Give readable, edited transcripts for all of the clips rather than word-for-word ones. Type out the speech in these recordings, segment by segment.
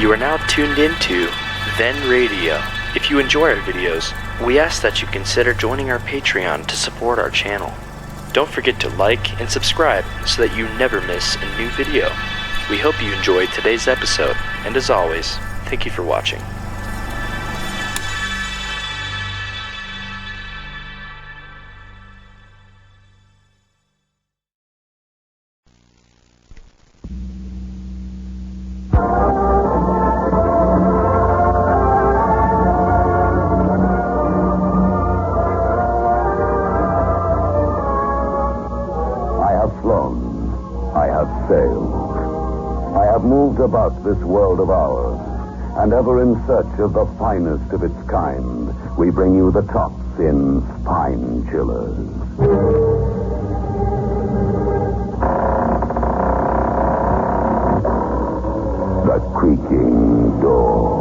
You are now tuned into Then Radio. If you enjoy our videos, we ask that you consider joining our Patreon to support our channel. Don't forget to like and subscribe so that you never miss a new video. We hope you enjoyed today's episode, and as always, thank you for watching. About this world of ours, and ever in search of the finest of its kind, we bring you the tops in spine chillers. The Creaking Door.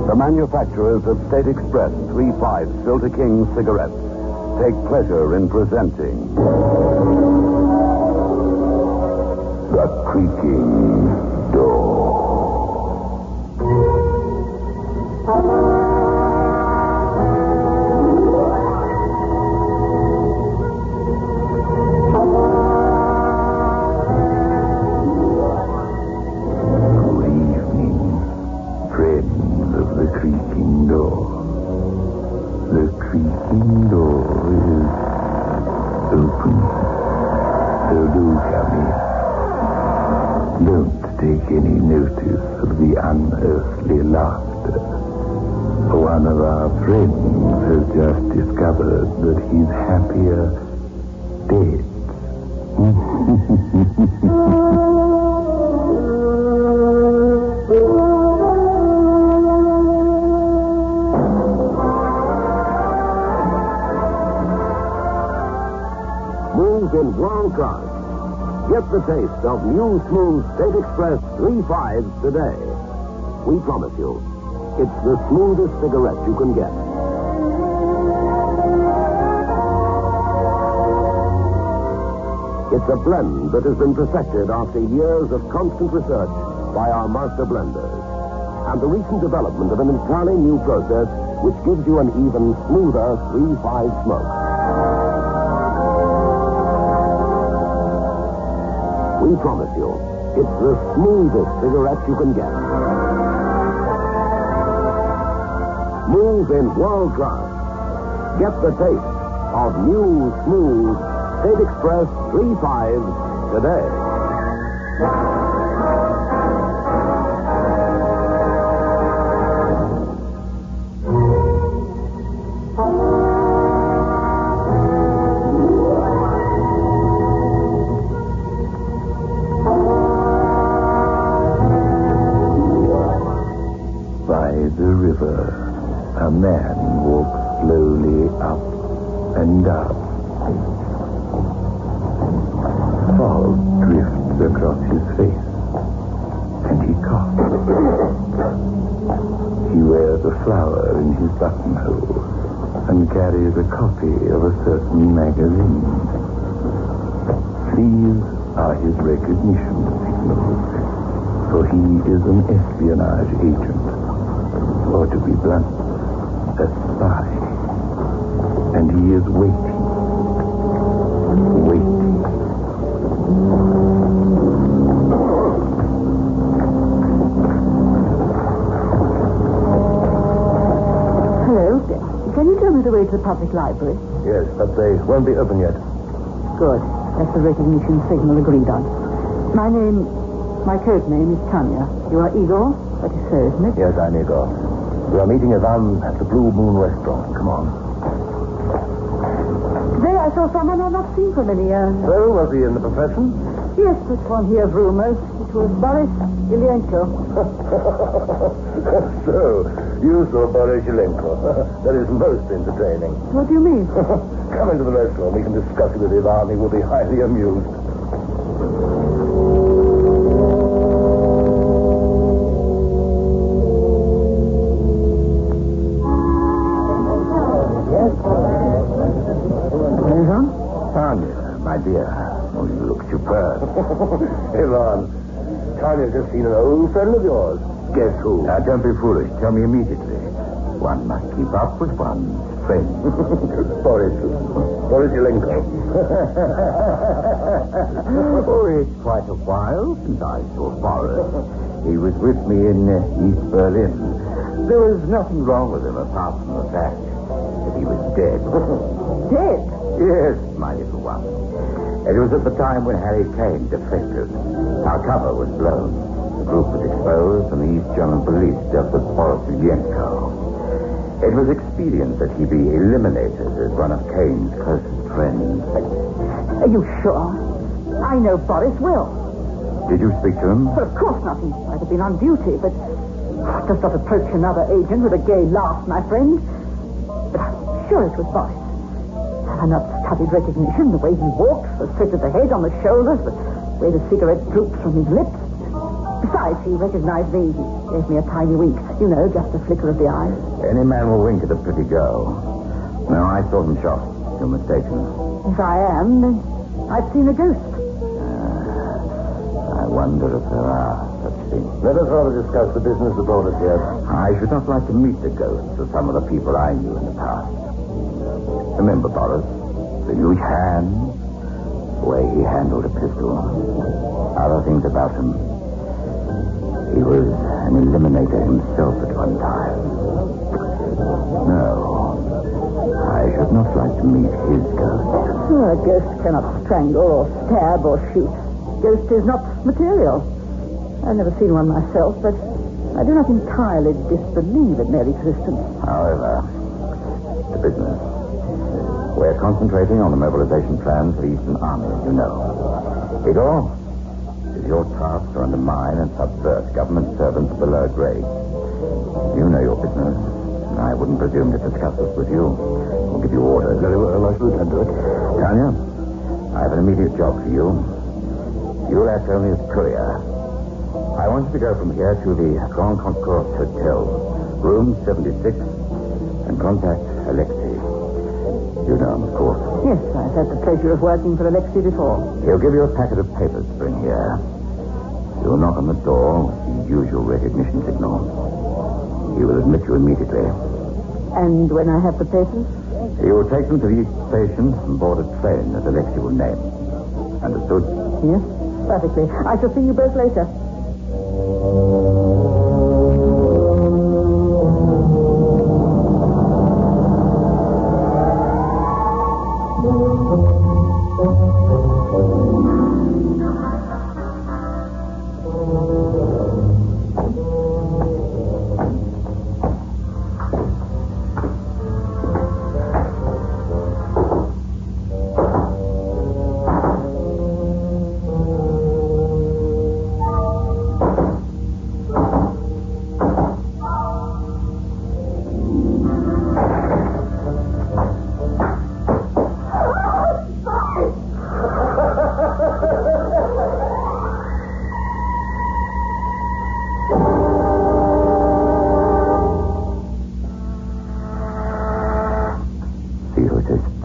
The manufacturers of State Express 3/5 Filter King cigarettes take pleasure in presenting The Creaking Door. One of our friends has just discovered that he's happier dead. Move in world class. Get the taste of new smooth State Express 3/5 today. We promise you, it's the smoothest cigarette you can get. It's a blend that has been perfected after years of constant research by our master blenders. And the recent development of an entirely new process which gives you an even smoother 3/5 smoke. We promise you, it's the smoothest cigarette you can get. Move in world class. Get the taste of new, smooth State Express 3/5 today. By the river, a man walks slowly up and down. Fog drifts across his face, and he coughs. He wears a flower in his buttonhole and carries a copy of a certain magazine. These are his recognition signals, for he is an espionage agent, or to be blunt, a spy. And he is waiting. Hello. Can you tell me the way to the public library? Yes, but they won't be open yet. Good. That's the recognition signal agreed on. My code name is Tanya. You are Igor? That is so, isn't it? Yes, I'm Igor. We are meeting Ivan at the Blue Moon restaurant. Come on. Today I saw someone I've not seen for many years. So, was he in the profession? Yes, but one hears rumors. It was Boris Ilyenko. So, you saw Boris Ilenko. That is most entertaining. What do you mean? Come into the restaurant. We can discuss it with Ivan. He will be highly amused. Ivan, Tanya's just seen an old friend of yours. Guess who? Now, don't be foolish. Tell me immediately. One must keep up with one's friends. Boris Yelenko. Oh, it's quite a while since I saw Boris. He was with me in East Berlin. There was nothing wrong with him apart from the fact that he was dead. Dead? Yes, my little one. It was at the time when Harry Kane defected. Our cover was blown. The group was exposed, and the East German police dealt with Boris Yelenko. It was expedient that he be eliminated as one of Kane's closest friends. Are you sure? I know Boris well. Did you speak to him? Well, of course not. He might have been on duty, but just not approach another agent with a gay laugh, my friend. But I'm sure it was Boris. I've not studied recognition, the way he walked, the stretch of the head on the shoulders, the way the cigarette droops from his lips. Besides, he recognized me. He gave me a tiny wink. You know, just a flicker of the eye. Any man will wink at a pretty girl. No, I saw him shot. You're mistaken. If I am, then I've seen a ghost. I wonder if there are such things. Let us rather discuss the business that brought us here. I should not like to meet the ghosts of some of the people I knew in the past. Remember, Boris, the huge hand, the way he handled a pistol, other things about him. He was an eliminator himself at one time. No, I should not like to meet his ghost. A ghost cannot strangle or stab or shoot. Ghost is not material. I've never seen one myself, but I do not entirely disbelieve in their existence. However, to business. We're concentrating on the mobilization plans for the Eastern Army, as you know. Igor, it is your task to undermine and subvert government servants of the lower grade. You know your business, and I wouldn't presume to discuss this with you. I'll give you orders. Very well, I shall attend to it. Tanya, I have an immediate job for you. You'll act only as courier. I want you to go from here to the Grand Concourse Hotel, room 76, and contact Alexei. You know him, of course. Yes, I've had the pleasure of working for Alexei before. He'll give you a packet of papers to bring here. You'll knock on the door with the usual recognition signal. He will admit you immediately. And when I have the papers? He will take them to the East Station and board a train that Alexei will name. Understood? Yes, perfectly. I shall see you both later.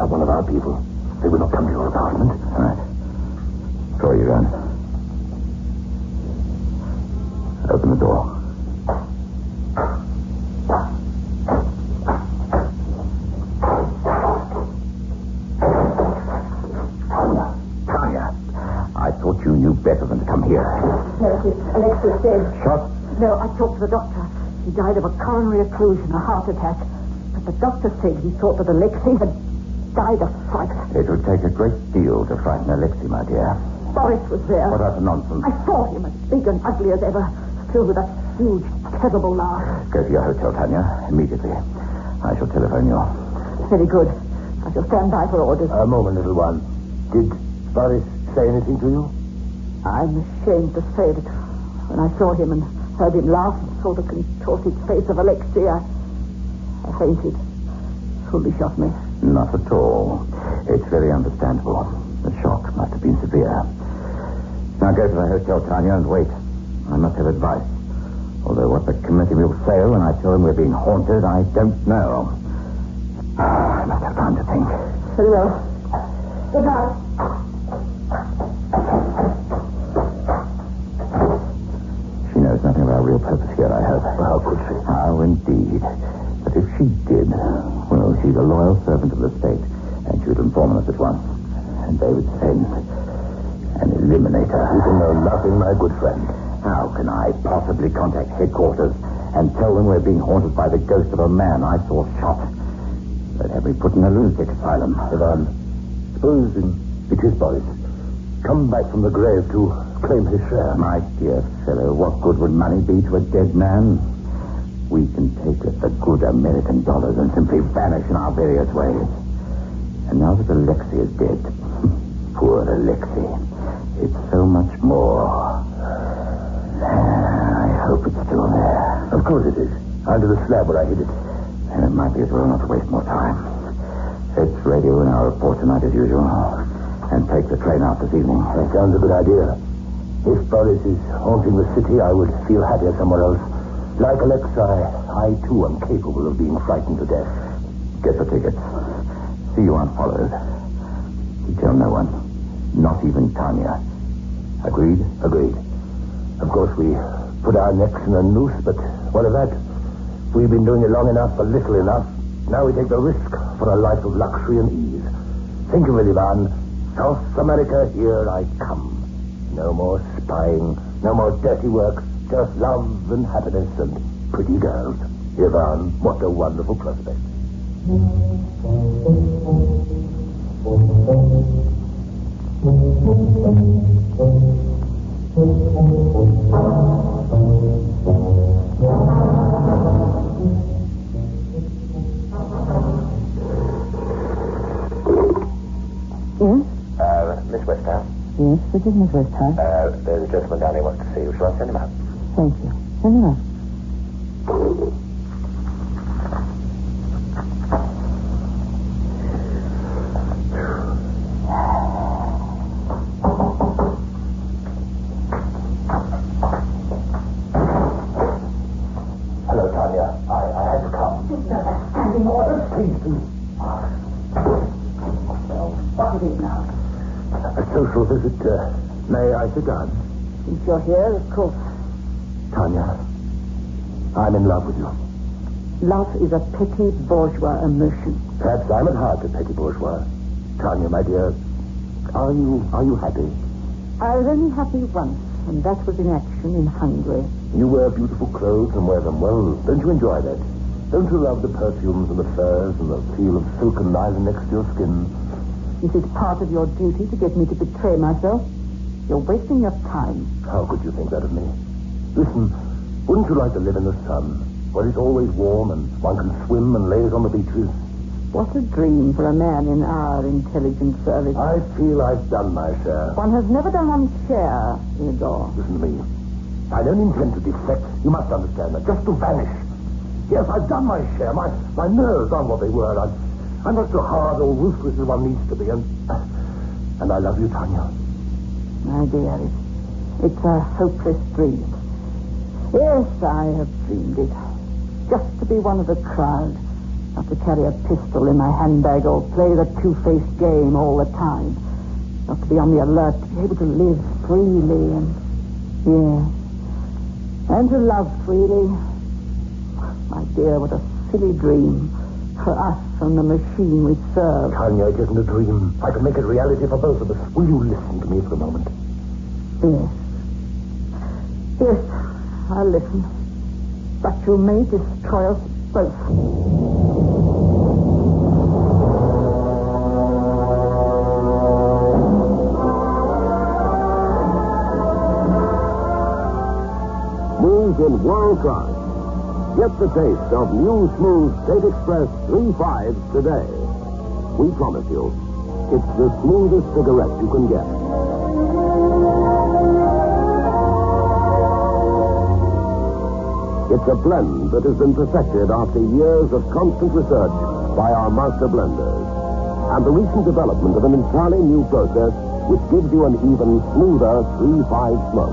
One of our people. They will not come to your apartment. All right. Throw your gun. Open the door. Tanya, I thought you knew better than to come here. No, it is. Alexei's dead. Shot? No, I talked to the doctor. He died of a coronary occlusion, a heart attack. But the doctor said he thought that Alexei had died of fright. It would take a great deal to frighten Alexei, my dear. Boris was there. What utter nonsense. I saw him as big and ugly as ever, filled with that huge, terrible laugh. Go to your hotel, Tanya, immediately. I shall telephone you. Very good. I shall stand by for orders. A moment, little one. Did Boris say anything to you? I'm ashamed to say that when I saw him and heard him laugh and saw the contorted face of Alexei, I fainted. Foolish of me. Not at all. It's very understandable. The shock must have been severe. Now go to the hotel, Tanya, and wait. I must have advice. Although what the committee will say when I tell them we're being haunted, I don't know. I must have time to think. Very well. Good night. married. Well, she's a loyal servant of the state, and she would inform us at once. And they would send an eliminator. You can know nothing, my good friend. How can I possibly contact headquarters and tell them we're being haunted by the ghost of a man I saw shot? They'd have me put in a lunatic asylum. Ivan, supposing it is Boris. Come back from the grave to claim his share. My dear fellow, what good would money be to a dead man? We can take it the good American dollars and simply vanish in our various ways. And now that Alexei is dead, poor Alexei, it's so much more. I hope it's still there. Of course it is. Under the slab where I hid it. And it might be as well not to waste more time. Let's radio in our report tonight as usual. And take the train out this evening. That sounds a good idea. If Boris is haunting the city, I would feel happier somewhere else. Like Alexei, I too am capable of being frightened to death. Get the tickets. See you aren't followed. You tell no one. Not even Tanya. Agreed? Agreed. Of course, we put our necks in a noose, but what of that? We've been doing it long enough for little enough. Now we take the risk for a life of luxury and ease. Think of it, Ivan. South America, here I come. No more spying, no more dirty work, just love and happiness and pretty girls. Ivan, what a wonderful prospect. Yes? Miss Westhouse? Yes, this is Miss Westhouse. There's a gentleman down here wants to see you. Shall I send him out? Thank you. Send him up. Hello, Tanya. I had to come. Standing orders. Please do. What it is now? A social visit. May I sit down? Since you're here, of course. Tanya, I'm in love with you. Love is a petty bourgeois emotion. Perhaps I'm at heart a petty bourgeois. Tanya, my dear, are you happy? I was only happy once, and that was in action in Hungary. You wear beautiful clothes and wear them well. Don't you enjoy that? Don't you love the perfumes and the furs and the feel of silken nylon next to your skin? Is it part of your duty to get me to betray myself? You're wasting your time. How could you think that of me? Listen, wouldn't you like to live in the sun, where it's always warm and one can swim and laze on the beaches? What a dream for a man in our intelligence service. I feel I've done my share. One has never done one's share, Theodore. Listen to me. I don't intend to defect. You must understand that. Just to vanish. Yes, I've done my share. My nerves aren't what they were. I'm not so hard or ruthless as one needs to be. And I love you, Tanya. My dear, it's a hopeless dream. Yes, I have dreamed it. Just to be one of the crowd. Not to carry a pistol in my handbag or play the two-faced game all the time. Not to be on the alert, to be able to live freely and... yeah. And to love freely. My dear, what a silly dream. For us and the machine we serve. Tanya, it isn't a dream. I can make it reality for both of us. Will you listen to me for a moment? Yes. Yes, I'll listen. But you may destroy us both. Smooth in world class. Get the taste of new smooth State Express 3.5s today. We promise you, it's the smoothest cigarette you can get. It's a blend that has been perfected after years of constant research by our master blenders. And the recent development of an entirely new process which gives you an even smoother 3.5 smoke.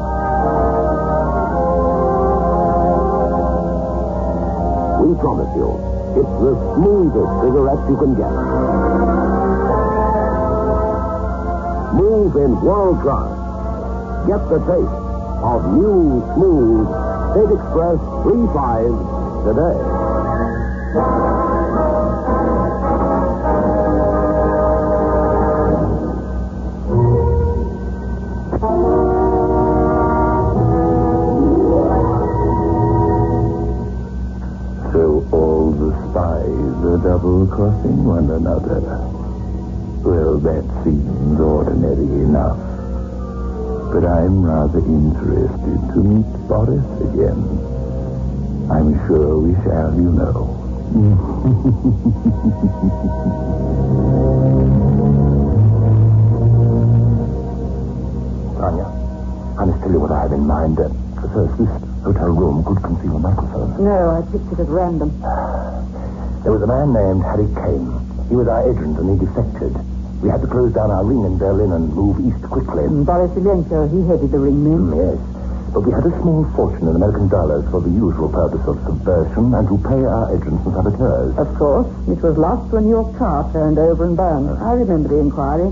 We promise you, it's the smoothest cigarette you can get. Smooth in world class. Get the taste of new smooth State Express 3.5 today. level crossing one another. Well, that seems ordinary enough. But I'm rather interested to meet Boris again. I'm sure we shall, you know. Tanya, I must tell you what I have in mind. First, this hotel room could conceal a microphone. No, I picked it at random. There was a man named Harry Kane. He was our agent and he defected. We had to close down our ring in Berlin and move east quickly. Boris Ilenko, he headed the ring then. Yes. But we had a small fortune in American dollars for the usual purpose of subversion and to pay our agents and saboteurs. Of course. It was lost when your car turned over and burned. I remember the inquiry.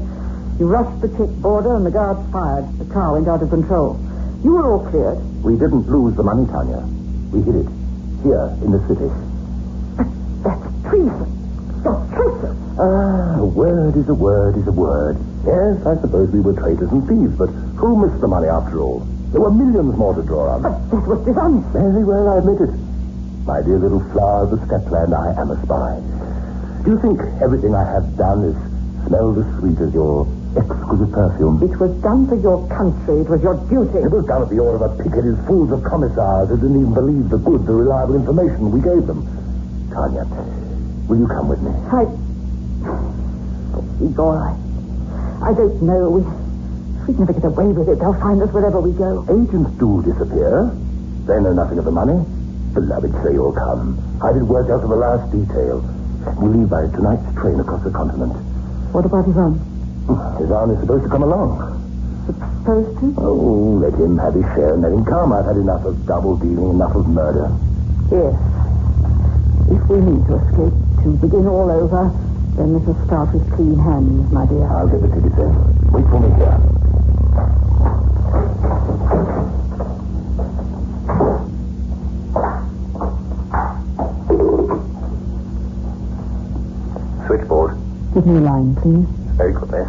You rushed the Czech border and the guards fired. The car went out of control. You were all cleared. We didn't lose the money, Tanya. We hid it. Here, in the city. That's treason. You're traitors. A word is a word is a word. Yes, I suppose we were traitors and thieves, but who missed the money after all? There were millions more to draw on. But that was dishonest. Very well, I admit it. My dear little flower of the stepland, I am a spy. Do you think everything I have done is smell as sweet as your exquisite perfume? It was done for your country. It was your duty. It was done at the order of a picketed fools of commissars who didn't even believe the good, the reliable information we gave them. Tanya, will you come with me? Igor, I don't know. We'd never get away with it. They'll find us wherever we go. Agents do disappear. They know nothing of the money. Beloved, say you'll come. I did work out to the last detail. We leave by tonight's train across the continent. What about Ivan? Ivan is supposed to come along. Supposed to? Oh, let him have his share and let him come. I've had enough of double dealing, enough of murder. Yes. If we need to escape, to begin all over, then let us start with clean hands, my dear. I'll get the tickets in. Wait for me here. Switchboard. Give me a line, please. Very good, miss.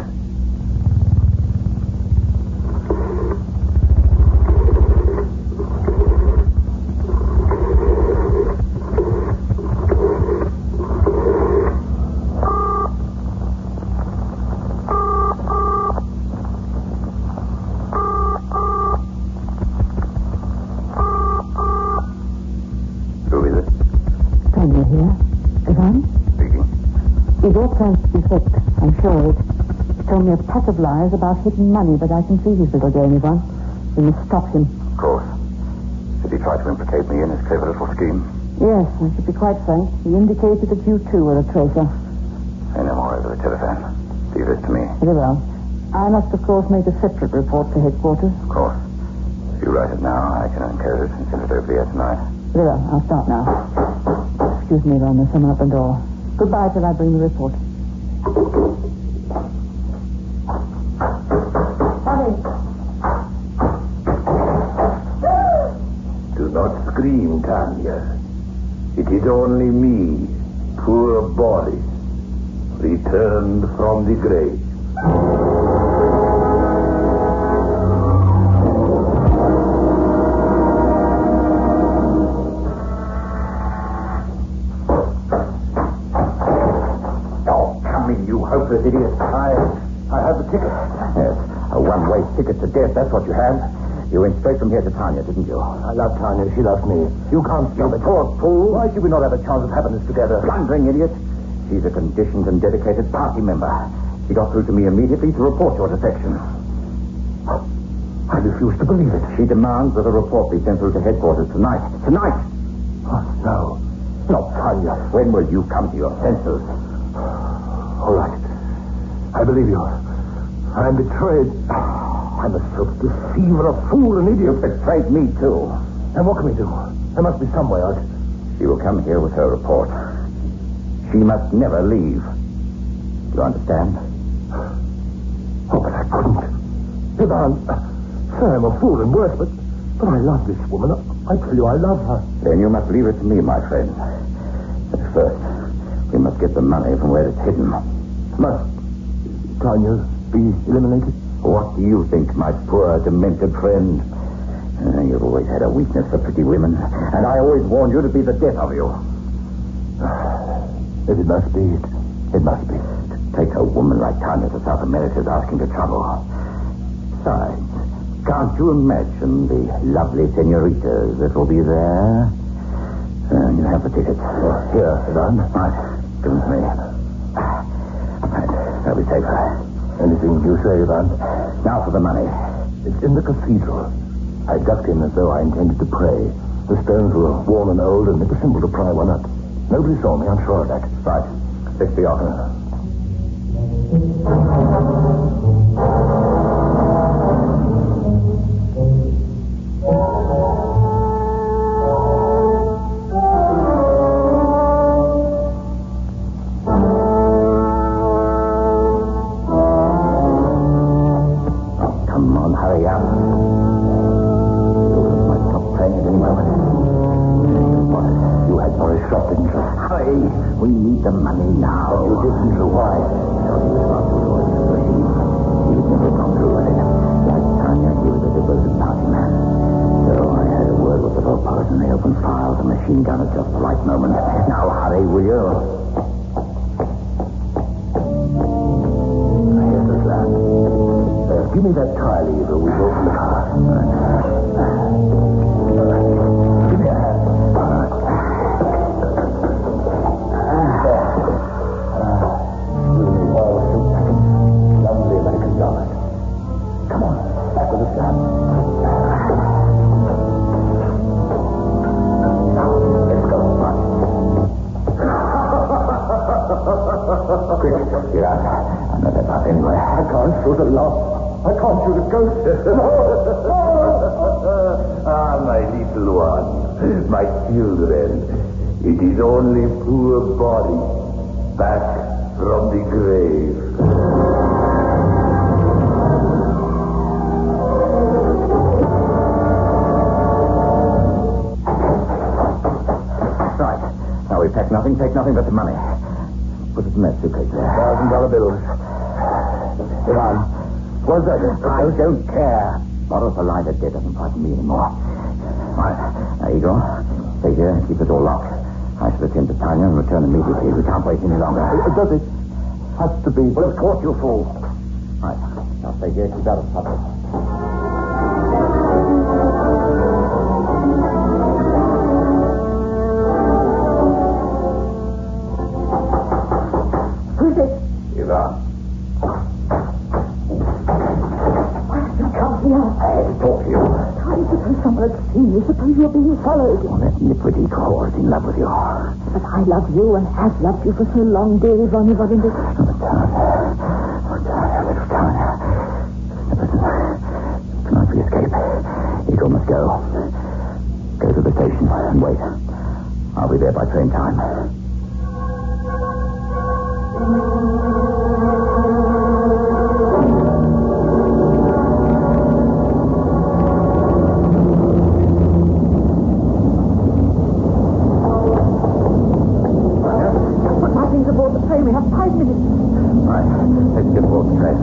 Who is it? Tanya here. Ivan? Speaking. Is your plan to effect? I'm sure of it. He told me a pack of lies about hidden money, but I can see his little game, Ivan. We must stop him. Of course. Did he try to implicate me in his clever little scheme? Yes, I should be quite frank. He indicated that you too were a traitor. Say no more over the telephone. Leave this to me. Very well. I must, of course, make a separate report to headquarters. Of course. If you write it now, I can encode it and send it over here tonight. Very well. I'll start now. Excuse me, Ron. There's someone at the door. Goodbye till I bring the report. Honey. Do not scream, Tanya. It is only me, poor Boris, returned from the grave. Oh, come in, you hopeless idiot. I have the ticket. Yes, a one-way ticket to death, that's what you have. You went straight from here to Tanya, didn't you? I love Tanya. She loves me. You can't stop it. Poor fool. Why should we not have a chance of happiness together? Blundering idiot. She's a conditioned and dedicated party member. She got through to me immediately to report your defection. I refuse to believe it. She demands that a report be sent through to headquarters tonight. Tonight! Oh, no. Not Tanya. When will you come to your senses? All right. I believe you. I am betrayed. I'm a self-deceiver, a fool, an idiot. You betrayed me, too. And what can we do? There must be some way out. She will come here with her report. She must never leave. Do you understand? Oh, but I couldn't. Ivan, sir, I'm a fool and worse, but I love this woman. I tell you, I love her. Then you must leave it to me, my friend. But first, we must get the money from where it's hidden. Must Tanya be eliminated? What do you think, my poor, demented friend? You've always had a weakness for pretty women, and I always warned you to be the death of you. If it must be, it must be. To take a woman like Tanya to South America is asking for trouble. Besides, can't you imagine the lovely senoritas that will be there? You have the tickets. Here, Ivan. Right. Give them to me. Right. That'll be safer. Anything you say, Ivan? Now for the money. It's in the cathedral. I ducked in as though I intended to pray. The stones were worn and old, and it was simple to pry one up. Nobody saw me, I'm sure of that. Right. 60 off. We need the money now. But you didn't, so why? So he was not too loyal to the regime. He would never come through with it. Like Tanya, he was a devoted party man. So I had a word with the Lopez, and they opened fire with a machine gun at just the right moment. Now hurry, will you? Here's the plan. Give me that tie lever. We go from the car. Give me a hand. Come on, back with the sun. Now, let's go. Quick, get out. I'm not that fast anyway. I can't shoot a lock. I can't shoot a ghost. Ah, my little one, my children. It is only poor body back from the grave. We pack nothing, take nothing but the money. Put it in that suitcase there. $1,000 bills. Ivan, what's that? I don't care. Bottles are lighted. Dead doesn't frighten me anymore. Right, there you go. Stay here and keep the door locked. I shall attend to Tanya and return immediately. We can't wait any longer. Does it? Has to be. Well, of course, you fool. Right, now stay here. Keep out of trouble. Who's it? Ivan. Why have you come here? I had to talk to you. How do you suppose someone had seen you? Suppose you're being followed? Oh, that nitwitty whore is in love with you. But I love you and have loved you for so long, dear Yvonne. Oh, Tanya, little Tanya. Listen, tonight we escape. Eagle must go. Go to the station and wait. I'll be there by train time. We have 5 minutes. Right. Let's get aboard the train.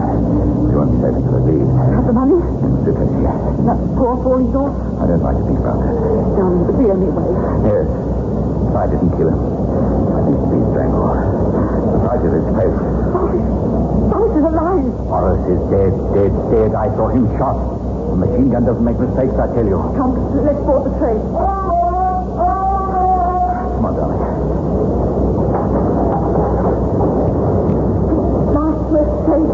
We won't be safe until it leaves. Have the money? Suitcase here. That poor falling door? I don't like to think about that. Darling, but the only way. Yes. If I didn't kill him, I think he'd be strangled. Besides, it is safe. Boris is alive. Boris is dead, dead, dead. I saw him shot. The machine gun doesn't make mistakes, I tell you. Come, let's board the train. Come on, darling. We're safe.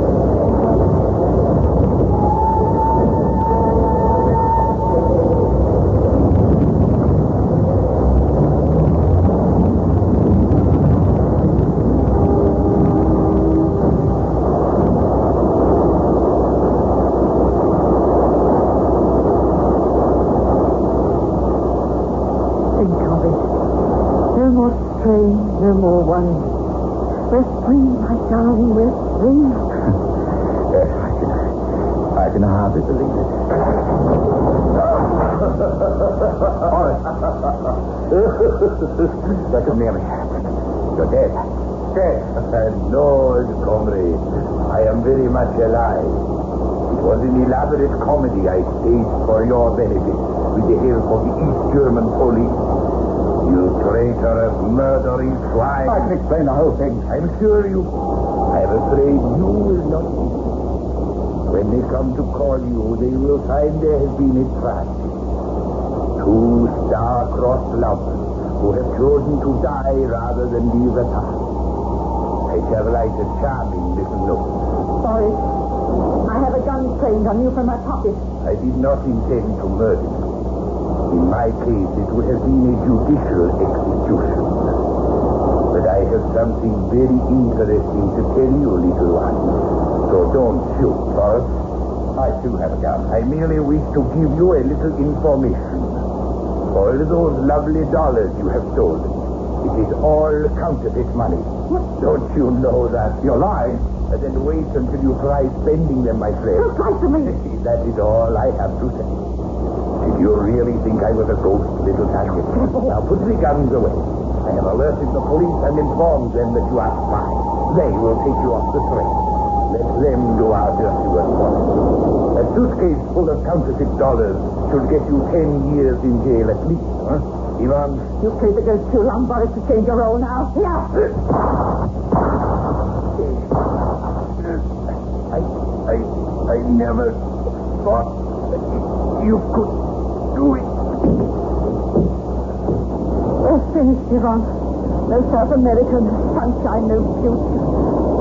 Think of it. No more strain, no more worry. We're free, my darling, we're free. Yes, I can hardly believe it. Boris. Don't come near me. You're dead. Dead. No, comrade. I am very much alive. It was an elaborate comedy I staged for your benefit with the help of the East German police. You traitorous, murdering swine. I can explain the whole thing. I'm sure you... I'm afraid you will not be. When they come to call you, they will find there has been a tragedy. Two star-crossed lovers who have chosen to die rather than leave a task. I shall write a charming little note. Sorry. I have a gun trained on you from my pocket. I did not intend to murder you. In my case, it would have been a judicial execution. But I have something very interesting to tell you, little one. So don't shoot, Forrest. I too have a gun. I merely wish to give you a little information. All those lovely dollars you have stolen, it is all counterfeit money. Don't you know that? You're lying. Then wait until you try spending them, my friend. Don't lie to me. That is all I have to say. Did you really think I was a ghost, little Tanya? Now put the guns away. I have alerted the police and informed them that you are spies. They will take you off the train. Let them do our dirty work for us. A suitcase full of counterfeit dollars should get you 10 years in jail at least, huh? Ivan? You played the ghost too long, Boris, to change your role now. Here. I never thought that you could do it. We're finished, Yvonne. No South America, no sunshine, no future.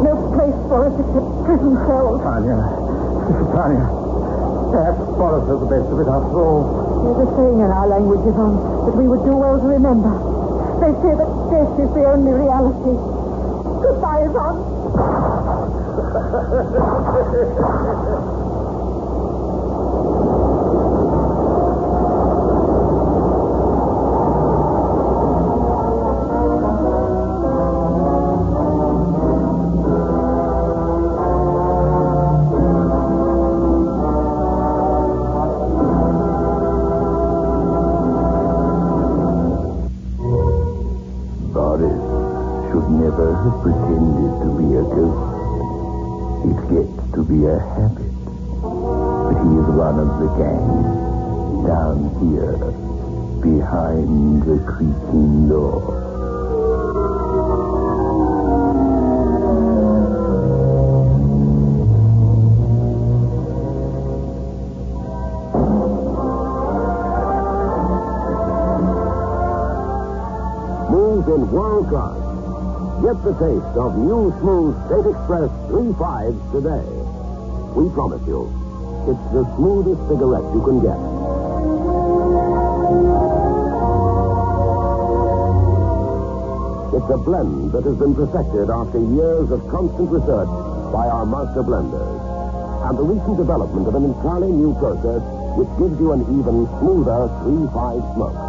No place for us except prison cells. Tanya. Perhaps Boris has the best of it after all. There's a saying in our language, Yvonne, that we would do well to remember. They say that death is the only reality. Goodbye, Yvonne. Boris should never have pretended to be a ghost. It gets to be a habit. But he is one of the gang, down here, behind the creaking door. Smooth in world class. Get the taste of new smooth State Express 3.5s today. We promise you, it's the smoothest cigarette you can get. It's a blend that has been perfected after years of constant research by our master blenders. And the recent development of an entirely new process which gives you an even smoother 3.5 smoke.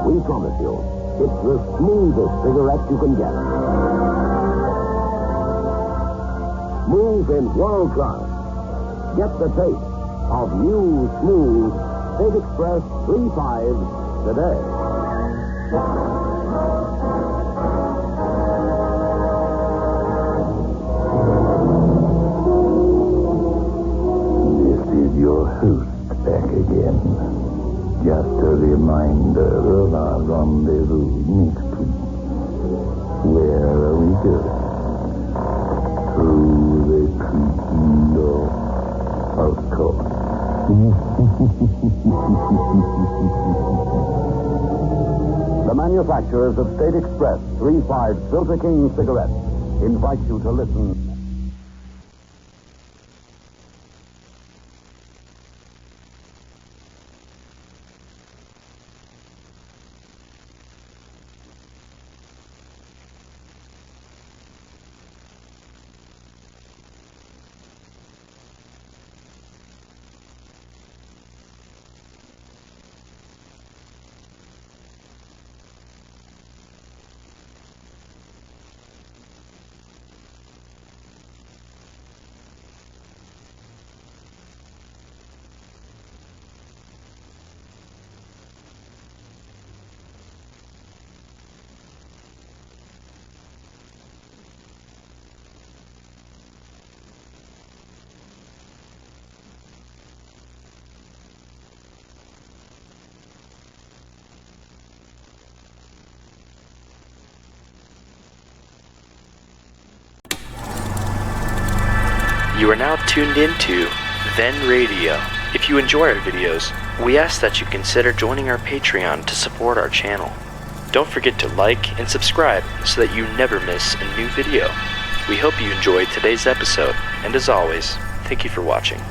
We promise you, it's the smoothest cigarette you can get. Smooth in world class. Get the taste of new, smooth State Express 3.5s today. This is your host back again. Just a reminder of our rendezvous next week. Where are we going? Through the creaking door, of course. The manufacturers of State Express 3.5 Filter King cigarettes invite you to listen. You are now tuned into Then Radio. If you enjoy our videos, we ask that you consider joining our Patreon to support our channel. Don't forget to like and subscribe so that you never miss a new video. We hope you enjoyed today's episode, and as always, thank you for watching.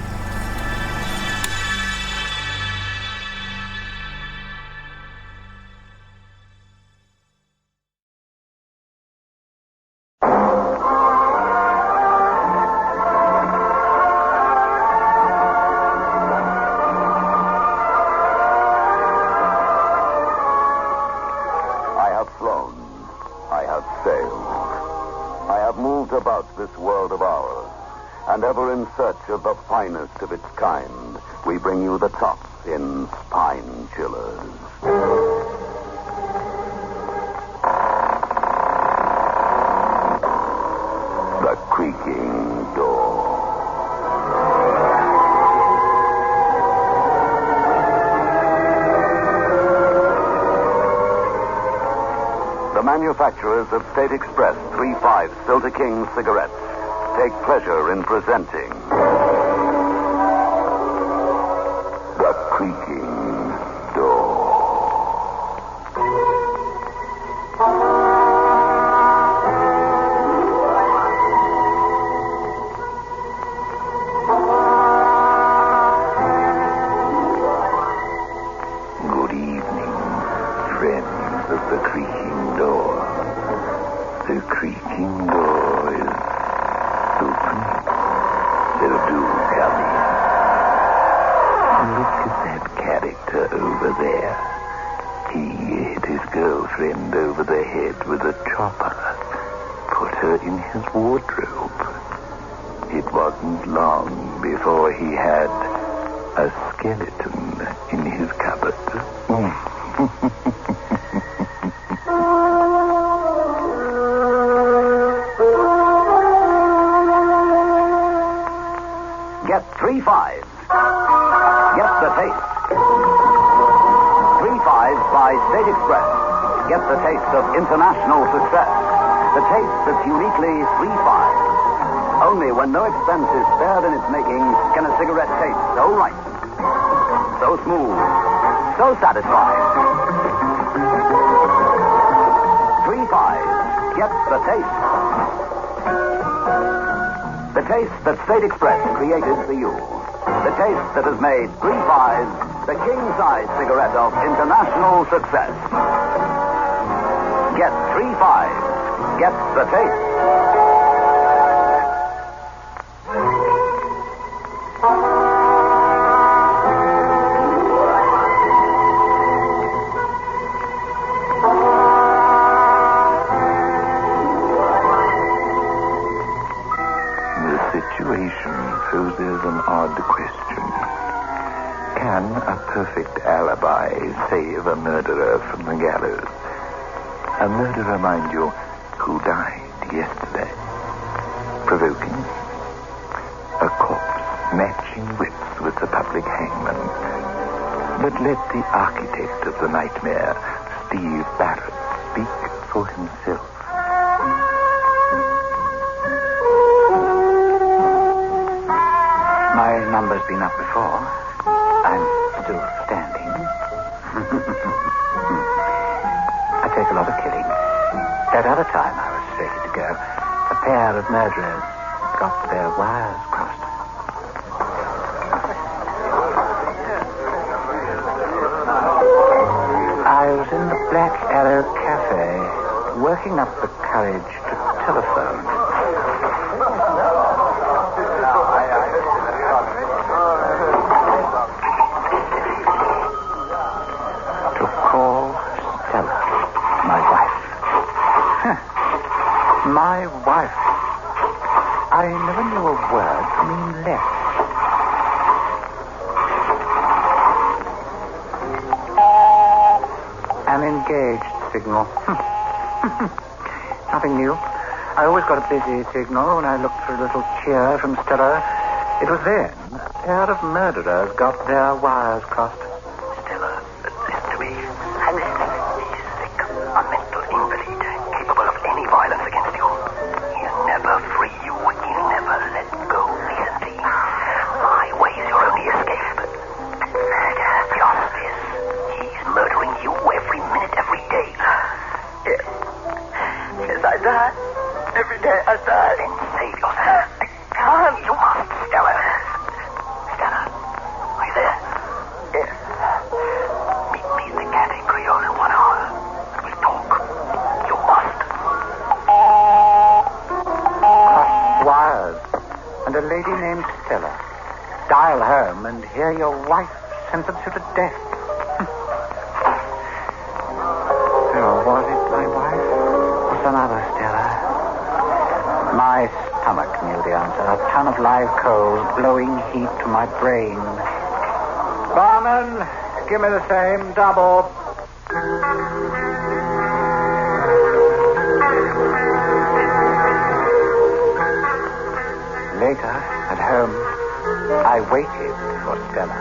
And ever in search of the finest of its kind, we bring you the top in spine chillers. The Creaking Door. The manufacturers of State Express 3-5 Filter King cigarettes take pleasure in presenting The Creaking Door. Good evening, friends of The Creaking Door. The Creaking Door is open, so do come in. Look at that character over there. He hit his girlfriend over the head with a chopper, put her in his wardrobe. It wasn't long before he had a skeleton in his cupboard. Get 3-5s. Get the taste. 3-5s by State Express. Get the taste of international success. The taste that's uniquely 3-5. Only when no expense is spared in its making can a cigarette taste so right, so smooth, so satisfying. 3-5s. Get the taste. The taste that State Express created for you. The taste that has made 3-5s the king-size cigarette of international success. Get 3-5s. Get the taste. Poses an odd question. Can a perfect alibi save a murderer from the gallows? A murderer, mind you, who died yesterday. Provoking? A corpse matching wits with the public hangman. But let the architect of the nightmare, Steve Barrett, speak for himself. My number's been up before. I'm still standing. I take a lot of killing. That other time I was ready to go, a pair of murderers got their wires crossed. I was in the Black Arrow Cafe, working up the courage to telephone. My wife. I never knew a word mean less. An engaged signal. Nothing new. I always got a busy signal when I looked for a little cheer from Stella. It was then a pair of murderers got their wires crossed. Stella, listen to me. I'm listening. He's sick, a mental invalid, capable of any violence against you. He'll never free you. He'll never let go. Listen. Every day I die. Then save yourself. I can't. You must, Stella. Stella, are you there? Yes. Meet me in the Getaway Creole in 1 hour. And we'll talk. You must. Crossed wires. And a lady named Stella. Dial home and hear your wife sentence you to death. Oh, was it my wife? Or some other Stella? My stomach knew the answer. A ton of live coals blowing heat to my brain. Barman, give me the same double. Later, at home, I waited for Stella.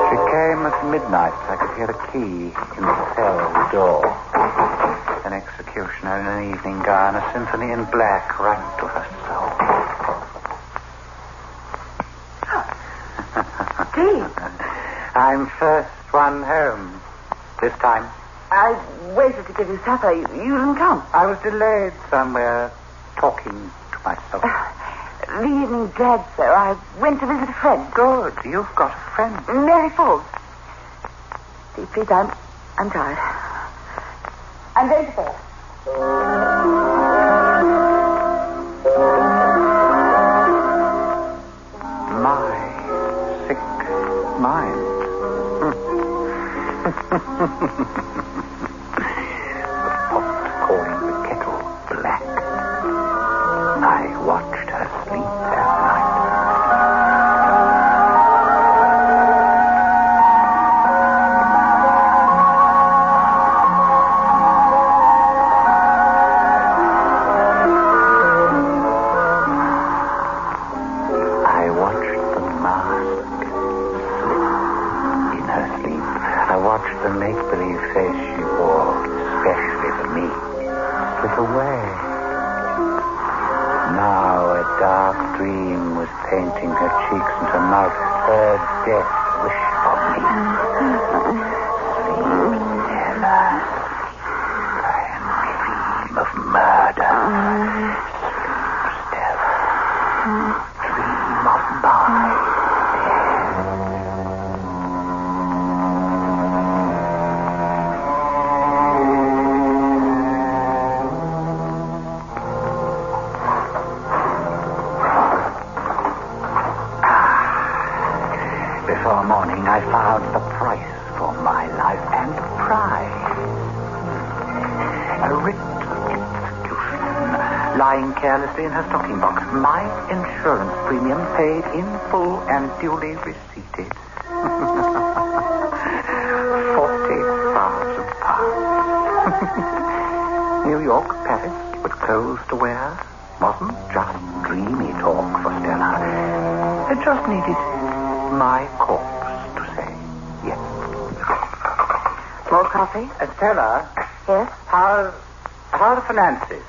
She came at midnight. I could hear the key in the cell door. An executioner in an evening gown, a symphony in black, right to her soul. I'm first one home. This time. I waited to give you supper. You didn't come. I was delayed somewhere, talking to myself. The evening dragged so. I went to visit a friend. Good. You've got a friend. Mary Forbes. Please, I'm tired. I'm going to bed. My sick mind. The pot calling the kettle black. I watched her sleep that night. I watched the mask slip in her sleep. I watched the make-believe face she wore, especially for me, slip away. Now a dark dream was painting her cheeks and her mouth. Her death wish for me. Sleep, Stella, sleep, and dream of murder. Sleep, Stella, dream of my death. Before morning, I found the price for my life and prize. A written execution lying carelessly in her stocking box. My insurance premium paid in full and duly receipted. £40,000. New York, Paris, with clothes to wear. Wasn't just dreamy talk for Stella. It just needed my corpse to say yes. More coffee? Stella, Yes? how are the finances?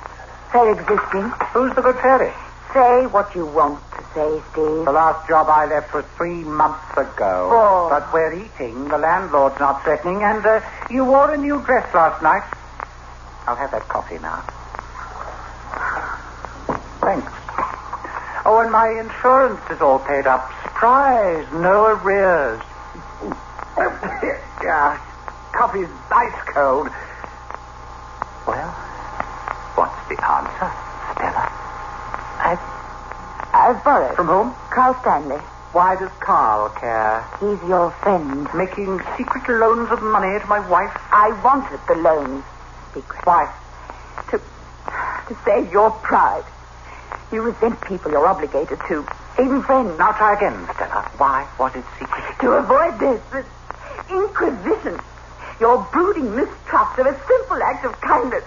They're existing. Who's the good fairy? Say what you want to say, Steve. The last job I left was 3 months ago. Oh. But we're eating. The landlord's not threatening. And you wore a new dress last night. I'll have that coffee now. Thanks. Oh, and my insurance is all paid up. Surprise. No arrears. Yeah, coffee's ice cold. Well, what's the answer, Stella? I've borrowed. From whom? Carl Stanley. Why does Carl care? He's your friend. Making secret loans of money to my wife? I wanted the loans. Secret. Why? To save your pride. You resent people you're obligated to. Even friends. Now try again, Stella. Why was it secret? To avoid this inquisition. Your brooding mistrust of a simple act of kindness.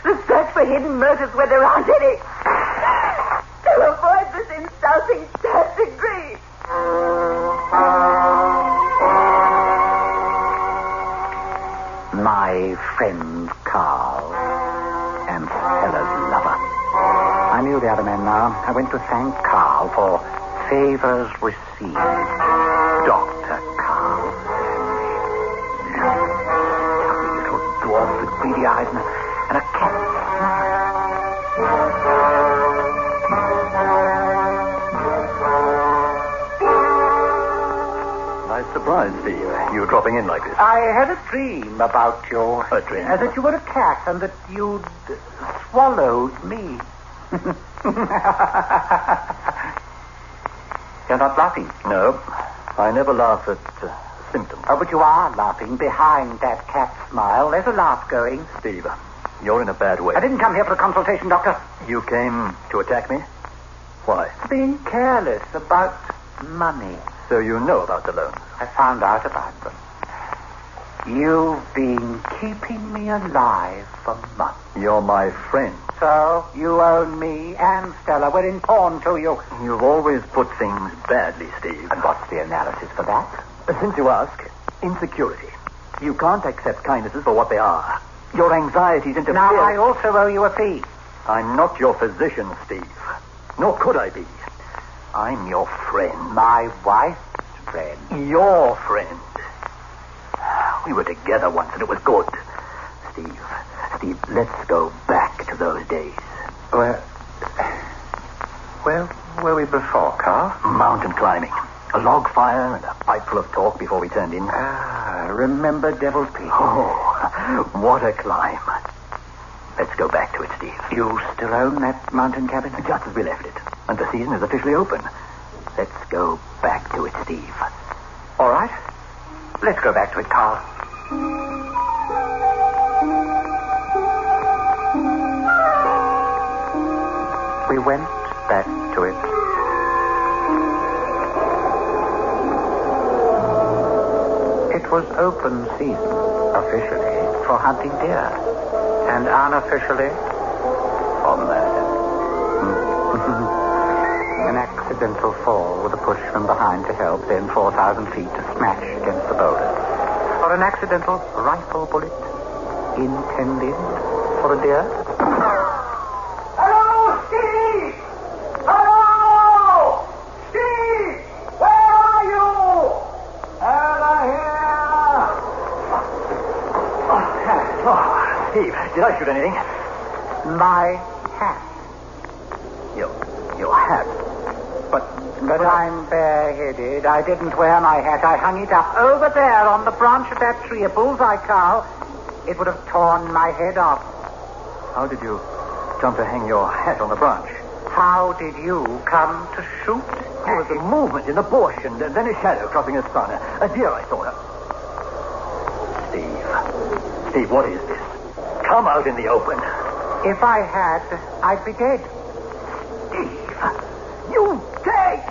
The search for hidden motives where there aren't any. To avoid this insulting third degree. My friend Carl and Stella's lover. I knew you the other men now. I went to thank Carl for favors received. Dr. Carl. Chubby little dwarf with greedy eyes and a cat smile. Nice surprise, Steve. You dropping in like this. I had a dream about you. A dream? That you were a cat and that you'd swallowed me. You're not laughing. No, I never laugh at symptoms. Oh, but you are laughing behind that cat smile. There's a laugh going. Steve, you're in a bad way. I didn't come here for a consultation, Doctor. You came to attack me? Why? Being careless about money. So you know about the loans? I found out about them. You've been keeping me alive for months. You're my friend. So, you own me and Stella. We're in pawn to you. You've always put things badly, Steve. And what's the analysis for that? Since you ask, insecurity. You can't accept kindnesses for what they are. Your anxieties interfere. Now, I also owe you a fee. I'm not your physician, Steve. Nor could I be. I'm your friend. My wife's friend. Your friend. We were together once and it was good. Steve, let's go back to those days. Where were we before, Carl? Mountain climbing. A log fire and a pipe full of talk before we turned in. Remember Devil's Peak? Oh, what a climb. Let's go back to it, Steve. You still own that mountain cabin? Just as we left it. And the season is officially open. Let's go back to it, Steve. All right. Let's go back to it, Carl. We went back to it. It was open season, officially, for hunting deer. And unofficially, for murder. An accidental fall with a push from behind to help, then 4,000 feet to smash against the boulder. Or an accidental rifle bullet intended for a deer. Hello, Steve! Hello! Steve! Where are you? Over here! Oh, Steve, did I shoot anything? My hat. Your hat? But I'm bareheaded. I didn't wear my hat. I hung it up over there on the branch of that tree, a bullseye, Carl. It would have torn my head off. How did you come to hang your hat on the branch? How did you come to shoot? There was a movement in the bush and then a shadow crossing the sun. A deer, I thought. Steve, what is this? Come out in the open. If I had, I'd be dead. Steve, you dare!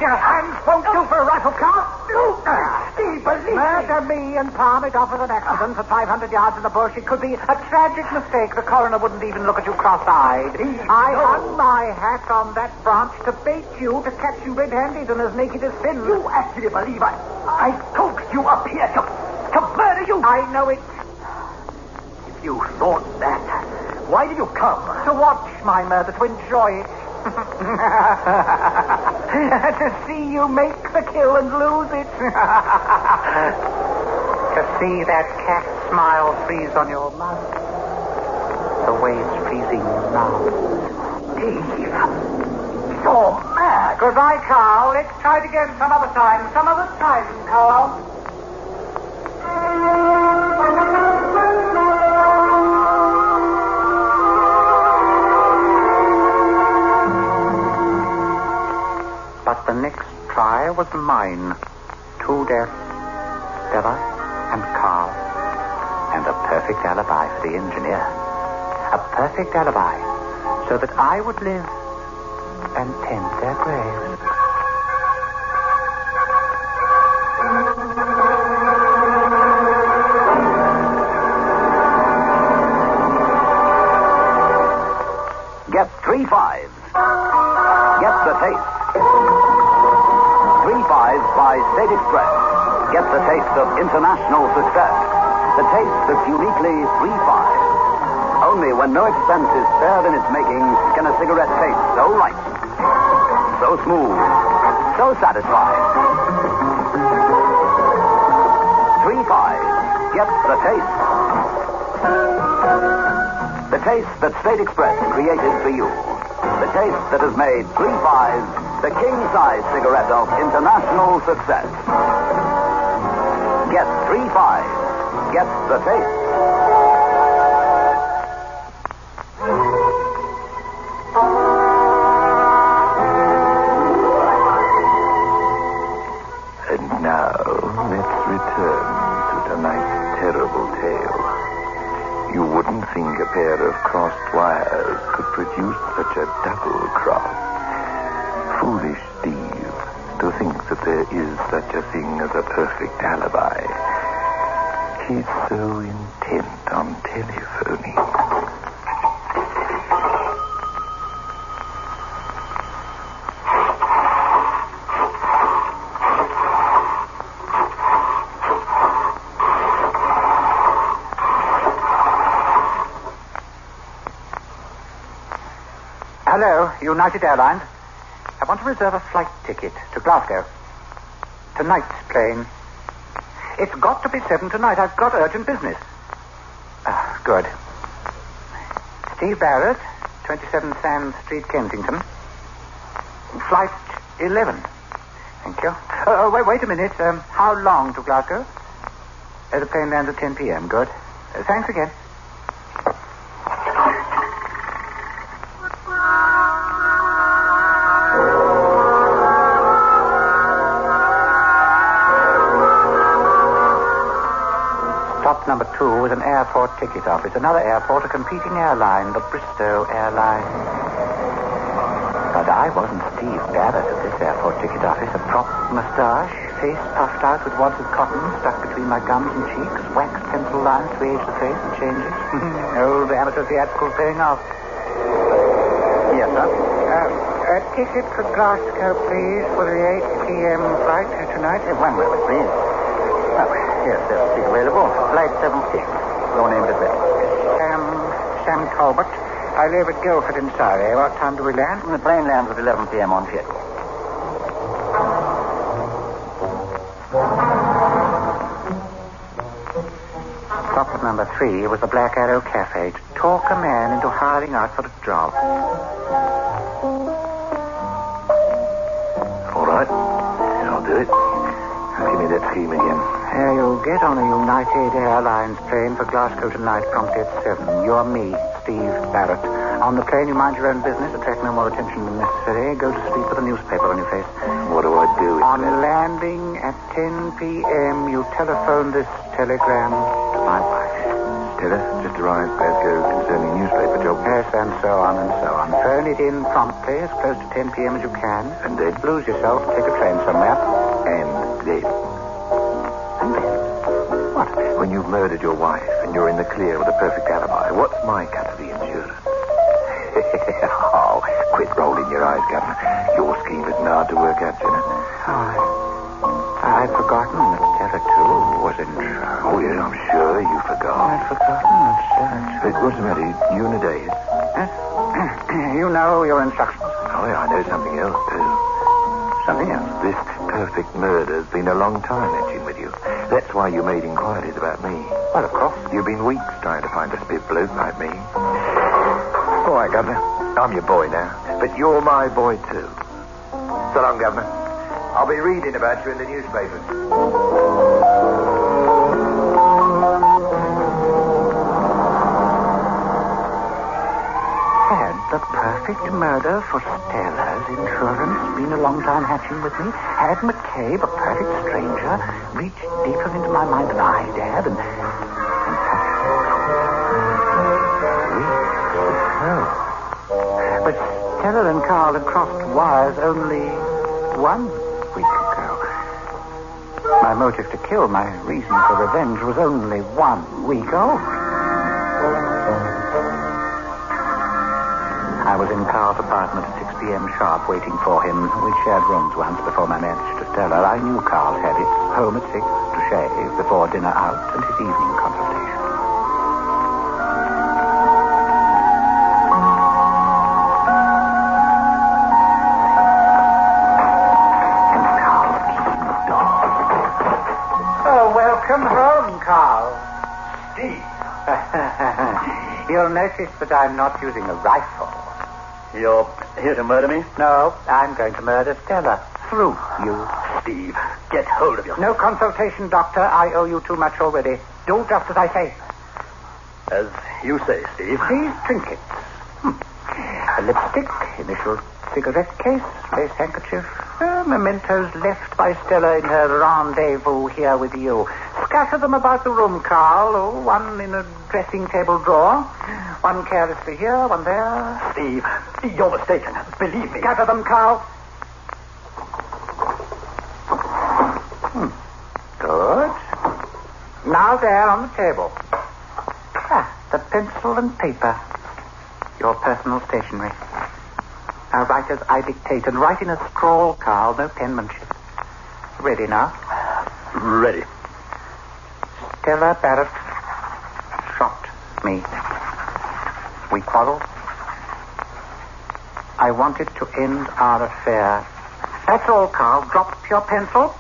Your hands won't do for a rifle, Carl. Steve, believe Murder me and palm it off as an accident at 500 yards in the bush. It could be a tragic mistake. The coroner wouldn't even look at you cross-eyed. I hung my hat on that branch to bait you, to catch you red-handed and as naked as sin. You actually believe I coaxed you up here to murder you? I know it. If you thought that, why did you come? To watch my murder, to enjoy it. To see you make the kill and lose it. To see that cat smile freeze on your mouth. The way it's freezing now. Steve, you're mad. Goodbye, Carl. Let's try it again some other time. Some other time, Carl. But the next try was mine. 2 deaths, Stella and Carl. And a perfect alibi for the engineer. A perfect alibi so that I would live and tend their graves. Get 3 5s. Get the taste. 3 5s by State Express. Get the taste of international success. The taste that's uniquely 3 5. Only and no expense is spared in its making, can a cigarette taste so right, so smooth, so satisfying. 3-5 gets the taste. The taste that State Express created for you. The taste that has made 3-5 the king-size cigarette of international success. Get 3-5. Get the taste. And now, let's return to tonight's terrible tale. You wouldn't think a pair of crossed wires could produce such a double cross. Foolish Steve, to think that there is such a thing as a perfect alibi. He's so intent on telephoning. Hello, United Airlines. I want to reserve a flight ticket to Glasgow. Tonight's plane. It's got to be 7 tonight. I've got urgent business. Good. Steve Barrett, 27 Sand Street, Kensington. Flight 11. Thank you. Wait a minute. How long to Glasgow? The plane lands at 10 p.m. Good. Thanks again. Stop number 2 is an airport ticket office. Another airport, a competing airline, the Bristow Airline. But I wasn't Steve Barrett at this airport ticket office. A propped moustache, face puffed out with wads of cotton stuck between my gums and cheeks, waxed pencil lines to age the face and changes. Old amateur theatricals paying off. Yes, sir? A ticket for Glasgow, please, for the 8 p.m. flight tonight. One moment, please. Oh, yes, there's a seat available. Flight 76. Your name is there? Sam Talbot. I live at Guildford in Surrey. What time do we land? The plane lands at 11 p.m. on schedule. Stop number 3 was the Black Arrow Cafe to talk a man into hiring out for a job. All right. I'll do it. Give me that scheme again. You'll get on a United Airlines plane for Glasgow tonight, promptly at 7. You're me, Steve Barrett. On the plane, you mind your own business, attract no more attention than necessary. Go to sleep with a newspaper on your face. What do I do? On landing at 10 p.m., you telephone this telegram to my wife. Stella, just arrived, Glasgow, concerning newspaper job. Yes, and so on and so on. Phone it in promptly, as close to 10 p.m. as you can. And then? Lose yourself, take a train somewhere. And then? And then? What? When you've murdered your wife and you're in the clear with a perfect alibi, what's my cut of the insurance? Oh, quit rolling your eyes, Governor. Your scheme isn't hard to work out, you know. Oh, I'd forgotten that Stella, too, was in trouble. Oh, yeah, I'm sure you forgot. I'd forgotten that Stella, too. What's the matter? You in a daze? You know your instructions. Oh, yeah, I know something else, too. Something else? This perfect murder's been a long time etching with you. That's why you made inquiries about me. Well, of course. You've been weeks trying to find a spit bloke like me. All right, Governor. I'm your boy now. But you're my boy, too. So long, Governor. I'll be reading about you in the newspapers. Had the perfect murder for Stella's insurance been a long time hatching with me? Had McCabe, a perfect stranger, reached deeper into my mind than I dared and But Stella and Carl had crossed wires only 1 week ago. My motive to kill, my reason for revenge, was only 1 week old. I was in Carl's apartment at 6 p.m. sharp waiting for him. We'd shared rooms once before my marriage to Stella. I knew Carl's habits. Home at 6 to shave, before dinner out, and his evening consultation. You'll notice that I'm not using a rifle. You're here to murder me? No, I'm going to murder Stella. Through you. Steve, get hold of yourself. No consultation, Doctor. I owe you too much already. Do just as I say. As you say, Steve. These trinkets. A lipstick, initial cigarette case, lace handkerchief, mementos left by Stella in her rendezvous here with you. Scatter them about the room, Carl. Oh, one in a dressing table drawer, one carelessly here, one there. Steve, you're mistaken. Believe me. Gather them, Carl. Good. Now there on the table. The pencil and paper. Your personal stationery. Now write as I dictate, and write in a scrawl, Carl, no penmanship. Ready now? Ready. Stella Barrett shot me. We quarreled. I wanted to end our affair. That's all, Carl. Drop your pencil.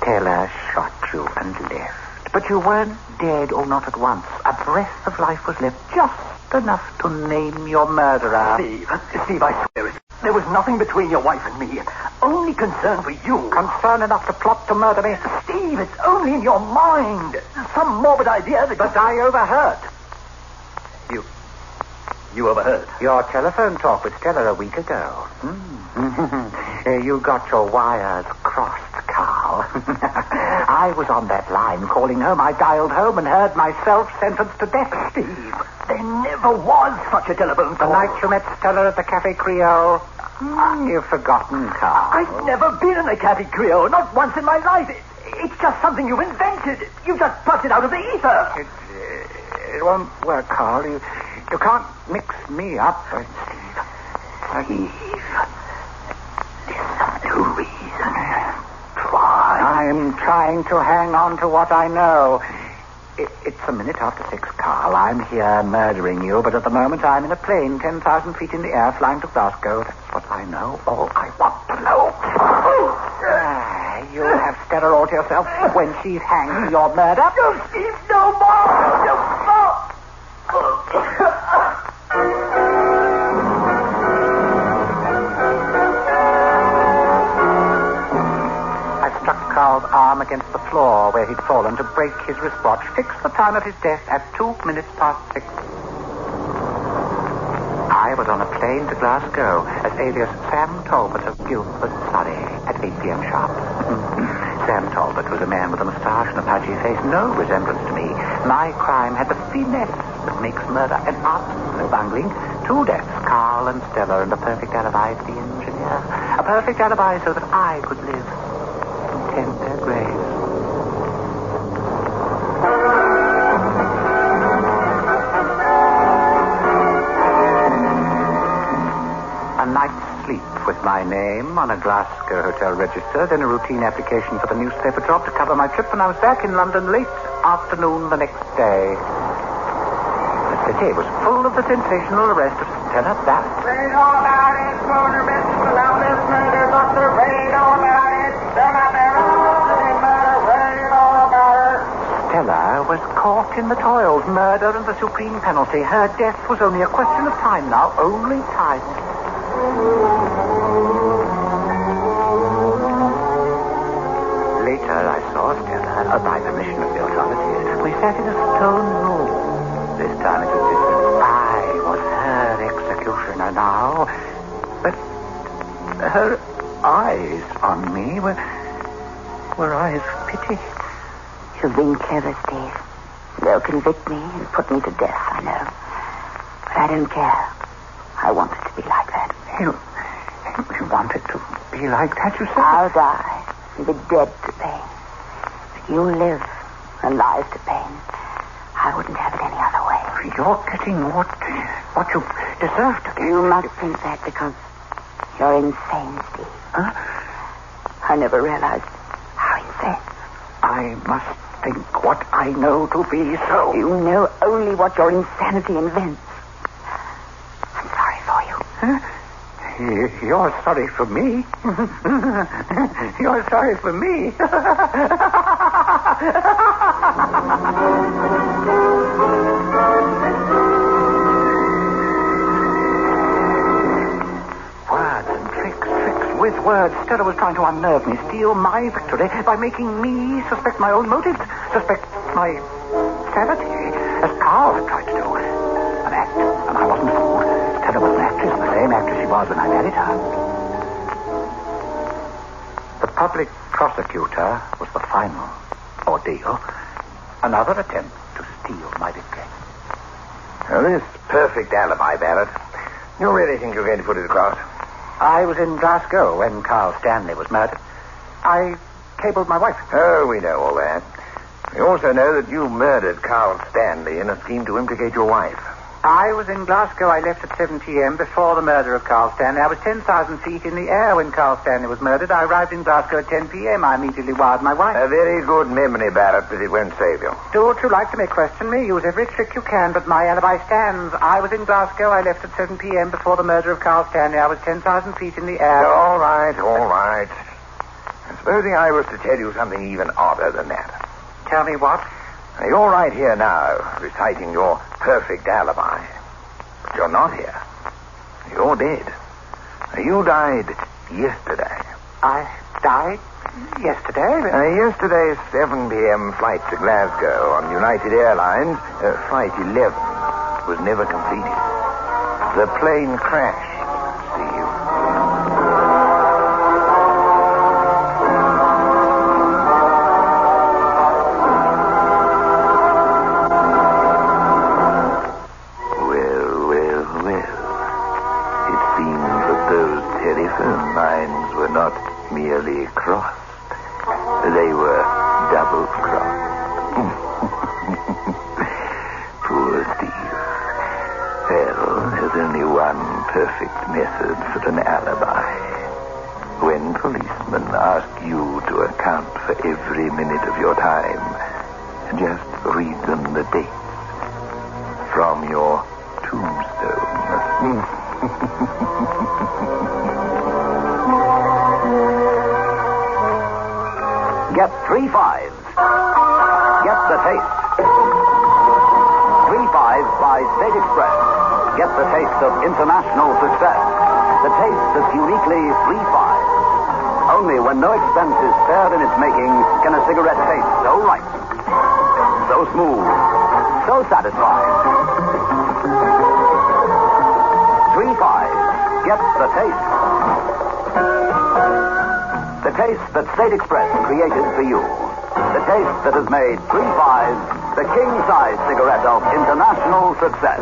Stella shot you and left. But you weren't dead, or not at once. A breath of life was left, just enough to name your murderer. Steve, I swear it. There was nothing between your wife and me. Only concern for you. Concern enough to plot to murder me? Steve, it's only in your mind. Some morbid idea that... But I overheard. You overheard? Your telephone talk with Stella a week ago. You got your wires crossed, Carl. I was on that line calling home. I dialed home and heard myself sentenced to death. Steve, there never was such a telephone call. The night you met Stella at the Cafe Creole. You've forgotten, Carl. I've never been in a Cafe Creole, not once in my life. It's just something you've invented. You just plucked it out of the ether. It won't work, Carl. You can't mix me up. Steve, there's some new reason. Try. I'm trying to hang on to what I know. It's a minute after 6, Carl. I'm here murdering you, but at the moment I'm in a plane 10,000 feet in the air flying to Glasgow. That's what I know. All I want to know. You'll have Stella all to yourself when she's hanged for your murder. No, Steve, no more. No more. I struck Carl's arm against the floor where he'd fallen to break his wristwatch, fixed the time of his death at 2 minutes past 6. I was on a plane to Glasgow as alias Sam Talbot of Guildford, Surrey, at 8 p.m. sharp. Sam Talbot was a man with a moustache and a pudgy face, no resemblance to me. My crime had the finesse that makes murder an art, no bungling. 2 deaths, Carl and Stella, and a perfect alibi for the engineer. A perfect alibi so that I could live and tend their graves. A night's sleep with my name on a Glasgow hotel register, then a routine application for the newspaper job to cover my trip, and I was back in London late afternoon the next day. The city was full of the sensational arrest of Stella Barrett. Read all about it, Corner Miss Columbus murder, Doctor. Read all about it. Stella Barrett, murder. Read all about her. Stella was caught in the toils, murder and the supreme penalty. Her death was only a question of time now, only time. Later, I saw Stella, by permission of the authorities. We sat in a stone room. This time it was different. I was her executioner now. But her eyes on me were eyes of pity. You've been clever, Steve. They'll convict me and put me to death, I know. But I don't care. I want it to be like that. You want it to be like that, you said? I'll die and be dead to pain. But you live and lies to pain. I wouldn't have it any other way. You're getting what you deserve to get. You must think that because you're insane, Steve. Huh? I never realized how insane. I must think what I know to be so. You know only what your insanity invents. I'm sorry for you. Huh? You're sorry for me? You're sorry for me? Words and tricks with words. Stella was trying to unnerve me, steal my victory by making me suspect my own motives, suspect my sanity, as Carl had tried to do. An act, and I wasn't fooled. Stella was an actress, the same actress she was when I married her. The public prosecutor was the final ordeal. Another attempt to steal my victory. Now, this perfect alibi, Barrett. You really think you're going to put it across? I was in Glasgow when Carl Stanley was murdered. I cabled my wife. Oh, we know all that. We also know that you murdered Carl Stanley in a scheme to implicate your wife. I was in Glasgow. I left at 7 p.m. before the murder of Carl Stanley. I was 10,000 feet in the air when Carl Stanley was murdered. I arrived in Glasgow at 10 p.m. I immediately wired my wife. A very good memory, Barrett, but it won't save you. Do what you like to me, question me. Use every trick you can, but my alibi stands. I was in Glasgow. I left at 7 p.m. before the murder of Carl Stanley. I was 10,000 feet in the air. All right. Supposing I was to tell you something even odder than that. Tell me what? Now, you're right here now, reciting your perfect alibi. But you're not here. You're dead. Now, you died yesterday. I died yesterday? Yesterday's 7 p.m. flight to Glasgow on United Airlines, Flight 11, was never completed. The plane crashed. See you. Telephone lines were not merely crossed. They were double-crossed. Poor Steve. Well, there's only one perfect method for an alibi. When policemen ask you to account for every minute of your time, just read them the dates from your tombstone. Get 3 5s. Get the taste. 3 5s by State Express. Get the taste of international success. The taste that's uniquely 3 5. Only when no expense is spared in its making can a cigarette taste so right, so smooth, so satisfying. 3 5s. Get the taste. The taste that State Express created for you. The taste that has made 3 5s the king-size cigarette of international success.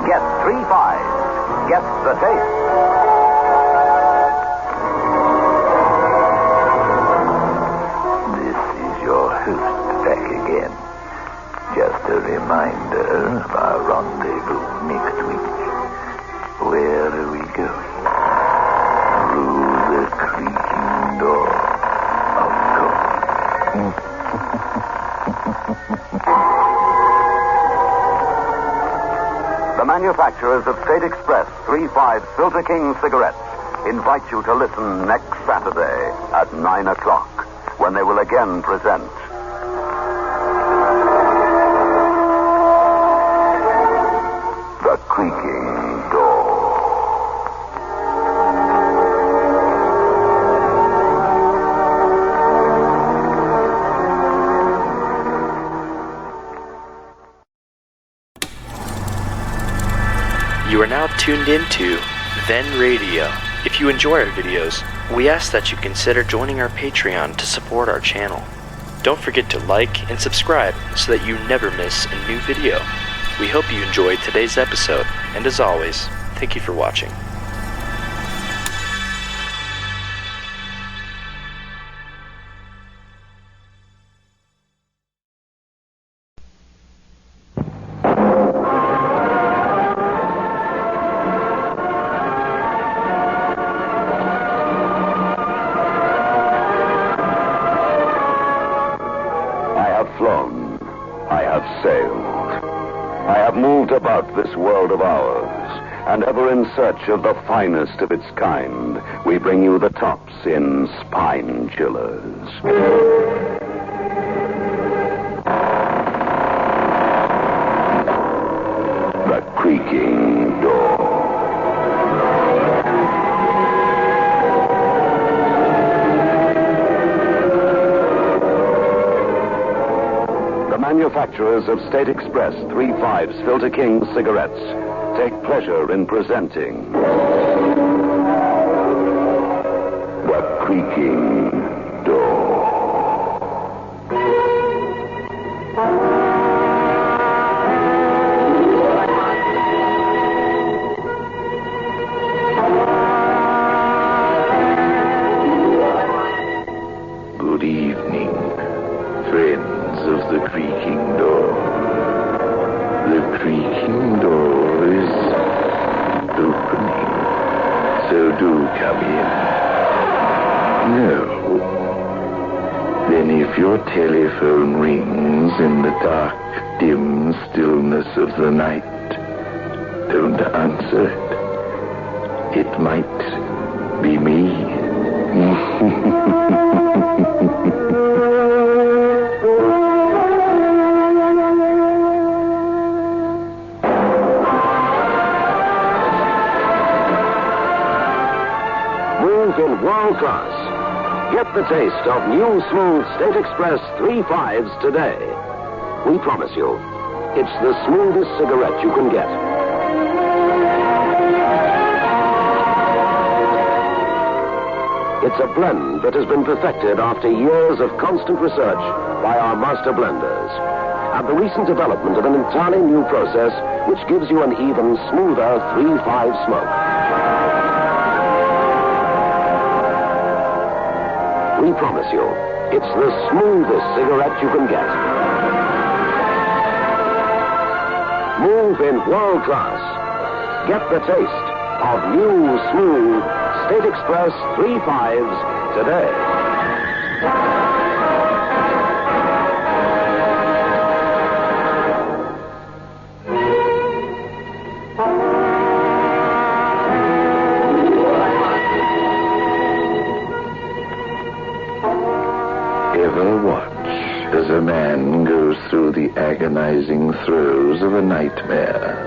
Get 3 5s. Get the taste. This is your host back again. Just a reminder of our rendezvous next week. Where are we going? The creaking door of gold. The manufacturers of State Express 3 5 Filter King cigarettes invite you to listen next Saturday at 9 o'clock when they will again present The Creaking Door. You are now tuned into Then Radio. If you enjoy our videos, we ask that you consider joining our Patreon to support our channel. Don't forget to like and subscribe so that you never miss a new video. We hope you enjoyed today's episode, and as always, thank you for watching. I have sailed. I have moved about this world of ours, and ever in search of the finest of its kind, we bring you the tops in spine chillers. The Creaking Door. The manufacturers of State Express 3.5s Filter King cigarettes take pleasure in presenting The Creaking Door. Good evening, friends of the Creaking Door. The Creaking Door is opening, so do come in. No. Then if your telephone rings in the dark, dim stillness of the night, don't answer it. It might be me. In world class. Get the taste of new smooth State Express 3.5s today. We promise you, it's the smoothest cigarette you can get. It's a blend that has been perfected after years of constant research by our master blenders. And the recent development of an entirely new process which gives you an even smoother 3.5 smoke. We promise you, it's the smoothest cigarette you can get. Move in world class. Get the taste of new, smooth State Express 3.5s today. Ever watch as a man goes through the agonizing throes of a nightmare,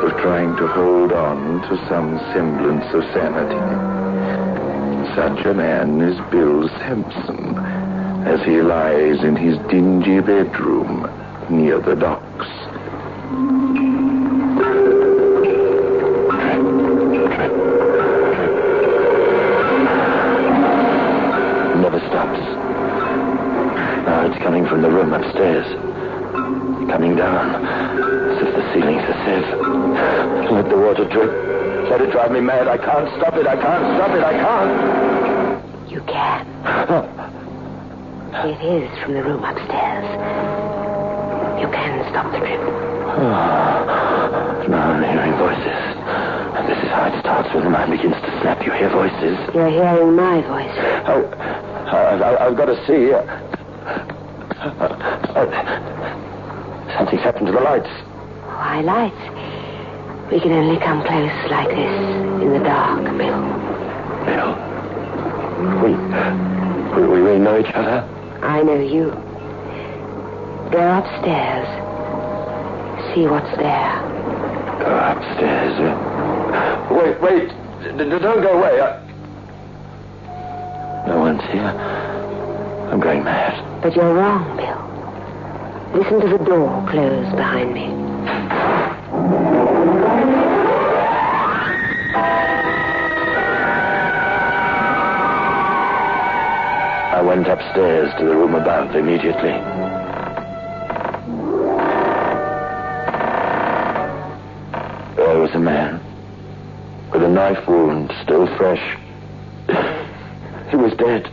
of trying to hold on to some semblance of sanity? Such a man is Bill Sampson, as he lies in his dingy bedroom near the docks. Never stops. Now it's coming from the room upstairs. Coming down, as if the ceiling's a sieve. Let the water drip. Let it drive me mad. I can't stop it. I can't stop it. I can't. You can. It is from the room upstairs. You can stop the drip. Now I'm hearing voices. And this is how it starts when the mind begins to snap. You hear voices. You're hearing my voice. I've got to see. Something's happened to the lights. Why lights? We can only come close like this in the dark, Bill. Bill? We know each other? I know you. Go upstairs. See what's there. Go upstairs. Wait. Don't go away. No one's here. I'm going mad. But you're wrong, Bill. Listen to the door close behind me. I went upstairs to the room above immediately. There was a man with a knife wound still fresh. He was dead.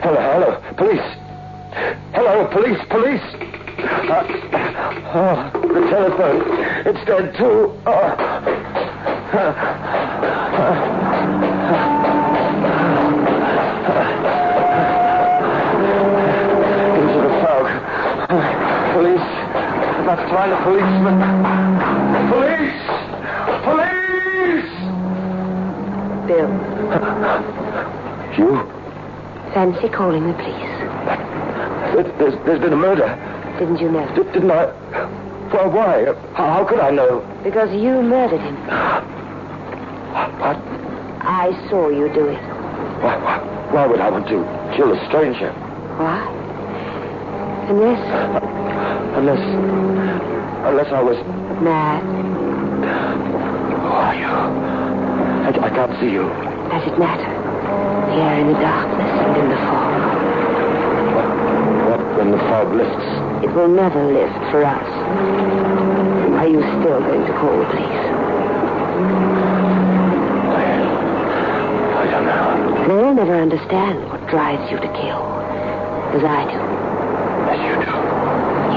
Hello, police. Hello, police. The telephone. It's dead too. must find a policeman. Police! Police! Bill, You? fancy calling the police. There's been a murder. Didn't you know? Didn't I? Well, why? How could I know? Because you murdered him. What? I saw you do it. Why would I want to kill a stranger? Why? Unless Unless I was... mad. Who are you? I can't see you. Does it matter? Here in the darkness and in the fog. What when the fog lifts? It will never lift for us. Are you still going to call the police? I don't know. They'll never understand what drives you to kill. As I do. As you do.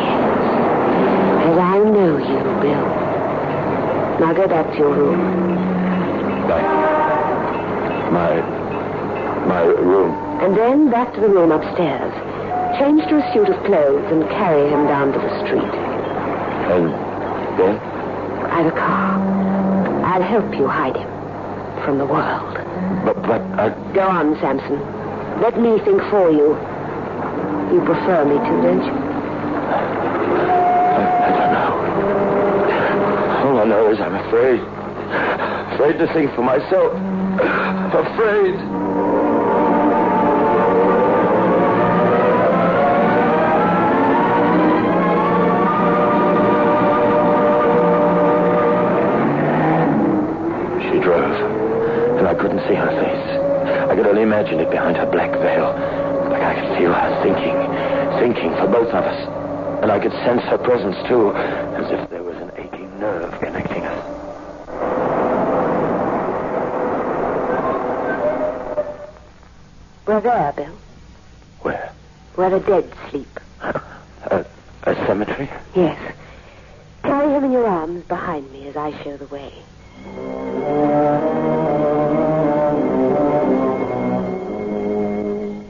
Yes. As I know you, Bill. Now go back to your room. My room. And then back to the room upstairs. Change to a suit of clothes and carry him down to the street. And then? I've a car. I'll help you hide him from the world. But I... Go on, Samson. Let me think for you. You prefer me to, don't you? I don't know. All I know is I'm afraid. Afraid to think for myself. Afraid. She drove, and I couldn't see her face. I could only imagine it behind her black veil. Like I could feel her thinking for both of us. And I could sense her presence, too, as if there was an aching nerve connecting us. We're there, Bill. Where? Where the dead sleep. A cemetery? Yes. Carry him in your arms behind me as I show the way.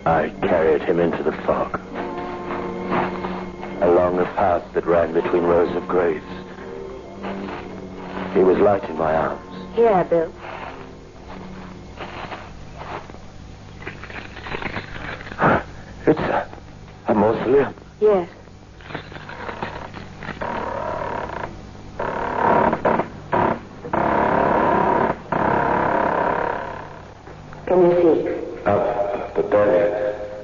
I carried him into the fog. Along a path that ran between rows of graves. He was light in my arms. Here, Bill. It's a mausoleum. Yes. Can you see? But barely.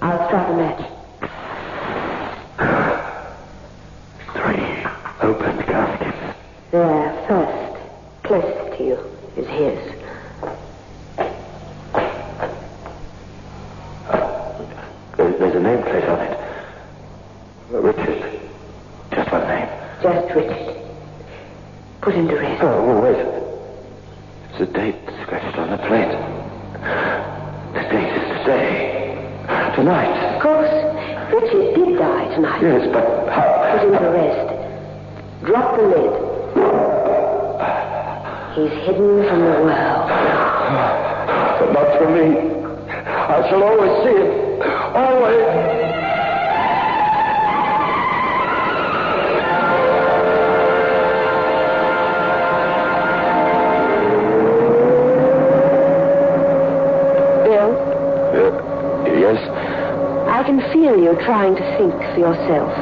I'll strike a match. 3 open caskets. There, first, closest to you, is his. There's a nameplate on it. Richard. Just one name. Just Richard. Put him to rest. Oh, wait. There's a date scratched on the plate. The date is today. Tonight. Of course, Richard did die tonight. Yes, but how? Put him to rest. Drop the lid. He's hidden from the world. But not from me. I shall always see him. Always. Bill? Yes? I can feel you trying to think for yourself.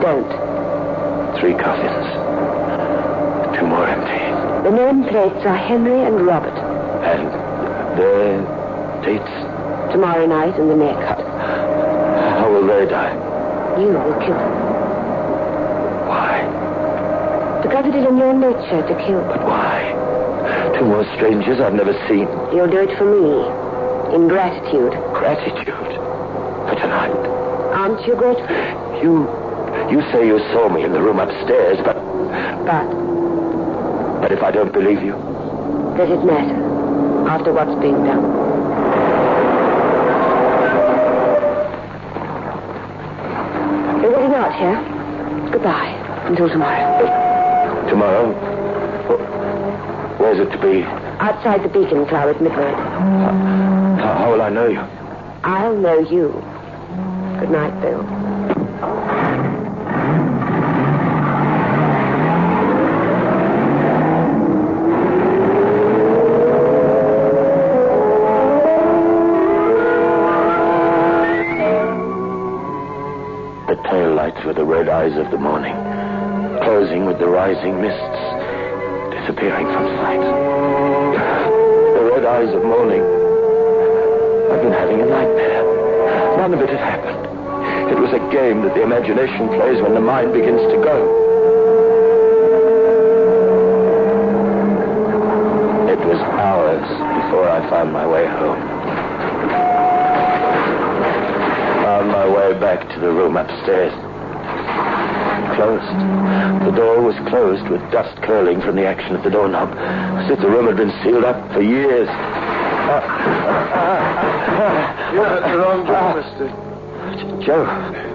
Don't. 3 coffins. 2 more empty. The nameplates are Henry and Robert. And their dates? Tomorrow night and the next. How will they die? You will kill them. Why? Because it is in your nature to kill. But why? 2 more strangers I've never seen. You'll do it for me. In gratitude. Gratitude? For tonight? Aren't you grateful? You say you saw me in the room upstairs, but if I don't believe you? Does it matter? After what's being done? You're getting out here. Goodbye. Until tomorrow. Tomorrow? Where's it to be? Outside the Beacon Club at midnight. How will I know you? I'll know you. Good night, Bill. disappearing from sight. The red eyes of morning. I've been having a nightmare. None of it had happened. It was a game that the imagination plays when the mind begins to go. It was hours before I found my way home. Found my way back to the room upstairs. Closed. The door was closed with dust curling from the action of the doorknob, as if the room had been sealed up for years. You're at the wrong door, Mr. Joe.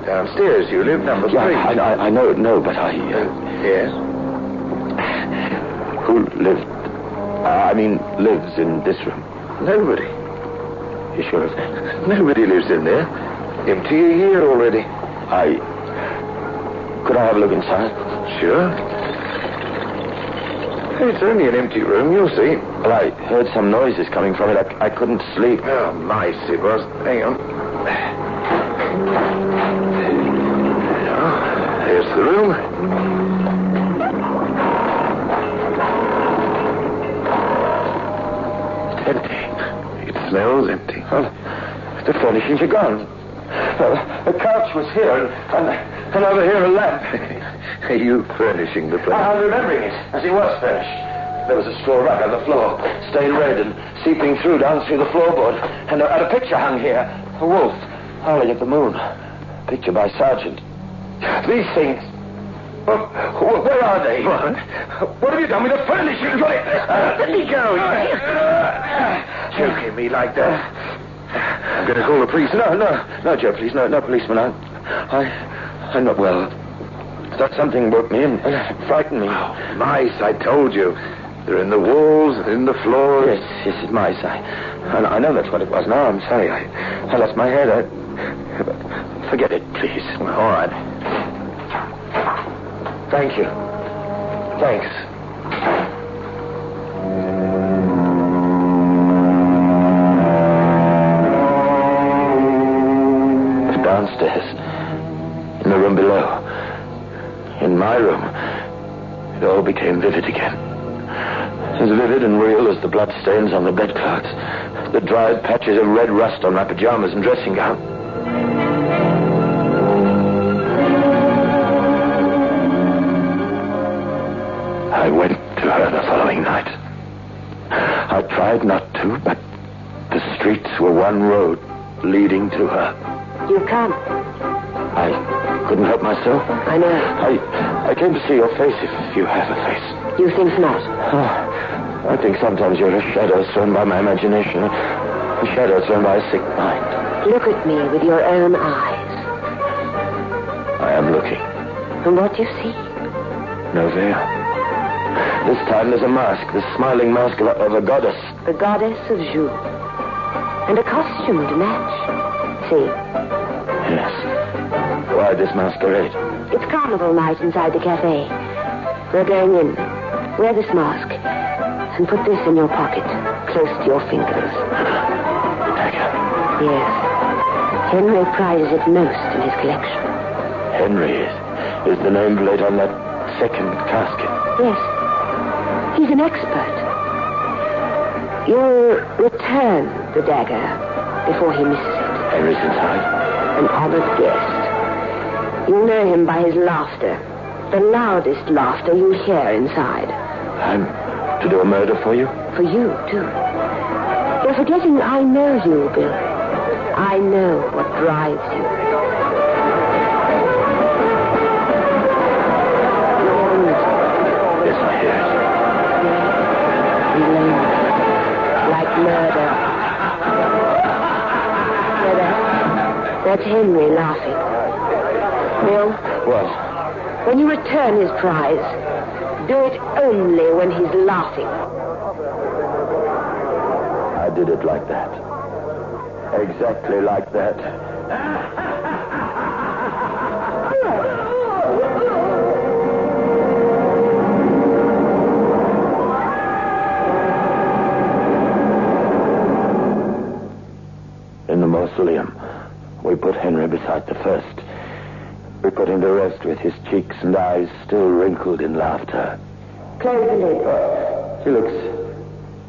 Downstairs, you live number 3. I know, but I... Yes? Who lives in this room? Nobody. You sure of that? Nobody lives in there. Empty a year already. Could I have a look inside? Sure. It's only an empty room, you'll see. Well, I heard some noises coming from it. I couldn't sleep. Oh, mice it was. Hang on. There's the room. It's empty. It smells empty. Well, the furnishings are gone. The couch was here, and over here a lamp. Are you furnishing the place? I'm remembering it, as it was furnished. There was a straw rug on the floor, stained red and seeping down through the floorboard, and a picture hung here. A wolf, howling at the moon. Picture by Sargent. These things... where are they? What have you done with the furnishings? Let me go. Joking me like that. I'm going to call the police. No, Joe, please. No, policeman. I'm not well. Thought something woke me and frightened me. Oh, mice, I told you. They're in the walls and in the floors. Yes, it's mice. I know that's what it was. Now I'm sorry. I lost my head. Forget it, please. All right. Thank you. Thanks. Downstairs, in the room below, in my room, it all became vivid again. As vivid and real as the bloodstains on the bedclothes, the dried patches of red rust on my pajamas and dressing gown. I went to her the following night. I tried not to, but the streets were one road leading to her. You can't. I couldn't help myself. I know. I came to see your face, if you have a face. You think not? I think sometimes you're a shadow thrown by my imagination. A shadow thrown by a sick mind. Look at me with your own eyes. I am looking. And what do you see? No veil. This time there's a mask, the smiling mask of a goddess. The goddess of Ju. And a costume to match. See? Yes. Why this masquerade? It's carnival night inside the cafe. We're going in. Wear this mask. And put this in your pocket, close to your fingers. Dagger. Yes. Henry prizes it most in his collection. Henry is the nameplate on that second casket. Yes. He's an expert. You'll return the dagger before he misses it. Henry's inside. An honored guest. You'll know him by his laughter. The loudest laughter you'll hear inside. I'm to do a murder for you? For you, too. You're forgetting I know you, Bill. I know what drives you. Yes, I hear it. Alone. Like murder. That's Henry laughing. Bill? What? When you return his prize, do it only when he's laughing. I did it like that. Exactly like that. In the mausoleum, we put Henry beside the first. We put him to rest with his cheeks and eyes still wrinkled in laughter. Close the lid. He looks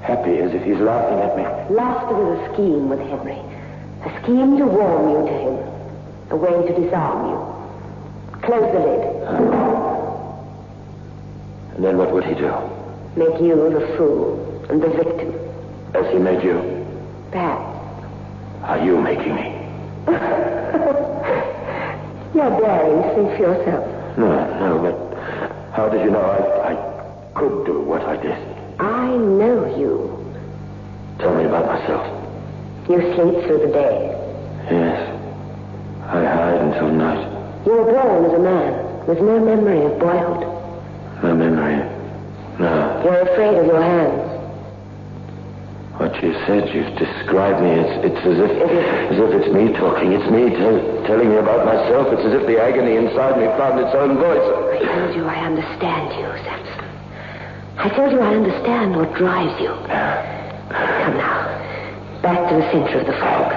happy, as if he's laughing at me. Laughter was a scheme with Henry. A scheme to warm you to him. A way to disarm you. Close the lid. And then what would he do? Make you the fool and the victim. As he made you? Perhaps. Are you making me? You're daring to think for yourself. No, but how did you know I could do what I did? I know you. Tell me about myself. You sleep through the day. Yes. I hide until night. You were born as a man, with no memory of boyhood. No memory. No. You're afraid of your hands. What you said, you've described me. It's as if it's me talking. It's me telling me about myself. It's as if the agony inside me found its own voice. I told you I understand you, Samson. I told you I understand what drives you. Come now. Back to the center of the fog.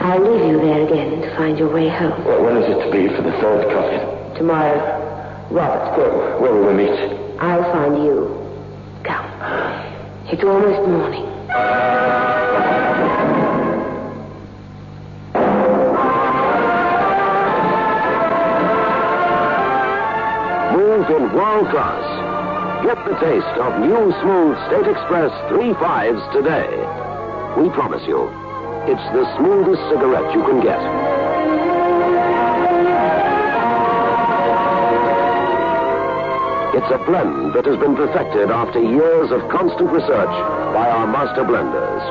I'll leave you there again to find your way home. Well, when is it to be for the third coffin? Tomorrow. Robert. Where will we meet? I'll find you. Come. It's almost morning. Move in world class. Get the taste of new smooth State Express 3.5s today. We promise you, it's the smoothest cigarette you can get. It's a blend that has been perfected after years of constant research by our master blenders.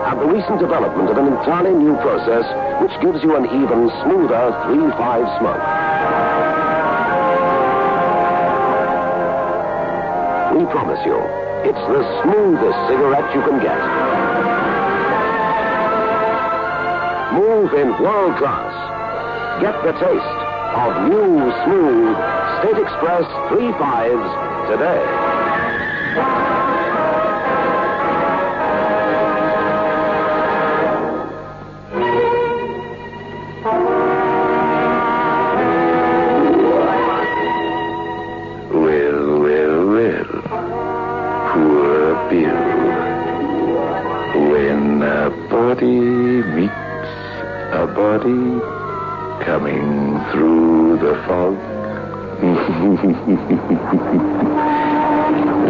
And the recent development of an entirely new process which gives you an even smoother 3.5 smoke. We promise you, it's the smoothest cigarette you can get. Move in world class. Get the taste of new, smooth State Express 3.5s today. Well. Poor Bill. When a body meets a body coming through the fog.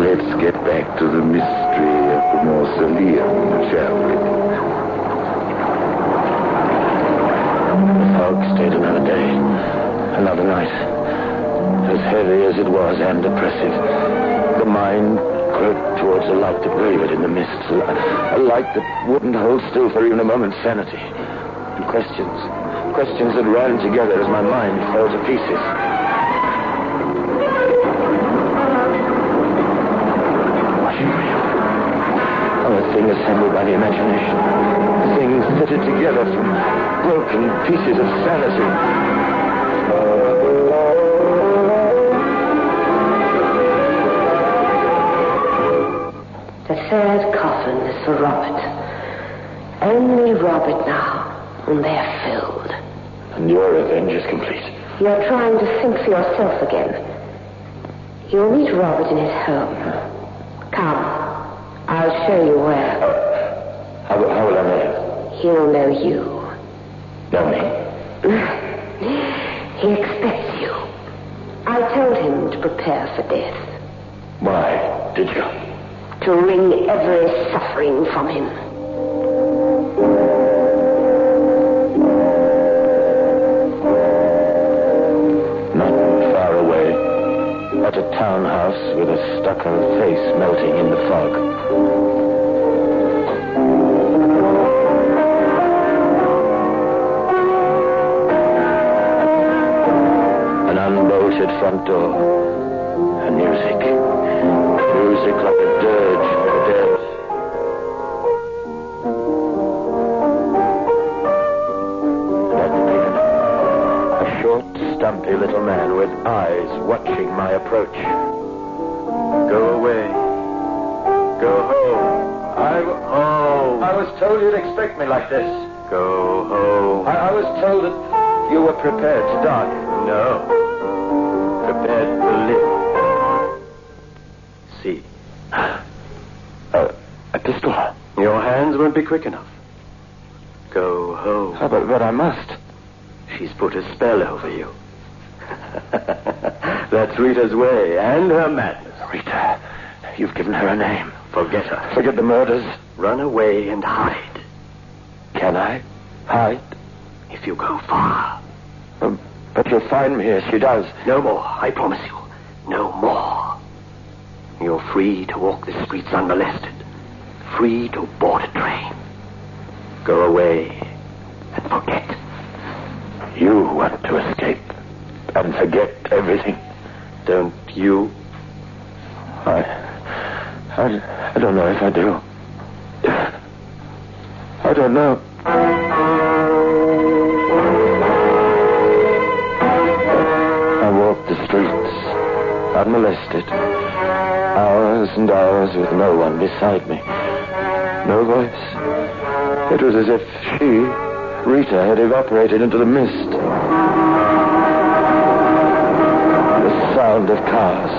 Let's get back to the mystery of the mausoleum, shall we? The fog stayed another day, another night. As heavy as it was and oppressive. The mind groped towards a light that wavered in the mists, a light that wouldn't hold still for even a moment's sanity. And questions that ran together as my mind fell to pieces. Was she real? Oh, a thing assembled by the imagination. A thing fitted together from broken pieces of sanity. The third coffin is for Robert. Only Robert now, and they're filled. And your revenge is complete. You're trying to think for yourself again. You'll meet Robert in his home. Come, I'll show you where. How will I know him? He'll know you. Know me? He expects you. I told him to prepare for death. Why did you? To wring every suffering from him. Not far away, at a townhouse with a stucco face melting in the fog. An unbolted front door. And music. Music like a dirge for the dead. And at the beginning, a short, stumpy little man with eyes watching my approach. Go away. Go home. I was told you'd expect me like this. Go home. I was told that you were prepared to die. No. Prepared to live. See. pistol. Your hands won't be quick enough. Go home. But I must. She's put a spell over you. That's Rita's way, and her madness. Rita, you've given her a name. Forget her. Forget the murders. Run away and hide. Can I hide? If you go far. But you'll find me as she does. No more, I promise you. No more. You're free to walk the streets unmolested. Free to board a train. Go away and forget. You want to escape and forget everything. Don't you? I don't know if I do. I don't know. I walked the streets, unmolested. Hours and hours with no one beside me. No voice. It was as if she, Rita, had evaporated into the mist. The sound of cars.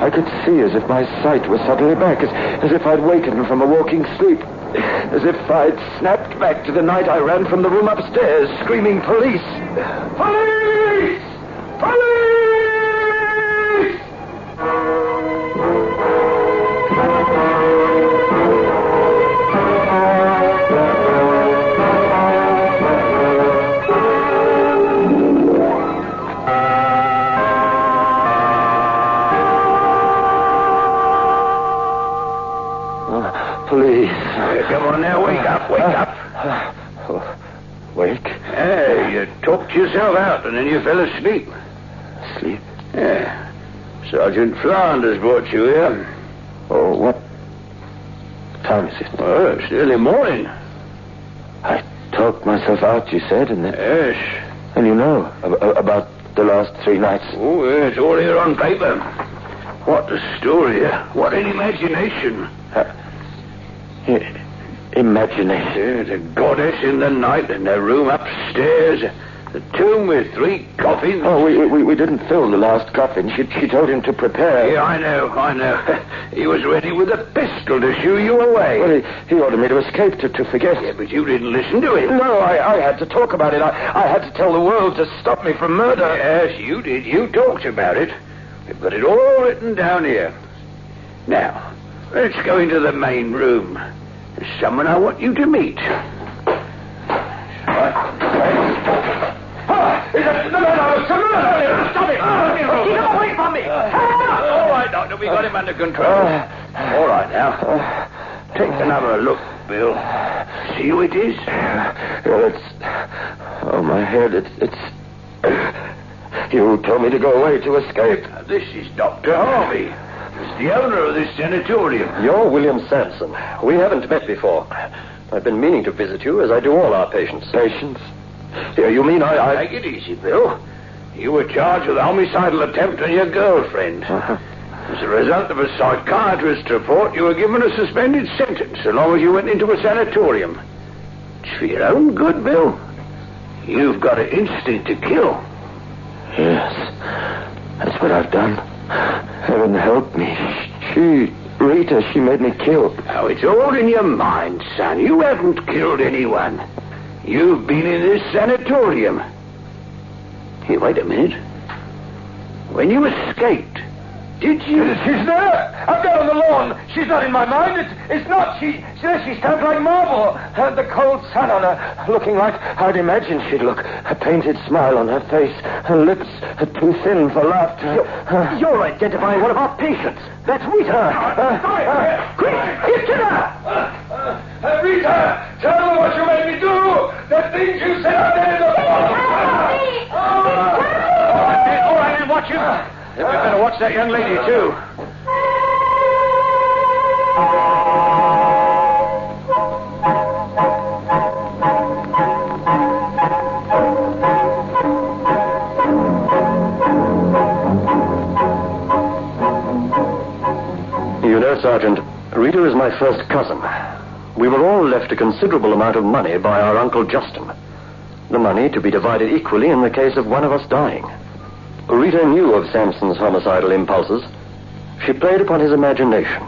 I could see as if my sight was suddenly back, as if I'd wakened from a walking sleep. As if I'd snapped back to the night I ran from the room upstairs, screaming, "Police! Police! Police!" Police. Come on now, wake up, wake up. Wake? Hey, you talked yourself out and then you fell asleep. Sleep? Yeah. Sergeant Flanders brought you here. Oh, what time is it? Oh, it's early morning. I talked myself out, you said, and then... Yes. And you know about the last 3 nights. Oh, it's all here on paper. What a story. What an imagination. Imagination. Yeah, the goddess in the night in the room upstairs. The tomb with 3 coffins. Oh, we didn't fill the last coffin. She told him to prepare. Yeah, I know. He was ready with a pistol to shoo you away. Well, he ordered me to escape, to forget. Yeah, but you didn't listen to him. No, I had to talk about it. I had to tell the world to stop me from murder. Yes, you did. You talked about it. We've got it all written down here. Now, let's go into the main room. There's someone I want you to meet. The murderer! Stop him! Keep him away from me! All right, Doctor, we got him under control. All right, now. Take another look, Bill. See who it is? Well, it's... Oh, my head, it's... You told me to go away to escape. This is Dr. Harvey. He's the owner of this sanatorium. You're William Sampson. We haven't met before. I've been meaning to visit you, as I do all our patients. Patients? You mean I... Take it easy, Bill. You were charged with a homicidal attempt on your girlfriend. As a result of a psychiatrist's report, you were given a suspended sentence so long as you went into a sanatorium. It's for your own good, Bill. You've got an instinct to kill. Yes, that's what I've done. Heaven help me. Rita, she made me kill. Now, it's all in your mind, son. You haven't killed anyone. You've been in this sanatorium. Here, wait a minute. When you escaped, did you... She's there! Up there on the lawn. She's not in my mind. It's not. She stands like marble. The cold sun on her, looking like I'd imagined she'd look. A painted smile on her face. Her lips too thin for laughter. You're identifying one of our patients. That's Rita. Quick! Get her! Rita! Tell them what you made me do! The things you said I did! All right, then, watch him. Then we better watch that young lady, too. You know, Sergeant, Rita is my first cousin. We were all left a considerable amount of money by our Uncle Justin. The money to be divided equally in the case of one of us dying. Rita knew of Sampson's homicidal impulses. She played upon his imagination.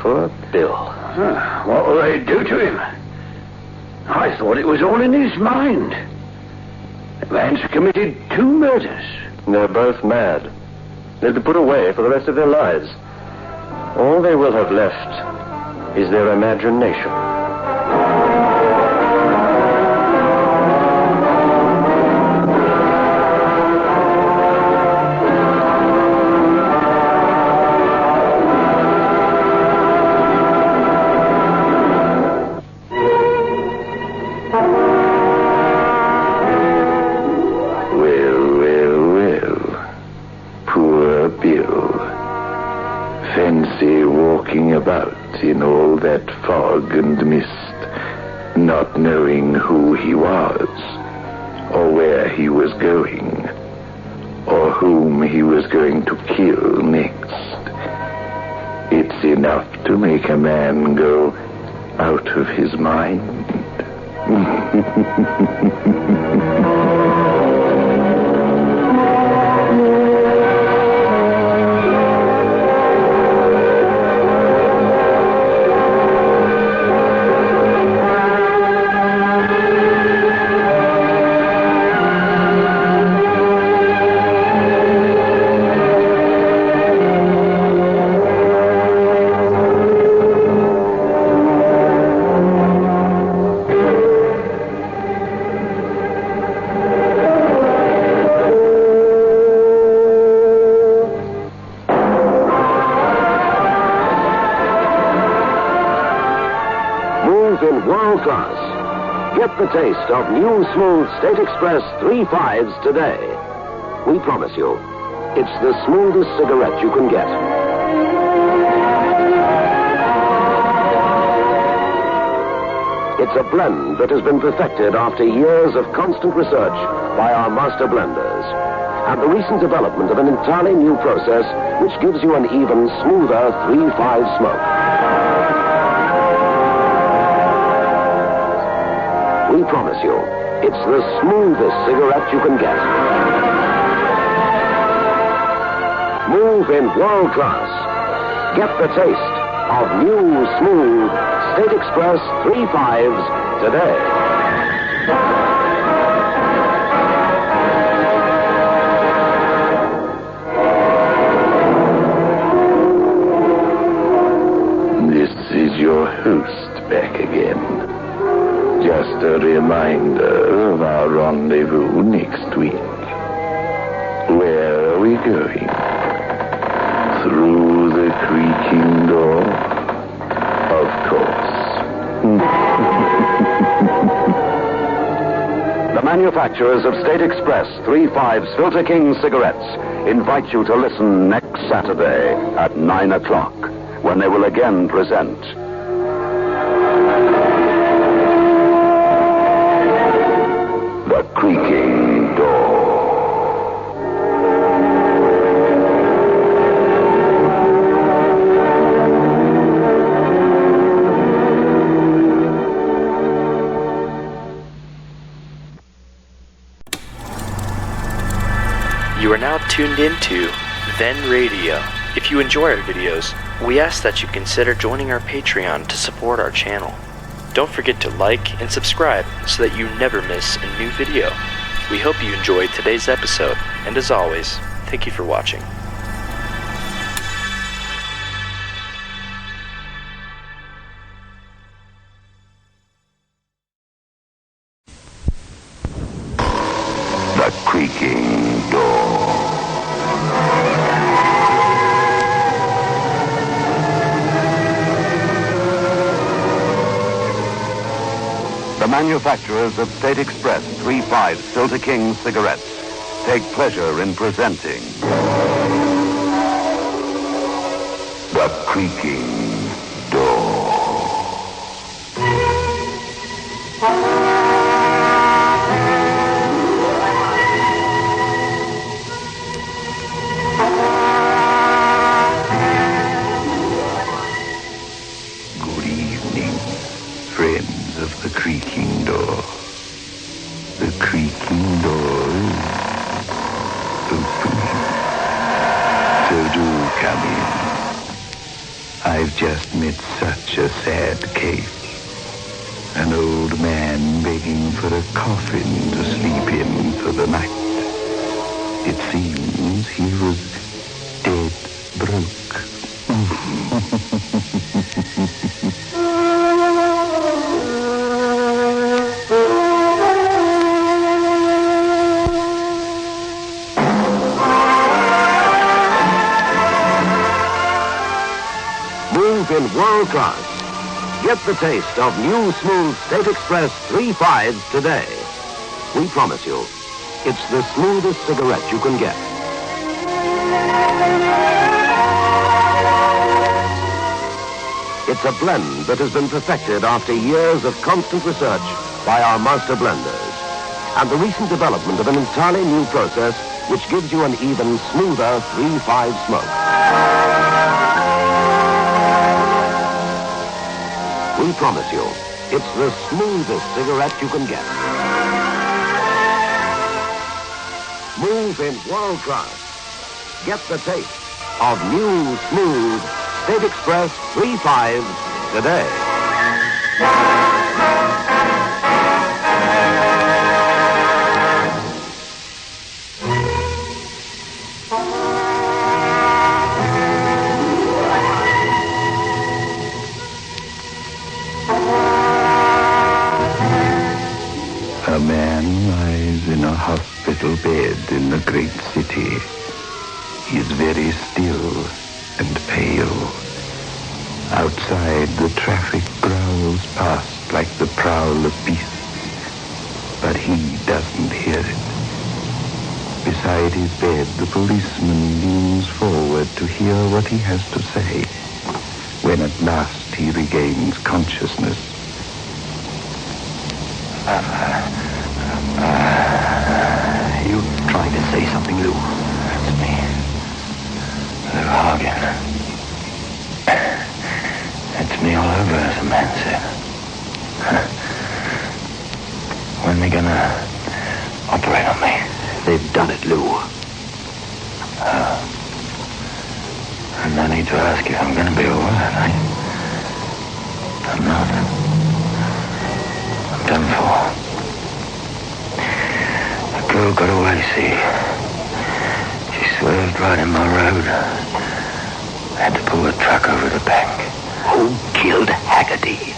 Poor Bill. What will they do to him? I thought it was all in his mind. The man's committed 2 murders. They're both mad. They'll be put away for the rest of their lives. All they will have left is their imagination. In all that fog and mist, not knowing who he was, or where he was going, or whom he was going to kill next. It's enough to make a man go out of his mind. Get the taste of new smooth State Express 3/5s today. We promise you, it's the smoothest cigarette you can get. It's a blend that has been perfected after years of constant research by our master blenders, and the recent development of an entirely new process which gives you an even smoother 3/5 smoke. We promise you, it's the smoothest cigarette you can get. Move in world class. Get the taste of new, smooth State Express 3/5s today. This is your host back again. Just a reminder of our rendezvous next week. Where are we going? Through the creaking door? Of course. The manufacturers of State Express 3/5s Filter King cigarettes invite you to listen next Saturday at 9 o'clock when they will again present The Creaking Door. You are now tuned into Then Radio. If you enjoy our videos, we ask that you consider joining our Patreon to support our channel. Don't forget to like and subscribe so that you never miss a new video. We hope you enjoyed today's episode, and as always, thank you for watching. The Creaking Door. The manufacturers of State Express 3/5 Filter King cigarettes take pleasure in presenting The Creaking Door. Good evening, friends of the Creaking Door. The Creaking Door is open. So do come in. I I've just met such a sad case. An old man begging for a coffin to sleep in for the night. It seems he was dead broke. Move in world class. Get the taste of new smooth State Express 3.5s today. We promise you, it's the smoothest cigarette you can get. It's a blend that has been perfected after years of constant research by our master blenders. And the recent development of an entirely new process which gives you an even smoother 3.5 smoke. We promise you, it's the smoothest cigarette you can get. Move in world class. Get the taste of new, smooth State Express 3.5s today. A man lies in a hospital bed in the great city. He is very still and pale. Outside, the traffic growls past like the prowl of beasts, but he doesn't hear it. Beside his bed, the policeman leans forward to hear what he has to say. When at last he regains consciousness, You trying to say something, Lou? That's me. Lou Hagen. It's me all over, as the man said. When they gonna operate on me? They've done it, Lou. And no need to ask if I'm gonna be all right. I'm not. I'm done for. The girl got away, see. She swerved right in my road. Had to pull the truck over the bank. Who killed Haggerty?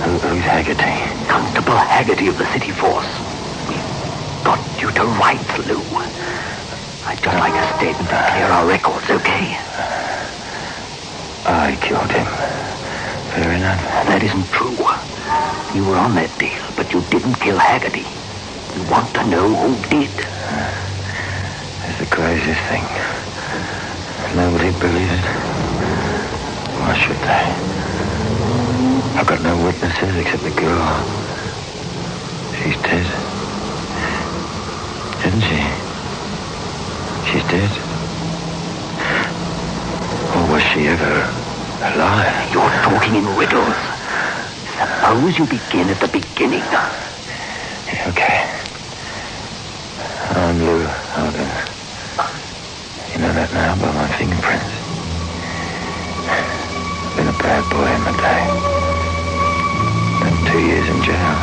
Who's Haggerty? Constable Haggerty of the city force. We've got you to rights, Lou. I'd just like a statement to clear our records, okay? I killed him. Fair enough. That isn't true. You were on that deal, but you didn't kill Haggerty. We want to know who did. It's the craziest thing. Nobody believes it. Why should they? I've got no witnesses except the girl. She's dead. Isn't she? She's dead. Or was she ever alive? You're talking in riddles. Suppose you begin at the beginning. Okay. I'm Lou Hagen. You know that now by my fingerprints. Been a bad boy in my day. Spent 2 years in jail.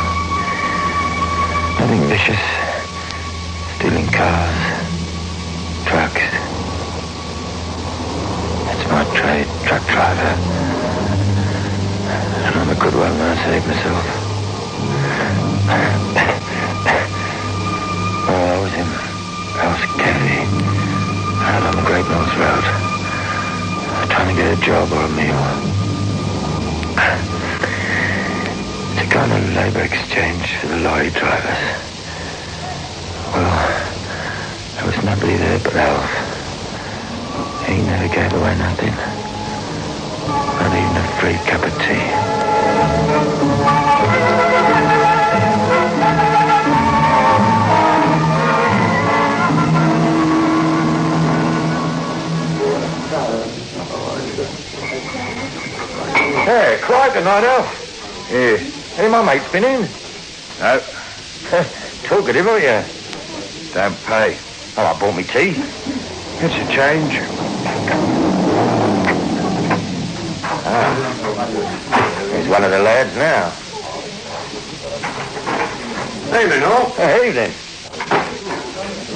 Nothing vicious. Stealing cars. Trucks. That's my trade, truck driver. And I'm a good one when I save myself. Well, I was in House Cafe, out on the Great North Road, trying to get a job or a meal. It's a kind of labour exchange for the lorry drivers. Well, there was nobody there but Alf. He never gave away nothing. Not even a free cup of tea. Hey, crikey, night out. Yeah. Any of my mates been in? No. Talkative, aren't you? Don't pay. Oh, I bought me tea. It's a change. one of the lads now. Evening, all. Evening.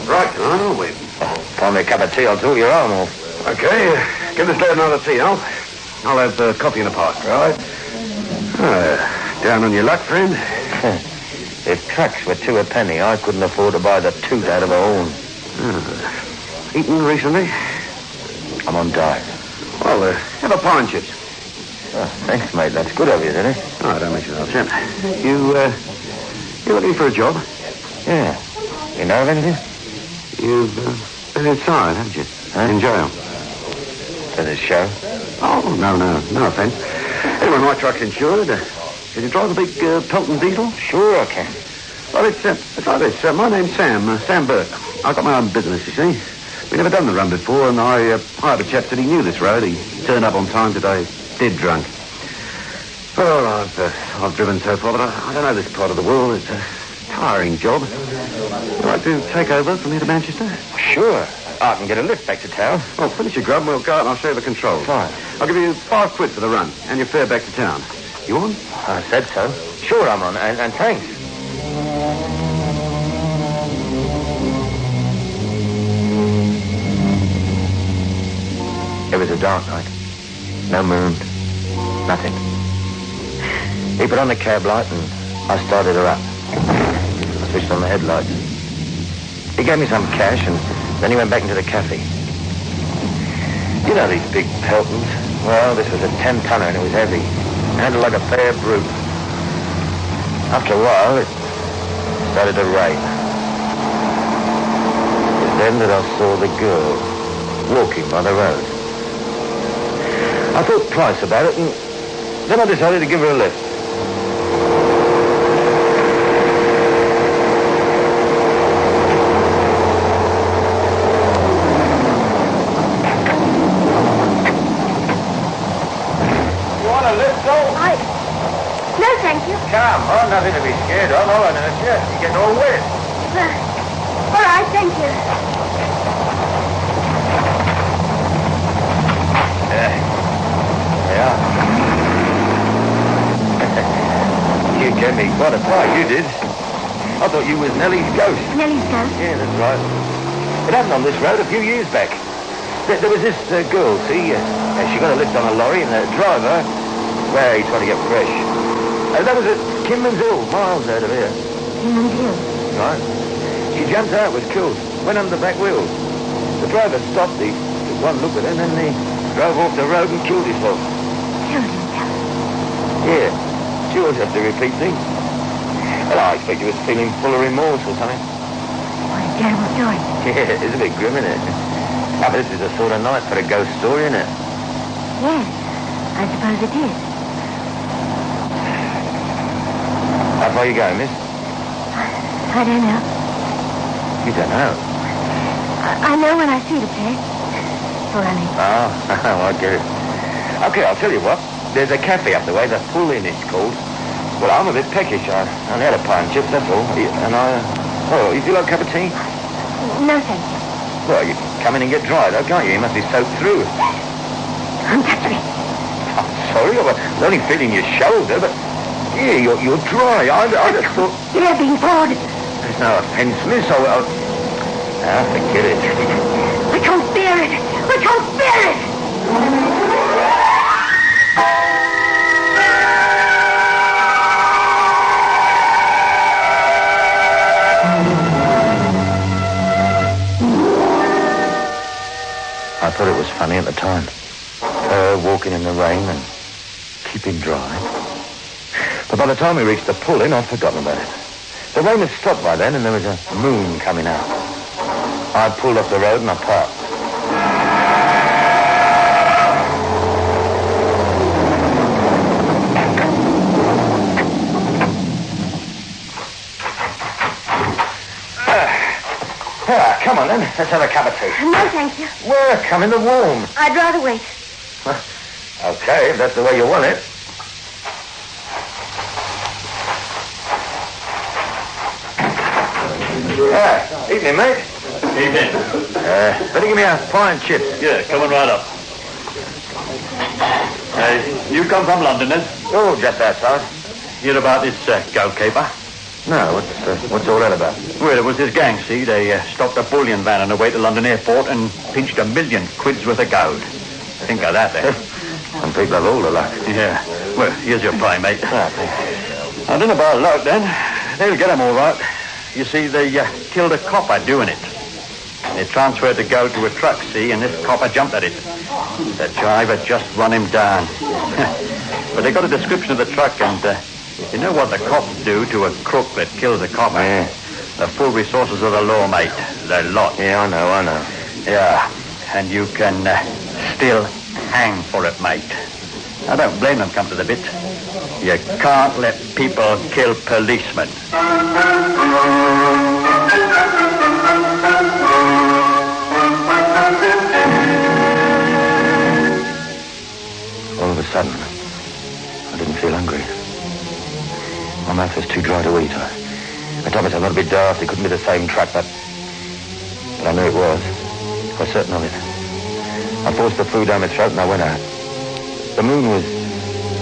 Right, aren't we? Find me a cup of tea, I'll talk your arm off. Okay, give this lad another tea, Al. I'll have coffee in a pot. Right. Down on your luck, friend? If tracks were 2 a penny, I couldn't afford to buy the tooth out of a horn. Eaten recently? I'm on diet. Well, have a pie and chips. Oh, thanks, mate. That's good of you, isn't it? Oh, don't mention that, chap. You looking for a job? Yeah. You know of anything? You've been inside, haven't you? In jail. For this show? Oh, no offence. Anyway, my truck's insured. Can you drive the big Pelton diesel? Sure I can. Well, it's like this. My name's Sam, Sam Burke. I've got my own business, you see. We've never done the run before, and I hired a chap that he knew this road. He turned up on time today, dead drunk. Well, I've driven so far, but I don't know this part of the world. It's a tiring job. Would you like to take over from here to Manchester? Sure. I can get a lift back to town. Well, finish your grub and we'll go out and I'll show you the controls. Fine. I'll give you £5 for the run and your fare back to town. You on? I said so. Sure I'm on, and thanks. It was a dark night. No moon. Nothing. He put on the cab light and I started her up. I switched on the headlights. He gave me some cash and then he went back into the cafe. You know these big Peltons? Well, this was a 10-tonner and it was heavy. Handled like a fair brute. After a while, it started to rain. It was then that I saw the girl walking by the road. I thought twice about it and then I decided to give her a lift. No, thank you. Come on, nothing to be scared of. I'll nurse you. You're getting all wet. All right, thank you. There you are. You gave me quite a fright, you did. I thought you was Nellie's ghost. Nellie's ghost? Yeah, that's right. It happened on this road a few years back. There was this girl, see? She got a lift on a lorry and the driver, well, he tried to get fresh. That was at Kinman's Hill, miles out of here. Kinman's Hill? Right. She jumped out, was killed, went under the back wheels. The driver stopped, he took one look at her, and then he drove off the road and killed himself. Killed himself? Yeah. She always has to repeat things. Well, I expect he was feeling full of remorse or something. What a terrible story. Yeah, it's a bit grim, isn't it? Ah, but this is the sort of night for a ghost story, isn't it? Yes, I suppose it is. How far are you going, miss? I don't know. You don't know? I know when I see the place. Funny. Oh, I get it. Okay, I'll tell you what. There's a cafe up the way, the Pull Inn it's called. Well, I'm a bit peckish. I only had a pie and chips, that's all. And oh, you feel like a cup of tea? No, thank you. Well, you come in and get dry, though, can't you? You must be soaked through. Don't touch me. I'm sorry, I was only feeling your shoulder, but... Yeah, you're dry. I just thought... You're being poured. There's no offence, miss. Forget it. I can't bear it. I can't bear it. I thought it was funny at the time. Her walking in the rain and keeping dry. But by the time we reached the pull-in, I'd forgotten about it. The rain had stopped by then and there was a moon coming out. I pulled off the road and I parked. Come on then, let's have a cup of tea. No, thank you. Well, come in the warm. I'd rather wait. Okay, if that's the way you want it. Evening, mate. Evening. Better give me a pie and chips. Yeah, coming right up. You come from London, then? Oh, just outside. Hear about this gold caper? No, what's all that about? Well, it was this gang, see? They stopped a bullion van on the way to London airport and pinched £1 million worth of gold. Think of that, then. Some people have all the luck. Yeah. Well, here's your pie, mate. Ah, thanks. I don't know about luck, then. They'll get 'em all right. You see, they killed a copper doing it. They transferred the gold to a truck, see, and this copper jumped at it. The driver just run him down. But they got a description of the truck, and you know what the cops do to a crook that kills a copper? Yeah. The full resources of the law, mate. The lot. Yeah, I know. Yeah, and you can still hang for it, mate. I don't blame them, come to the bit. You can't let people kill policemen. All of a sudden, I didn't feel hungry. My mouth was too dry to eat. I told myself not to be daft. It couldn't be the same truck, but I knew it was. I was certain of it. I forced the food down my throat and I went out. The moon was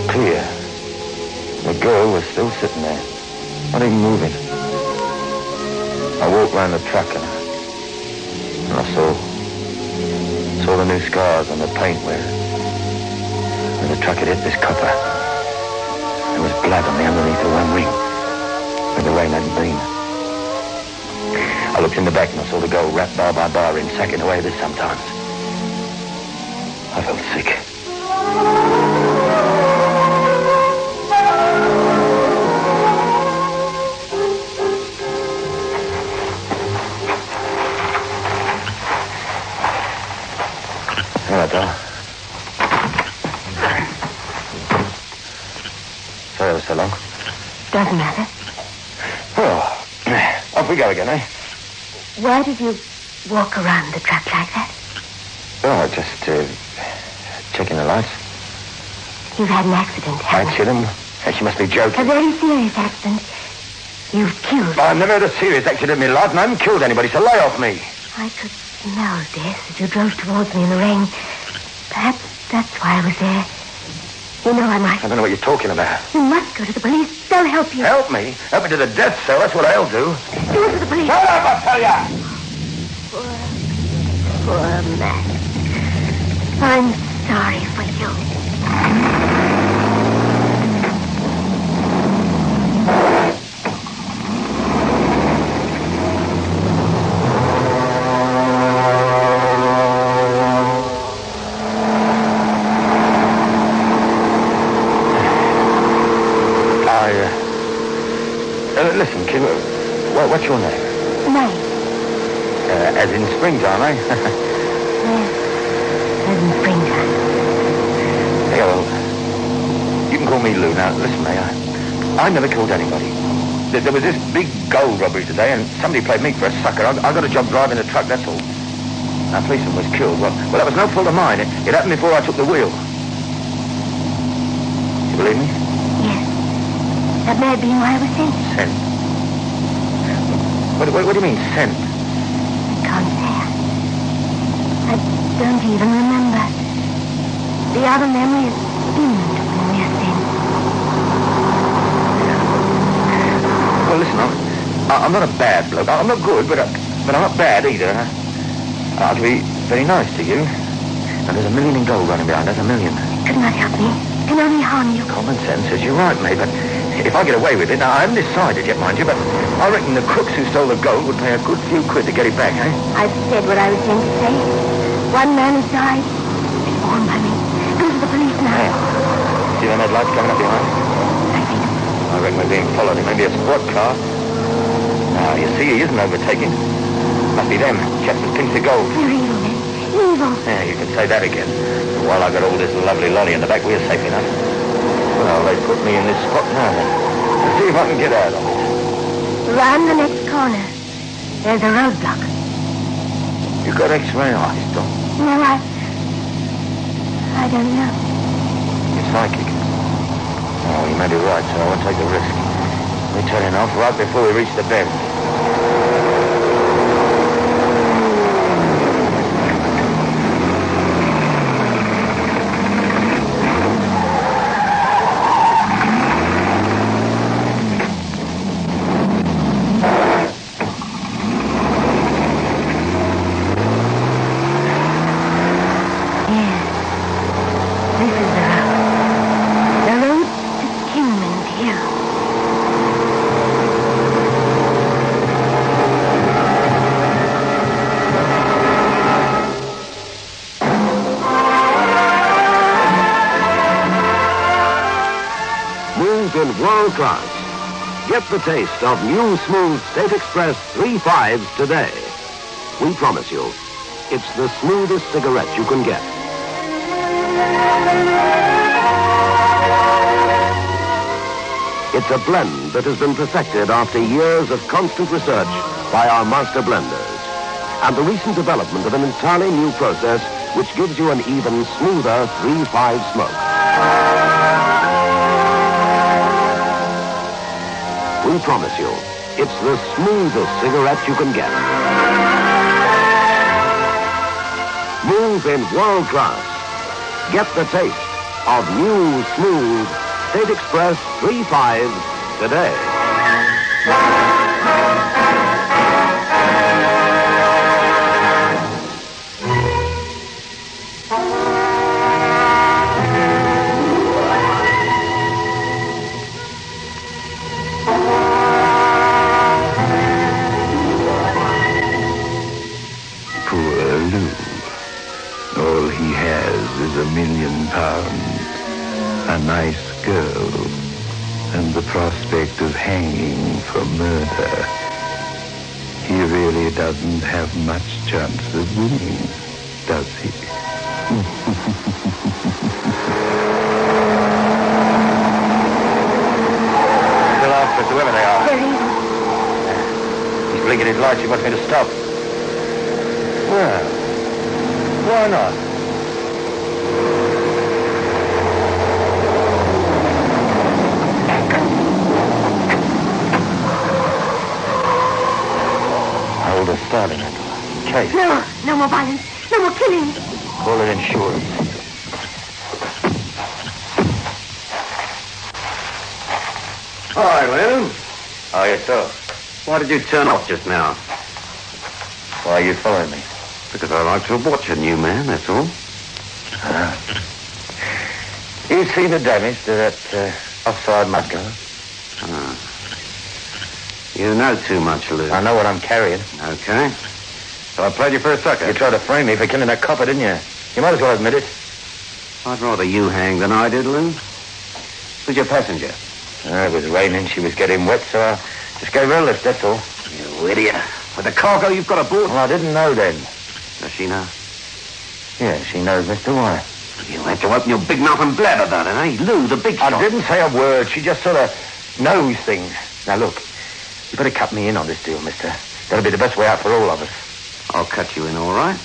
clear. The girl was still sitting there, not even moving. I walked round the truck and I saw the new scars on the paint where the truck had hit this copper. There was blood on the underneath of one ring where the rain hadn't been. I looked in the back and I saw the gold wrapped bar by bar in sacking away this sometimes. I felt sick. Hello, Dal. Sorry I was so long. Doesn't matter. Well, off we go again, eh? Why did you walk around the truck like that? Oh, just checking the lights. You've had an accident, haven't you? Accident? She must be joking. A very serious accident. You've killed. I've never had a serious accident in my life and I haven't killed anybody, so lay off me. I could smell death as you drove towards me in the rain. Perhaps that's why I was there. You know I might. I don't know what you're talking about. You must go to the police. They'll help you. Help me? Help me to the death cell. That's what I'll do. Go to the police. Shut up, I tell ya! Poor man. I'm sorry for you. Listen, kid, what's your name? May. As in springtime, eh? Yes, as in springtime. Yeah, well, you can call me Lou. Now, listen, May, I never killed anybody. There was this big gold robbery today, and somebody played me for a sucker. I got a job driving the truck, that's all. Now, a policeman was killed. Well, that was no fault of mine. It happened before I took the wheel. You believe me? Yes. That may have been why I was sent. Sent? What do you mean, sent? I can't say. I don't even remember. The other memory is dimmed when we're sent. Well, listen, I'm not a bad bloke. I'm not good, but I'm not bad either. I can be very nice to you. And there's $1 million in gold running behind us, $1 million. It could not help me. It can only harm you. Common sense says you're right, mate, but if I get away with it, now I haven't decided yet, mind you, but I reckon the crooks who stole the gold would pay a good few quid to get it back, eh? I've said what I was going to say. One man has died. It's borne by me. Go to the police now. Yeah. See them headlights coming up behind? I see them. I reckon we're being followed. It may be a squad car. Now, you see, he isn't overtaking. Must be them, chaps that pinched the gold. They're evil, men. Evil. Yeah, you can say that again. And while I got all this lovely lolly in the back, we're safe enough. Well, they put me in this spot now, then. Let's see if I can get out of it. Round the next corner. There's a roadblock. You got X-ray eyes, Doc? No, I don't know. You're psychic. Oh, you may be right, so I won't take the risk. We're turning off right before we reach the bend. in world class. Get the taste of new smooth State Express 3.5s today. We promise you, it's the smoothest cigarette you can get. It's a blend that has been perfected after years of constant research by our master blenders. And the recent development of an entirely new process which gives you an even smoother 3.5 smoke. We promise you, it's the smoothest cigarette you can get. Move in world class. Get the taste of new, smooth State Express 3.5s today. All he has is £1 million, a nice girl, and the prospect of hanging for murder. He really doesn't have much chance of winning, does he? Still after us, whoever they are. He's blinking his lights. He wants me to stop. Well, why not? Hold a starting it. Case. No more violence. No more killing. Call it insurance. Hi, Lynn. How you so? Why did you turn off just now? Why are you following me? Because I like to watch a new man, that's all. You see the damage to that offside mudguard? You know too much, Lou. I know what I'm carrying. Okay. So I played you for a sucker. You tried to frame me for killing that copper, didn't you? You might as well admit it. I'd rather you hang than I did, Lou. Who's your passenger? It was raining. She was getting wet, so I just gave her a lift, that's all. You idiot. With the cargo you've got aboard. Well, I didn't know then. Does she know? Yeah, she knows Mr. White. You had to open your big mouth and blab about it, eh? Lou, the big shot. I didn't say a word. She just sort of knows things. Now, look, you better cut me in on this deal, mister. That'll be the best way out for all of us. I'll cut you in, all right.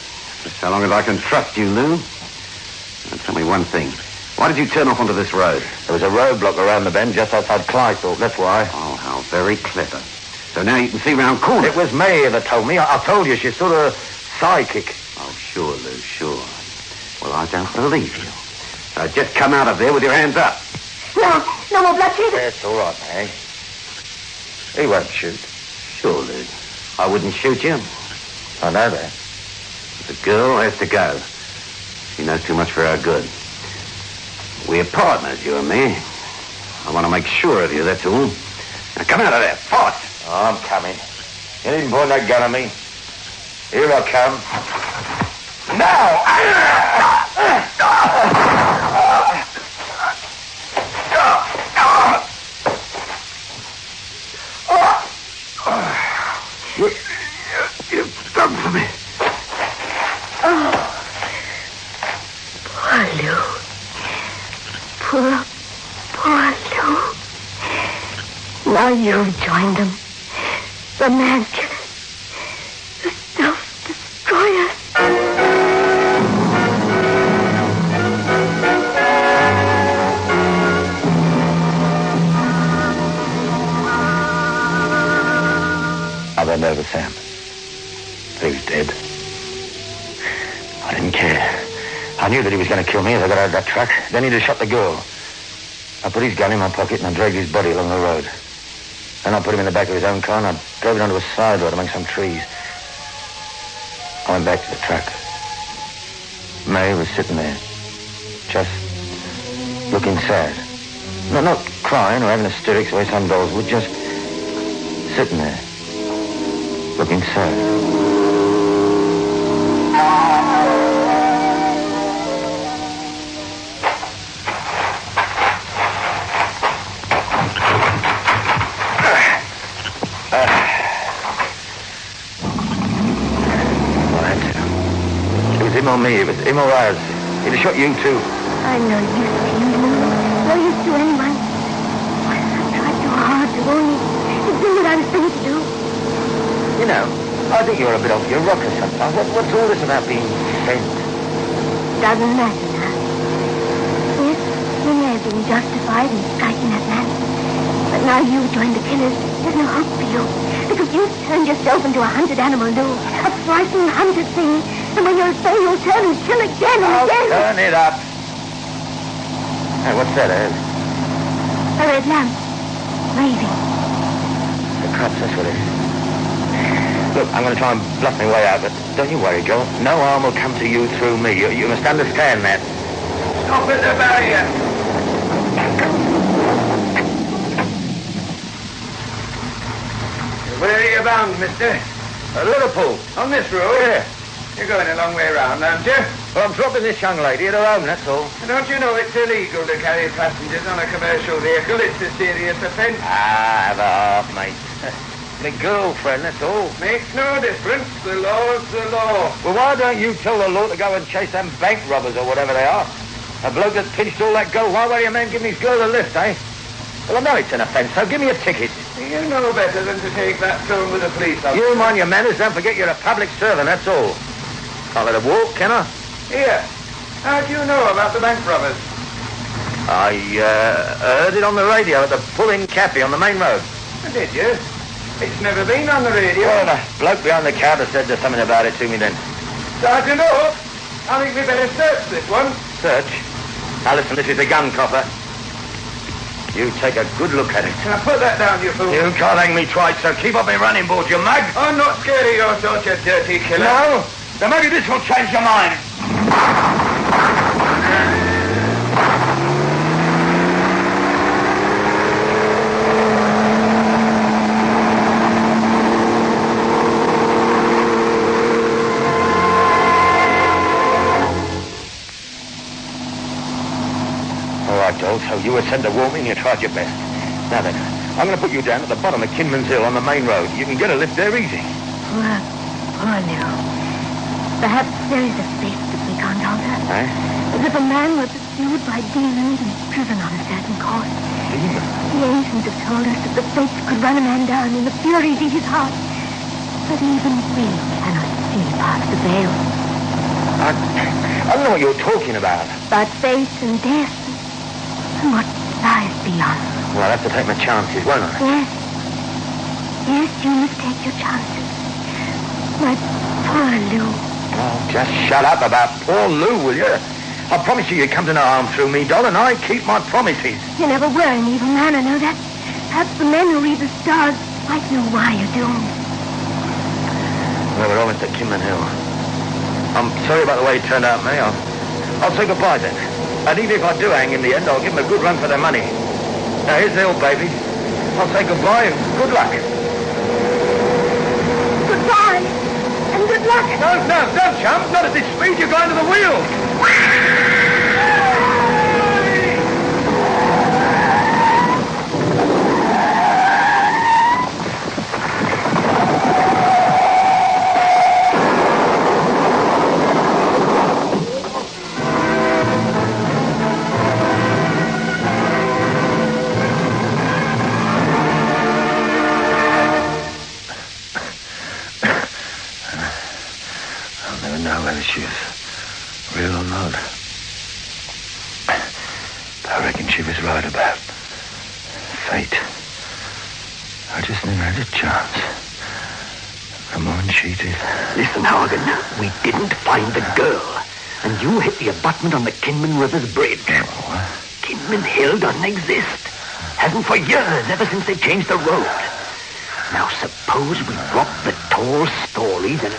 Just so long as I can trust you, Lou. Now, tell me one thing. Why did you turn off onto this road? There was a roadblock around the bend just outside Clythorpe, that's why. Oh, how very clever. So now you can see round corners. It was May that told me. I told you, she's sort of psychic. Oh, sure, Lou, sure. Well, I don't believe you. So just come out of there with your hands up. No more bloodshed. That's all right, May. He won't shoot. Sure, Lou. I wouldn't shoot you. I know that. The girl has to go. She knows too much for our good. We're partners, you and me. I want to make sure of you, that's all. Now, come out of there, fast. Oh, I'm coming. You needn't point that gun at me. Here I come. Now! You've done for me. Poor Lou. Poor Lou. Now you've joined them. The man killers. The self-destroyers. I bent over Sam. He was dead. I didn't care. I knew that he was going to kill me if I got out of that truck. Then he'd have shot the girl. I put his gun in my pocket and I dragged his body along the road. Then I put him in the back of his own car and I drove it onto a side road among some trees. I went back to the truck. May was sitting there, just looking sad. No, not crying or having hysterics the way some dolls would, just sitting there, looking sad. on me. It was him or us. He'd have shot you, too. I'm no use to you, Lou. No use to anyone. I tried too hard to only to do what I was supposed to do. You know, I think you're a bit off your rocker sometimes. What's all this about being friends? Doesn't matter now. Yes, you may have been justified in striking that man. But now you've joined the killers. There's no hope for you. Because you've turned yourself into a hunted animal, Lou. A frightened, hunted thing. And when you're at bay, you'll turn and kill again and again. Turn it up. Hey, what's that, Ed? A red lamp. Waving. Perhaps that's what it is. Look, I'm going to try and bluff my way out, but don't you worry, Joel. No harm will come to you through me. You must understand that. Stop at the barrier. Where are you bound, mister? Liverpool. On this road? Yeah. You're going a long way round, aren't you? Well, I'm dropping this young lady at her home, that's all. Don't you know it's illegal to carry passengers on a commercial vehicle? It's a serious offence. Have a heart, mate. My girlfriend, that's all. Makes no difference. The law's the law. Well, why don't you tell the law to go and chase them bank robbers or whatever they are? A bloke that pinched all that gold. Why won't your man give his girl a lift, eh? Well, I know it's an offence, so give me a ticket. You know better than to take that tone with the police officer. You mind your manners, don't forget you're a public servant, that's all. Can't let her walk, can I? Here. How do you know about the bank robbers? I heard it on the radio at the Pull-In Cafe on the main road. Did you? It's never been on the radio. Well, the bloke behind the counter said there's something about it to me then. Sergeant Hope, I think we better search this one. Search? Now listen, this is a gun, copper. You take a good look at it. Now put that down, you fool. You can't hang me twice, so keep up me running board, you mug. I'm not scared of your sort, you dirty killer. No? Then maybe this will change your mind. So you were sent to warn me and you tried your best. Now then, I'm going to put you down at the bottom of Kinman's Hill on the main road. You can get a lift there easy. Poor Lou. Perhaps there is a fate that we can't alter. Eh? As if a man were pursued by demons and driven on a certain course. Demons? The ancients have told us that the fates could run a man down and the furies eat his heart. But even we cannot see past the veil. I don't know what you're talking about. But fate and death and what lies beyond. Well, I'll have to take my chances, won't I? Yes. Yes, you must take your chances. My poor Lou. Oh, just shut up about poor Lou, will you? I promise you come to no harm through me, doll, and I keep my promises. You never were an evil man, I know that. Perhaps the men who read the stars might know why you're doomed. Well, we're almost at Kinman Hill. I'm sorry about the way it turned out, May. I'll say goodbye then. And even if I do hang in the end, I'll give them a good run for their money. Now, here's the old baby. I'll say goodbye and good luck. Goodbye and good luck. No, don't, chum. Not at this speed. You're going to the wheel. Whether she was real or not. I reckon she was right about fate. I just never had a chance. The moment she did. Listen, Horgan, we didn't find the girl. And you hit the abutment on the Kinman River's bridge. What? Kinman Hill doesn't exist. Hasn't for years, ever since they changed the road. Now suppose we drop the tall stories and...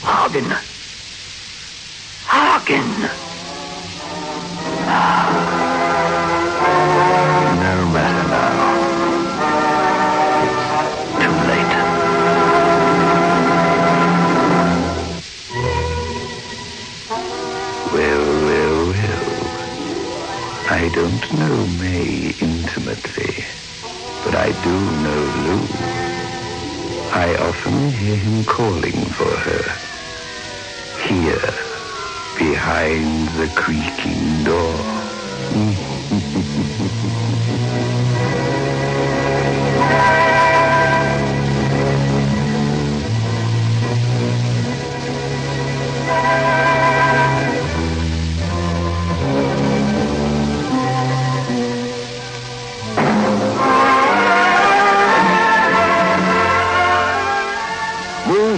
Horgan. No matter now. It's too late. Well. I don't know May intimately, but I do know Lou. I often hear him calling for her. Here, behind the creaking door.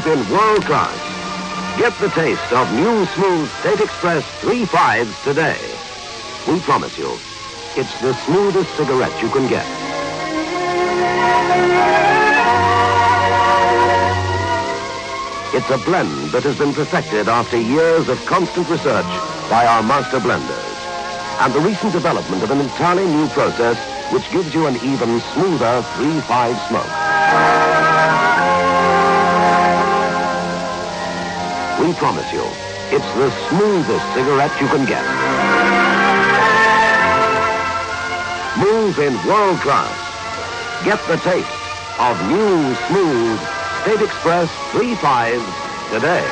In world class. Get the taste of new smooth State Express 3.5s today. We promise you, it's the smoothest cigarette you can get. It's a blend that has been perfected after years of constant research by our master blenders. And the recent development of an entirely new process which gives you an even smoother 3.5 smoke. We promise you, it's the smoothest cigarette you can get. Smooth in world class. Get the taste of new smooth State Express 3.5s today.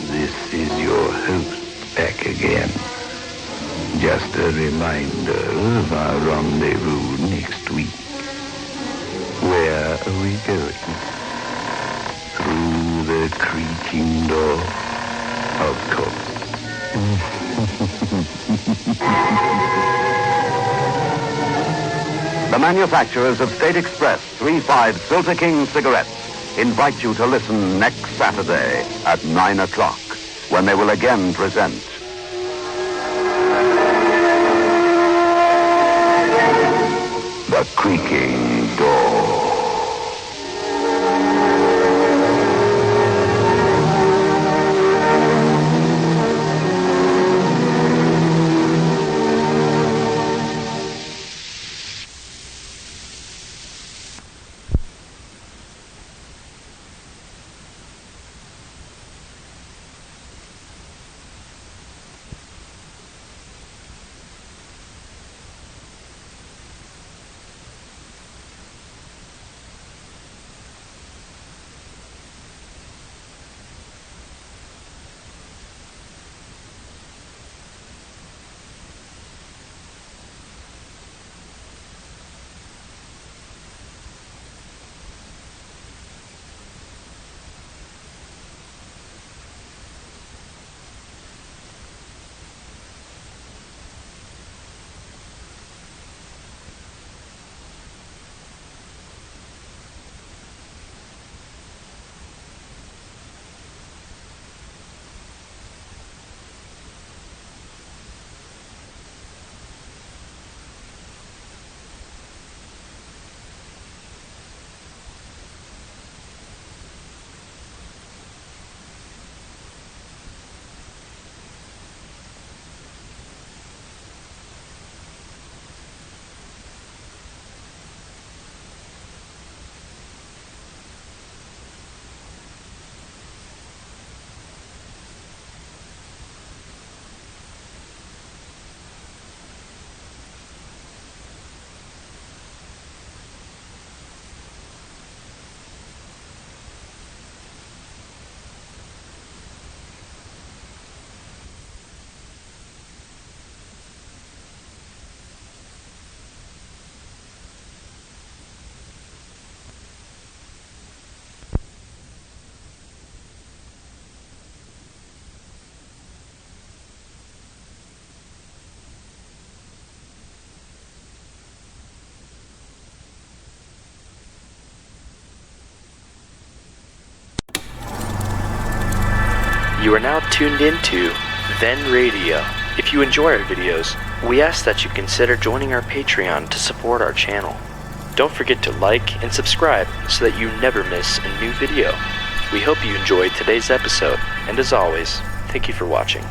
This is your host back again. Just a reminder of our rendezvous next week. Where are we going? Through the creaking door, of course. The manufacturers of State Express 3.5 Filter King cigarettes invite you to listen next Saturday at 9 o'clock when they will again present The Creaking Door. You are now tuned into Then Radio. If you enjoy our videos, we ask that you consider joining our Patreon to support our channel. Don't forget to like and subscribe so that you never miss a new video. We hope you enjoyed today's episode, and as always, thank you for watching.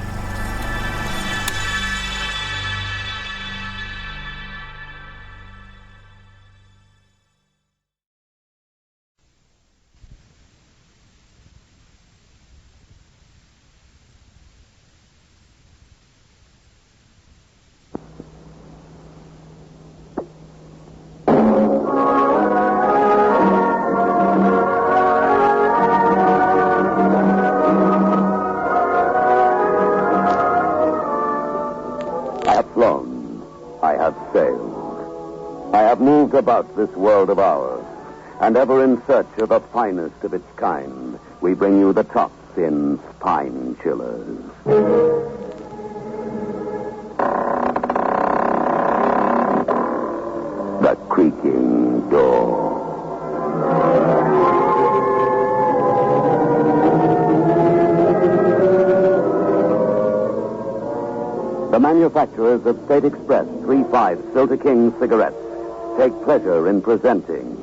I have moved about this world of ours, and ever in search of the finest of its kind, we bring you the tops in spine chillers. The Creaking Door. The manufacturers of State Express 3-5 Silter King cigarettes take pleasure in presenting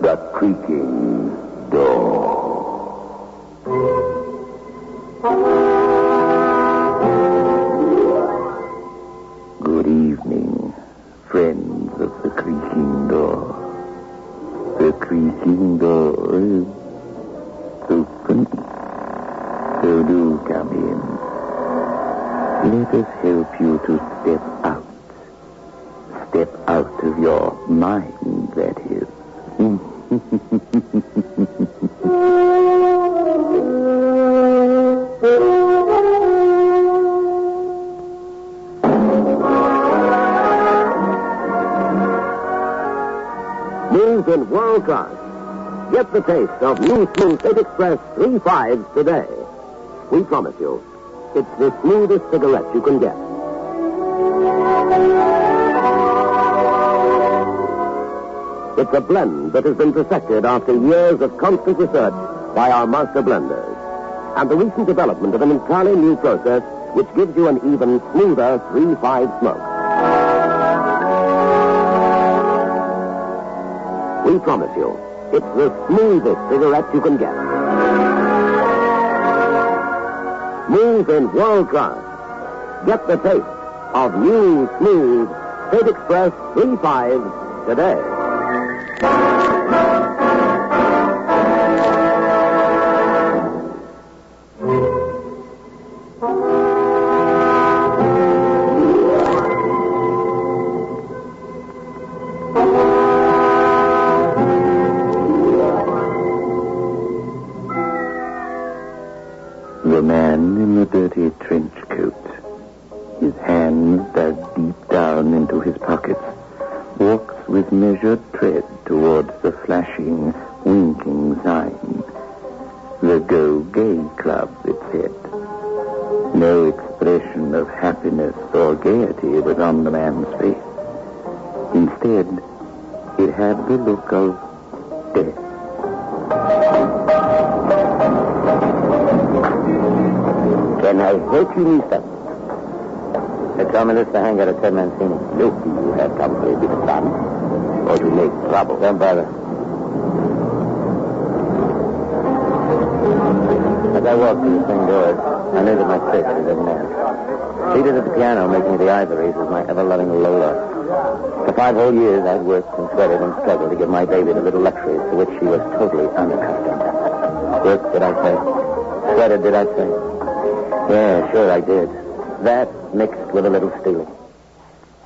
The Creaking Door. Good evening, friends of the Creaking Door. The Creaking Door is open. So do come in. Let us help you to step out. Step out of your mind, that is. News in world class. Get the taste of new smooth State Express 3-5s today. We promise you, it's the smoothest cigarette you can get. It's a blend that has been perfected after years of constant research by our master blenders, and the recent development of an entirely new process which gives you an even smoother 3-5 smoke. We promise you, it's the smoothest cigarette you can get. Smooth in world class. Get the taste of new, smooth State Express 3-5s today. The man in the dirty trench coat, his hands dug deep down into his pockets, walks with measured tread towards the flashing, winking sign. The Go Gay Club, it said. No expression of happiness or gaiety was on the man's face. Instead, it had the look of death. Can I help you, mister? They told me this to hang out at Ted Mancini. Look, you have come for a bit of fun. Or to make trouble. Don't bother. As I walked through the swing doors, I knew that my fate was at an end. Seated at the piano, making the ivories, was my ever-loving Lola. For 5 whole years, I'd worked and sweated and struggled to give my baby the little luxuries to which she was totally unaccustomed. Worked, did I say? Sweated, did I say? Yeah, sure I did. That mixed with a little stealing.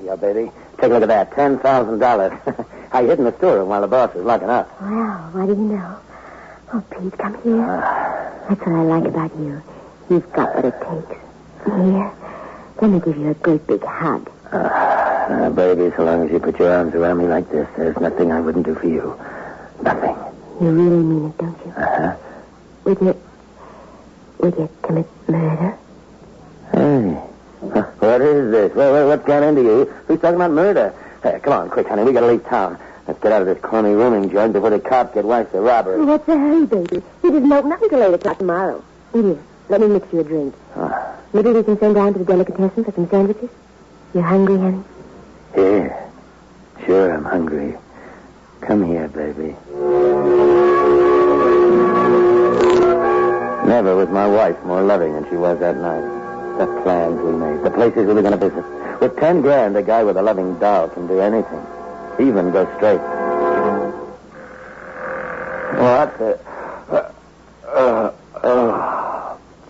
Yeah, baby, take a look at that. $10,000. I hid in the storeroom while the boss was locking up. Well, what do you know? Oh, Pete, come here. That's what I like about you. You've got what it takes. Here, let me give you a great big hug. Baby, so long as you put your arms around me like this, there's nothing I wouldn't do for you. Nothing. You really mean it, don't you? Uh-huh. Would you commit murder? Hey, what is this? What's got into you? Who's talking about murder? Hey, come on, quick, honey. We gotta leave town. Let's get out of this crummy rooming joint before the cops get wise to robbery. Oh, what's the hurry, baby? It isn't open up until 8 o'clock tomorrow. Here, let me mix you a drink. Maybe we can send down to the delicatessen for some sandwiches. You hungry, honey? Yeah, sure I'm hungry. Come here, baby. Never was my wife more loving than she was that night. The plans we made, the places we were going to visit. With $10,000, a guy with a loving doll can do anything. Even go straight. What the...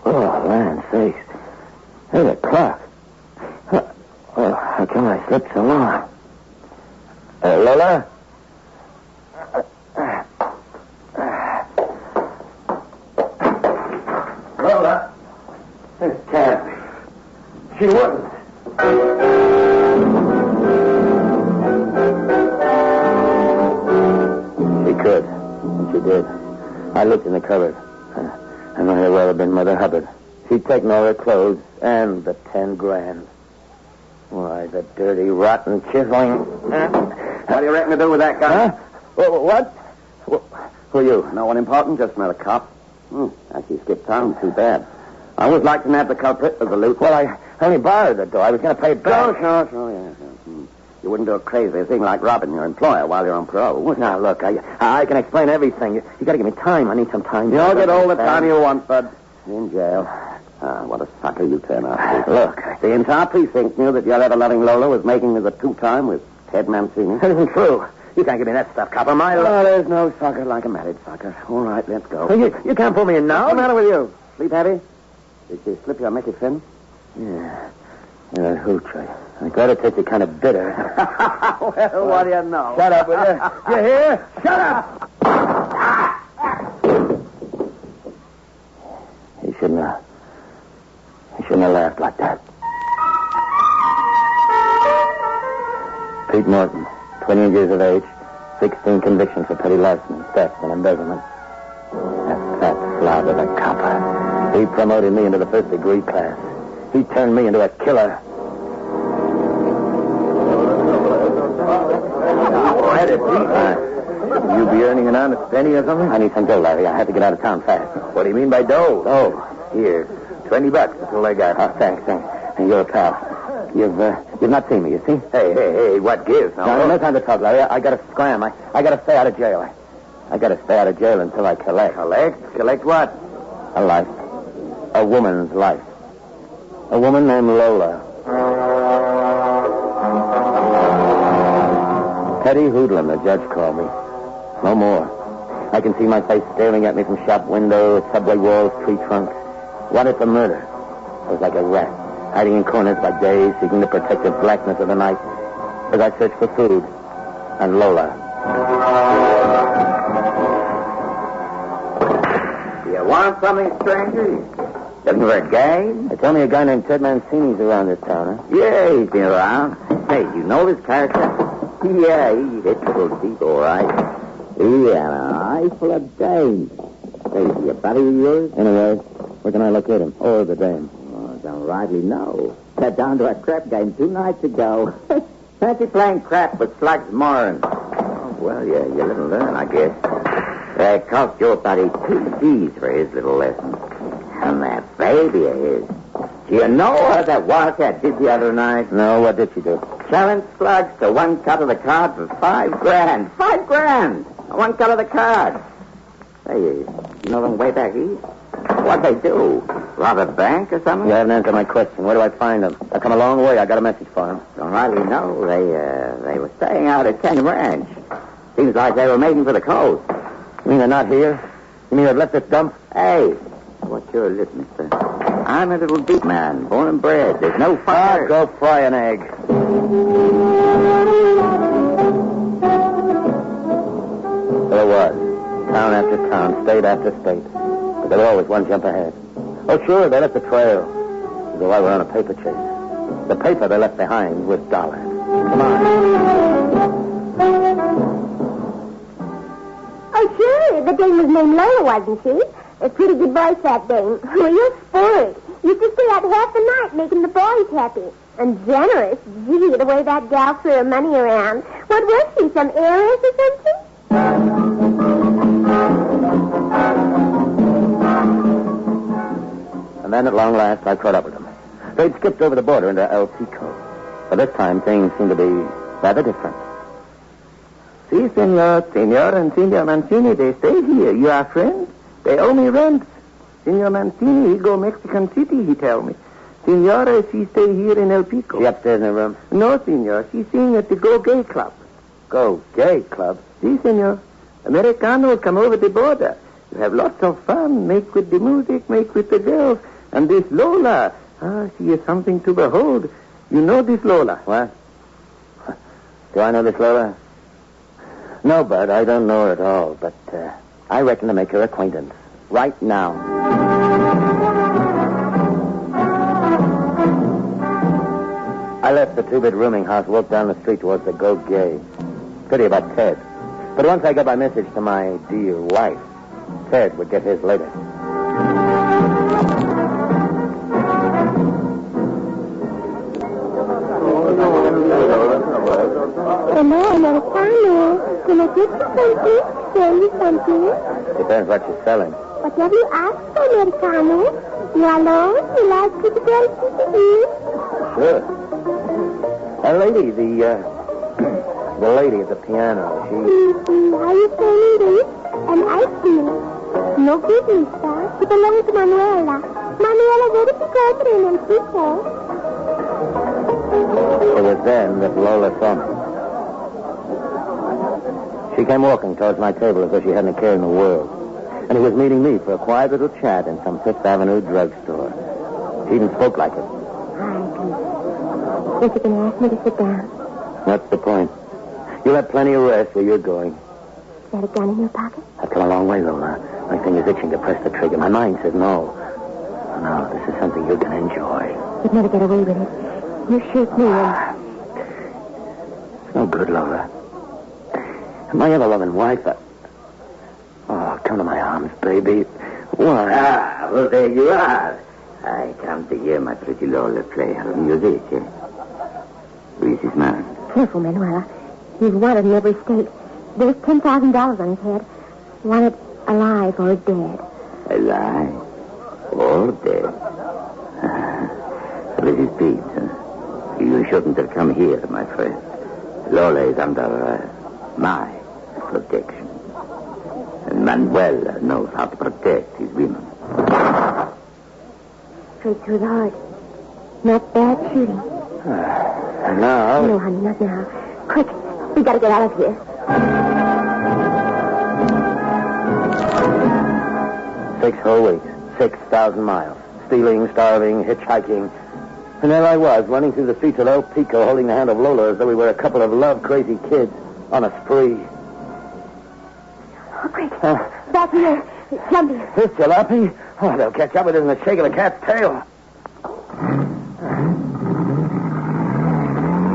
Oh, land sakes. There's a clock. How come I slept so long? Lola? Lola? This can't be. She wouldn't. she did. I looked in the cupboard. I might as well have been Mother Hubbard. She'd taken all her clothes and the 10 grand. Why, the dirty, rotten chiseling. What do you reckon to do with that gun? Huh? What? Who are you? No one important, just another cop. Actually skipped town. Too bad. I always like to nab the culprit of the loot. Well, I only borrowed the door. I was going to pay it back. Sure, yeah. You wouldn't do a crazy thing like robbing your employer while you're on parole, would you? Now, look, I can explain everything. You got to give me time. I need some time. You'll get all the time you want, bud. In jail. What a sucker you turn out to be. Look, the entire precinct knew that your ever-loving Lola was making me the two-time with Ted Mancini. That isn't true. You can't give me that stuff, copper. Oh, there's no sucker like a married sucker. All right, let's go. You can't pull me in now. What's the matter with you? Sleep heavy? Did you slip your Mickey Finn? Yeah, that hooch. I got it tastes you kind of bitter. Well, what do you know? Shut up, will you? You hear? Shut up! He shouldn't have laughed like that. Pete Norton, 20 years of age, 16 convictions for petty larceny, theft, and embezzlement. That fat slob of a copper. He promoted me into the first-degree class. He turned me into a killer. You be earning an honest penny or something? I need some dough, Larry. I have to get out of town fast. What do you mean by dough? Oh, Here, $20. That's all I got. oh, thanks. And you're a pal. You've not seen me, you see? Hey, what gives? No time to talk, Larry. I got to scram. I got to stay out of jail. I got to stay out of jail until I collect. Collect what? A life. A woman's life. A woman named Lola. Petty hoodlum, the judge called me. No more. I can see my face staring at me from shop window, subway walls, tree trunks. Wanted for murder. I was like a rat, hiding in corners by day, seeking the protective blackness of the night as I searched for food and Lola. You want something, stranger? Looking for a gang? They tell me a guy named Ted Mancini's around this town, huh? Yeah, he's been around. Hey, you know this character? Yeah, he hits a little deep, all right. He had an eye full of dames. Hey, is he a buddy of yours? Anyway, where can I locate him? Or the dame? Oh, don't rightly know. Sat down to a crap game 2 nights ago. Fancy playing crap with slugs morin'. Oh, well, yeah, you live and learn, I guess. That cost your buddy 2 G's for his little lesson. And that baby of his. Do you know what that wildcat did the other night? No, what did she do? Challenge slugs to 1 cut of the card for $5 grand. $5 grand! 1 cut of the card. Hey, you know them way back east? What'd they do? Rob a bank or something? You haven't answered my question. Where do I find them? I come a long way. I got a message for them. Don't rightly know. They were staying out at Canyon Ranch. Seems like they were making for the coast. You mean they're not here? You mean they've left this dump? Hey, what's your list, mister? I'm a little deep man, born and bred. There's no fire. Go fry an egg. There was. Town after town, state after state. But they were always one jump ahead. Oh, sure, they left the trail. As though I were on a paper chase. The paper they left behind was dollars. Come on. Oh, sure. The dame was named Lola, wasn't she? A pretty good voice, that dame. Real sport. Used to stay out half the night making the boys happy. And generous. Gee, the way that gal threw her money around. What was she, some heiress or something? And then at long last, I caught up with them. They'd skipped over the border into El Pico. But this time, things seemed to be rather different. Si, senor and Senor Mancini, they stay here. You are friends? They owe me rent. Senor Mancini, he go Mexican City, he tell me. Senora, she stay here in El Pico. She upstairs in her room? No, senor. She sing at the Go Gay Club. Go Gay Club? Si, senor. Americanos come over the border. You have lots of fun. Make with the music, make with the girls. And this Lola, she is something to behold. You know this Lola? What? Do I know this Lola? No, Bud, I don't know her at all. But I reckon to make her acquaintance. Right now. I left the 2-bit rooming house, walked down the street towards the Go Gay. Pity about Ted. But once I got my message to my dear wife, Ted would get his later. Hello, Americano. Can I get you something? Sell you something? Depends what you're selling. Whatever you ask for, Americano. You alone? You like pretty girls to eat? Sure. That lady, the lady at the piano, she... How you saying this? And I feel no business, sir. It belongs to Manuela. Manuela very picante and people. It was then that Lola saw me. She came walking towards my table as though she hadn't a care in the world. And he was meeting me for a quiet little chat in some Fifth Avenue drugstore. She even spoke like it. If you can ask me to sit down. What's the point? You'll have plenty of rest where you're going. Is that a gun in your pocket? I've come a long way, Lola. My finger's itching to press the trigger. My mind says no. No, this is something you're going to enjoy. You'd never get away with it. You shoot me and... It's no good, Lola. My ever-loving wife... Oh, come to my arms, baby. Why? Ah, well, there you are. I come to hear my pretty Lola play her music. Who is this man? Careful, Manuela. He's wanted in every state. There's $10,000 on his head. Wanted alive or dead. Alive or dead? So this is Pete. You shouldn't have come here, my friend. Lola is under my protection. And Manuel knows how to protect his women. Straight through the heart. Not bad shooting. And now... No, honey, not now. Quick, we gotta get out of here. 6 whole weeks. 6,000 miles. Stealing, starving, hitchhiking. And there I was, running through the streets of El Pico, holding the hand of Lola as though we were a couple of love-crazy kids on a spree. Oh, quick. Back here. Jumpy. This jalopy? Oh, they'll catch up with it in the shake of a cat's tail.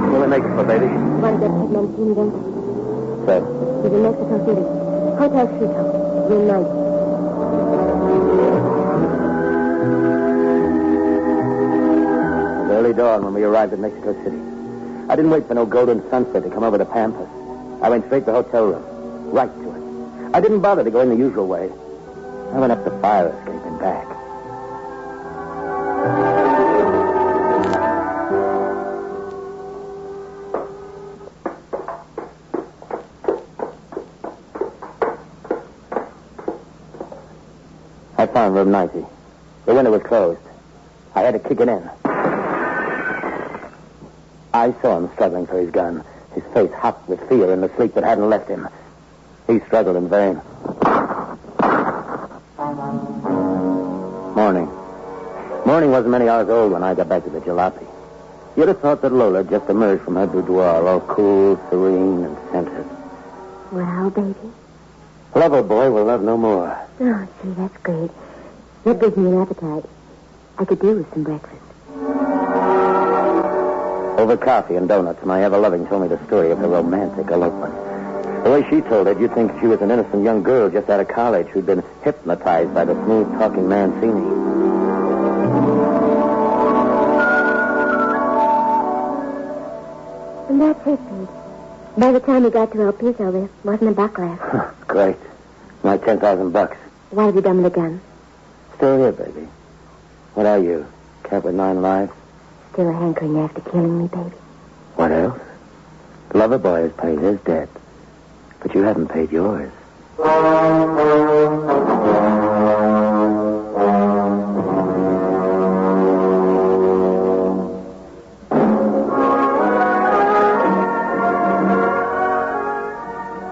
What will it make for, baby? Want to get Ted Mancini then? So? He's in Mexico City. Hotel Truce, room 90. Early dawn when we arrived at Mexico City. I didn't wait for no golden sunset to come over the pampas. I went straight to the hotel room. Right to it. I didn't bother to go in the usual way. I went up the fire escape and back. I found room 90. The window was closed. I had to kick it in. I saw him struggling for his gun, his face hot with fear in the sleep that hadn't left him. He struggled in vain. Morning wasn't many hours old when I got back to the jalopy. You'd have thought that Lola had just emerged from her boudoir, all cool, serene, and scented. Well, baby. Love a boy will love no more. Oh, gee, that's great. That gives me an appetite. I could do with some breakfast. Over coffee and donuts, my ever-loving told me the story of her romantic elopement. The way she told it, you'd think she was an innocent young girl just out of college who'd been hypnotized by the smooth-talking Mancini. And that's it, Pete. By the time we got to El Pico, there wasn't a buck left. Great. My $10,000. What have you done with the gun? Still here, baby. What are you? Cat with 9 lives? Still hankering after killing me, baby. What else? The lover boy has paid his debt. But you haven't paid yours.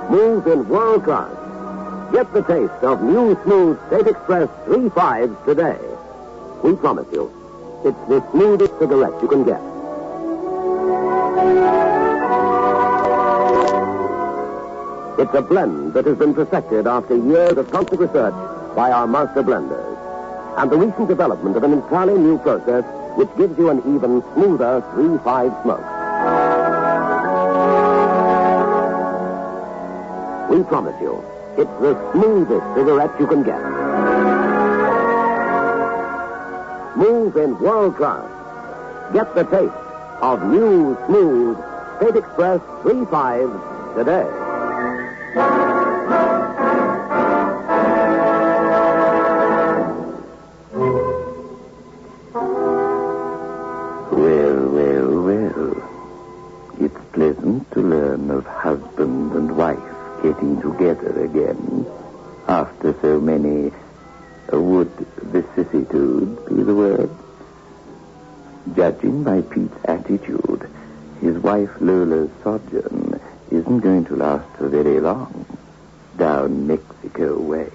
Smooth in world class. Get the taste of new smooth State Express 3.5s today. We promise you, it's the smoothest cigarette you can get. It's a blend that has been perfected after years of constant research by our master blenders. And the recent development of an entirely new process which gives you an even smoother 3.5 smoke. We we promise you, it's the smoothest cigarette you can get. Smooth in world class. Get the taste of new, smooth State Express 3.5 today. Well. It's pleasant to learn of husband and wife getting together again after so many, would vicissitudes be the word? Judging by Pete's attitude, his wife Lola's sojourn isn't going to last for very long down Mexico way.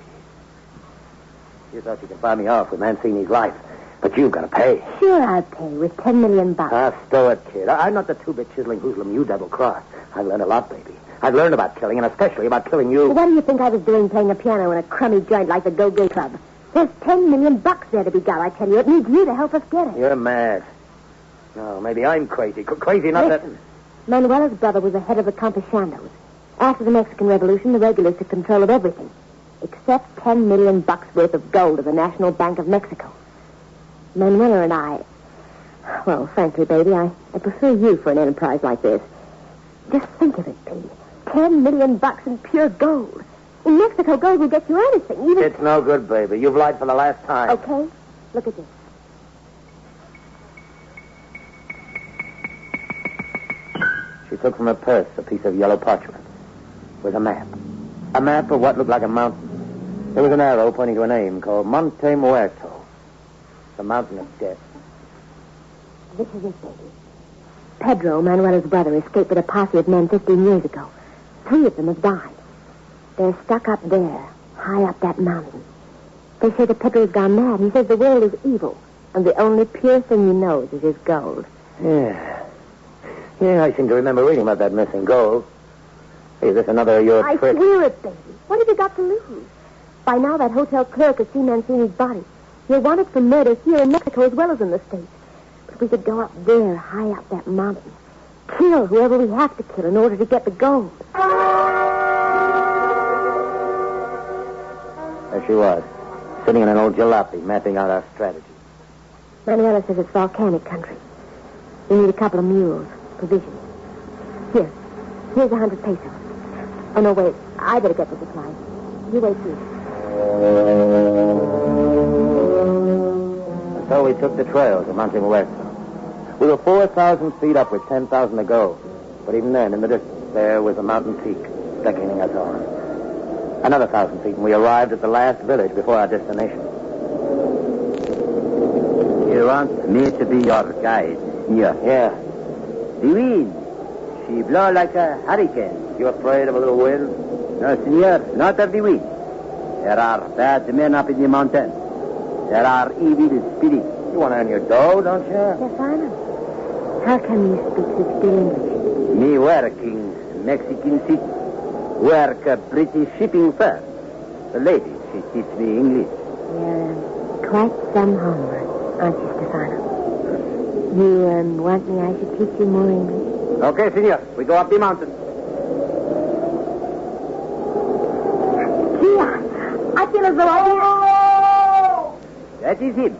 You thought you could buy me off with Mancini's life, but you've got to pay. Sure, I'll pay with $10 million. Stow it, kid. I'm not the two-bit chiseling hoodlum you double-crossed. I've learned a lot, baby. I've learned about killing, and especially about killing you. What do you think I was doing playing a piano in a crummy joint like the Go-Go Club? There's $10 million there to be got, I tell you. It needs you to help us get it. You're mad. No, maybe I'm crazy. Crazy not Listen, Manuela's brother was the head of the Compashandos. After the Mexican Revolution, the regulars took control of everything, except $10 million worth of gold of the National Bank of Mexico. Manuela and I... Well, frankly, baby, I prefer you for an enterprise like this. Just think of it, Pete. $10 million in pure gold. In Mexico, gold will get you anything, even... It's no good, baby. You've lied for the last time. Okay, look at this. She took from her purse a piece of yellow parchment with a map. A map of what looked like a mountain. There was an arrow pointing to a name called Monte Muerto. The mountain of death. This is it, baby. Pedro, Manuela's brother, escaped with a posse of men 15 years ago. 3 of them have died. They're stuck up there, high up that mountain. They say that Pedro's gone mad. He says the world is evil, and the only pure thing he knows is his gold. Yeah, I seem to remember reading about that missing gold. Hey, is this another of your tricks? I swear it, baby. What have you got to lose? By now, that hotel clerk has seen Mancini's body. He'll want it for murder here in Mexico as well as in the States. But we could go up there, high up that mountain. Kill whoever we have to kill in order to get the gold. There she was, sitting in an old jalopy, mapping out our strategy. Manuela says it's volcanic country. We need a couple of mules, provisions. Here's 100 pesos. Oh, no, wait. I better get the supplies. You wait here. So we took the trail to Monte Muerto. We were 4,000 feet up with 10,000 to go. But even then, in the distance, there was a mountain peak beckoning us on. Another 1,000 feet, and we arrived at the last village before our destination. You want me to be your guide, senor? Yeah. The wind. She blow like a hurricane. You afraid of a little wind? No, senor, not of the wind. There are bad men up in the mountains. There are evil spirits. You want to earn your dough, don't you? Stefano, how come you speak such good English? Me working Mexican city. Work a British shipping firm. The lady, she teach me English. You're quite some homework, aren't you, Stefano? You want me I should teach you more English? Okay, senor. We go up the mountain. Gee, I feel as though I... That is him.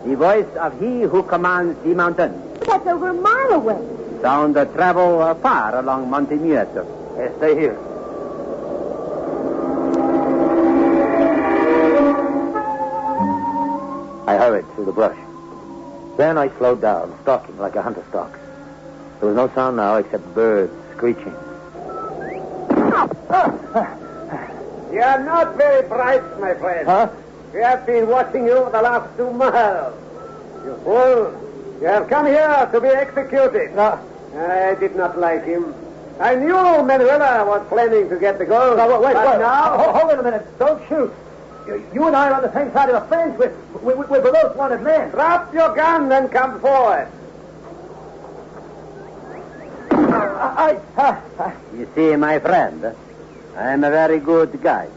The voice of he who commands the mountain. But that's over a mile away. Sound travel far along Monte Muerto. Stay here. I hurried through the brush. Then I slowed down, stalking like a hunter stalks. There was no sound now except birds screeching. You are not very bright, my friend. Huh? We have been watching you for the last 2 miles. You fool. You have come here to be executed. No. I did not like him. I knew Manuela was planning to get the gold. No, wait. Now... Hold on a minute. Don't shoot. You and I are on the same side of the fence. We're both wanted men. Drop your gun and come forward. You see, my friend, I'm a very good guy.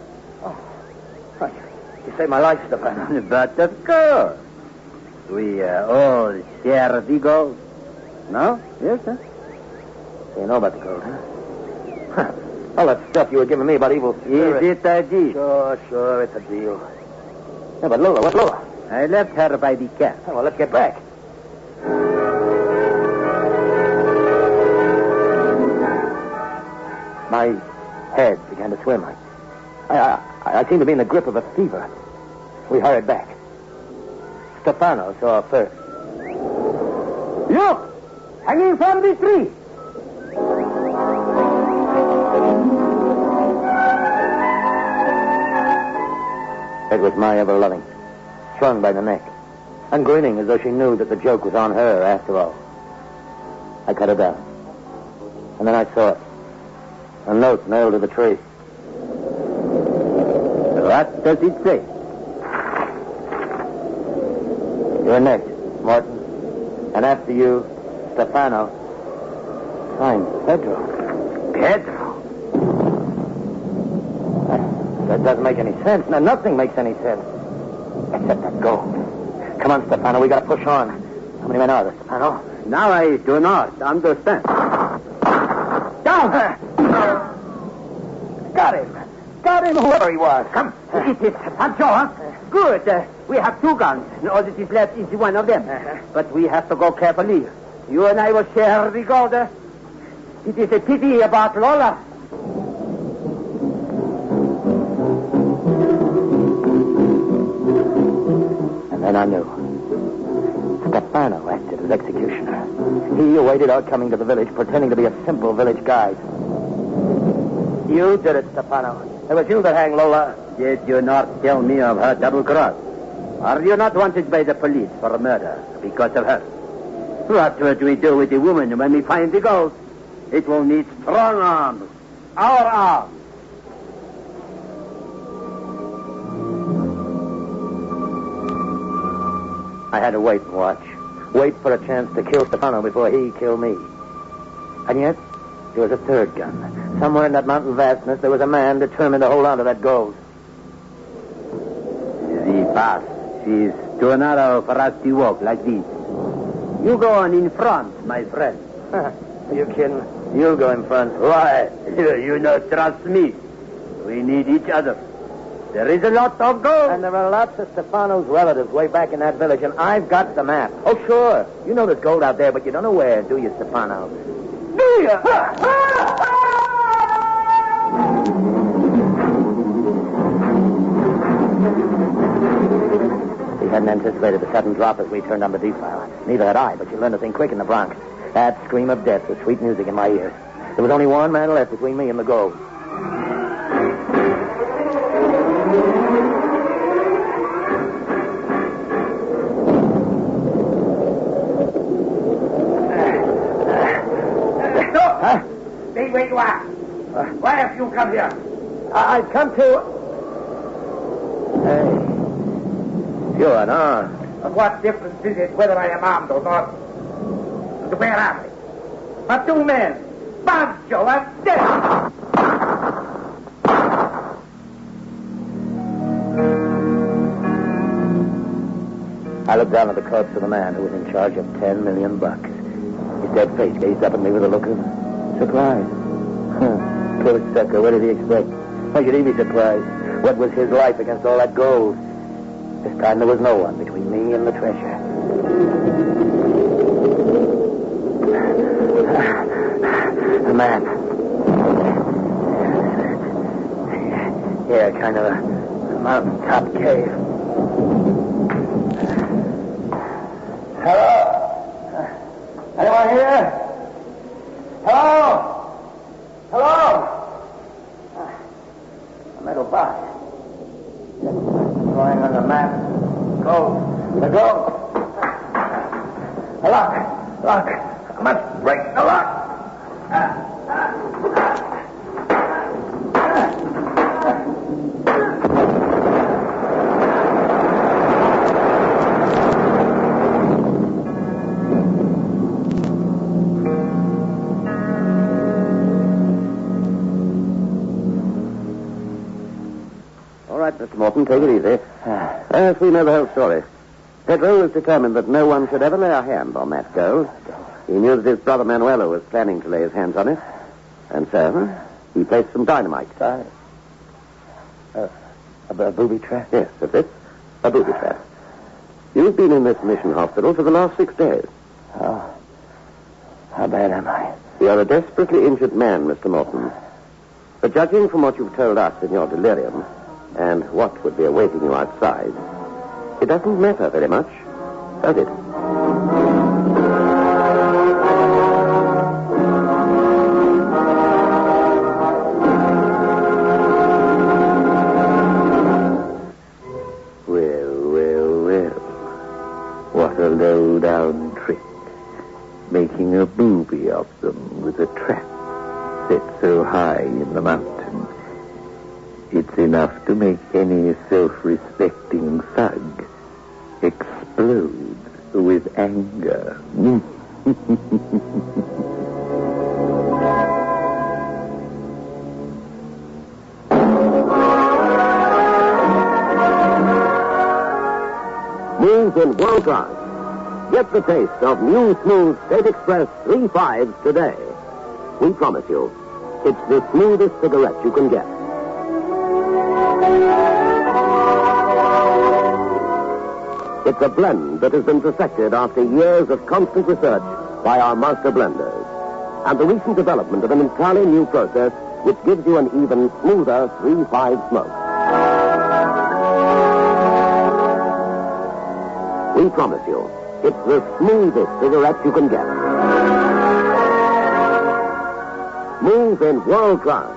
You saved my life, Stefano. But of course, we all share the gold. No? Yes, sir? You know about the gold, huh? All that stuff you were giving me about evil spirits. Is it a deal? Sure, it's a deal. Yeah, but Lola, what's Lola? I left her by the cat. Well, let's get back. My head began to swim. I seemed to be in the grip of a fever. We hurried back. Stefano saw us first. Look! Hanging from the tree! It was my ever-loving, strung by the neck, and grinning as though she knew that the joke was on her after all. I cut her down. And then I saw it. A note nailed to the tree. What does it say? You're next, Martin. And after you, Stefano. Signed, Pedro. Pedro? That doesn't make any sense. No, nothing makes any sense. Except that gold. Come on, Stefano, we gotta push on. How many men are there, Stefano? Now I do not understand. Down! Got him! Got him, whoever he was. Come. It is Pancho, huh? Good. We have 2 guns. All that is left is one of them. But we have to go carefully. You and I will share the gold. It is a pity about Lola. And then I knew. Stefano acted as executioner. He awaited our coming to the village, pretending to be a simple village guide. You did it, Stefano. It was you that hanged Lola. Did you not tell me of her double cross? Are you not wanted by the police for murder because of her? What would we do with the woman when we find the gold? It will need strong arms. Our arms. I had to wait and watch. Wait for a chance to kill Stefano before he killed me. And yet, there was a third gun. Somewhere in that mountain vastness, there was a man determined to hold on to that gold. The path is too narrow for us to walk like this. You go on in front, my friend. Are you kidding? You'll go in front. Why? You don't trust me. We need each other. There is a lot of gold. And there are lots of Stefano's relatives way back in that village, and I've got the map. Oh, sure. You know there's gold out there, but you don't know where, do you, Stefano? Do you? He hadn't anticipated the sudden drop as we turned on the defile. Neither had I, but you learn to think quick in the Bronx. That scream of death was sweet music in my ears. There was only one man left between me and the gold. Stay where you are. Why have you come here? I've come to... Hey. You're unarmed. What difference is it whether I am armed or not? And where are they? My 2 men. Pancho and death. I looked down at the corpse of the man who was in charge of $10 million. His dead face gazed up at me with a look of surprise. Poor sucker, what did he expect? Why should he be surprised? What was his life against all that gold? This time there was no one between me and the treasure. A map. Yeah, kind of a mountaintop cave. Hello? Anyone here? Hello? Hello? A metal box. Drawing on the map. Gold. The gold. A lock. Lock. I must break the lock. All right, Mr. Morton, take it easy. As we know the whole story, Pedro was determined that no one should ever lay a hand on that gold. He knew that his brother Manuelo was planning to lay his hands on it. And so, He placed some dynamite. A booby trap? Yes, that's it. A booby trap. You've been in this mission hospital for the last 6 days. Oh. How bad am I? You're a desperately injured man, Mr. Morton. But judging from what you've told us in your delirium, and what would be awaiting you outside, it doesn't matter very much, does it? What a low-down trick. Making a booby of them with a trap set so high in the mountain. It's enough to make any self-respecting thug explode with anger. Move in world class. Get the taste of new smooth State Express 3.5s today. We promise you, it's the smoothest cigarette you can get. It's a blend that has been perfected after years of constant research by our master blenders, and the recent development of an entirely new process which gives you an even smoother 3.5 smoke. We promise you, it's the smoothest cigarette you can get. Smooth in world class.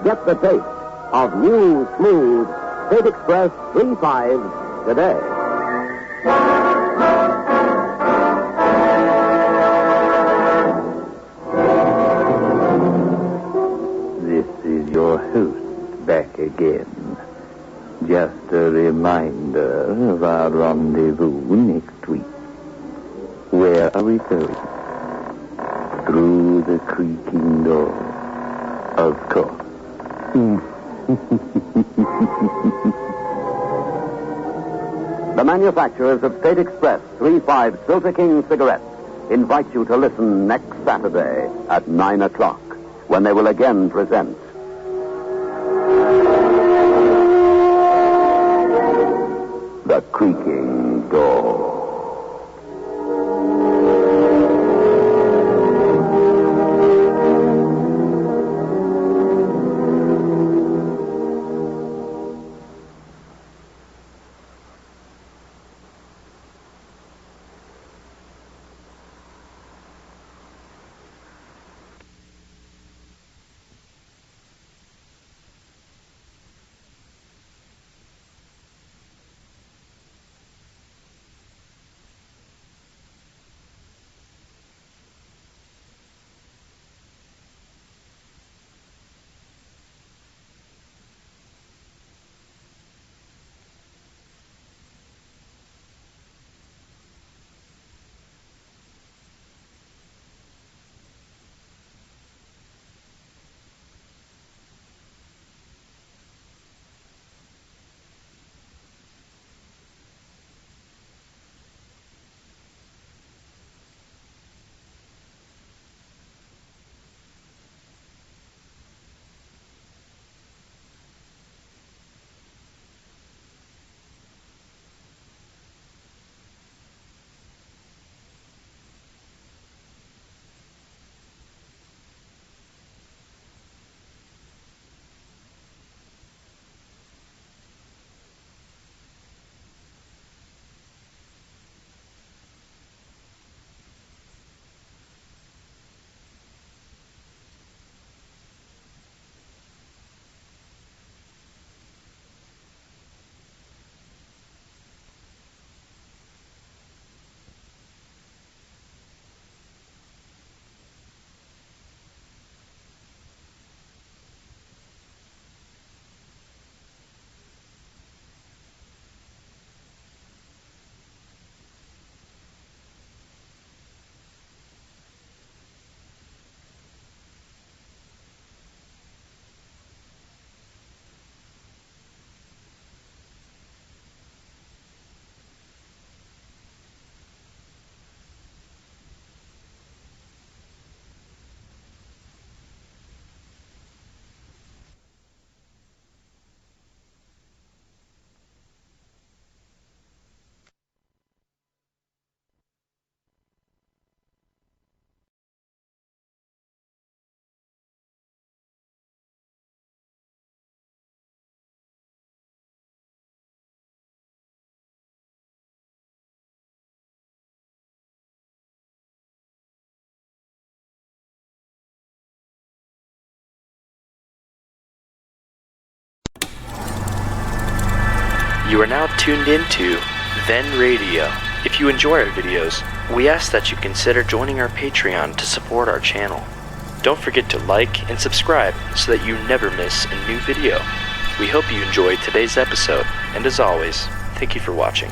Get the taste of new, smooth State Express 3.5s today. This is your host back again. Just a reminder of our rendezvous next week. Where are we going? Through the creaking door. Of course. The manufacturers of State Express 3.5 Silver King cigarettes invite you to listen next Saturday at 9 o'clock, when they will again present The Creaking Door. You are now tuned into Then Radio. If you enjoy our videos, we ask that you consider joining our Patreon to support our channel. Don't forget to like and subscribe so that you never miss a new video. We hope you enjoyed today's episode, and as always, thank you for watching.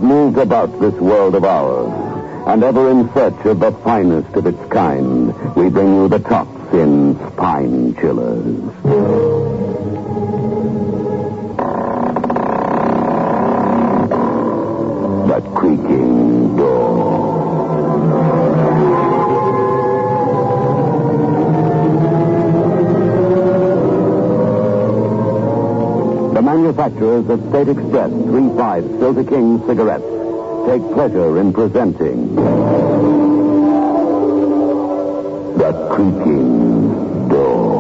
Moved about this world of ours, and ever in search of the finest of its kind, we bring you the tops in spine chillers. The Creaking Door. The manufacturers of State Express 3-5 Silver King cigarettes take pleasure in presenting The Creaking Door.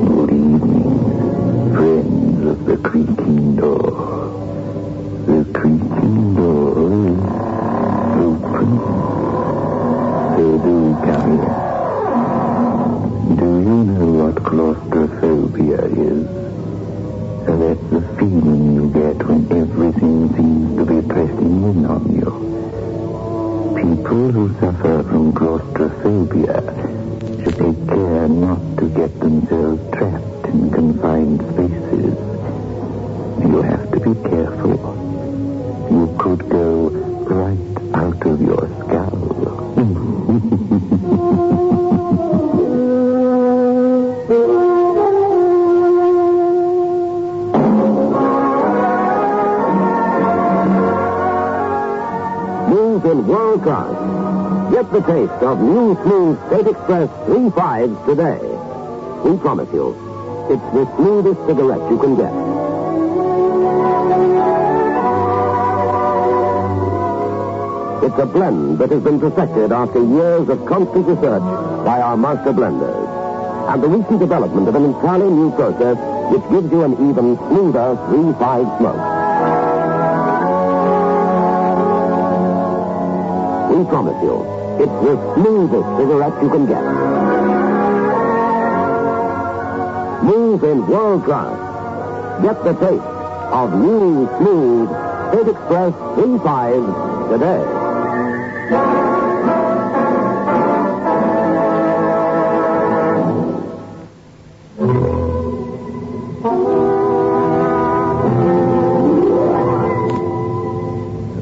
Good evening, friends of The Creaking Door. The creaking door is open. So do come in. Do you know what claustrophobia is? That's the feeling you get when everything seems to be pressing in on you. People who suffer from claustrophobia should take care not to get themselves trapped in confined spaces. You have to be careful. You could go right out of your skull. Move in world class. Get the taste of new smooth State Express 3-5s today. We promise you, it's the smoothest cigarette you can get. It's a blend that has been perfected after years of constant research by our master blenders. And the recent development of an entirely new process which gives you an even smoother 3-5 smoke. We promise you, it's the smoothest cigarette you can get. Move in world class. Get the taste of new, smooth State Express 3-5s today.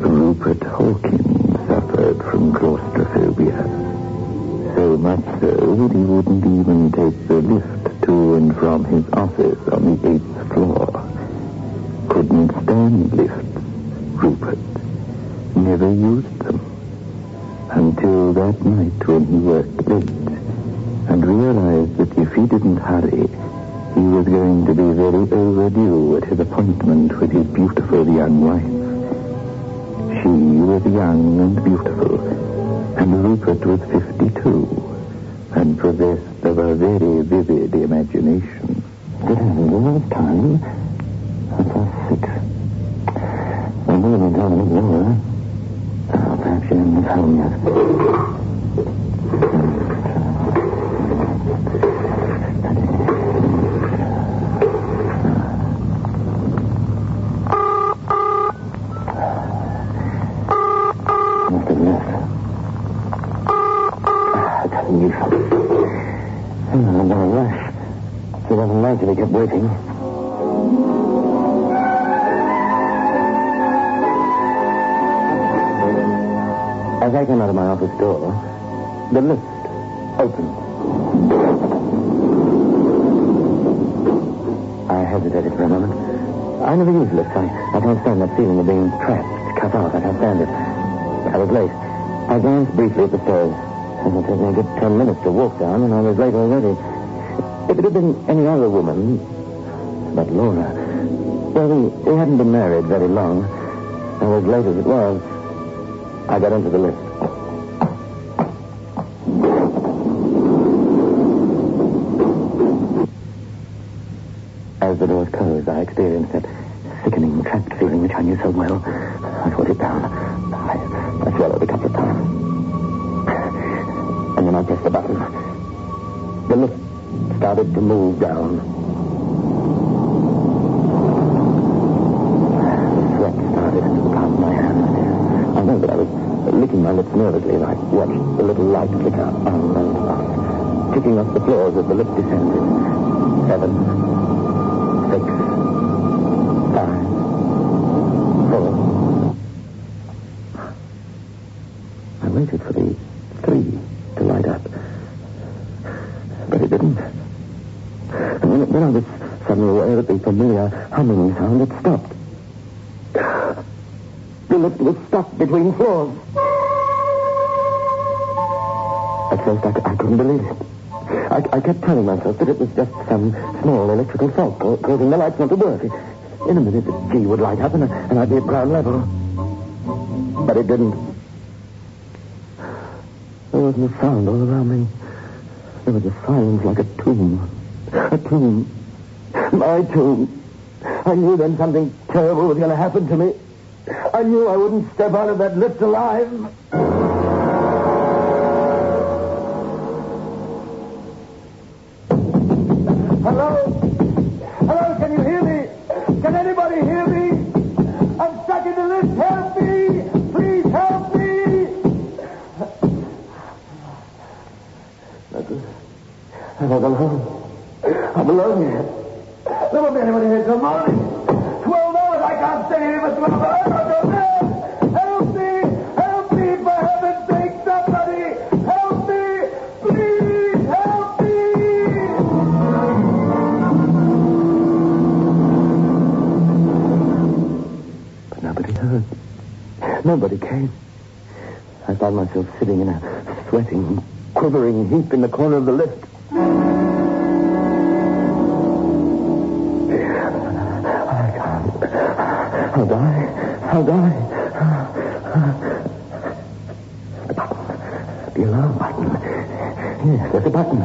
Rupert Hawkins suffered from claustrophobia. So much so that he wouldn't even take the lift to and from his office on the 8th floor. Couldn't stand lifts, Rupert. Never used them. Until that night when he worked late and realized that if he didn't hurry, he was going to be very overdue at his appointment with his beautiful young wife. She was young and beautiful, and Rupert was 52 and possessed of a very vivid imagination. Did I have a little time? That's 6. I'm going to tell him lower. Perhaps you haven't home yet. Must have left. I doesn't use I'm in a rush. She doesn't like it. He kept waiting. As I came out of my office door, the lift opened. I hesitated for a moment. I never use lifts. I can't stand that feeling of being trapped, cut off. I can't stand it. I was late. I glanced briefly at the stairs. It would take me a good 10 minutes to walk down, and I was late already. If it had been any other woman, but Laura, well, we hadn't been married very long. I was late as it was. I got into the lift. As the doors closed, I experienced that sickening, trapped feeling which I knew so well. I put it down. I swallowed a couple of times. And then I pressed the button. The lift started to move down. The sweat started into the palm of my hand. I know that I was licking my lips nervously as I watched the little light flicker on and on, ticking off the floors as the lift descended. 7, 6, 5, 4. I waited for the 3 to light up. But it didn't. And then I was suddenly aware that the familiar humming sound had stopped. The lift was stuck between floors. At first, I couldn't believe it. I kept telling myself that it was just some small electrical fault causing the lights not to work. In a minute, the key would light up and I'd be at ground level. But it didn't. There wasn't a sound all around me. There was a silence like a tomb. A tomb. My tomb. I knew then something terrible was going to happen to me. I knew I wouldn't step out of that lift alive. Hello? Hello, can you hear me? Can anybody hear me? I'm stuck in the lift. Help me! Please help me! I'm all alone. I'm alone here. There won't be anybody here till morning. 12 hours, I can't stay here for 12 hours. I'll go mad. Help me! Help me, for heaven's sake, somebody! Help me! Please help me! But nobody heard. Nobody came. I found myself sitting in a sweating, quivering heap in the corner of the lift. I'll die. I'll die. The button. The alarm button. Yes, there's a button.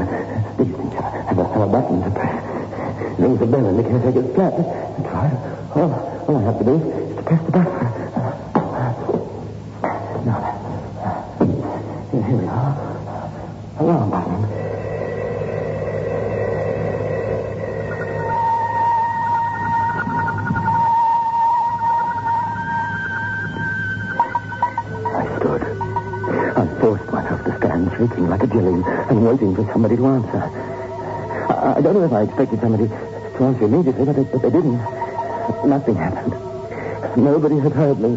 These things have a button to press. Rings a bell in the caretaker's flat. That's right. All I have to do is to press the button. Now, here we are. Alarm button. Shaking like a jelly and waiting for somebody to answer. I don't know if I expected somebody to answer immediately, but they didn't. Nothing happened. Nobody had heard me.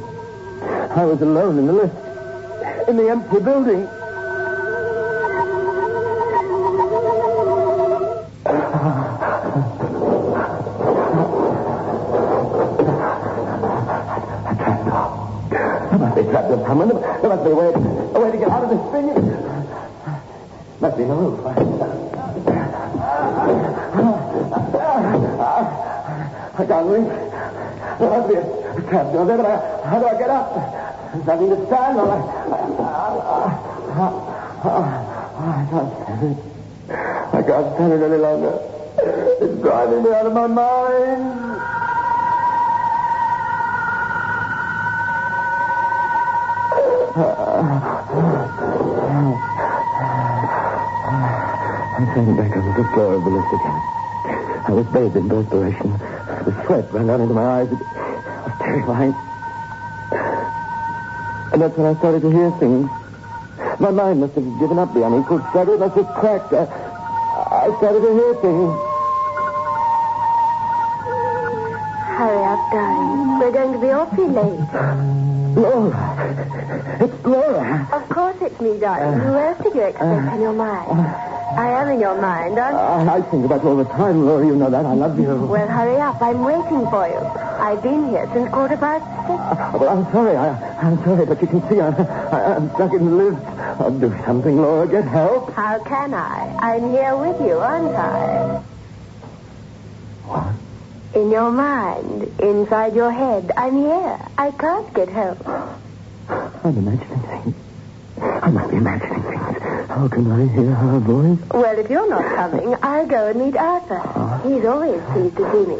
I was alone in the lift, in the empty building. A trapdoor. There must be a trapdoor somewhere. There must be a way to get out of this thing. Must be the roof. I can't reach. There must be a trapdoor there, but how do I get up? There's nothing to stand on. I can't stand it. I can't stand it any longer. It's driving me out of my mind. I turned back over the floor of the lift again. I was bathed in perspiration. The sweat ran down into my eyes. It was terrifying. And that's when I started to hear things. My mind must have given up the unequal struggle. It must have cracked. I started to hear things. Hurry up, darling. We're going to be awfully late. Laura. It's Laura. Of course it's me, darling. Who else did you expect in your mind? I am in your mind, aren't you? I think about you all the time, Laura. You know that. I love you. Well, hurry up. I'm waiting for you. I've been here since 6:15. Well, I'm sorry. I'm sorry, but you can see I'm stuck in the lift. Oh, do something, Laura. Get help. How can I? I'm here with you, aren't I? What? In your mind, inside your head. I'm here. I can't get help. I'm imagining things. I must be imagining things. How can I hear her voice? Well, if you're not coming, I'll go and meet Arthur. He's always pleased to see me.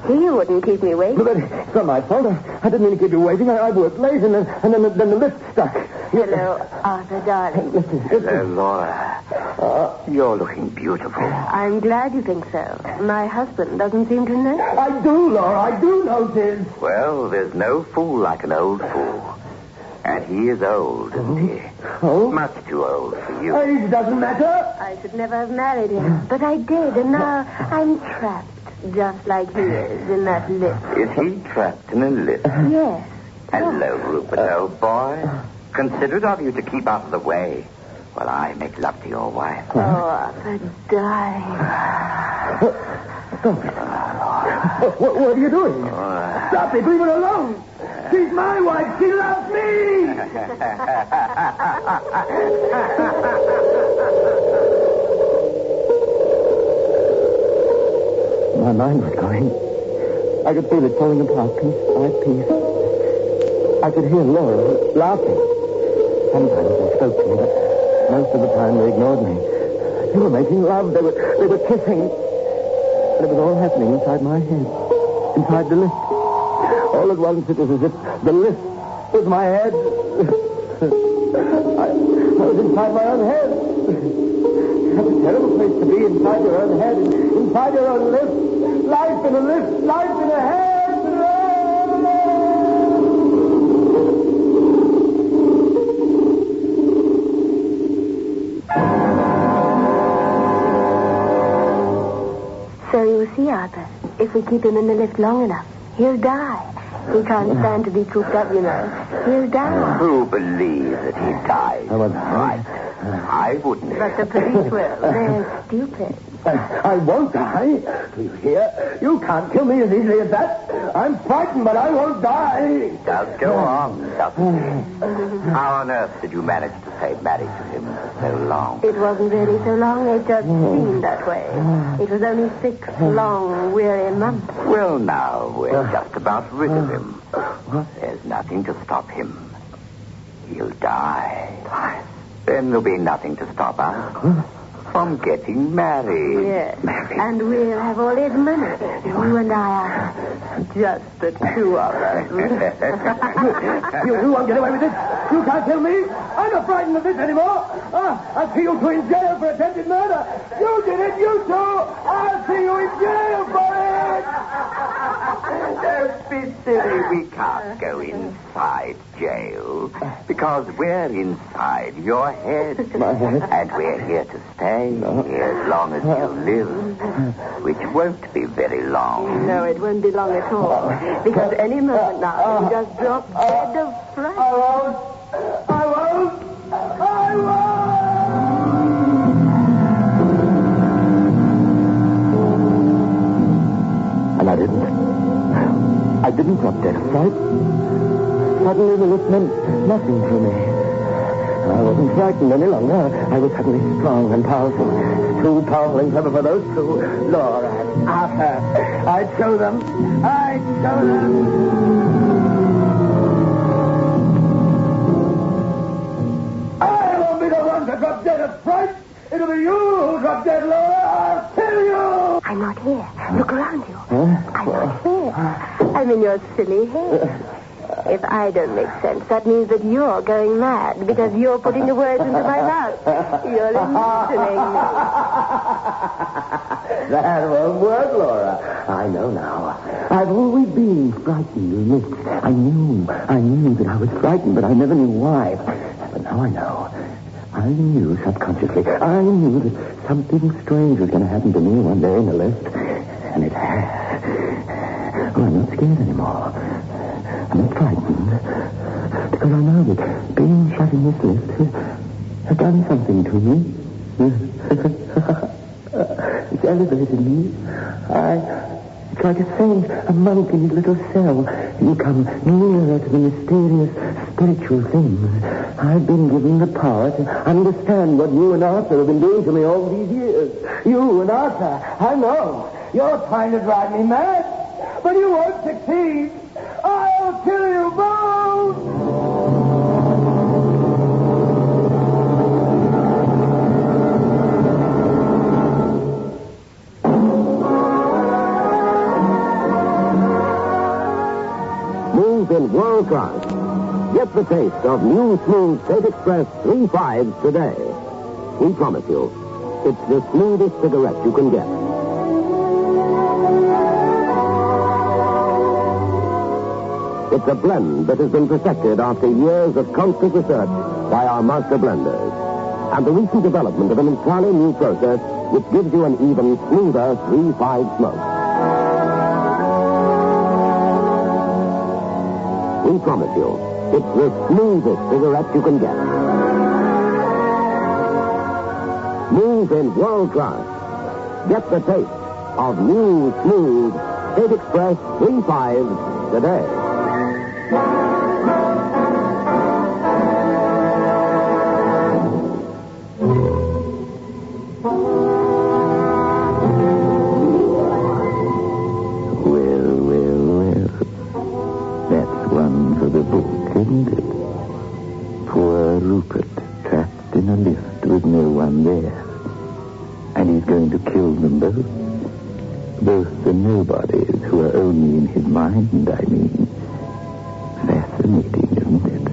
He wouldn't keep me waiting. But it's not my fault. I didn't mean to keep you waiting. I worked late, and then the lift stuck. Hello, Arthur, darling. Hello, Laura. You're looking beautiful. I'm glad you think so. My husband doesn't seem to know. I do, Laura. I do notice. Well, there's no fool like an old fool. And he is old, isn't he? Oh? Much too old for you. Age doesn't matter. I should never have married him. But I did, and now I'm trapped, just like he is, in that lift. Is he trapped in a lift? Yes. Hello, Rupert, old boy. Considerate of you to keep out of the way while I make love to your wife. Oh, Arthur, darling. What are you doing? Stop it. Leave her alone. She's my wife. She loves me. My mind was going. I could feel it falling apart piece by piece. I could hear Laura laughing. Sometimes they spoke to me, but most of the time they ignored me. They were making love. They were kissing. But it was all happening inside my head. Inside the lift. All at once it was as if the lift was my head. I was inside my own head. That's a terrible place to be, inside your own head. Inside your own lift. Life in a lift. Life in a head. So you see, Arthur, if we keep him in the lift long enough, he'll die. He can't stand to be cooped up, you know. He'll die. Who believes that he dies? Right. I wouldn't. But the police will. They're stupid. I won't die. Do you hear? You can't kill me as easily as that. I'm frightened, but I won't die. Just go on, doesn't it? How on earth did you manage to stay married to him for so long? It wasn't really so long. It just seemed that way. It was only 6 long, weary months. Well, now, we're just about rid of him. There's nothing to stop him. He'll die. Then there'll be nothing to stop us from getting married. Yes. And we'll have all his money. You and I are just the two of us. You won't get away with this. You can't kill me. I'm not frightened of this anymore. I'll see you two in jail for attempted murder. You did it, you two. I'll see you in jail for it. Don't be silly. We can't go inside jail because we're inside your head. My head? And we're here to stay here as long as you live, which won't be very long. No, it won't be long at all. Because any moment now, you just drop dead of fright. I won't. And I didn't drop dead of fright. Suddenly the lift meant nothing to me. I wasn't frightened any longer. I was suddenly strong and powerful. Too powerful and clever for those two. Laura and Arthur. I'd show them. I won't be the one to drop dead of fright. It'll be you who drop dead, Laura. I'll kill you. I'm not here. Look around you. Huh? I'm not here. I'm in your silly head. If I don't make sense, that means that you're going mad because you're putting the words into my mouth. You're imagining me. That won't work, Laura. I know now. I've always been frightened in lifts. I knew that I was frightened, but I never knew why. But now I know. I knew subconsciously. I knew that something strange was going to happen to me one day in the lift. And it has. Oh, I'm not scared anymore. I'm not frightened. Because I know that being shut in this lift has done something to me. It's elevated me. It's like a monk in his little cell. You come nearer to the mysterious spiritual things. I've been given the power to understand what you and Arthur have been doing to me all these years. You and Arthur, I know. You're trying to drive me mad, but you won't succeed. I'll kill you both! In world class. Get the taste of new smooth State Express 3.5s today. We promise you, it's the smoothest cigarette you can get. It's a blend that has been perfected after years of constant research by our master blenders. And the recent development of an entirely new process which gives you an even smoother 3.5 smoke. We promise you, it's the smoothest cigarette you can get. Smooth in world class. Get the taste of new, smooth State Express 3.5s today. Isn't it? Poor Rupert, trapped in a lift with no one there. And he's going to kill them both. Both the nobodies who are only in his mind, I mean. Fascinating, isn't it?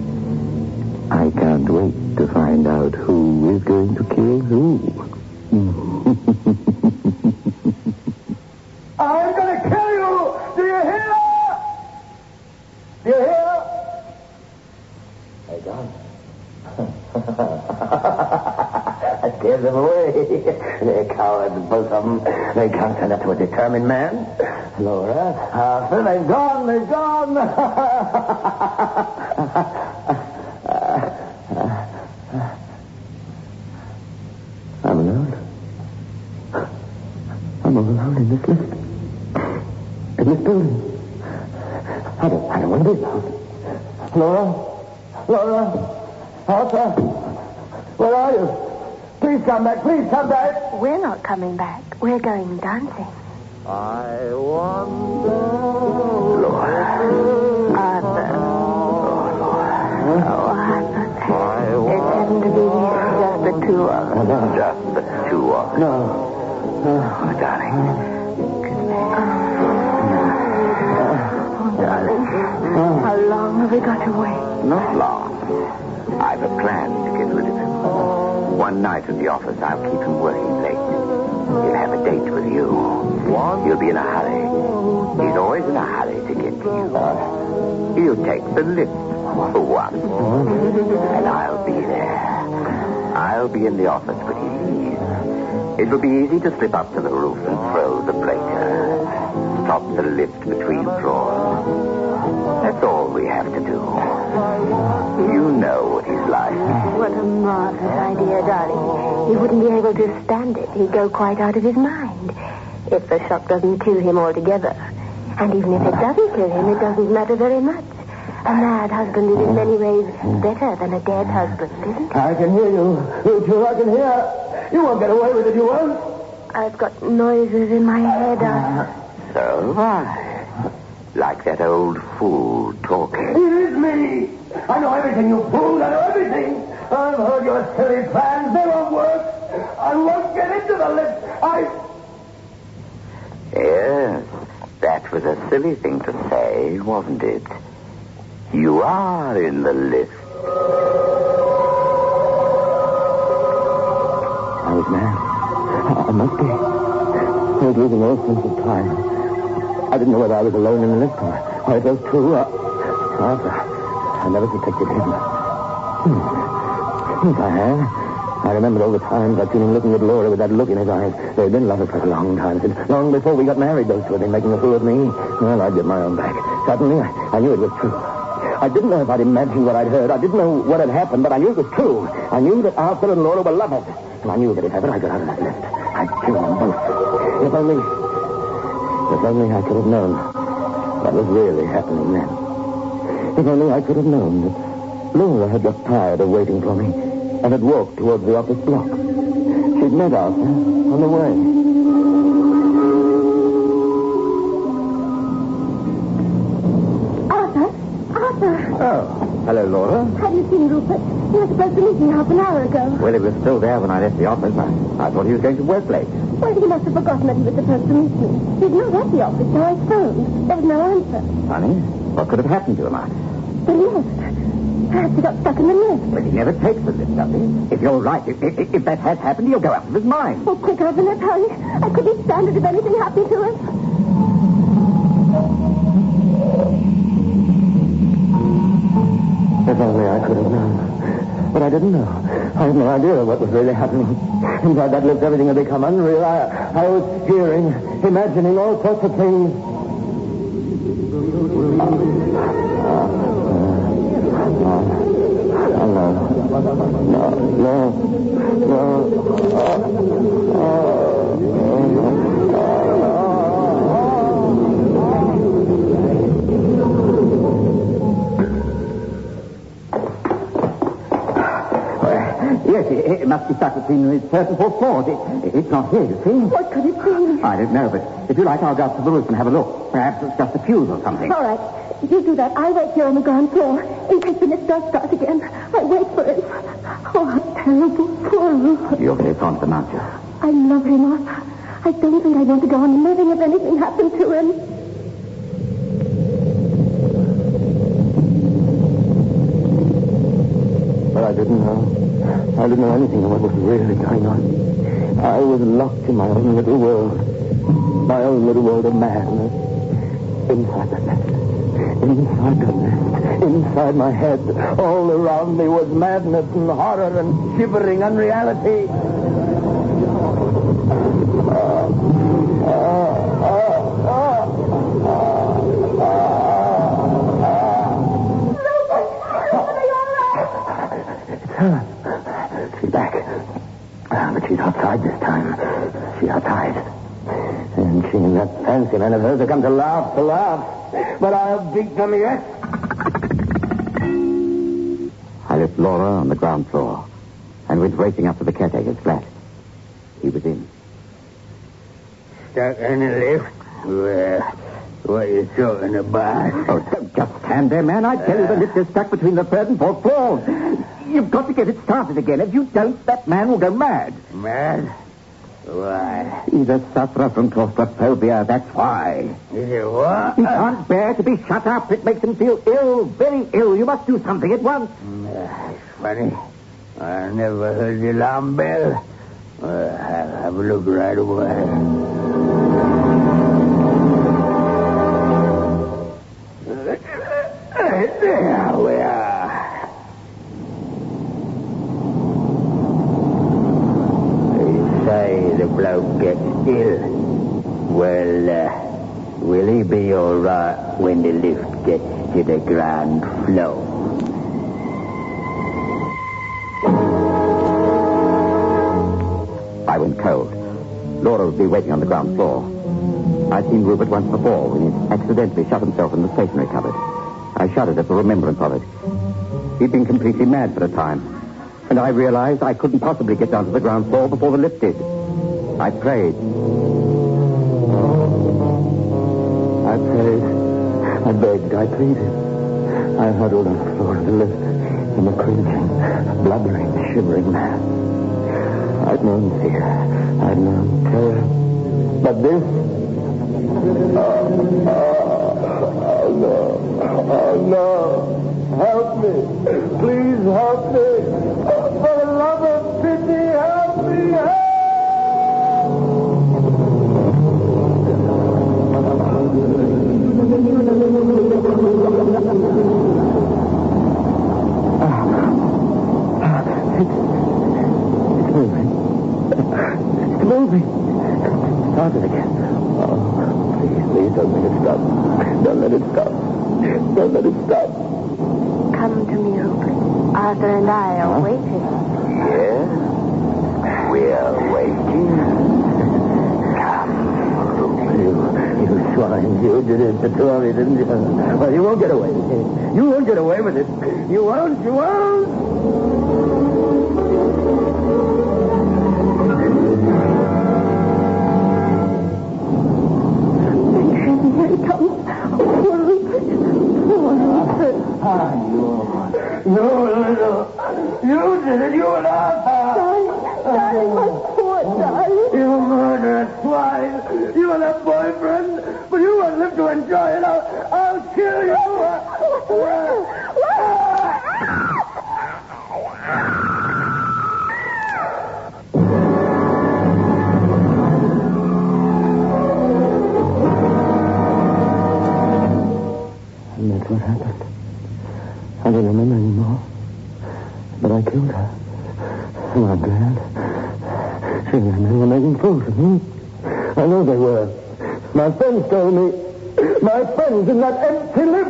I can't wait to find out who is going to kill who. I'm going to kill you! Do you hear? Do you hear? Hey, John. I scared them away. They're cowards, both of them. They can't turn up to a determined man. Laura, Arthur, they've gone, they've gone. I'm alone. I'm all alone in this lift. In this building. I don't want to be alone. Laura, Arthur, where are you? Please come back, please come back. We're not coming back. We're going dancing. I wonder... Laura. Arthur. Oh, Arthur. I It hadn't to be just the two of us. Just the two of us. No. Oh, darling. Oh, darling. How long have we got to wait? Not long. I've a plan to get rid of him. One night in the office, I'll keep him working late. He'll have a date with you. You'll be in a hurry. He's always in a hurry to get to you. He'll take the lift for once. And I'll be there. I'll be in the office when he leaves. It will be easy to slip up to the roof and throw the breaker. Stop the lift between floors. That's all we have to do. You know what he's like. What a marvelous idea, darling. He wouldn't be able to stand it. He'd go quite out of his mind. If the shock doesn't kill him altogether. And even if it doesn't kill him, it doesn't matter very much. A mad husband is in many ways better than a dead husband, isn't it? I can hear you. You two, I can hear. You won't get away with it, you won't. I've got noises in my head, Arthur. So have I. Like that old fool talking. It is me. I know everything, you fool. I know everything. I've heard your silly plans. They won't work. I won't get into the lift. Yes, that was a silly thing to say, wasn't it? You are in the lift. I was mad. I must be. I was losing all sense of time. I didn't know whether I was alone in the lift or it was true. Arthur, I never suspected him. Yes, I have. I remembered all the times I'd seen him looking at Laura with that look in his eyes. They'd been lovers for a long time. Since long before we got married, those two had been making a fool of me. Well, I'd get my own back. Suddenly, I knew it was true. I didn't know if I'd imagined what I'd heard. I didn't know what had happened, but I knew it was true. I knew that Arthur and Laura were lovers. And I knew that if ever I got out of that lift, I'd kill them both. If only I could have known what was really happening then. If only I could have known that Laura had got tired of waiting for me and had walked towards the office block. She'd met Arthur on the way. Arthur! Oh, hello, Laura. Have you seen Rupert? He was supposed to meet me half an hour ago. Well, he was still there when I left the office. I thought he was going to work late. Well, he must have forgotten that he was supposed to meet me. He's not at the office, so I phoned. There was no answer. Funny. What could have happened to him? The lift. Perhaps he got stuck in the lift. But he never takes the lift, does he? If you're right, if that has happened, he'll go out of his mind. Oh, quick, Arthur, let's hurry. I couldn't stand it if anything happened to us. If only I could have known. But I didn't know. I had no idea what was really happening. Inside that lift, everything had become unreal. I was hearing, imagining all sorts of things. Yes, it must be stuck between the third and fourth floors. It's not here, you see. What could it be? I don't know, but if you like, I'll go up to the roof and have a look. Perhaps it's just a fuse or something. All right. You do that. I'll wait here on the ground floor. In case the lift does start again, I'll wait for it. Oh, how terrible. Poor Rupert. You're very fond of him, aren't you? I love him, Arthur. I don't think I want to go on living if anything happened to him. But I didn't know. I didn't know anything of what was really going on. I was locked in my own little world. My own little world of madness. Inside the nest. Inside the nest. Inside my head. All around me was madness and horror and shivering unreality. She's back. But she's outside this time. She's outside. And she and that fancy man of hers have come to laugh. But I'll beat them yet. I left Laura on the ground floor and went racing up to the caretaker's flat. He was in. Stuck in the lift? Well, what are you talking about? Oh, don't just stand there, man. I tell you, the lift is stuck between the third and fourth floors. You've got to get it started again. If you don't, that man will go mad. Mad? Why? He's a sufferer from claustrophobia, that's why. Is it what? He can't bear to be shut up. It makes him feel ill, very ill. You must do something at once. It's funny. I never heard the alarm bell. I'll have a look right away. There we are. Say the bloke gets ill. Well, will he be all right when the lift gets to the ground floor? I went cold. Laura would be waiting on the ground floor. I'd seen Rupert once before when he accidentally shut himself in the stationery cupboard. I shuddered at the remembrance of it. He'd been completely mad for a time. And I realized I couldn't possibly get down to the ground floor before the lift did. I prayed. I prayed. I begged. I pleaded. I huddled on the floor of the lift in a cringing, blubbering, shivering mass. I'd known fear. I'd known terror. But this... Oh, no. Oh, no. Help me. Please help me. For the love of pity, help me. It's moving. It's moving. Start it again. Oh, please, don't let it stop. Don't let it stop. Don't let it stop. Come to me, Rupert. Arthur and I are waiting. Yeah? We're waiting. You swine, you did it to Tory, didn't you? Well, you won't get away. You won't get away with it. You won't, you won't. Here he comes. Poor Rupert. You did it, you and I. Darling, my poor darling. You murderous swine. You and that boyfriend. But you won't live to enjoy it. I'll kill you. And that's what happened. I don't remember anymore. But I killed her. And I'm glad. She and they were making fools of me. I know they were. My friends told me. My friends in that empty lift.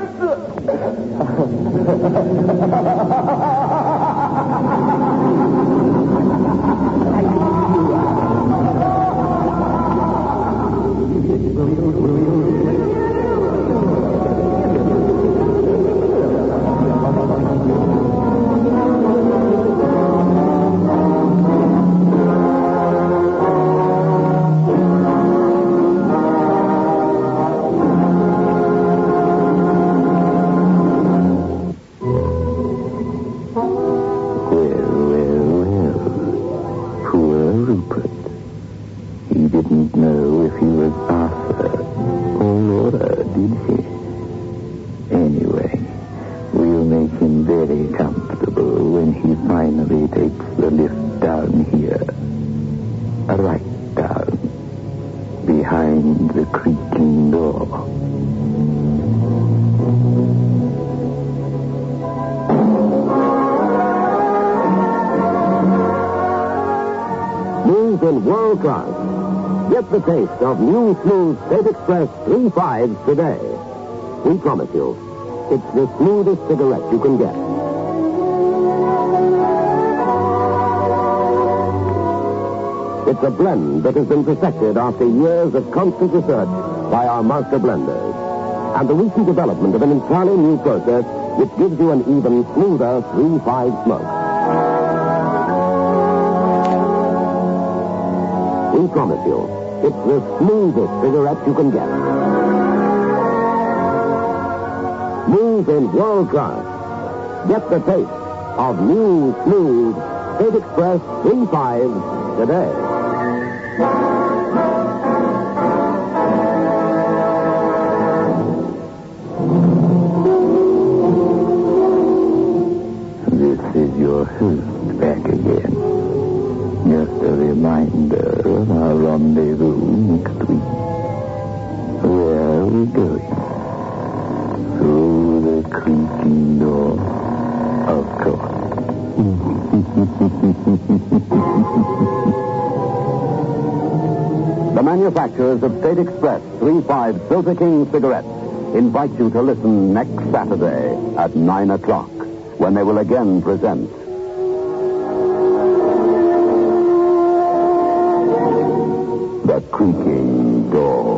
Right down behind the creaking door. News in world class. Get the taste of new smooth State Express 3.5s today. We promise you, it's the smoothest cigarette you can get. It's a blend that has been perfected after years of constant research by our master blenders. And the recent development of an entirely new process which gives you an even smoother 3.5 smoke. We promise you, it's the smoothest cigarette you can get. Smooth in world class. Get the taste of new, smooth State Express 3.5s today. This is your host back again. Just a reminder of our rendezvous next week. Where are we going? Through the creaking door, of course. The manufacturers of State Express 3.5 Filter King cigarettes invite you to listen next Saturday at 9 o'clock when they will again present The Creaking Door.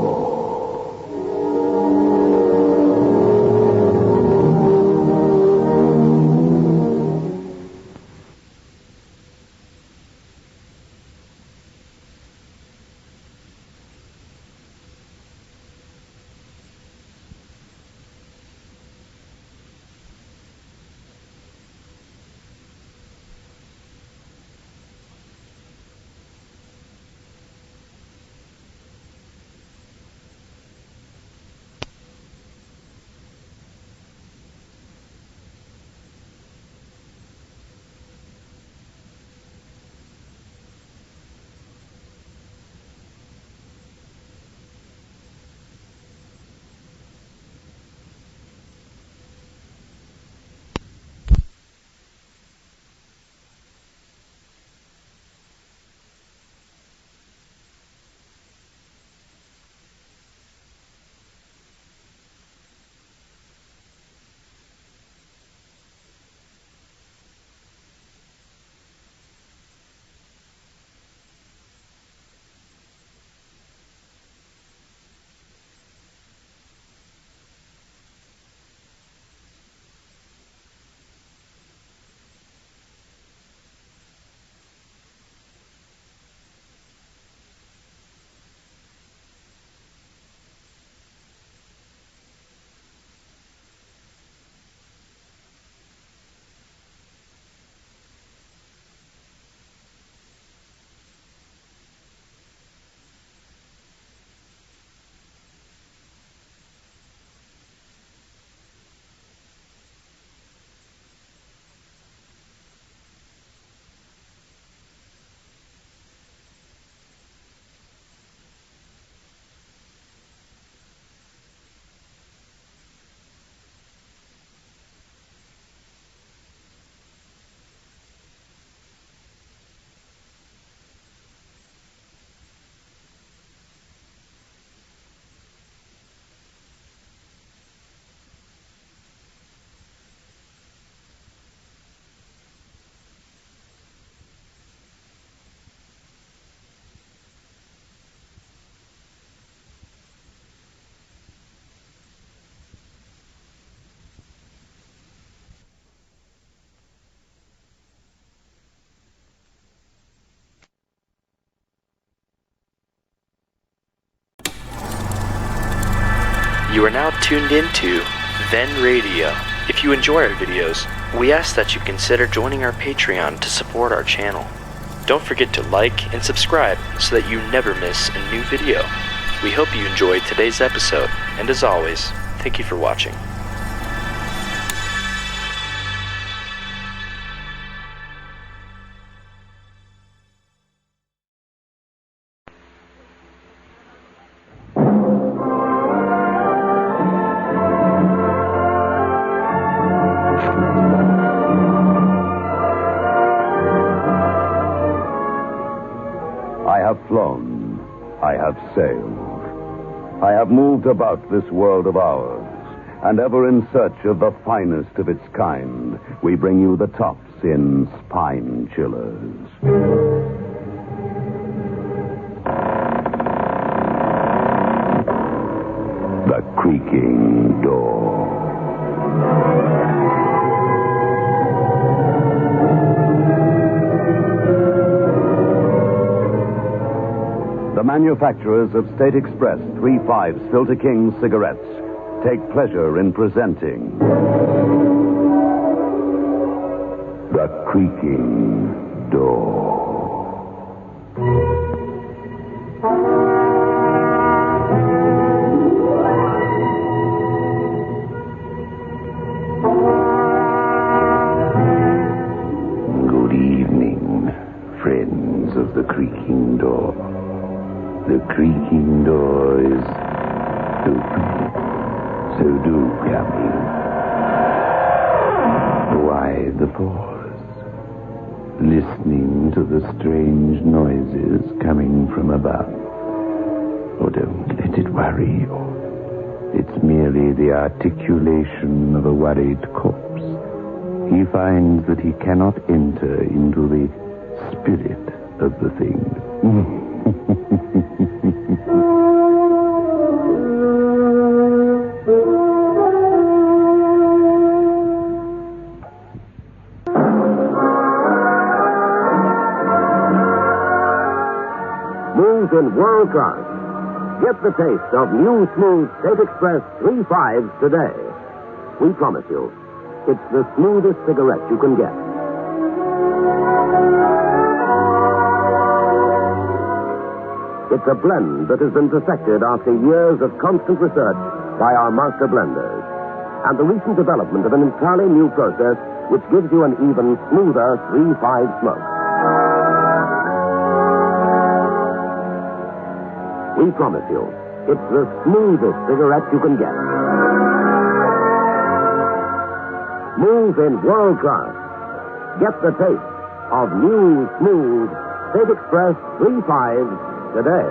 You are now tuned into Then Radio. If you enjoy our videos, we ask that you consider joining our Patreon to support our channel. Don't forget to like and subscribe so that you never miss a new video. We hope you enjoyed today's episode, and as always, thank you for watching. I have flown. I have sailed. I have moved about this world of ours, and ever in search of the finest of its kind, we bring you the tops in spine chillers. The Creaking Door. The manufacturers of State Express 3.5 Filter King cigarettes take pleasure in presenting The Creaking Door. Good evening, friends of The Creaking Door. The creaking door is open, so do come in. Why the pause? Listening to the strange noises coming from above. Oh, don't let it worry you. It's merely the articulation of a worried corpse. He finds that he cannot enter into the spirit of the thing. Smooth in world class. Get the taste of new smooth State Express 3.5s today. We promise you, it's the smoothest cigarette you can get. It's a blend that has been perfected after years of constant research by our master blenders, and the recent development of an entirely new process which gives you an even smoother 3.5 smoke. We promise you, it's the smoothest cigarette you can get. Smooth in world class. Get the taste of new, smooth State Express 3.5s today.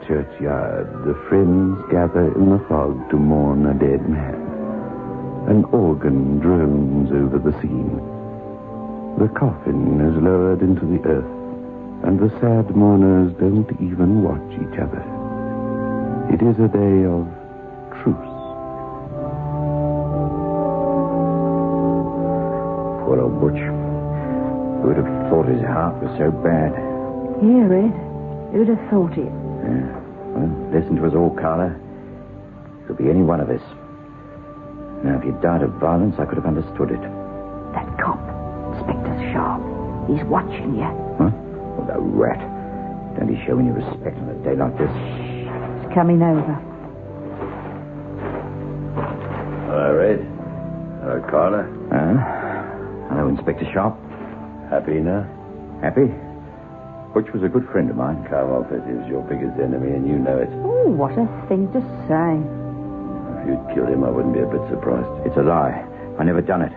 Churchyard, the friends gather in the fog to mourn a dead man. An organ drones over the scene. The coffin is lowered into the earth, and the sad mourners don't even watch each other. It is a day of truce. Poor old Butch. Who would have thought his heart was so bad? Eerie. Who'd have thought it? Yeah. Well, listen to us all, Carla. Could be any one of us. Now, if you'd died of violence, I could have understood it. That cop, Inspector Sharp, he's watching you. Huh? Oh, the rat. Don't be showing you respect on a day like this. He's coming over. Hello, Red. Hello, Carla. Hello, Inspector Sharp. Happy now? Happy? Butch was a good friend of mine. Carl Offit is your biggest enemy, and you know it. Oh, what a thing to say. If you'd killed him, I wouldn't be a bit surprised. It's a lie. I never done it.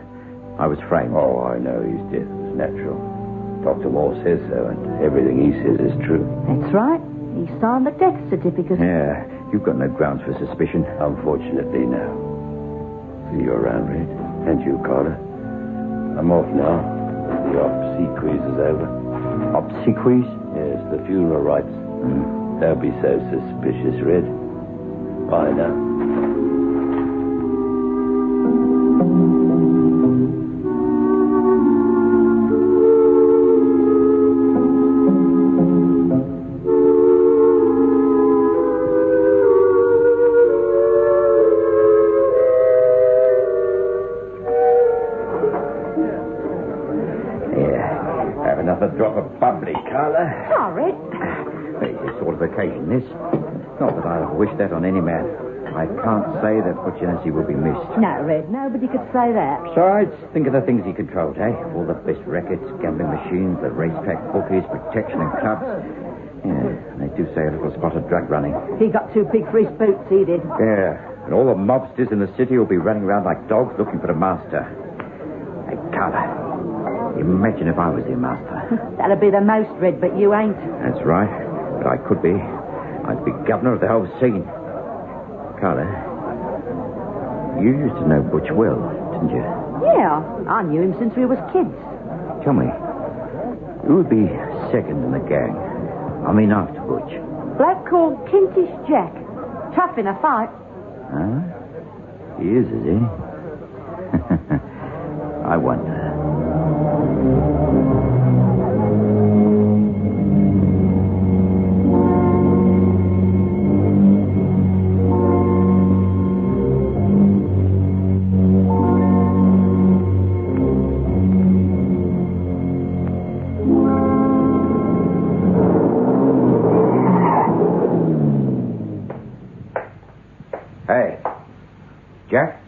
I was framed. Oh, I know his death was natural. Dr. Moore says so, and everything he says is true. That's right. He signed the death certificate. Yeah, you've got no grounds for suspicion. Unfortunately, no. See you around, Red. And you, Carla. I'm off now. The off-sea cruise is over. Obsequies? Yes, the funeral rites. Don't be so suspicious, Red. Bye now. Drop of bubbly, Carla. Sorry. It's a sort of occasion, this. Not that I wish that on any man. I can't say that Butch Hennessy will be missed. No, Red, nobody could say that. Besides, think of the things he controlled, eh? All the best rackets, gambling machines, the racetrack bookies, protection and clubs. Yeah, they do say a little spot of drug running. He got too big for his boots, he did. Yeah, and all the mobsters in the city will be running around like dogs looking for a master. Hey, Carla. Imagine if I was their master. That'd be the most, Red, but you ain't. That's right. But I could be. I'd be governor of the whole scene. Carla, you used to know Butch well, didn't you? Yeah, I knew him since we was kids. Tell me, who would be second in the gang? I mean, after Butch. Bloke called Kintish Jack. Tough in a fight. Huh? He is he? I wonder. Hey, Jack?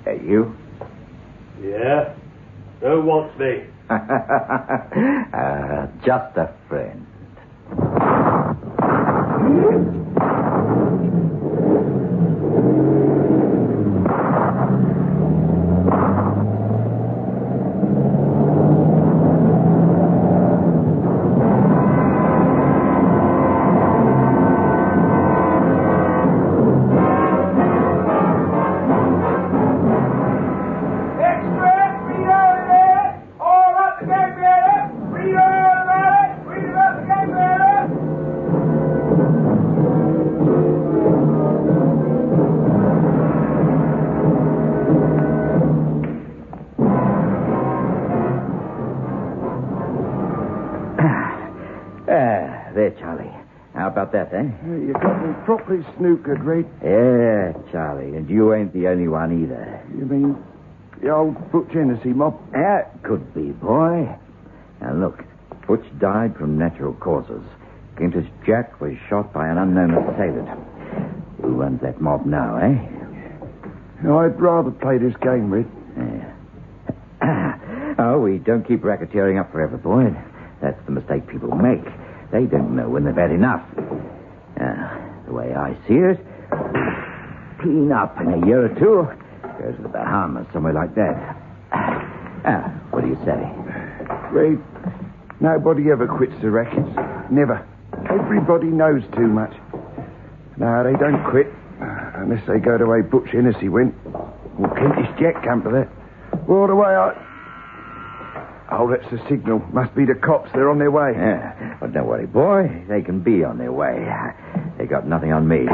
Hey, you? Yeah? Who wants me? Just a friend. There, Charlie. How about that, eh? You got me properly snookered, Red. Yeah, Charlie, and you ain't the only one either. You mean the old Butch Hennessy mob? Could be, boy. Now, look, Butch died from natural causes. Kintish Jack was shot by an unknown assailant. Who runs that mob now, eh? I'd rather play this game, Red. Yeah. Oh, we don't keep racketeering up forever, boy. That's the mistake people make. They don't know when they've had enough. The way I see it, clean up in a year or two, go to the Bahamas, somewhere like that. What do you say? Red, nobody ever quits the rackets. Never. Everybody knows too much. No, they don't quit. Unless they go the way Butch Hennessy went. Or Kintish Jack come to that. Well, the way Oh, that's the signal. Must be the cops. They're on their way. Yeah. But don't worry, boy. They can be on their way. They got nothing on me.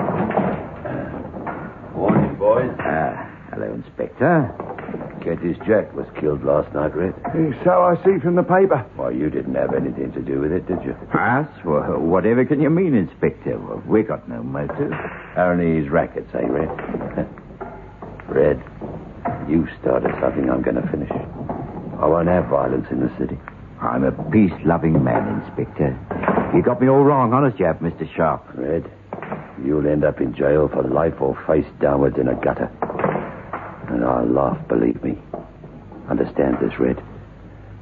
Morning, boys. Hello, Inspector. Kintish Jack was killed last night, Red. So I see from the paper. Why, you didn't have anything to do with it, did you? Us? Well, whatever can you mean, Inspector? Well, we got no motive. Only his rackets, eh, Red? Red, you started something I'm going to finish. I won't have violence in the city. I'm a peace-loving man, Inspector. You got me all wrong, honest chap, Mr. Sharp. Red, you'll end up in jail for life or face downwards in a gutter. And I'll laugh, believe me. Understand this, Red?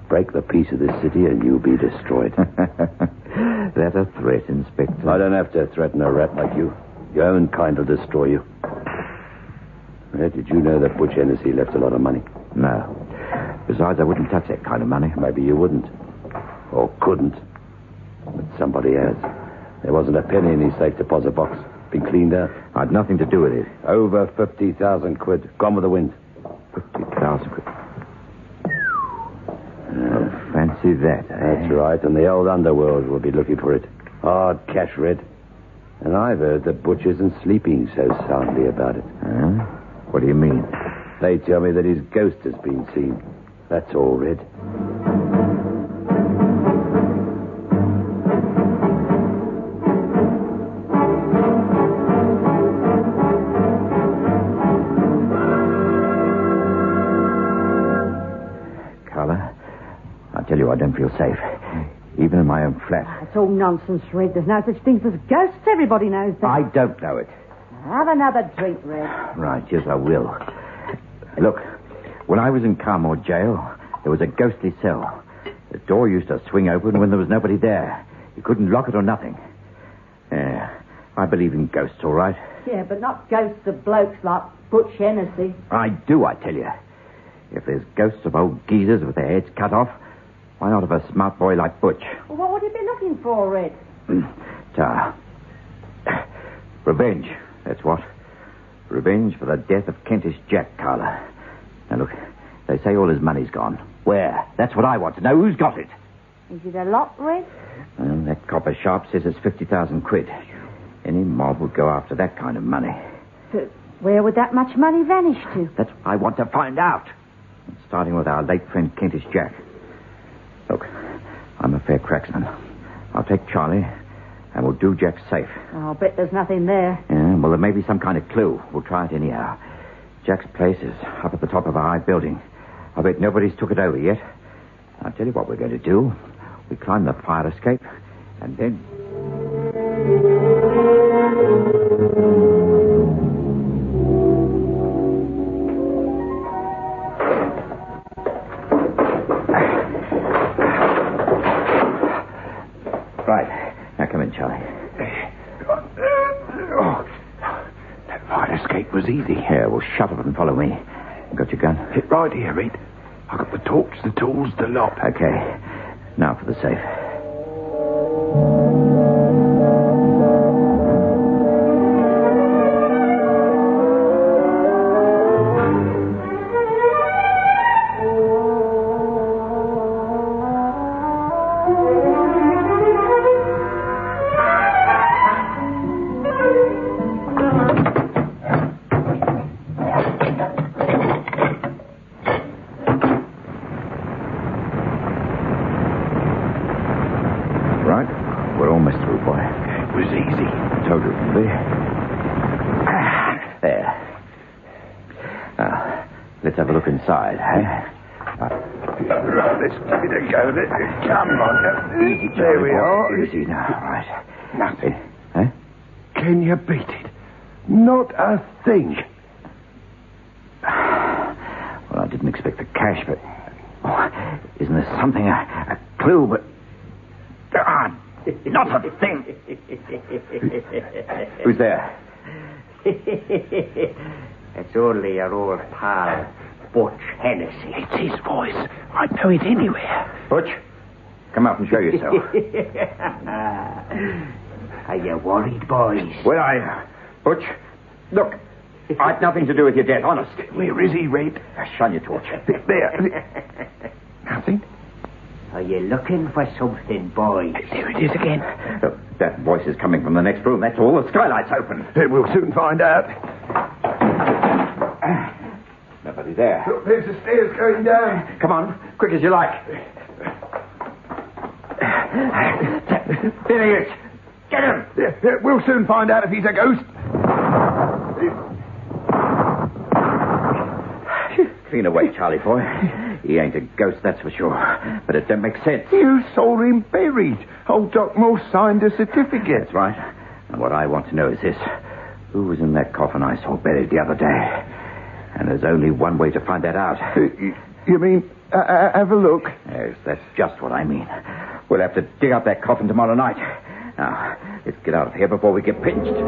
Break the peace of this city and you'll be destroyed. That's a threat, Inspector. I don't have to threaten a rat like you. Your own kind will destroy you. Red, did you know that Butch Hennessy left a lot of money? No. Besides, I wouldn't touch that kind of money. Maybe you wouldn't. Or couldn't. But somebody has. There wasn't a penny in his safe deposit box. Been cleaned out. I'd nothing to do with it. Over 50,000 quid. Gone with the wind. 50,000 quid. Oh, fancy see that, eh? That's right, and the old underworld will be looking for it. Hard cash, Red. And I've heard the butcher isn't sleeping so soundly about it. Huh? What do you mean? They tell me that his ghost has been seen. That's all, Red. Carla, I tell you, I don't feel safe. Even in my own flat. It's all nonsense, Red. There's no such things as ghosts. Everybody knows that. I don't know it. Have another drink, Red. Right, yes, I will. Look, when I was in Carmore jail, there was a ghostly cell. The door used to swing open when there was nobody there. You couldn't lock it or nothing. Yeah, I believe in ghosts, all right. Yeah, but not ghosts of blokes like Butch Hennessy. I do, I tell you. If there's ghosts of old geezers with their heads cut off, why not of a smart boy like Butch? Well, what would you be looking for, Red? Revenge, that's what. Revenge for the death of Kentish Jack, Carla. Now, look, they say all his money's gone. Where? That's what I want to know. Who's got it? Is it a lot, Red? Well, that copper sharp says it's 50,000 quid. Any mob would go after that kind of money. But where would that much money vanish to? That's what I want to find out. Starting with our late friend Kentish Jack. Look, I'm a fair cracksman. I'll take Charlie, and we'll do Jack safe. I'll bet there's nothing there. Yeah, well, there may be some kind of clue. We'll try it anyhow. Jack's place is up at the top of a high building. I bet nobody's took it over yet. I'll tell you what we're going to do. We climb the fire escape, and then... Right. Now come in, Charlie. That fire escape was easy. Yeah, well, shut up and follow me. Got your gun? Right here, Red. I got the torch, the tools, the lot. Okay. Now for the safe. Inside, eh? Right, let's give it a go. Come on. Easy, there we are. Easy now, right. Nothing. Eh? Can you beat it? Not a thing. Well, I didn't expect the cash, but... Oh, isn't there something, a clue, but... not a thing. Who's there? It's only your old pal, Butch Hennessy. It's his voice. I'd know it anywhere. Butch, come out and show yourself. Are you worried, boys? Where are you? Butch, look, I've nothing to do with your death, honest. Where is he, Red? Shine your torch. There. Nothing? Are you looking for something, boys? There it is again. Look, that voice is coming from the next room, that's all. The skylight's open. We'll soon find out. Nobody there. Look, there's the stairs going down. Come on, quick as you like. There he is. Get him. Yeah, we'll soon find out if he's a ghost. Clean away, Charlie boy. He ain't a ghost, that's for sure. But it don't make sense. You saw him buried. Old Doc Morse signed a certificate. That's right. And what I want to know is this. Who was in that coffin I saw buried the other day? And there's only one way to find that out. You mean, have a look? Yes, that's just what I mean. We'll have to dig up that coffin tomorrow night. Now, let's get out of here before we get pinched.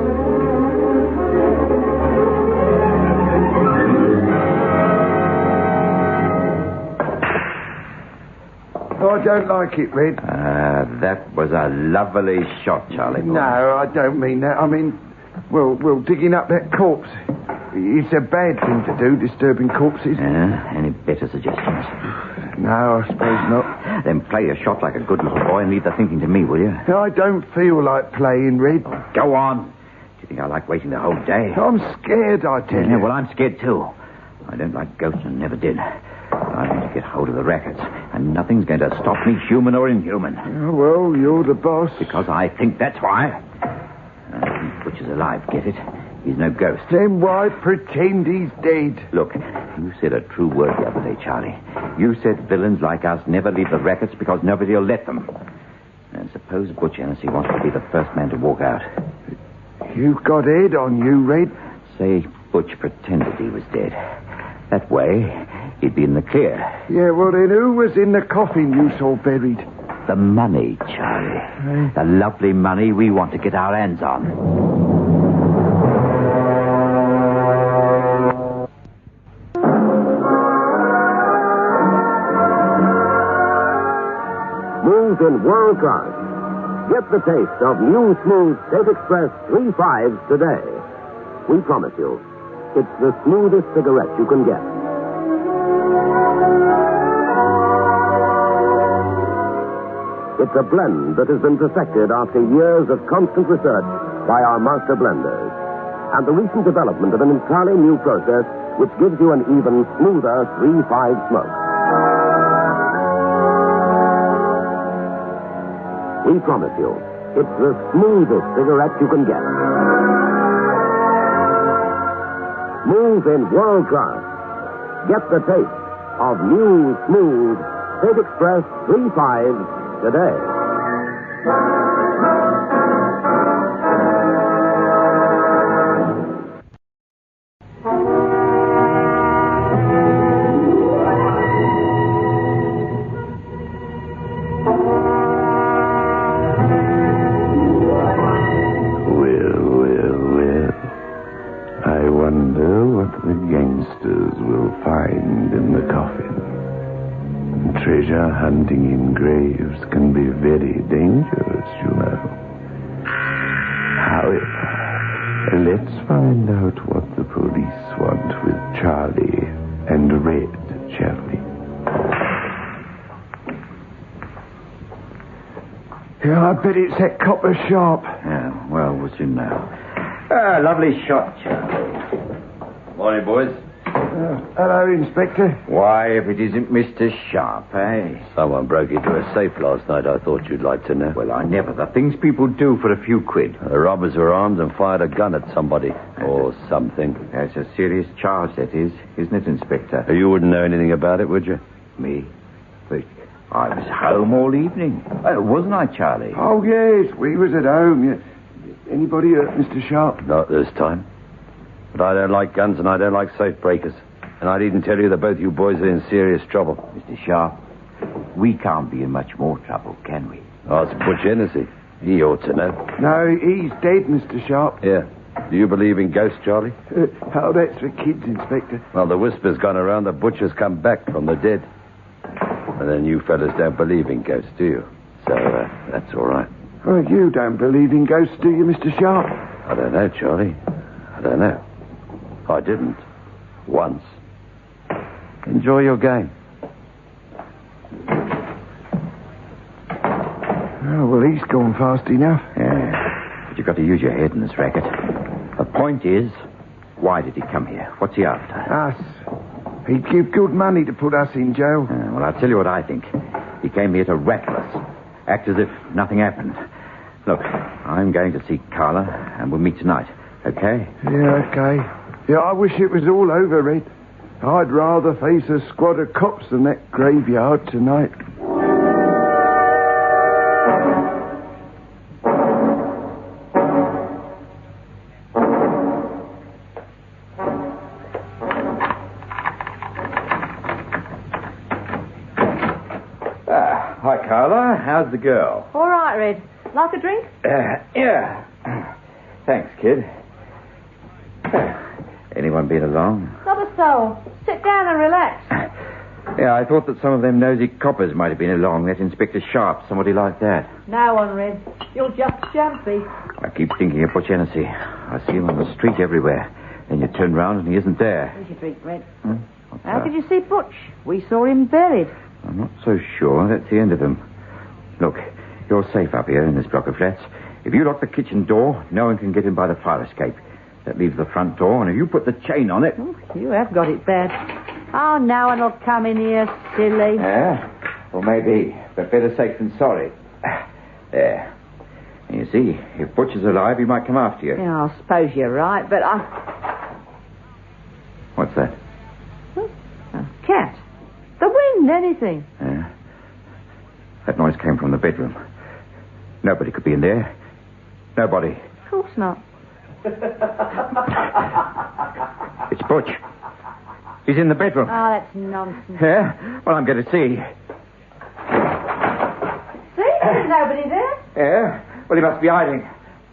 I don't like it, Red. That was a lovely shot, Charlie boy. No, I don't mean that. I mean, well, digging up that corpse. It's a bad thing to do, disturbing corpses. Any better suggestions? No, I suppose not. Then play your shot like a good little boy and leave the thinking to me, will you? I don't feel like playing, Red. Go on. Do you think I like waiting the whole day? I'm scared, I tell you. Well, I'm scared too. I don't like ghosts and never did. I want to get hold of the rackets, and nothing's going to stop me, human or inhuman. Oh, well, you're the boss. Because I think that's why. Butch is alive, get it? He's no ghost. Then why pretend he's dead? Look, you said a true word the other day, Charlie. You said villains like us never leave the rackets because nobody will let them. And suppose Butch Hennessy wants to be the first man to walk out. You've got head on you, Red. Say Butch pretended he was dead. That way, he'd be in the clear. Yeah, well, then who was in the coffin you saw buried? The money, Charlie. The lovely money we want to get our hands on. In world class. Get the taste of new smooth State Express 3.5s today. We promise you, it's the smoothest cigarette you can get. It's a blend that has been perfected after years of constant research by our master blenders. And the recent development of an entirely new process which gives you an even smoother 3.5 smoke. We promise you, it's the smoothest cigarette you can get. Smooth in world class. Get the taste of new, smooth State Express 3.5s today. Treasure hunting in graves can be very dangerous, you know. However, let's find out what the police want with Charlie and Red, shall we? Yeah, I bet it's that copper sharp. Yeah, well, what's in now? Lovely shot, Charlie. Morning, boys. Hello, Inspector. Why, if it isn't Mr. Sharp, eh? Someone broke into a safe last night, I thought you'd like to know. Well, I never. The things people do for a few quid. The robbers were armed and fired a gun at somebody. Or something. That's a serious charge, that is. Isn't it, Inspector? You wouldn't know anything about it, would you? Me? But I was home all evening. Wasn't I, Charlie? Oh, yes, we was at home. Yeah. Anybody hurt Mr. Sharp? Not this time. But I don't like guns and I don't like safe breakers. And I'd even tell you that both you boys are in serious trouble. Mr. Sharp, we can't be in much more trouble, can we? Ask Butch Hennessy. He ought to know. No, he's dead, Mr. Sharp. Yeah. Do you believe in ghosts, Charlie? Oh, that's for kids, Inspector. Well, the whisper's gone around that Butch has come back from the dead. And then you fellas don't believe in ghosts, do you? So, that's all right. Well, you don't believe in ghosts, do you, Mr. Sharp? I don't know, Charlie. I don't know. I didn't. Once. Enjoy your game. Oh, well, he's gone fast enough. Yeah, but you've got to use your head in this racket. The point is, why did he come here? What's he after? Us. He'd give good money to put us in jail. Well, I'll tell you what I think. He came here to rattle us. Act as if nothing happened. Look, I'm going to see Carla, and we'll meet tonight. Okay? Yeah, okay. Yeah, I wish it was all over, Red. I'd rather face a squad of cops than that graveyard tonight. Hi, Carla. How's the girl? All right, Red. Like a drink? Yeah. Thanks, kid. Anyone been along? Not a soul. Sit down and relax. Yeah, I thought that some of them nosy coppers might have been along. That Inspector Sharp, somebody like that. No one, Red. You're just jumpy. I keep thinking of Butch Hennessy. I see him on the street everywhere. Then you turn round and he isn't there. Here's your drink, Red. How could you see Butch? We saw him buried. I'm not so sure that's the end of them. Look, you're safe up here in this block of flats. If you lock the kitchen door, no one can get in by the fire escape. That leaves the front door, and if you put the chain on it... Oh, you have got it bad. Oh, no one will come in here, silly. Yeah? Well, maybe, but better safe than sorry. There. And you see, if Butcher's alive, he might come after you. Yeah, I suppose you're right, but I... What's that? A cat. The wind, anything. Yeah. That noise came from the bedroom. Nobody could be in there. Nobody. Of course not. It's Butch. He's in the bedroom. Oh, that's nonsense. Yeah? Well, I'm going to see. See? There's nobody there. Yeah? Well, he must be hiding.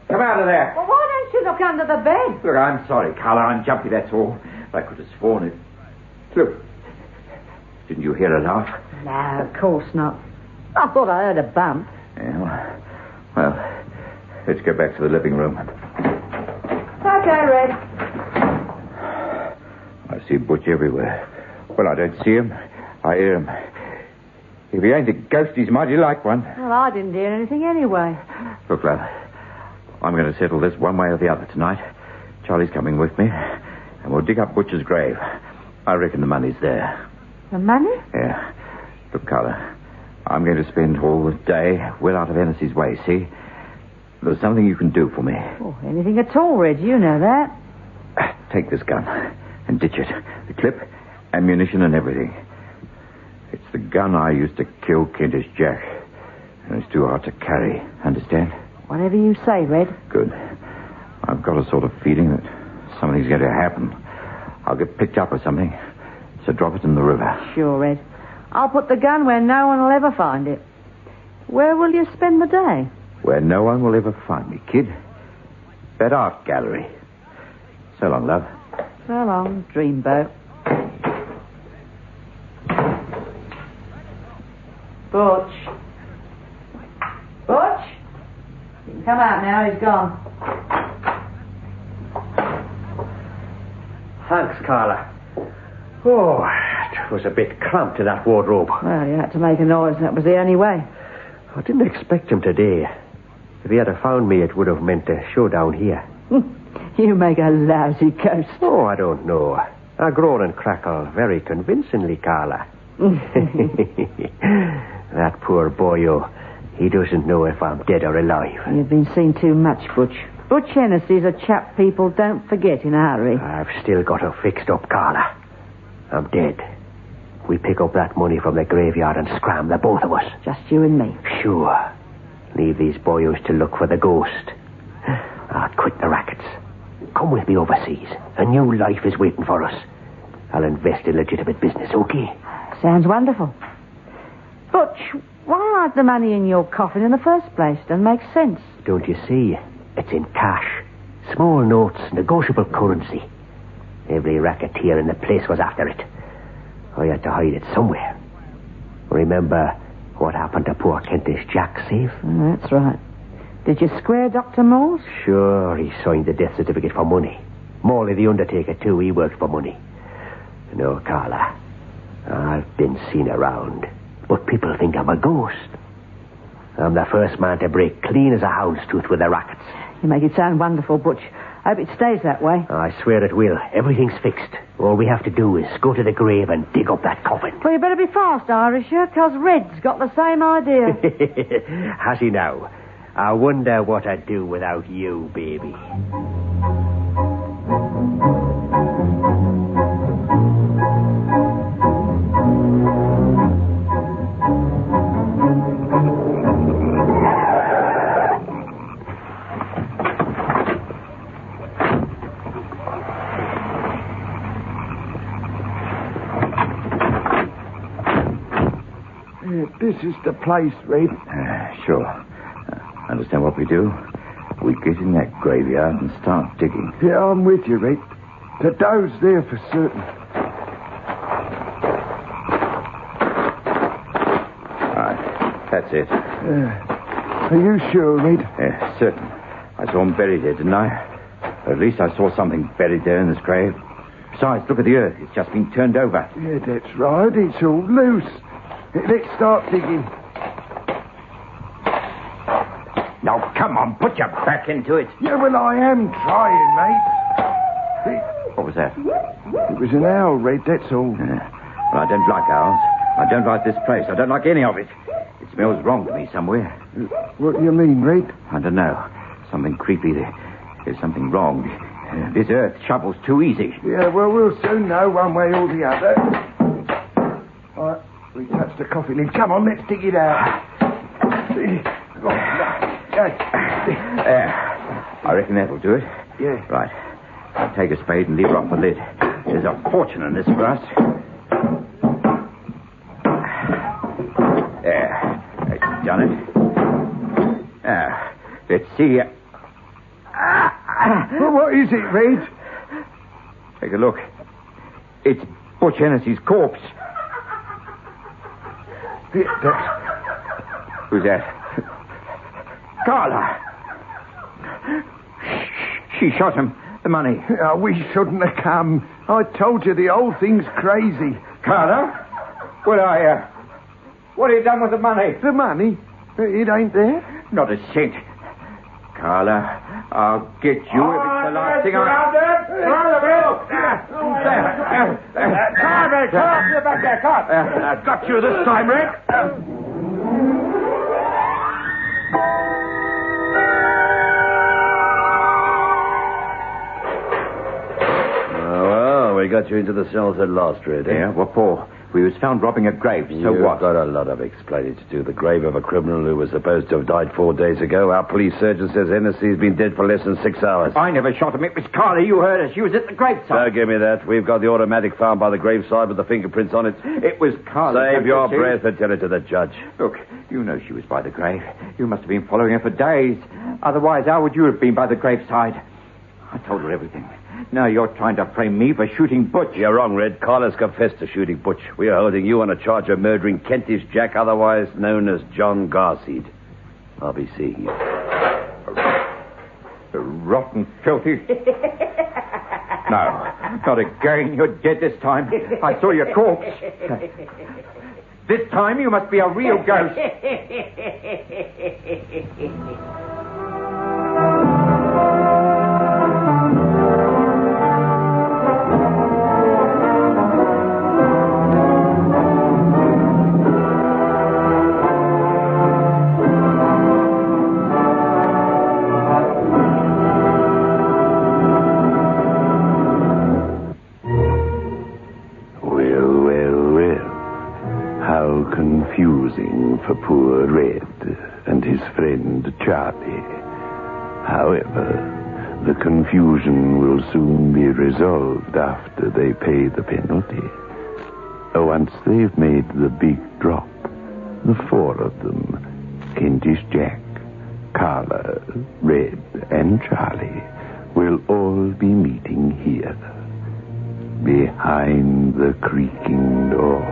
Come out of there. Well, why don't you look under the bed? Look, I'm sorry, Carla. I'm jumpy, that's all. I could have sworn it. Look. Didn't you hear a laugh? No, of course not. I thought I heard a bump. Yeah, well, let's go back to the living room. Okay, Red. I see Butch everywhere. Well, I don't see him. I hear him. If he ain't a ghost, he's mighty like one. Well, I didn't hear anything anyway. Look, love, I'm going to settle this one way or the other tonight. Charlie's coming with me, and we'll dig up Butcher's grave. I reckon the money's there. The money? Yeah. Look, Carla, I'm going to spend all the day well out of Ennis's way, see? There's something you can do for me. Oh, anything at all, Red. You know that. Take this gun and ditch it. The clip, ammunition, and everything. It's the gun I used to kill Kentish Jack. And it's too hard to carry. Understand? Whatever you say, Red. Good. I've got a sort of feeling that something's going to happen. I'll get picked up or something. So drop it in the river. Sure, Red. I'll put the gun where no one will ever find it. Where will you spend the day? Where no one will ever find me, kid. That art gallery. So long, love. So long, dreamboat. Butch. Butch? You can come out now, he's gone. Thanks, Carla. Oh, it was a bit cramped in that wardrobe. Well, you had to make a noise, that was the only way. I didn't expect him today. If he had found me, it would have meant a showdown here. You make a lousy ghost. Oh, I don't know. I groan and crackle very convincingly, Carla. That poor boyo, he doesn't know if I'm dead or alive. You've been seen too much, Butch. Butch Hennessy's a chap people don't forget in a hurry. I've still got her fixed up, Carla. I'm dead. We pick up that money from the graveyard and scram, the both of us. Just you and me. Sure. Leave these boyos to look for the ghost. I'll quit the rackets. Come with me overseas. A new life is waiting for us. I'll invest in legitimate business, okay? Sounds wonderful. Butch, why hide the money in your coffin in the first place? Doesn't make sense. Don't you see? It's in cash. Small notes, negotiable currency. Every racketeer in the place was after it. I had to hide it somewhere. Remember what happened to poor Kentish Jack, safe? That's right. Did you square Dr. Morse? Sure, he signed the death certificate for money. Morley the undertaker, too, he worked for money. No, Carla, I've been seen around, but people think I'm a ghost. I'm the first man to break clean as a hound's tooth with the rackets. You make it sound wonderful, Butch. I hope it stays that way. I swear it will. Everything's fixed. All we have to do is go to the grave and dig up that coffin. Well, you better be fast, Irisher, because Red's got the same idea. Has he now? I wonder what I'd do without you, baby. This is the place, Red. Sure. Understand what we do? We get in that graveyard and start digging. Yeah, I'm with you, Red. The dough's there for certain. Right. That's it. Are you sure, Red? Yeah, certain. I saw him buried there, didn't I? Or at least I saw something buried there in this grave. Besides, look at the earth. It's just been turned over. Yeah, that's right. It's all loose. Let's start digging. Now, come on, put your back into it. Yeah, well, I am trying, mate. What was that? It was an owl, Red, that's all. Well, I don't like owls. I don't like this place. I don't like any of it. It smells wrong to me somewhere. What do you mean, Red? I don't know. Something creepy. There's something wrong. This earth shovel's too easy. Yeah, well, we'll soon know one way or the other. All right, we touched the coffee lid. Come on, let's dig it out. I reckon that'll do it. Yeah. Right. I'll take a spade and lever off the lid. There's a fortune in this for us. There. That's done it. Let's see. Well, what is it, Red? Take a look. It's Butch Hennessy's corpse. Who's that? Carla. She shot him. The money. Oh, we shouldn't have come. I told you the whole thing's crazy. Carla? What have you done with the money? The money? It ain't there? Not a cent. Carla, I'll get you if it's the last thing I... You're back there, I've got you this time, Red. Well, we got you into the cells at last, Red. Yeah, what for? We was found robbing a grave, so You've what? got a lot of explaining to do. The grave of a criminal who was supposed to have died 4 days ago. Our police surgeon says Hennessy's been dead for less than 6 hours. I never shot him. It was Carla. You heard her. She was at the graveside. Don't give me that. We've got the automatic found by the graveside with the fingerprints on it. It was Carla. Save your breath and tell it to the judge. Look, you know she was by the grave. You must have been following her for days. Otherwise, how would you have been by the graveside? I told her everything. Now you're trying to frame me for shooting Butch. You're wrong, Red. Carla's confessed to shooting Butch. We are holding you on a charge of murdering Kentish Jack, otherwise known as John Garseed. I'll be seeing you. Rotten, filthy. No, not again. You're dead this time. I saw your corpse. This time you must be a real ghost. Confusing for poor Red and his friend Charlie. However, the confusion will soon be resolved after they pay the penalty. Once they've made the big drop, the 4 of them, Kentish Jack, Carla, Red, and Charlie, will all be meeting here, behind the creaking door.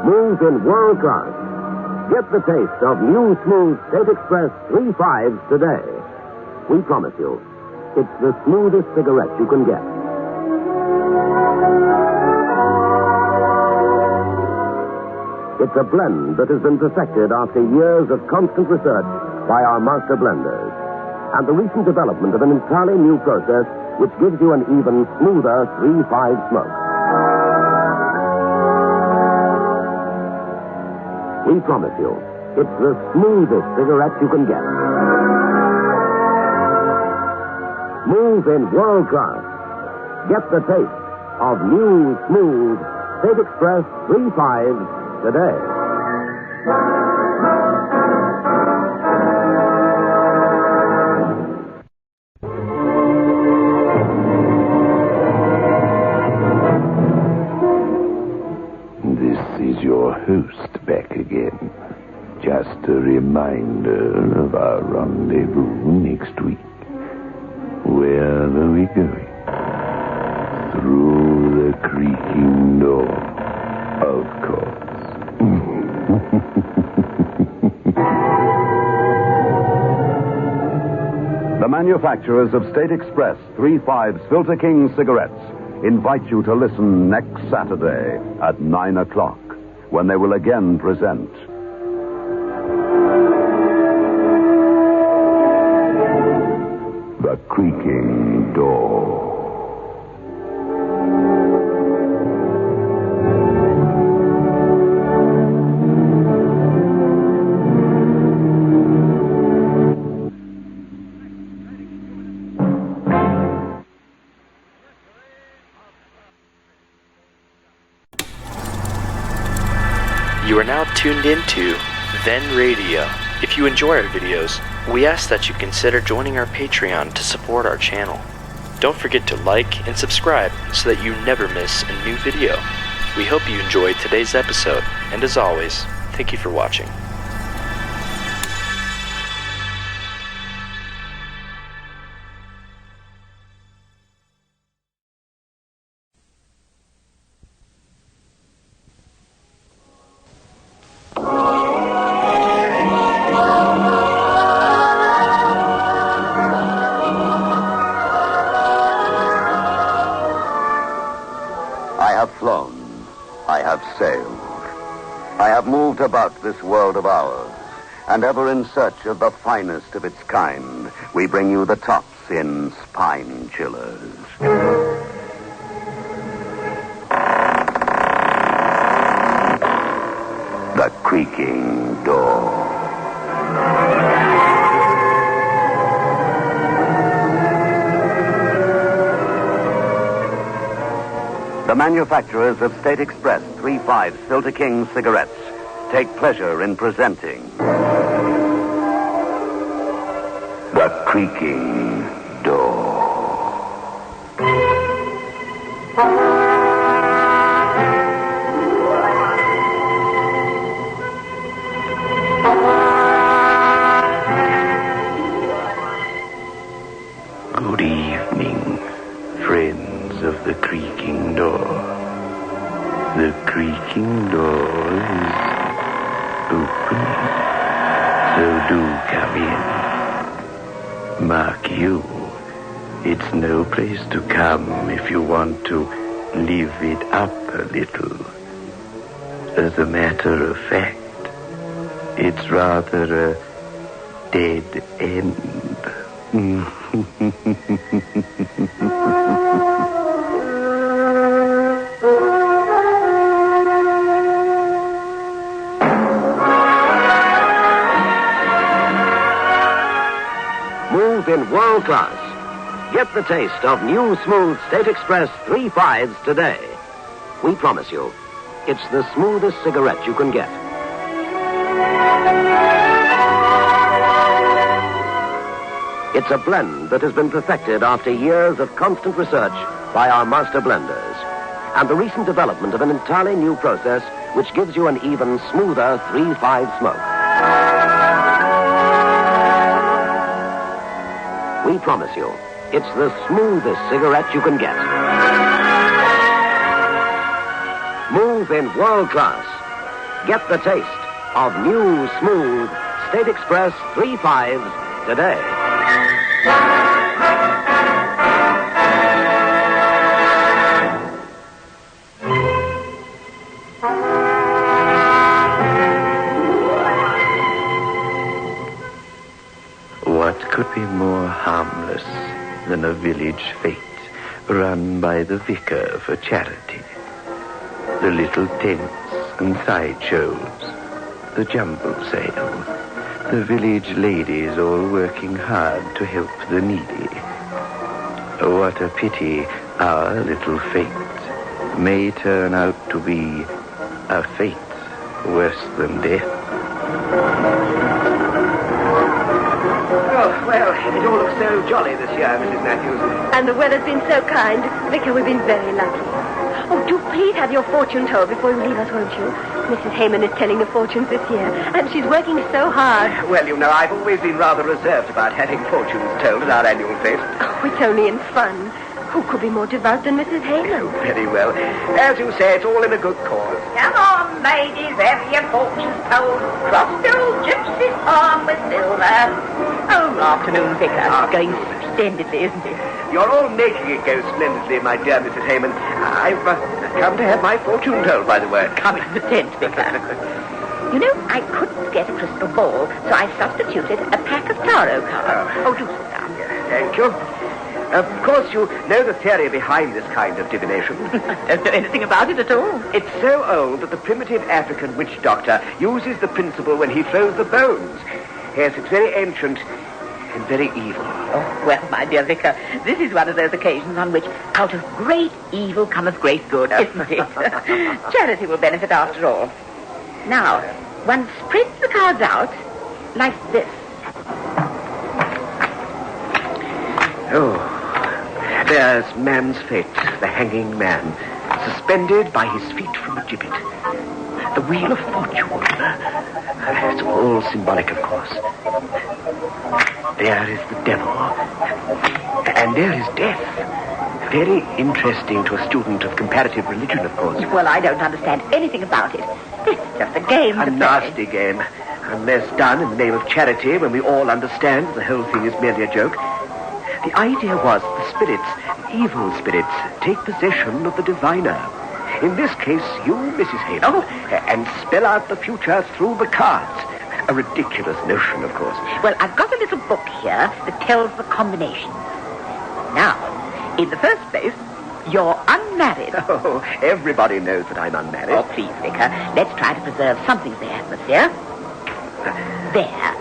Smooth in world class. Get the taste of new smooth State Express 3/5s today. We promise you, it's the smoothest cigarette you can get. It's a blend that has been perfected after years of constant research by our master blenders. And the recent development of an entirely new process which gives you an even smoother 3/5 smoke. We promise you, it's the smoothest cigarette you can get. Smooth in world class. Get the taste of new, smooth State Express 3/5s today. This is your host back again. Just just a reminder of our rendezvous next week. Where are we going? Through the creaking door, of course. The manufacturers of State Express 3/5 Filter King cigarettes invite you to listen next Saturday at 9 o'clock when they will again present The Creaking Door. You are now tuned into Then Radio. If you enjoy our videos, we ask that you consider joining our Patreon to support our channel. Don't forget to like and subscribe so that you never miss a new video. We hope you enjoyed today's episode, and as always, thank you for watching. I have flown. I have sailed. I have moved about this world of ours, and ever in search of the finest of its kind, we bring you the tops in spine chillers. The Creaking Door. The manufacturers of State Express 3/5 Filter King cigarettes take pleasure in presenting The Creaking Door. Good evening, friends of the Creaking Door. The Creaking Door is opening, so do come in. Mark you, it's no place to come if you want to live it up a little. As a matter of fact, it's rather a dead end. Move in world class. Get the taste of new smooth State Express 3/5s today. We promise you, it's the smoothest cigarette you can get. It's a blend that has been perfected after years of constant research by our master blenders, and the recent development of an entirely new process which gives you an even smoother 3/5 smoke. We promise you, it's the smoothest cigarette you can get. Move in world class. Get the taste of new smooth State Express 3/5s today. What could be more harmless than a village fete run by the vicar for charity? The little tents and sideshows, the jumble sale, the village ladies all working hard to help the needy. What a pity our little fete may turn out to be a fate worse than death. Oh, well, it all looks so jolly this year, Mrs. Matthews. And the weather's been so kind. Vicar, we've been very lucky. Oh, do please have your fortune told before you leave us, won't you? Mrs. Hangman is telling the fortunes this year, and she's working so hard. Well, you know, I've always been rather reserved about having fortunes told at our annual feast. Oh, it's only in fun. Who could be more devout than Mrs. Hangman? Very well. As you say, it's all in a good cause. Come on, ladies, have your fortunes told. Cross the old gypsy's arm with silver. Oh, afternoon, Vicar. Going splendidly, isn't it? You're all making it go splendidly, my dear Mrs. Hangman. I've come to have my fortune told, by the way. Come into the tent, Vicar. You know, I couldn't get a crystal ball, so I substituted a pack of tarot cards. Oh, do sit down. Thank you. Of course, you know the theory behind this kind of divination. I don't know anything about it at all. It's so old that the primitive African witch doctor uses the principle when he throws the bones. Yes, it's very ancient and very evil. Oh, well, my dear Vicar, this is one of those occasions on which out of great evil cometh great good, isn't it? Charity will benefit after all. Now, one spreads the cards out like this. Oh, there's man's fate, the hanging man, suspended by his feet from a gibbet. The wheel of fortune. It's all symbolic, of course. There is the devil. And there is death. Very interesting to a student of comparative religion, of course. Well, I don't understand anything about it. It's just a game. A nasty game. Unless done in the name of charity, when we all understand the whole thing is merely a joke. The idea was the spirits, evil spirits, take possession of the diviner. In this case, you, Mrs. Hangman, and spell out the future through the cards. A ridiculous notion, of course. Well, I've got a little book here that tells the combinations. Now, in the first place, you're unmarried. Oh, everybody knows that I'm unmarried. Oh, please, Vicar, let's try to preserve something of the atmosphere. There.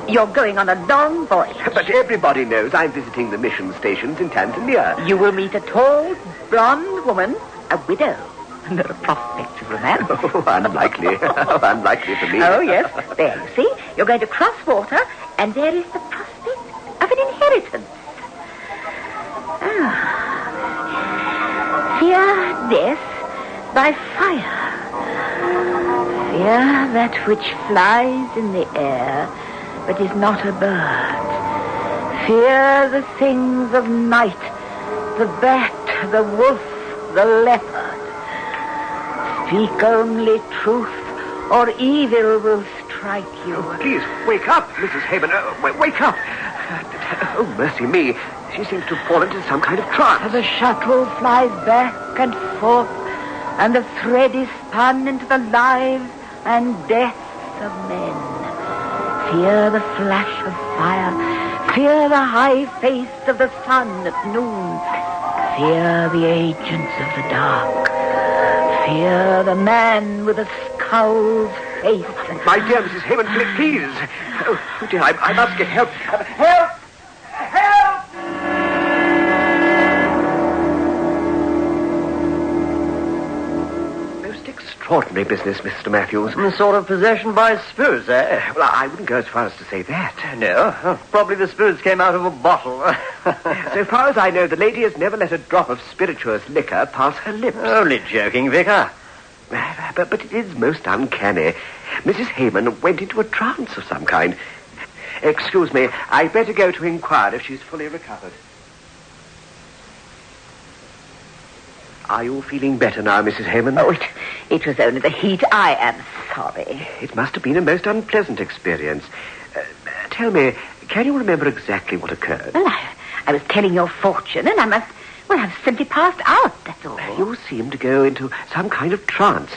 You're going on a long voyage. But everybody knows I'm visiting the mission stations in Tanzania. You will meet a tall, blonde woman, a widow. There are prospects of romance. Oh, unlikely. Unlikely for me. Oh, yes. There, you see, you're going to cross water, and there is the prospect of an inheritance. Fear death by fire. Fear that which flies in the air, but is not a bird. Fear the things of night, the bat, the wolf, the leopard. Speak only truth, or evil will strike you. Oh, please, wake up, Mrs. Hangman. Wake up. Oh, mercy me. She seems to have fallen into some kind of trance. The shuttle flies back and forth, and the thread is spun into the lives and deaths of men. Fear the flash of fire. Fear the high face of the sun at noon. Fear the agents of the dark. Fear the man with a scowled face. My dear Mrs. Hangman, please. Oh, dear, I must get help. Help! Help! Most extraordinary business, Mr. Matthews. Some sort of possession by spirits, eh? Well, I wouldn't go as far as to say that. No. Probably the spirits came out of a bottle. So far as I know, the lady has never let a drop of spirituous liquor pass her lips. Only joking, Vicar. But it is most uncanny. Mrs. Hangman went into a trance of some kind. Excuse me, I'd better go to inquire if she's fully recovered. Are you feeling better now, Mrs. Hangman? Oh, it was only the heat. I am sorry. It must have been a most unpleasant experience. Tell me, can you remember exactly what occurred? Well, I was telling your fortune, and I've simply passed out, that's all. You seemed to go into some kind of trance.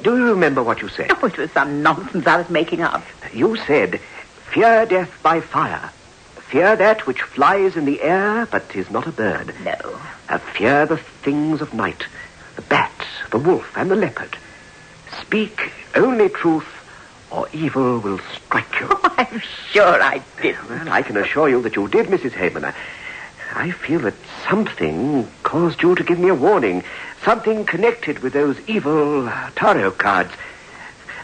Do you remember what you said? Oh, it was some nonsense I was making up. You said, fear death by fire. Fear that which flies in the air, but is not a bird. No. Fear the things of night, the bat, the wolf, and the leopard. Speak only truth, or evil will strike you. Oh, I'm sure I did. Well, I can assure you that you did, Mrs. Hangman. I feel that something caused you to give me a warning. Something connected with those evil tarot cards.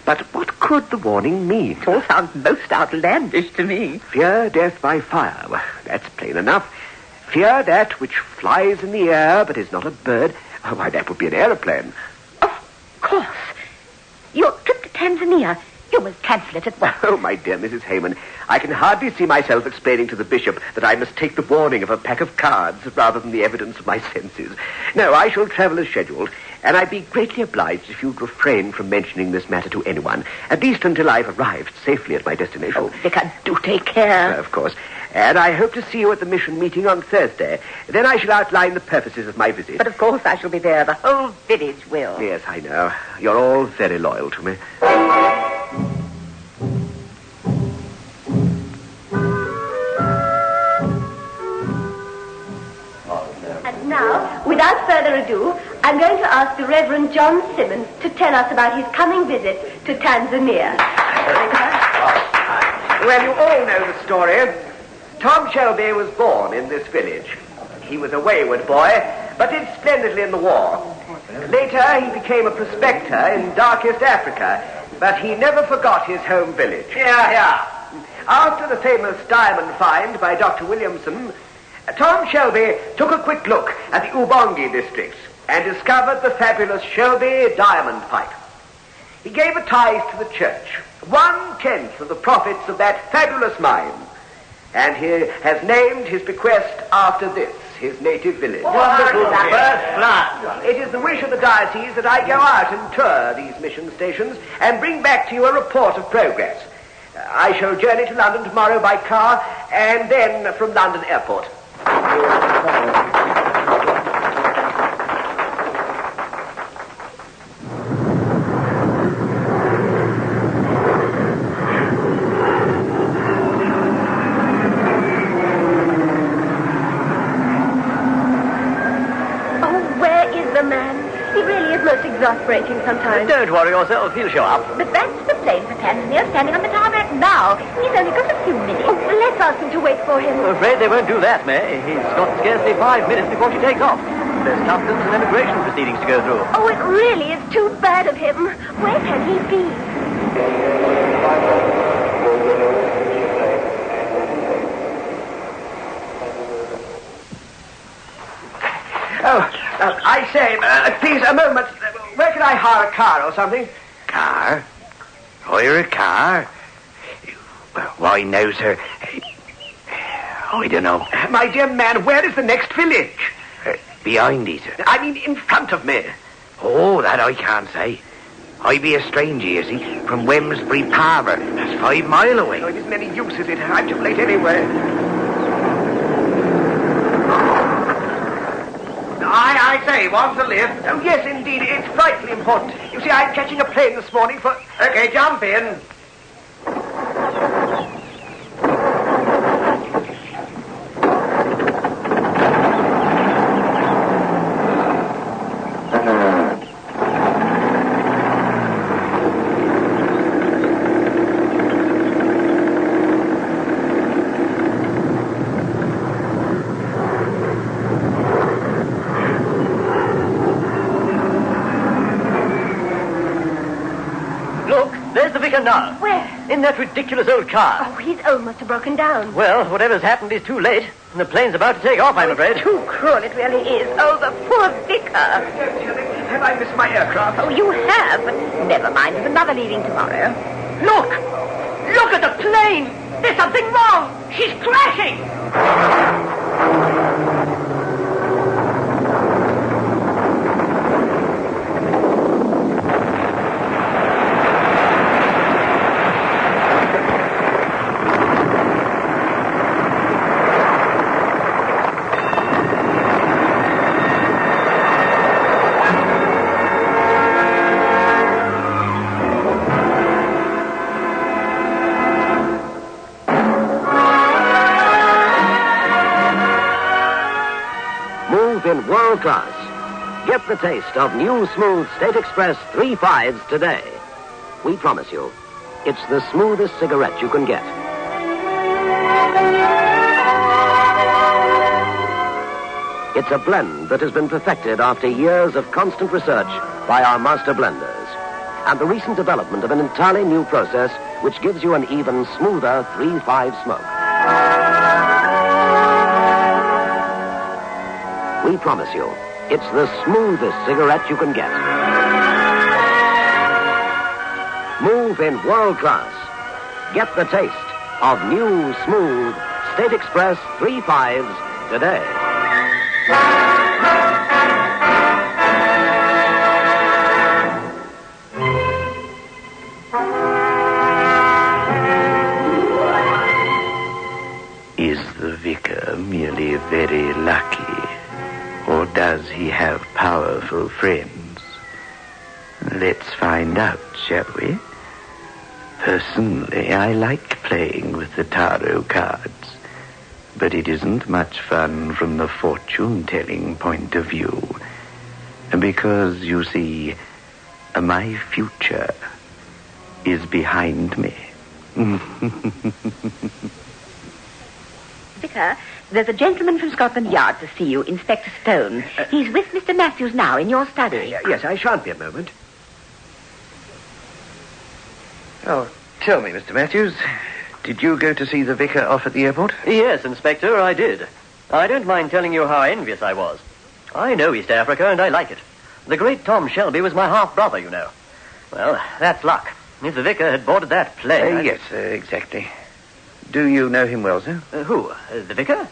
But what could the warning mean? It all sounds most outlandish to me. Fear death by fire. Well, that's plain enough. Fear that which flies in the air but is not a bird. Oh, why, that would be an aeroplane. Of course. Your trip to Tanzania. You must cancel it at once. Oh, my dear Mrs. Hangman, I can hardly see myself explaining to the bishop that I must take the warning of a pack of cards rather than the evidence of my senses. No, I shall travel as scheduled, and I'd be greatly obliged if you'd refrain from mentioning this matter to anyone, at least until I've arrived safely at my destination. Oh, Vicar, do take care. Of course. And I hope to see you at the mission meeting on Thursday. Then I shall outline the purposes of my visit. But of course I shall be there. The whole village will. Yes, I know. You're all very loyal to me. And now, without further ado, I'm going to ask the Reverend John Simmons to tell us about his coming visit to Tanzania. Well, you all know the story. Tom Shelby was born in this village. He was a wayward boy, but did splendidly in the war. Later, he became a prospector in darkest Africa, but he never forgot his home village. After the famous diamond find by Dr. Williamson, Tom Shelby took a quick look at the Ubongi districts and discovered the fabulous Shelby diamond pipe. He gave a tithe to the church, 1/10 of the profits of that fabulous mine, and he has named his bequest after this, his native village. Wonderful. First class. It is the wish of the diocese that I go out and tour these mission stations and bring back to you a report of progress. I shall journey to London tomorrow by car and then from London Airport. Exasperating sometimes. Don't worry yourself, he'll show up. But that's the plane for Tanzania standing on the tarmac now. He's only got a few minutes. Oh, let's ask him to wait for him. I'm afraid they won't do that, May. He's got scarcely 5 minutes before she takes off. There's customs and immigration proceedings to go through. Oh, it really is too bad of him. Where can he be? I say, please, a moment. Where can I hire a car or something? Car? Hire a car? Well, why, no, sir. I don't know. My dear man, where is the next village? Behind you, sir. I mean, in front of me. Oh, that I can't say. I be a stranger, you see, from Wemsbury Parlour. That's 5 mile away. Oh, it isn't any use, is it? I'm too late anyway. I say, want a lift? Oh, yes, indeed. It's frightfully important. You see, I'm catching a plane this morning for... Okay, jump in. Now. Where? In that ridiculous old car. Oh, his own must have broken down. Well, whatever's happened is too late. And the plane's about to take off, I'm afraid. Too cruel, it really is. Oh, the poor vicar. Have I missed my aircraft? Oh, you have, but never mind. There's another leaving tomorrow. Look! Look at the plane! There's something wrong! She's crashing! In world class. Get the taste of new smooth State Express 3/5s today. We promise you, it's the smoothest cigarette you can get. It's a blend that has been perfected after years of constant research by our master blenders, and the recent development of an entirely new process which gives you an even smoother 3/5 smoke. We promise you, It's the smoothest cigarette you can get. Move in world class. Get the taste of new, smooth State Express 3.5s today. Is the vicar merely very lucky, or does he have powerful friends? Let's find out, shall we? Personally, I like playing with the tarot cards, but it isn't much fun from the fortune-telling point of view. Because, you see, my future is behind me. Vicar, there's a gentleman from Scotland Yard to see you, Inspector Stone. He's with Mr. Matthews now in your study. Yes, I shan't be a moment. Oh, tell me, Mr. Matthews, did you go to see the vicar off at the airport? Yes, Inspector, I did. I don't mind telling you how envious I was. I know East Africa, and I like it. The great Tom Shelby was my half-brother, you know. Well, that's luck. If the vicar had boarded that plane... Yes, exactly. Do you know him well, sir? Who? The vicar?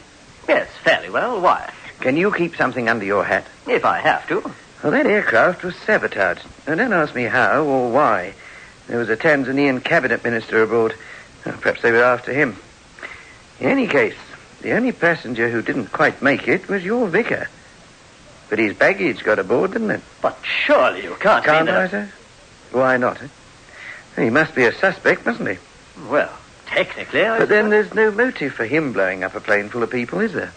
Yes, fairly well. Why? Can you keep something under your hat? If I have to. Well, that aircraft was sabotaged. Now, don't ask me how or why. There was a Tanzanian cabinet minister aboard. Perhaps they were after him. In any case, the only passenger who didn't quite make it was your vicar. But his baggage got aboard, didn't it? But surely you can't Can't mean I, that... sir? Why not? He must be a suspect, mustn't he? Well, technically, But then there's no motive for him blowing up a plane full of people, is there?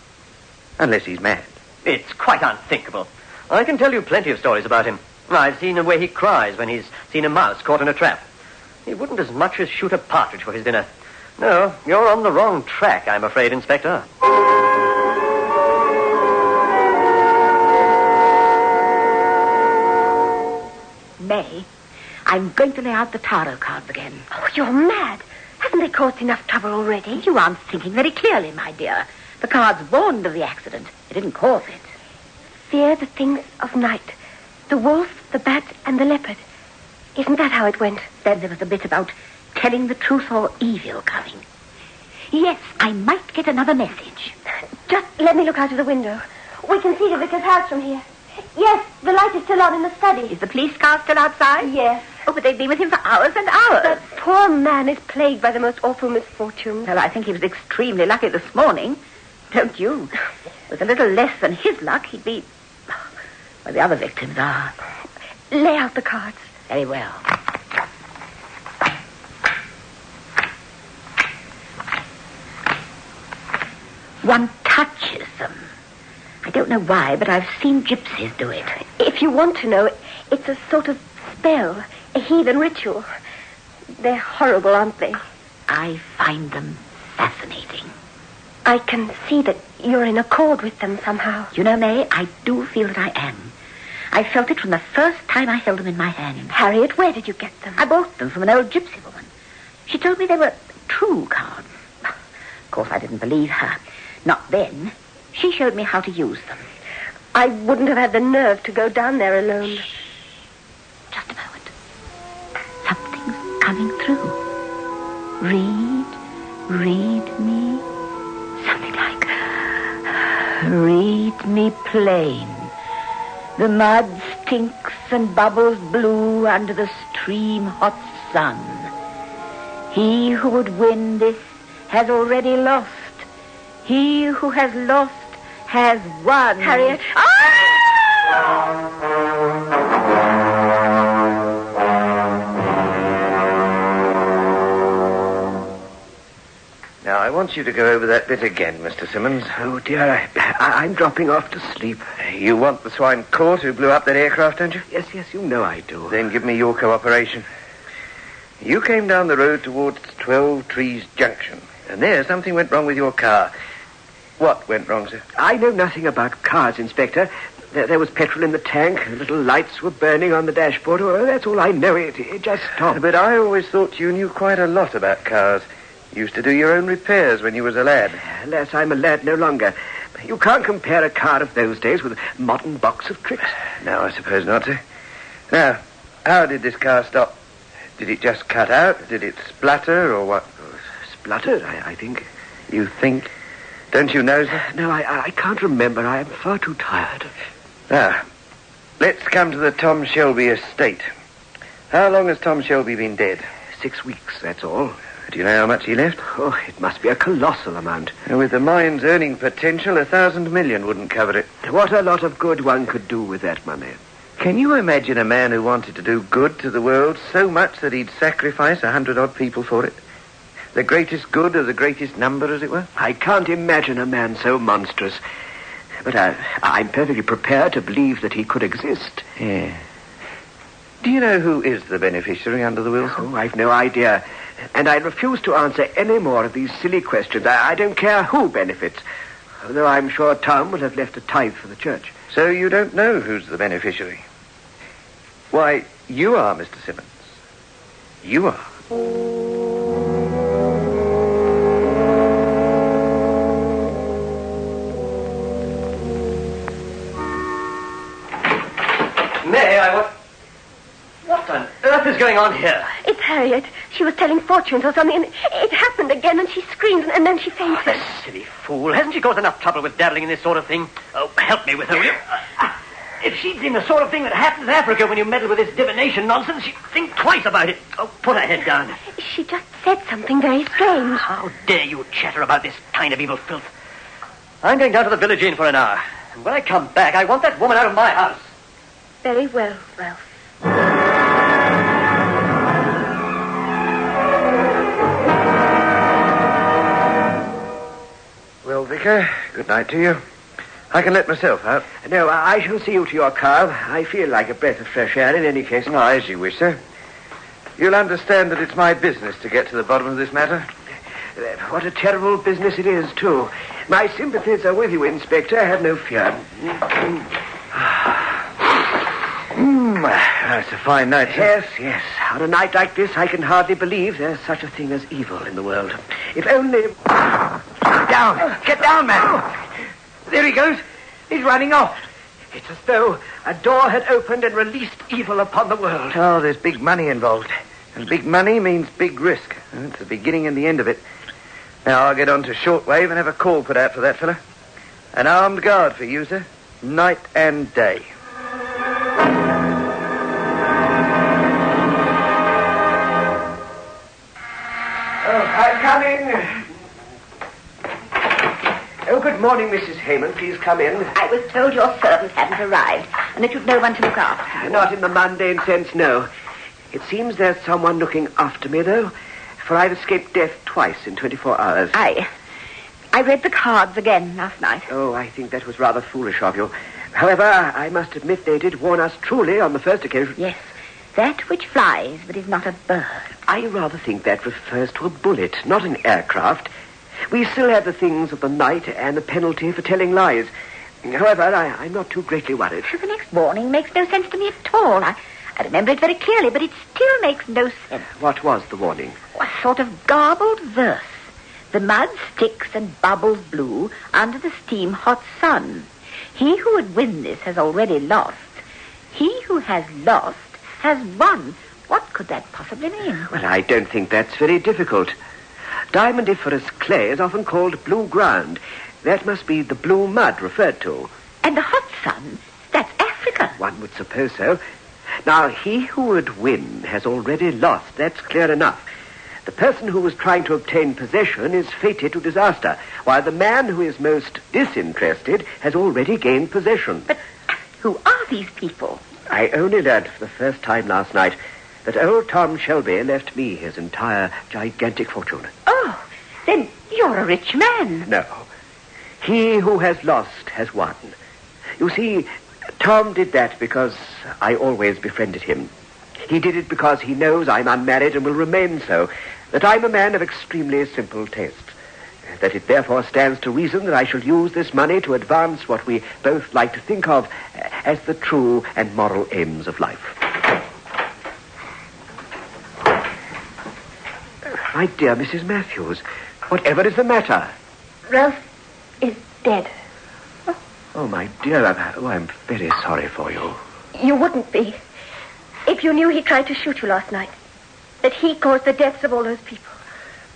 Unless he's mad. It's quite unthinkable. I can tell you plenty of stories about him. I've seen the way he cries when he's seen a mouse caught in a trap. He wouldn't as much as shoot a partridge for his dinner. No, you're on the wrong track, I'm afraid, Inspector. May, I'm going to lay out the tarot cards again. Oh, you're mad. Hasn't it caused enough trouble already? You aren't thinking very clearly, my dear. The cards warned of the accident. It didn't cause it. Fear the things of night. The wolf, the bat, and the leopard. Isn't that how it went? Then there was a bit about telling the truth or evil coming. Yes, I might get another message. Just let me look out of the window. We can see the vicar's house from here. Yes, the light is still on in the study. Is the police car still outside? Yes. Oh, but they've been with him for hours and hours. That poor man is plagued by the most awful misfortunes. Well, I think he was extremely lucky this morning. Don't you? With a little less than his luck, he'd be... where the other victims are. Lay out the cards. Very well. One touches them. I don't know why, but I've seen gypsies do it. If you want to know, it's a sort of spell, a heathen ritual. They're horrible, aren't they? I find them fascinating. I can see that you're in accord with them somehow. You know, May, I do feel that I am. I felt it from the first time I held them in my hand. Harriet, where did you get them? I bought them from an old gypsy woman. She told me they were true cards. Of course, I didn't believe her. Not then. She showed me how to use them. I wouldn't have had the nerve to go down there alone. Shh. Just a moment. Something's coming through. Read me. Something like, read me plain. The mud stinks and bubbles blue under the stream-hot sun. He who would win this has already lost. He who has lost has won. Harriet. Now, I want you to go over that bit again, Mr. Simmons. Oh, dear, I'm dropping off to sleep. You want the swine court who blew up that aircraft, don't you? Yes, you know I do. Then give me your cooperation. You came down the road towards 12 Trees Junction, and there something went wrong with your car. What went wrong, sir? I know nothing about cars, Inspector. There was petrol in the tank. The little lights were burning on the dashboard. Oh, that's all I know. It just stopped. But I always thought you knew quite a lot about cars. You used to do your own repairs when you was a lad. Alas, I'm a lad no longer. You can't compare a car of those days with a modern box of tricks. No, I suppose not, sir. Now, how did this car stop? Did it just cut out? Did it splatter, or what? Spluttered, I think. You think? Don't you know, sir? No, I can't remember. I am far too tired. Now, let's come to the Tom Shelby estate. How long has Tom Shelby been dead? 6 weeks, that's all. Do you know how much he left? Oh, it must be a colossal amount. And with the mine's earning potential, 1,000 million wouldn't cover it. What a lot of good one could do with that money. Can you imagine a man who wanted to do good to the world so much that he'd sacrifice 100-odd people for it? The greatest good of the greatest number, as it were? I can't imagine a man so monstrous. But I'm perfectly prepared to believe that he could exist. Yeah. Do you know who is the beneficiary under the will? Oh, I've no idea. And I refuse to answer any more of these silly questions. I don't care who benefits. Although I'm sure Tom will have left a tithe for the church. So you don't know who's the beneficiary? Why, you are, Mr. Simmons. You are. May I What on earth is going on here? It's Harriet. She was telling fortunes or something, and it happened again, and she screamed, and then she fainted. Oh, the silly fool. Hasn't she caused enough trouble with dabbling in this sort of thing? Oh, help me with her, will you? If she'd seen the sort of thing that happens in Africa when you meddle with this divination nonsense, she'd think twice about it. Oh, put her head down. She just said something very strange. How dare you chatter about this kind of evil filth? I'm going down to the village inn for an hour. And when I come back, I want that woman out of my house. Very well, Ralph. Well, Vicar, good night to you. I can let myself out. No, I shall see you to your car. I feel like a breath of fresh air in any case. Oh, as you wish, sir. You'll understand that it's my business to get to the bottom of this matter. What a terrible business it is, too. My sympathies are with you, Inspector. Have no fear. That's a fine night, sir. Yes. On a night like this, I can hardly believe there's such a thing as evil in the world. If only... Get down, man! There he goes. He's running off. It's as though a door had opened and released evil upon the world. Oh, there's big money involved. And big money means big risk. And it's the beginning and the end of it. Now, I'll get on to shortwave and have a call put out for that fella. An armed guard for you, sir. Night and day. I'm coming. Oh, good morning, Mrs. Hangman. Please come in. I was told your servant hadn't arrived and that you'd no one to look after you. Not in the mundane sense, no. It seems there's someone looking after me, though, for I've escaped death twice in 24 hours. I read the cards again last night. Oh, I think that was rather foolish of you. However, I must admit they did warn us truly on the first occasion. Yes, that which flies but is not a bird. I rather think that refers to a bullet, not an aircraft. We still have the things of the night and the penalty for telling lies. However, I'm not too greatly worried. The next warning makes no sense to me at all. I remember it very clearly, but it still makes no sense. What was the warning? A sort of garbled verse. The mud sticks and bubbles blue under the steam-hot sun. He who would win this has already lost. He who has lost has won. What could that possibly mean? Well, I don't think that's very difficult. Diamondiferous clay is often called blue ground. That must be the blue mud referred to. And the hot sun, that's Africa. One would suppose so. Now, he who would win has already lost. That's clear enough. The person who was trying to obtain possession is fated to disaster, while the man who is most disinterested has already gained possession. But who are these people? I only learned for the first time last night that old Tom Shelby left me his entire gigantic fortune. Oh, then you're a rich man. No. He who has lost has won. You see, Tom did that because I always befriended him. He did it because he knows I'm unmarried and will remain so, that I'm a man of extremely simple taste, that it therefore stands to reason that I shall use this money to advance what we both like to think of as the true and moral aims of life. My dear Mrs. Matthews, whatever is the matter? Ralph is dead. Oh, my dear, I'm very sorry for you. You wouldn't be if you knew he tried to shoot you last night. That he caused the deaths of all those people.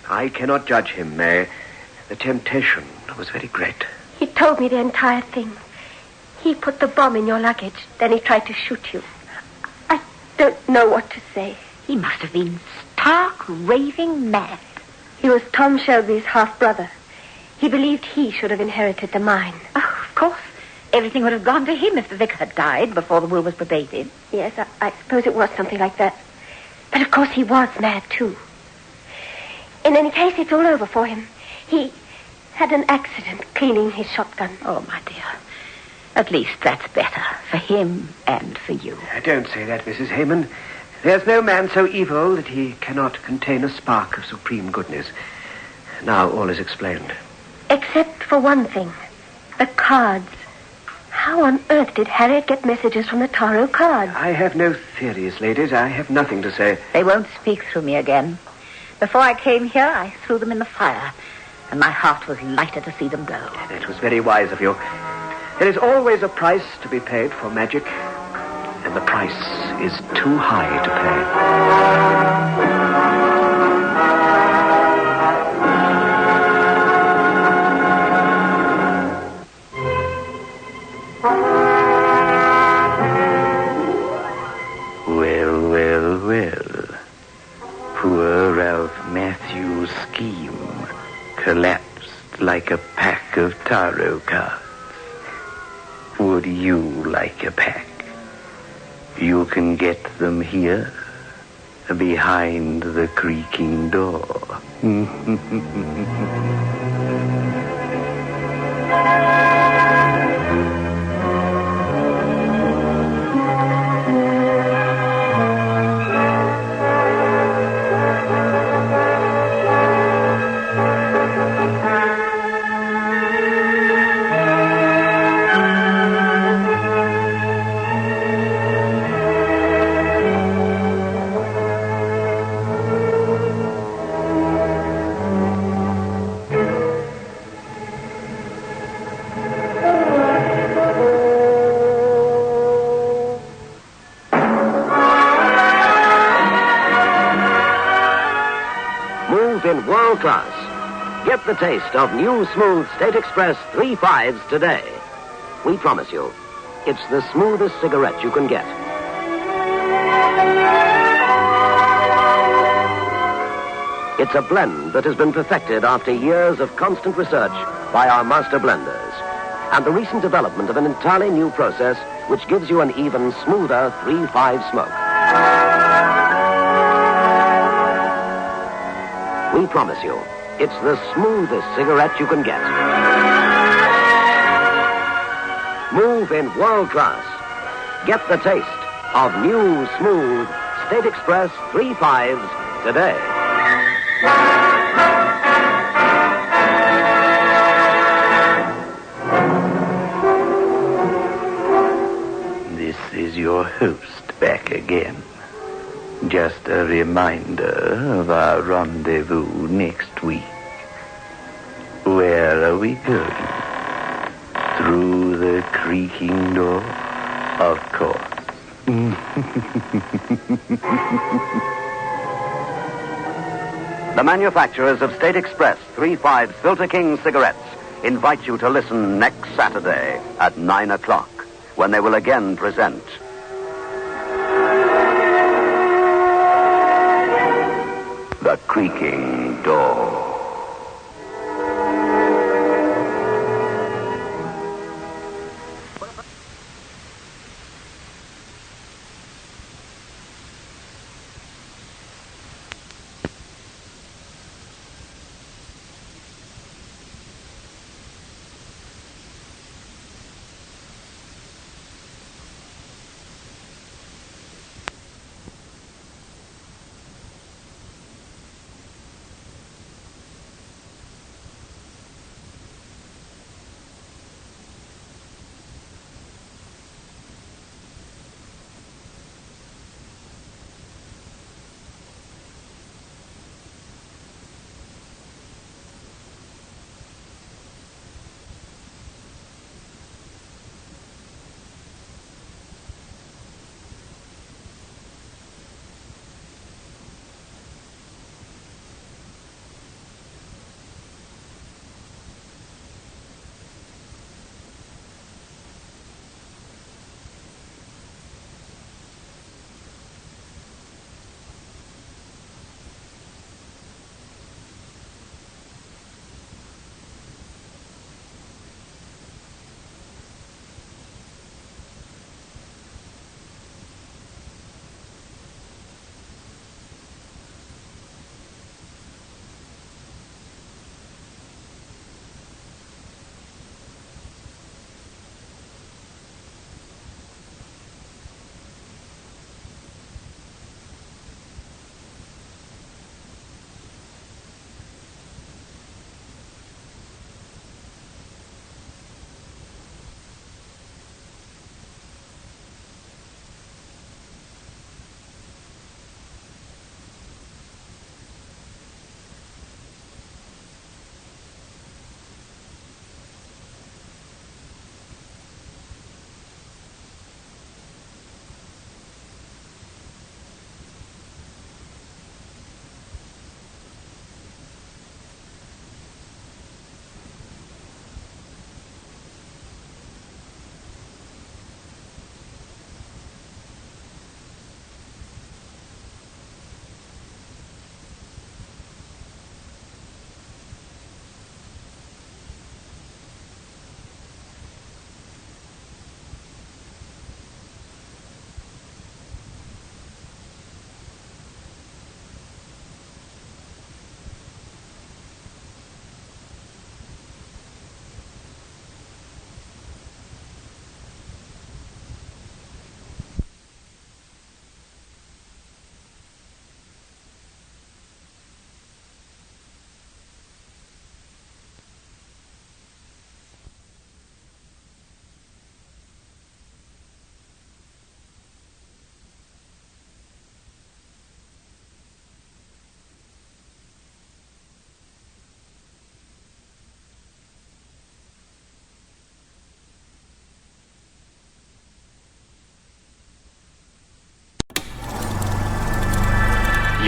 I cannot judge him, May. The temptation was very great. He told me the entire thing. He put the bomb in your luggage, then he tried to shoot you. I don't know what to say. He must have been stark, raving mad. He was Tom Shelby's half-brother. He believed he should have inherited the mine. Oh, of course. Everything would have gone to him if the vicar had died before the will was probated. Yes, I suppose it was something like that. But of course he was mad, too. In any case, it's all over for him. He had an accident cleaning his shotgun. Oh, my dear. At least that's better for him and for you. Don't say that, Mrs. Hangman. There's no man so evil that he cannot contain a spark of supreme goodness. Now all is explained. Except for one thing. The cards. How on earth did Harriet get messages from the tarot cards? I have no theories, ladies. I have nothing to say. They won't speak through me again. Before I came here, I threw them in the fire, and my heart was lighter to see them go. It was very wise of you. There is always a price to be paid for magic, and the price is too high to pay. Well. Poor Ralph Matthews' scheme collapsed like a pack of tarot cards. Would you like a pack? You can get them here, behind the creaking door. In world class. Get the taste of new smooth State Express 3.5s today. We promise you, it's the smoothest cigarette you can get. It's a blend that has been perfected after years of constant research by our master blenders, and the recent development of an entirely new process which gives you an even smoother 3.5 smoke. We promise you, it's the smoothest cigarette you can get. Move in world class. Get the taste of new, smooth State Express 3.5s today. This is your host back again. Just a reminder of our rendezvous next week. Where are we going? Through the creaking door? Of course. The manufacturers of State Express 3.5 Filter King cigarettes invite you to listen next Saturday at 9 o'clock, when they will again present The Creaking Door.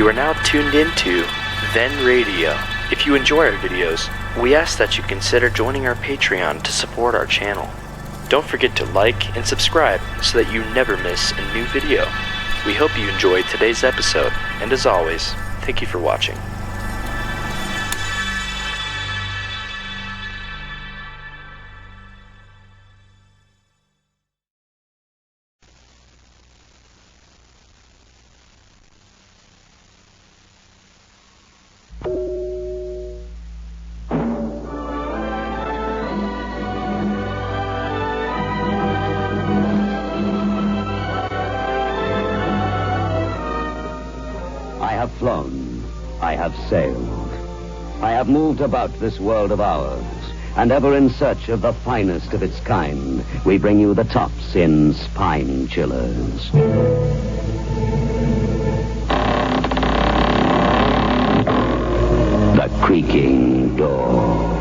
You are now tuned into Then Radio. If you enjoy our videos, we ask that you consider joining our Patreon to support our channel. Don't forget to like and subscribe so that you never miss a new video. We hope you enjoyed today's episode, and as always, thank you for watching. I have flown, I have sailed, I have moved about this world of ours, and ever in search of the finest of its kind, we bring you the tops in spine chillers. The Creaking Door.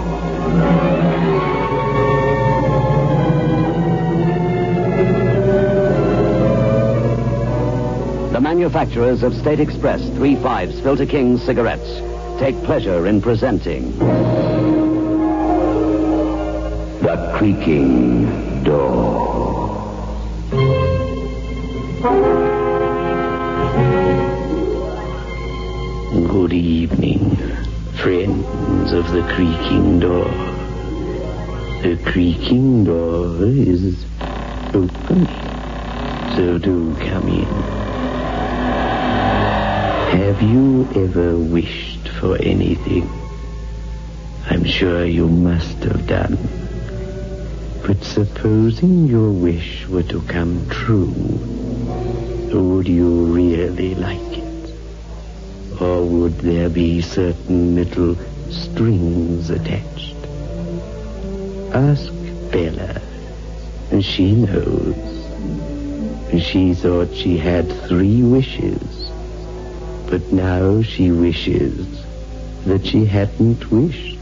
The manufacturers of State Express 3.5's Filter King cigarettes take pleasure in presenting The Creaking Door. Good evening, friends of the Creaking Door. The Creaking Door is open, so do come in. Have you ever wished for anything? I'm sure you must have done. But supposing your wish were to come true, would you really like it? Or would there be certain little strings attached? Ask Bella. She knows. She thought she had 3 wishes. But now she wishes that she hadn't wished.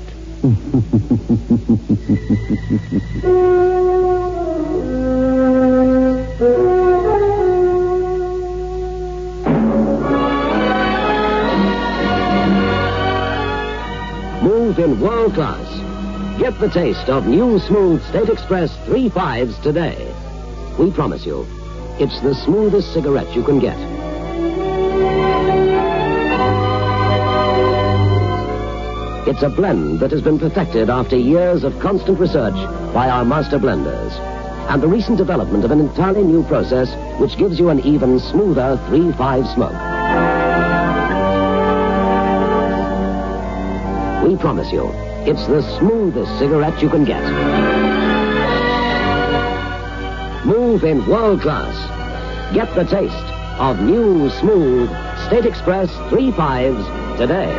Move in world class. Get the taste of new smooth State Express 3.5s today. We promise you, it's the smoothest cigarette you can get. It's a blend that has been perfected after years of constant research by our master blenders, and the recent development of an entirely new process which gives you an even smoother 3.5 smoke. We promise you, it's the smoothest cigarette you can get. Move in world class. Get the taste of new, smooth State Express 3.5s today.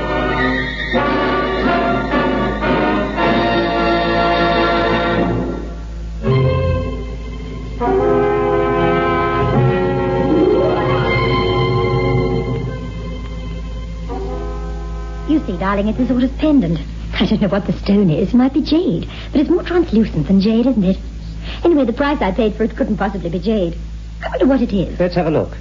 You see, darling, it's a sort of pendant. I don't know what the stone is. It might be jade. But it's more translucent than jade, isn't it? Anyway, the price I paid for it couldn't possibly be jade. I wonder what it is. Let's have a look.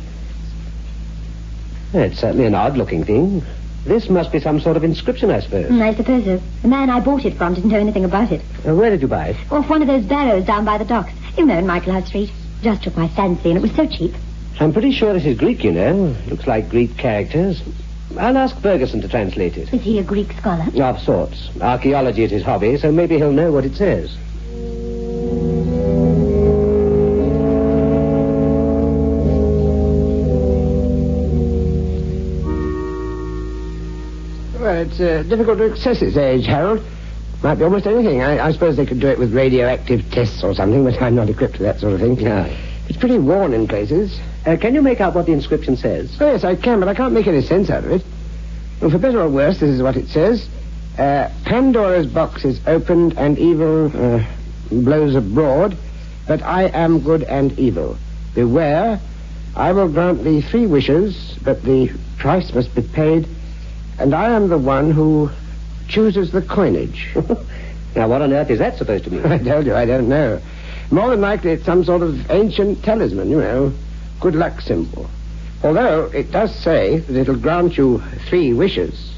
It's certainly an odd-looking thing. This must be some sort of inscription, I suppose. I suppose so. The man I bought it from didn't know anything about it. Where did you buy it? Off one of those barrows down by the docks. You know, in Michaelhouse Street. Just took my fancy, and it was so cheap. I'm pretty sure this is Greek, you know. Looks like Greek characters. I'll ask Ferguson to translate it. Is he a Greek scholar? Of sorts. Archaeology is his hobby, so maybe he'll know what it says. Well, it's difficult to access this age, Harold. Might be almost anything. I suppose they could do it with radioactive tests or something, but I'm not equipped for that sort of thing. No. It's pretty worn in places. Can you make out what the inscription says? Oh, yes, I can, but I can't make any sense out of it. Well, for better or worse, this is what it says. Pandora's box is opened and evil blows abroad, but I am good and evil. Beware, I will grant thee 3 wishes, but the price must be paid, and I am the one who chooses the coinage. Now, what on earth is that supposed to mean? I told you, I don't know. More than likely, it's some sort of ancient talisman, you know. Good luck symbol. Although it does say that it'll grant you 3 wishes.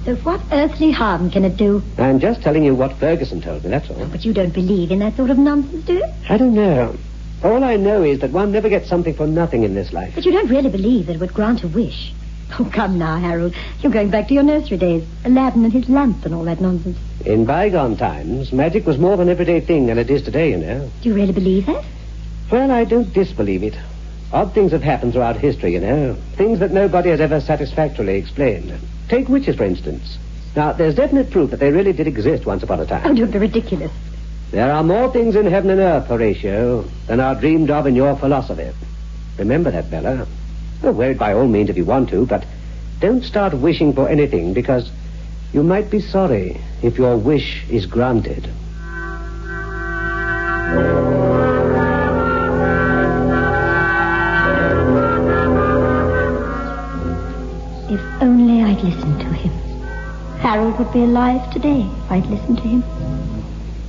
So what earthly harm can it do? I'm just telling you what Ferguson told me, that's all. But you don't believe in that sort of nonsense, do you? I don't know. All I know is that one never gets something for nothing in this life. But you don't really believe that it would grant a wish. Oh, come now, Harold. You're going back to your nursery days. Aladdin and his lamp and all that nonsense. In bygone times, magic was more of an everyday thing than it is today, you know. Do you really believe that? Well, I don't disbelieve it. Odd things have happened throughout history, you know. Things that nobody has ever satisfactorily explained. Take witches, for instance. Now, there's definite proof that they really did exist once upon a time. Oh, don't be ridiculous. There are more things in heaven and earth, Horatio, than are dreamed of in your philosophy. Remember that, Bella. Well, wear it by all means if you want to, but don't start wishing for anything, because you might be sorry if your wish is granted. If only I'd listened to him. Harold would be alive today if I'd listened to him.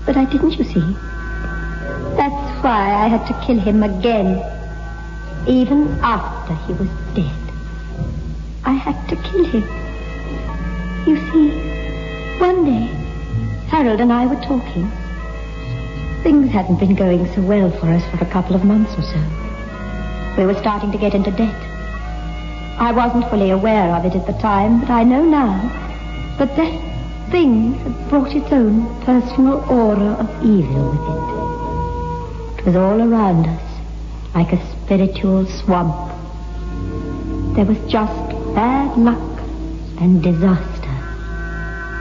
But I didn't, you see. That's why I had to kill him again. Even after he was dead. I had to kill him. You see, one day, Harold and I were talking. Things hadn't been going so well for us for a couple of months or so. We were starting to get into debt. I wasn't fully aware of it at the time, but I know now that that thing had brought its own personal aura of evil with it. It was all around us, like a spiritual swamp. There was just bad luck and disaster,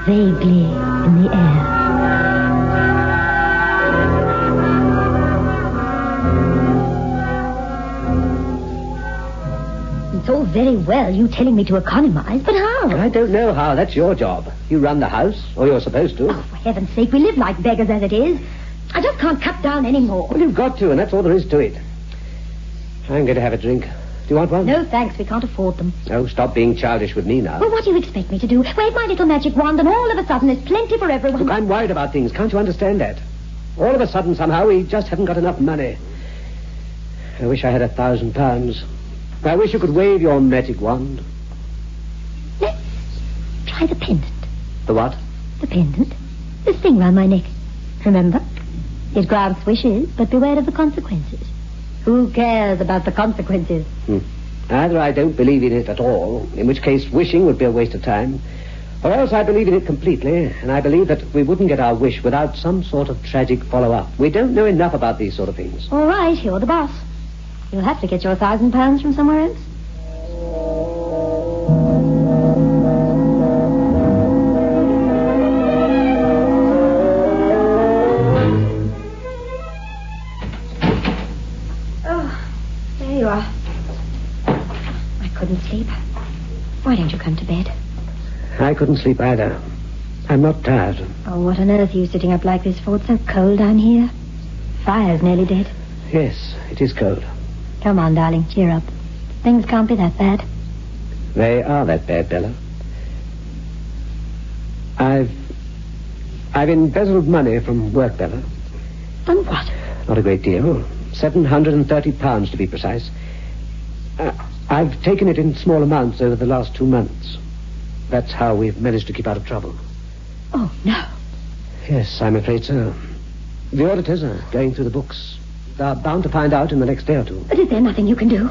vaguely in the air. It's all very well you telling me to economize, but how? I don't know how. That's your job. You run the house, or you're supposed to. Oh, for heaven's sake, we live like beggars as it is. I just can't cut down any more. Well, you've got to, and that's all there is to it. I'm going to have a drink. Do you want one? No, thanks. We can't afford them. Oh, stop being childish with me now. Well, what do you expect me to do? Wave my little magic wand and all of a sudden there's plenty for everyone? Look, I'm worried about things. Can't you understand that? All of a sudden, somehow, we just haven't got enough money. I wish I had £1,000. I wish you could wave your magic wand. Let's try the pendant. The what? The pendant. This thing round my neck. Remember? It grants wishes, but beware of the consequences. Who cares about the consequences? Either I don't believe in it at all, in which case wishing would be a waste of time, or else I believe in it completely, and I believe that we wouldn't get our wish without some sort of tragic follow-up. We don't know enough about these sort of things. All right, you're the boss. You'll have to get your £1,000 from somewhere else. Oh, there you are. I couldn't sleep. Why don't you come to bed? I couldn't sleep either. I'm not tired. Oh, what on earth are you sitting up like this for? It's so cold down here. Fire's nearly dead. Yes, it is cold. Come on, darling, cheer up. Things can't be that bad. They are that bad, Bella. I've embezzled money from work, Bella. Done what? Not a great deal. £730 to be precise. I've taken it in small amounts over the last 2 months. That's how we've managed to keep out of trouble. Oh, no. Yes, I'm afraid so. The auditors are going through the books. They're bound to find out in the next day or two. But is there nothing you can do?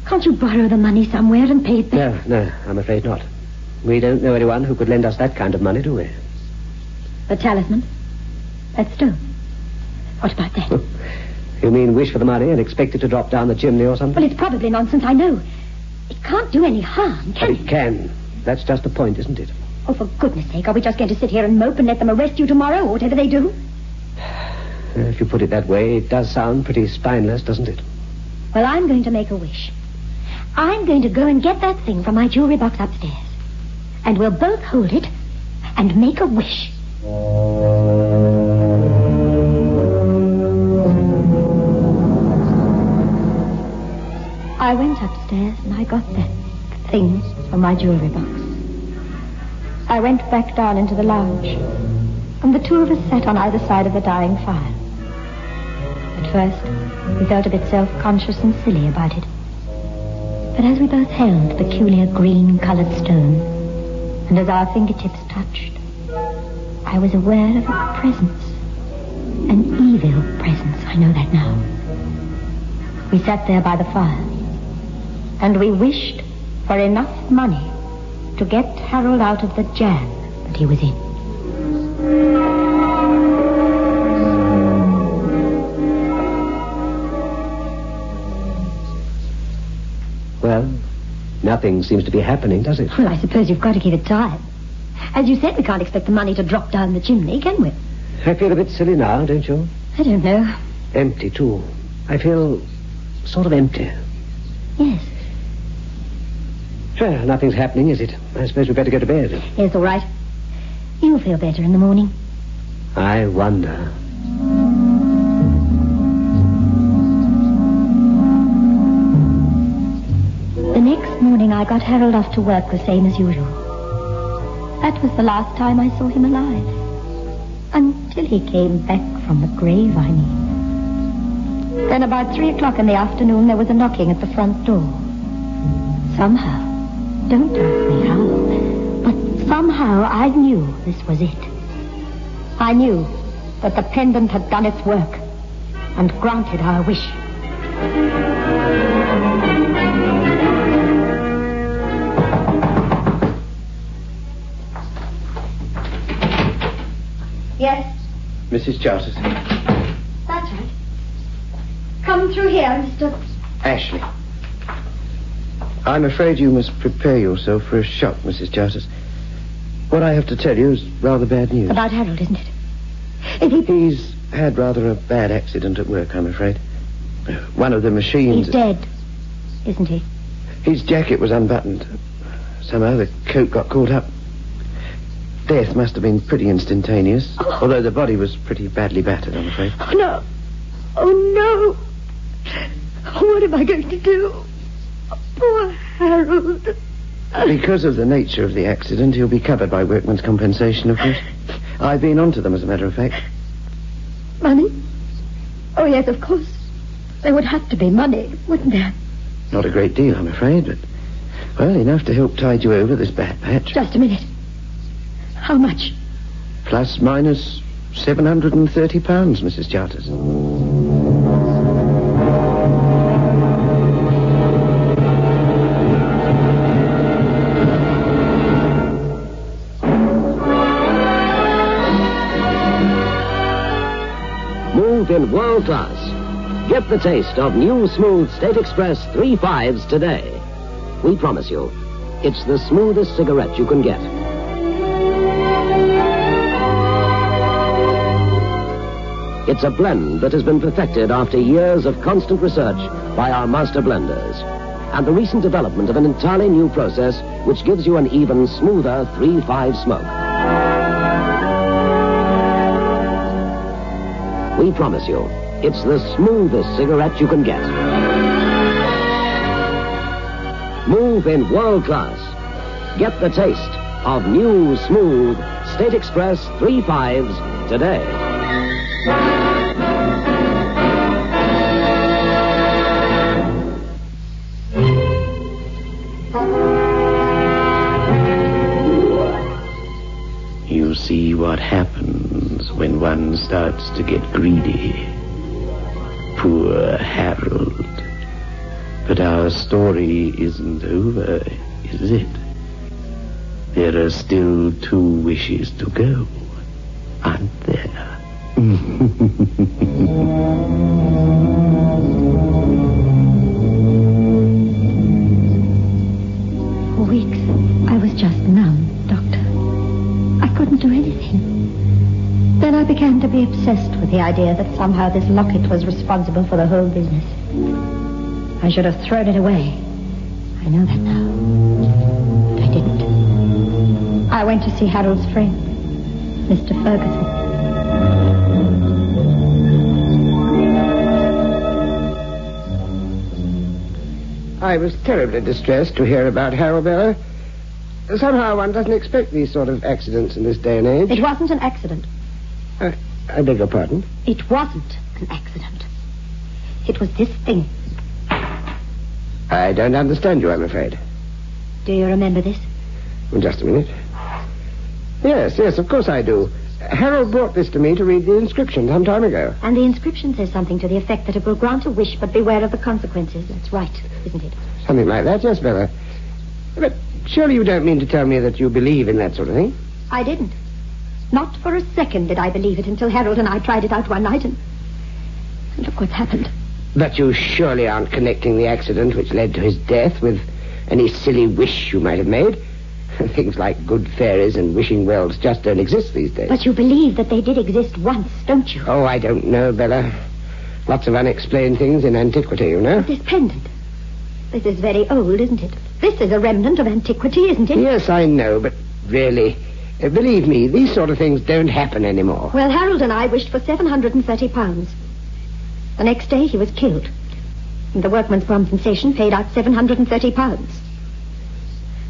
Can't you borrow the money somewhere and pay it back? No, I'm afraid not. We don't know anyone who could lend us that kind of money, do we? The talisman? That stone? What about that? You mean wish for the money and expect it to drop down the chimney or something? Well, it's probably nonsense, I know. It can't do any harm, can it? It can. That's just the point, isn't it? Oh, for goodness sake, are we just going to sit here and mope and let them arrest you tomorrow, or whatever they do? If you put it that way, it does sound pretty spineless, doesn't it? Well, I'm going to make a wish. I'm going to go and get that thing from my jewelry box upstairs. And we'll both hold it and make a wish. I went upstairs and I got that things from my jewelry box. I went back down into the lounge, and the two of us sat on either side of the dying fire. At first, we felt a bit self-conscious and silly about it. But as we both held the peculiar green-colored stone, and as our fingertips touched, I was aware of a presence. An evil presence, I know that now. We sat there by the fire, and we wished for enough money to get Harold out of the jam that he was in. Well, nothing seems to be happening, does it? Well, I suppose you've got to give it time. As you said, we can't expect the money to drop down the chimney, can we? I feel a bit silly now, don't you? I don't know. Empty, too. I feel sort of empty. Yes. Well, nothing's happening, is it? I suppose we'd better go to bed. Yes, all right. You'll feel better in the morning. I wonder. The next morning I got Harold off to work the same as usual. That was the last time I saw him alive. Until he came back from the grave, I mean. Then about 3 o'clock in the afternoon, there was a knocking at the front door. Somehow, don't ask me how, but somehow I knew this was it. I knew that the pendant had done its work and granted our wish. Yes? Mrs. Charters. That's right. Come through here, Mr. Ashley. I'm afraid you must prepare yourself for a shock, Mrs. Charters. What I have to tell you is rather bad news. About Harold, isn't it? He's had rather a bad accident at work, I'm afraid. One of the machines... He's dead, isn't he? His jacket was unbuttoned. Somehow the coat got caught up. Death must have been pretty instantaneous, although the body was pretty badly battered, I'm afraid. Oh, no. Oh, no. What am I going to do? Poor Harold. Because of the nature of the accident, he'll be covered by workman's compensation, of course. I've been on to them, as a matter of fact. Money? Oh, yes, of course. There would have to be money, wouldn't there? Not a great deal, I'm afraid, but, well, enough to help tide you over this bad patch. Just a minute. How much? Plus minus £730, Mrs. Charters. Move in world class. Get the taste of new smooth State Express 3 5s today. We promise you, it's the smoothest cigarette you can get. It's a blend that has been perfected after years of constant research by our master blenders, and the recent development of an entirely new process which gives you an even smoother 3-5 smoke. We promise you, it's the smoothest cigarette you can get. Move in world class. Get the taste of new, smooth State Express 3 5s today. You see what happens when one starts to get greedy. Poor Harold. But our story isn't over, is it? There are still 2 wishes to go, aren't there? For weeks, I was just numb, Doctor. I couldn't do anything. Then I began to be obsessed with the idea that somehow this locket was responsible for the whole business. I should have thrown it away. I know that now. But I didn't. I went to see Harold's friend, Mr. Ferguson. I was terribly distressed to hear about Harold Bella. Somehow one doesn't expect these sort of accidents in this day and age. It wasn't an accident. I beg your pardon? It wasn't an accident. It was this thing. I don't understand you, I'm afraid. Do you remember this? Just a minute. Yes, of course I do. Harold brought this to me to read the inscription some time ago. And the inscription says something to the effect that it will grant a wish, but beware of the consequences. That's right, isn't it? Something like that, yes, Bella. But surely you don't mean to tell me that you believe in that sort of thing? I didn't. Not for a second did I believe it until Harold and I tried it out one night, and look what's happened. But you surely aren't connecting the accident which led to his death with any silly wish you might have made. Things like good fairies and wishing wells just don't exist these days. But you believe that they did exist once, don't you? Oh, I don't know, Bella. Lots of unexplained things in antiquity, you know. But this pendant. This is very old, isn't it? This is a remnant of antiquity, isn't it? Yes, I know, but really, believe me, these sort of things don't happen anymore. Well, Harold and I wished for £730. The next day he was killed. And the workman's compensation paid out £730.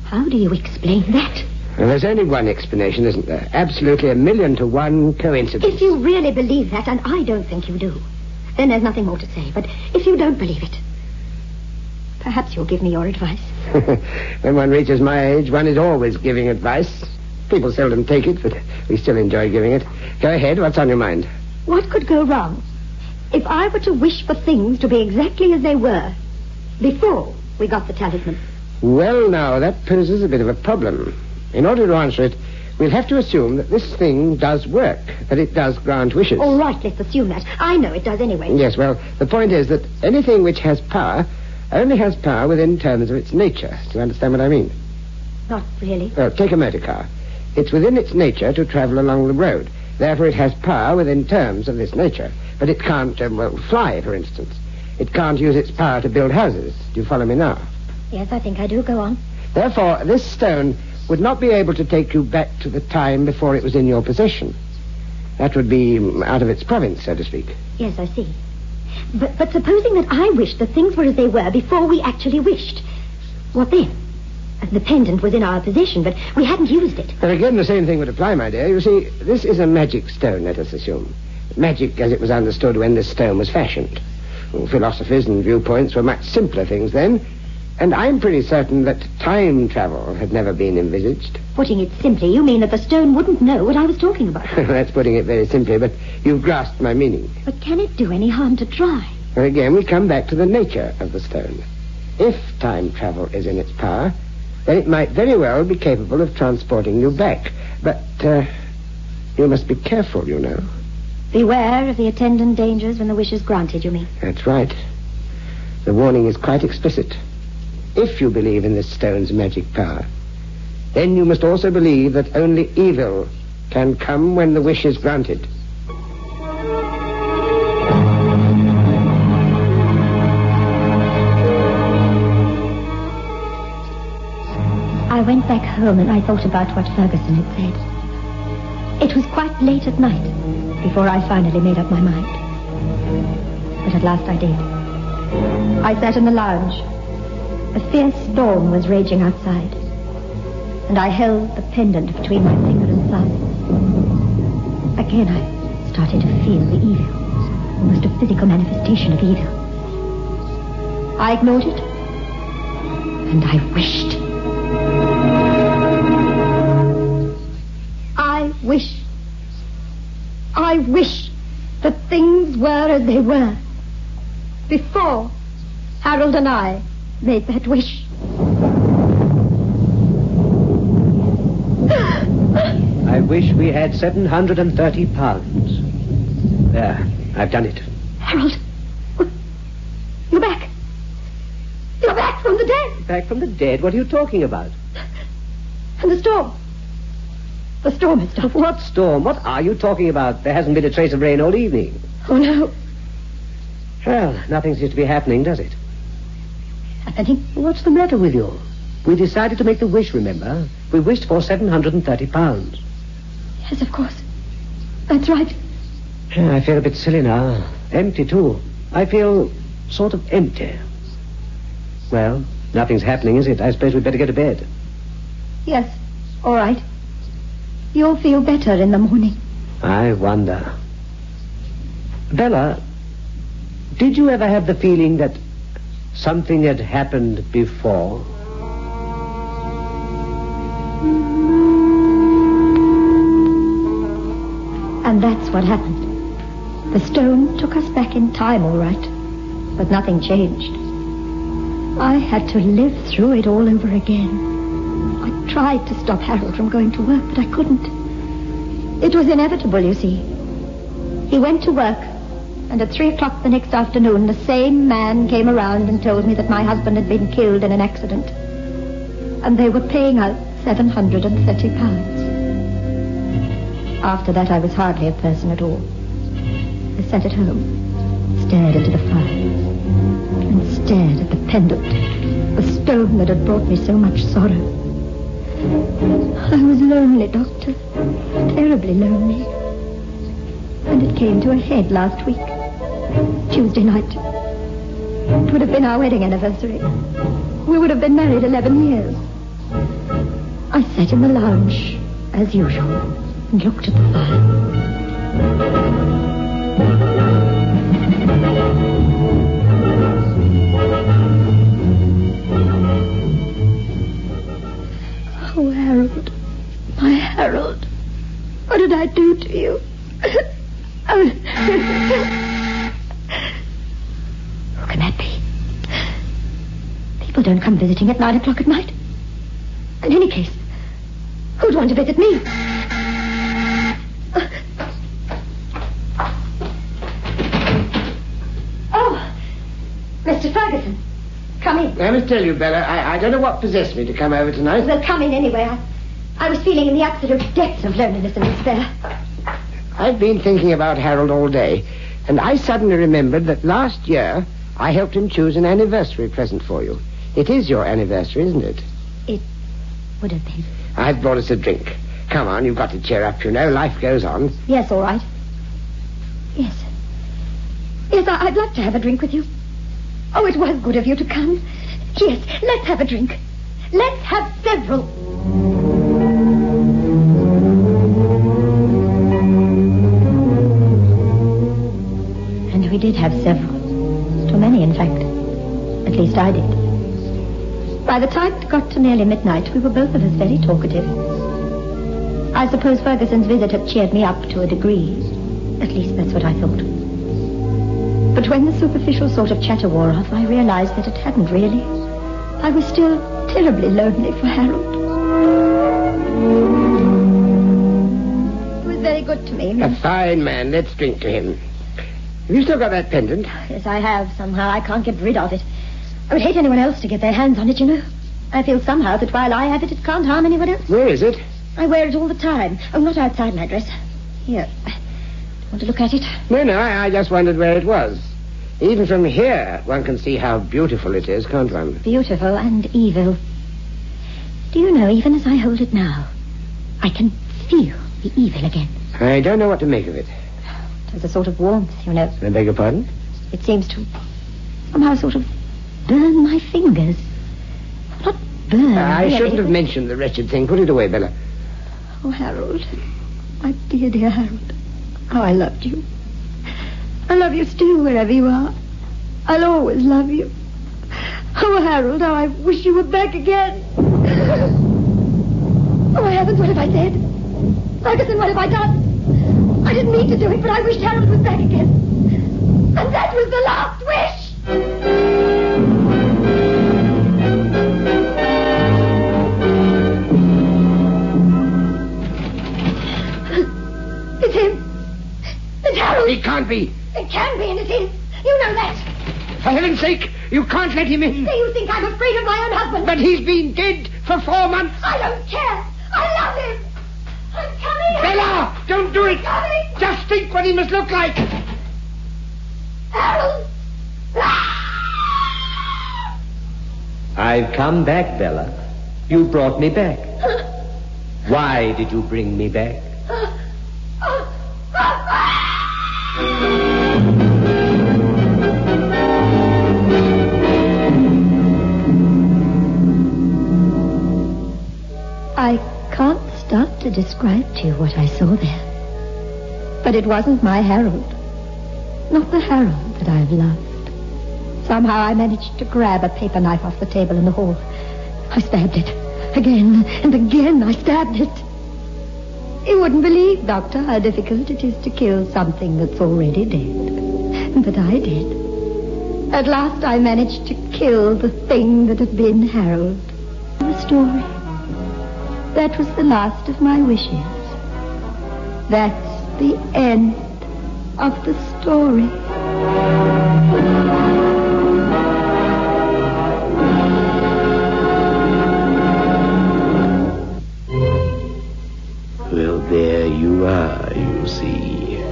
How do you explain that? Well, there's only one explanation, isn't there? Absolutely 1,000,000 to 1 coincidence. If you really believe that, and I don't think you do, then there's nothing more to say. But if you don't believe it, perhaps you'll give me your advice. When one reaches my age, one is always giving advice. People seldom take it, but we still enjoy giving it. Go ahead, what's on your mind? What could go wrong if I were to wish for things to be exactly as they were before we got the talisman? Well, now, that poses a bit of a problem. In order to answer it, we'll have to assume that this thing does work, that it does grant wishes. All right, let's assume that. I know it does anyway. Yes, well, the point is that anything which has power only has power within terms of its nature. Do you understand what I mean? Not really. Well, take a motor car. It's within its nature to travel along the road. Therefore, it has power within terms of this nature. But it can't, fly, for instance. It can't use its power to build houses. Do you follow me now? Yes, I think I do. Go on. Therefore, this stone would not be able to take you back to the time before it was in your possession. That would be out of its province, so to speak. Yes, I see. But supposing that I wished that things were as they were before we actually wished, what then? The pendant was in our possession, but we hadn't used it. And again, the same thing would apply, my dear. You see, this is a magic stone, let us assume. Magic as it was understood when this stone was fashioned. Well, philosophies and viewpoints were much simpler things then. And I'm pretty certain that time travel had never been envisaged. Putting it simply, you mean that the stone wouldn't know what I was talking about? That's putting it very simply, but you've grasped my meaning. But can it do any harm to try? And again, we come back to the nature of the stone. If time travel is in its power, then it might very well be capable of transporting you back. But, you must be careful, you know. Beware of the attendant dangers when the wish is granted, you mean? That's right. The warning is quite explicit. If you believe in this stone's magic power, then you must also believe that only evil can come when the wish is granted. I went back home and I thought about what Ferguson had said. It was quite late at night before I finally made up my mind. But at last I did. I sat in the lounge. A fierce storm was raging outside, and I held the pendant between my finger and thumb. Again, I started to feel the evil, almost a physical manifestation of evil. I ignored it, and I wished. I wish that things were as they were before Harold and I made that wish. I wish we had £730. There, I've done it. Harold, you're back. You're back from the dead. Back from the dead? What are you talking about? And the storm. The storm has stopped. What storm? What are you talking about? There hasn't been a trace of rain all evening. Oh, no. Well, nothing seems to be happening, does it? Happening? What's the matter with you? We decided to make the wish, remember? We wished for £730. Yes, of course. That's right. I feel a bit silly now. Empty, too. I feel sort of empty. Well, nothing's happening, is it? I suppose we'd better go to bed. Yes, all right. You'll feel better in the morning. I wonder. Bella, did you ever have the feeling that something had happened before? And that's what happened. The stone took us back in time, all right. But nothing changed. I had to live through it all over again. I tried to stop Harold from going to work, but I couldn't. It was inevitable, you see. He went to work, and at 3 o'clock the next afternoon, the same man came around and told me that my husband had been killed in an accident. And they were paying out £730. After that, I was hardly a person at all. I sat at home, stared into the fire, and stared at the pendant, the stone that had brought me so much sorrow. I was lonely, Doctor, terribly lonely. And it came to a head last week, Tuesday night. It would have been our wedding anniversary. We would have been married 11 years. I sat in the lounge, as usual, and looked at the fire. Oh, Harold. My Harold. What did I do to you? Who can that be? People don't come visiting at 9 o'clock at night. In any case, who'd want to visit me? Oh, Mr. Ferguson, come in. I must tell you, Bella, I don't know what possessed me to come over tonight. Well, come in anyway. I was feeling in the absolute depths of loneliness and despair. I've been thinking about Harold all day, and I suddenly remembered that last year I helped him choose an anniversary present for you. It is your anniversary, isn't it? It would have been. I've brought us a drink. Come on, you've got to cheer up, you know. Life goes on. Yes, all right. Yes. Yes, I'd like to have a drink with you. Oh, it was good of you to come. Yes, let's have a drink. Let's have several. And we did have several. Too many, in fact. At least I did. By the time it got to nearly midnight, we were both of us very talkative. I suppose Ferguson's visit had cheered me up to a degree. At least that's what I thought. But when the superficial sort of chatter wore off, I realized that it hadn't really. I was still terribly lonely for Harold. He was very good to me. A fine man. Let's drink to him. Have you still got that pendant? Yes, I have. Somehow I can't get rid of it. I would hate anyone else to get their hands on it, you know. I feel somehow that while I have it, it can't harm anyone else. Where is it? I wear it all the time. Oh, not outside my dress. Here. Want to look at it? No, I just wondered where it was. Even from here, one can see how beautiful it is, can't one? Beautiful and evil. Do you know, even as I hold it now, I can feel the evil again. I don't know what to make of it. There's a sort of warmth, you know. I beg your pardon? It seems to somehow sort of burn my fingers. Not burn, I really. shouldn't have mentioned the wretched thing. Put it away, Bella. Oh, Harold. My dear, dear Harold. How I loved you. I love you still wherever you are. I'll always love you. Oh, Harold, how I wish you were back again. Oh, heavens, what have I said? Ferguson, what have I done? I didn't mean to do it, but I wished Harold was back again. And that was the last wish! It's him. It's Harold. It can't be. It can be, and it is. You know that. For heaven's sake, you can't let him in. Do you think I'm afraid of my own husband? But he's been dead for 4 months. I don't care. I love him. I'm coming. Bella, don't do it. I'm coming. Just think what he must look like. Harold. I've come back, Bella. You brought me back. Why did you bring me back? describe to you what I saw there. But it wasn't my Harold. Not the Harold that I've loved. Somehow I managed to grab a paper knife off the table in the hall. I stabbed it. Again and again I stabbed it. You wouldn't believe, Doctor, how difficult it is to kill something that's already dead. But I did. At last I managed to kill the thing that had been Harold. The story. That was the last of my wishes. That's the end of the story. Well, there you are, you see.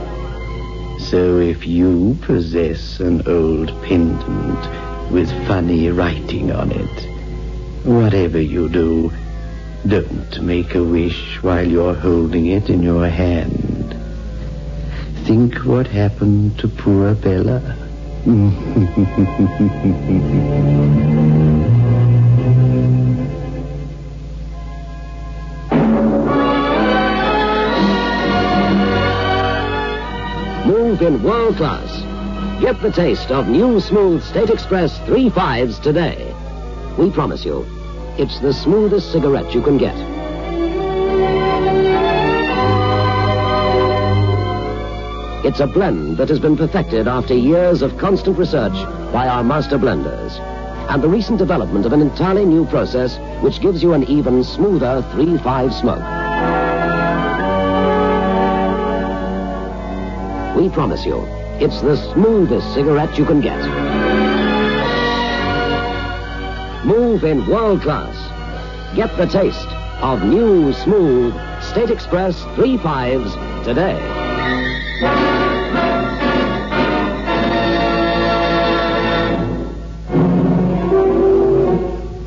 So if you possess an old pendant with funny writing on it, whatever you do, don't make a wish while you're holding it in your hand. Think what happened to poor Bella. Move in world class. Get the taste of new smooth State Express 3.5s today. We promise you, it's the smoothest cigarette you can get. It's a blend that has been perfected after years of constant research by our master blenders, and the recent development of an entirely new process which gives you an even smoother 3.5 smoke. We promise you, it's the smoothest cigarette you can get. Move in world class. Get the taste of new, smooth State Express 3.5s today.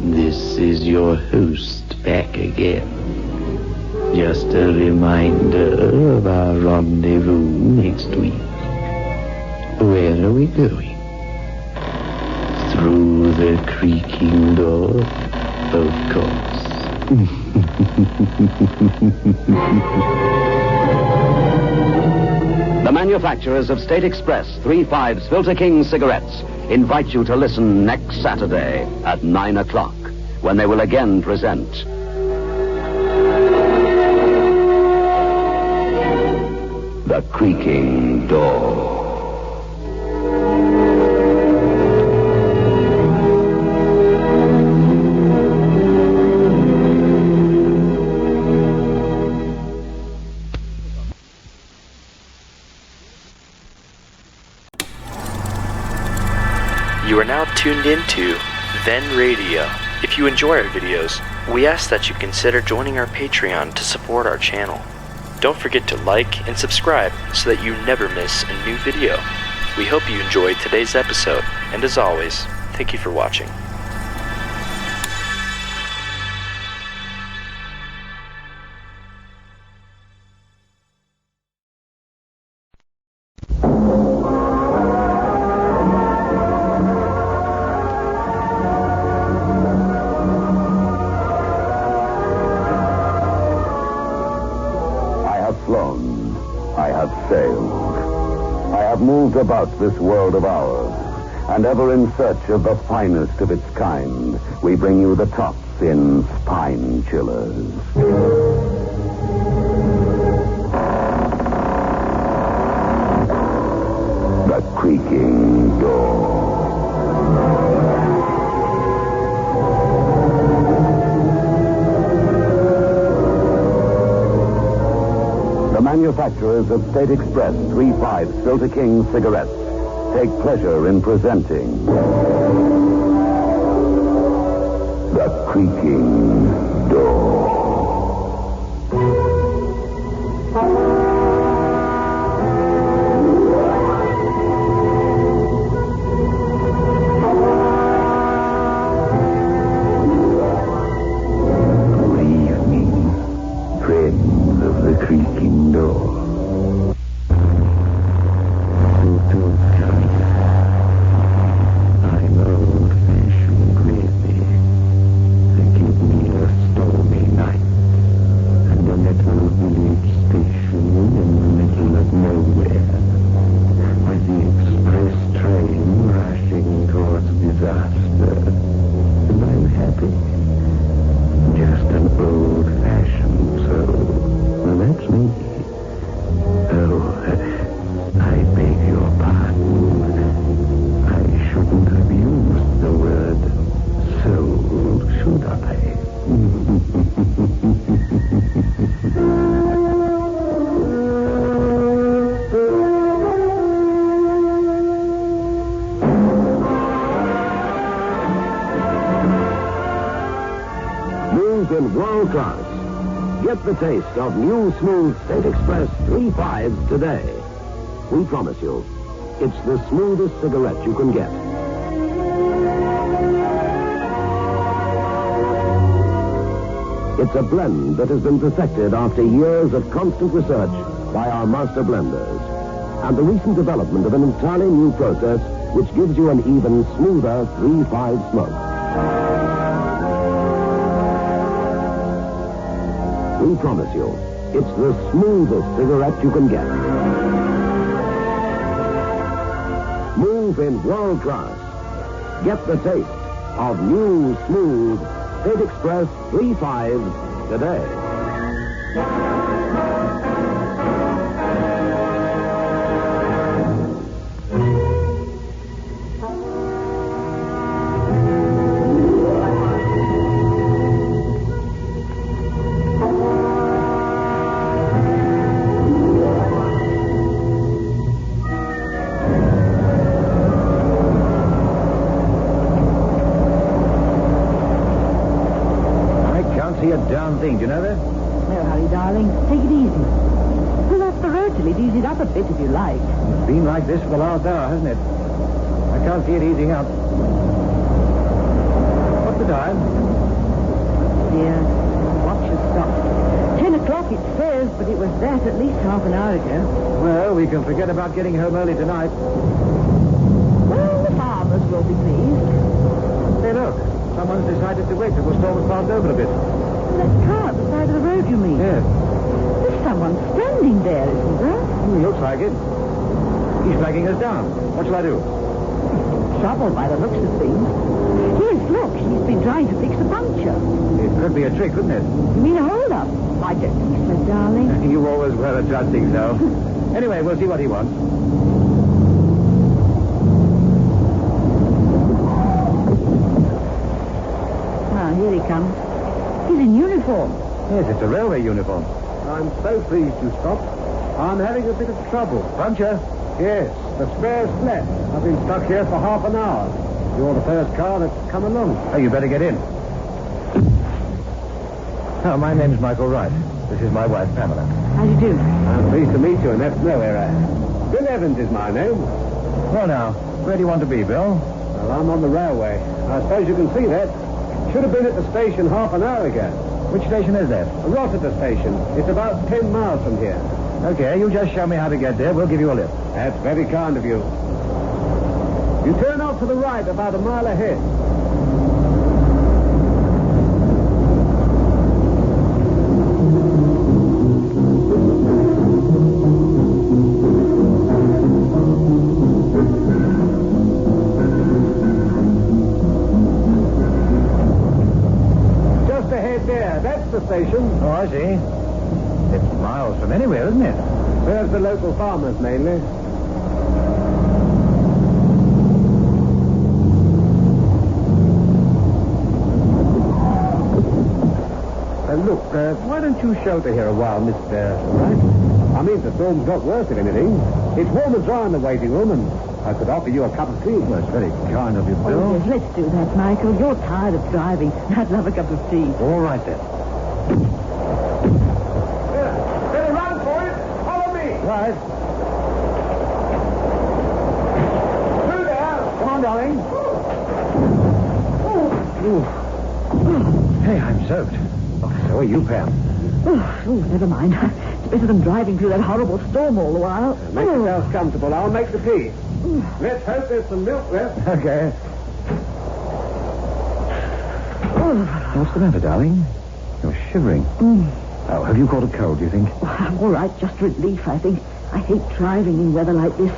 This is your host back again. Just a reminder of our rendezvous next week. Where are we going? Through the creaking door, of course. The manufacturers of State Express 3.5s Filter King cigarettes invite you to listen next Saturday at 9 o'clock, when they will again present The Creaking Door. You are now tuned into Then Radio. If you enjoy our videos, we ask that you consider joining our Patreon to support our channel. Don't forget to like and subscribe so that you never miss a new video. We hope you enjoyed today's episode, and as always, thank you for watching. Moved about this world of ours, and ever in search of the finest of its kind, we bring you the tops in spine chillers. The Creaking Door. Manufacturers of State Express 3.5 Filter King cigarettes take pleasure in presenting The Creaking Door. I'm old-fashioned, really. Forgive me a Move in world class. Get the taste of new smooth State Express 3.5 today. We promise you, it's the smoothest cigarette you can get. It's a blend that has been perfected after years of constant research by our master blenders. And the recent development of an entirely new process which gives you an even smoother 3.5 smoke. We promise you, it's the smoothest cigarette you can get. Move in world class. Get the taste of new, smooth State Express 3.5 today. Darn thing, do you know that? No hurry, darling. Take it easy. Pull off the road till it eases up a bit if you like. It's been like this for the last hour, hasn't it? I can't see it easing up. What's the time? Dear, watch has stopped. 10 o'clock it says, but it was that at least half an hour ago. Well, we can forget about getting home early tonight. Well, the farmers will be pleased. Hey, look. Someone's decided to wait till the storm has passed over a bit. That car at the side of the road, you mean? Yes. There's someone standing there, isn't there? He looks like it. He's flagging us down. What shall I do? Trouble by the looks of things. Yes, look, he's been trying to fix a puncture. It could be a trick, couldn't it? You mean a hold-up? I don't think so, darling. You always were a judge, think so. Anyway, we'll see what he wants. Here he comes. He's in uniform. Yes, it's a railway uniform. I'm so pleased you stopped. I'm having a bit of trouble. Puncture? Yes, the spare's flat. I've been stuck here for half an hour. You're the first car that's come along. Oh, you better get in. Oh, my name's Michael Wright. This is my wife, Pamela. How do you do? I'm pleased to meet you, and that's no error. Bill Evans is my name. Well, now, where do you want to be, Bill? Well, I'm on the railway. I suppose you can see that. Should have been at the station half an hour ago. Which station is that? Rossiter Station. It's about 10 miles from here. Okay, you just show me how to get there. We'll give you a lift. That's very kind of you. You turn off to the right about a mile ahead. The station. Oh, I see. It's miles from anywhere, isn't it? Serves the local farmers, mainly. Look, why don't you shelter here a while, Mr. Wright? I mean, the storm's got worse, if anything. It's warm and dry in the waiting room, and I could offer you a cup of tea. Well, it's very kind of you, Bill. Oh, yes, let's do that, Michael. You're tired of driving. I'd love a cup of tea. All right, then. Better run for it. Follow me. Right. Through there. Come on, darling. Hey, I'm soaked. Oh, so are you, Pam. Oh, never mind. It's better than driving through that horrible storm all the while. Make yourself comfortable. I'll make the tea. Let's hope there's some milk left. Okay. What's the matter, darling? You're shivering. Oh, have you caught a cold, do you think? Oh, I'm all right, just relief, I think. I hate driving in weather like this.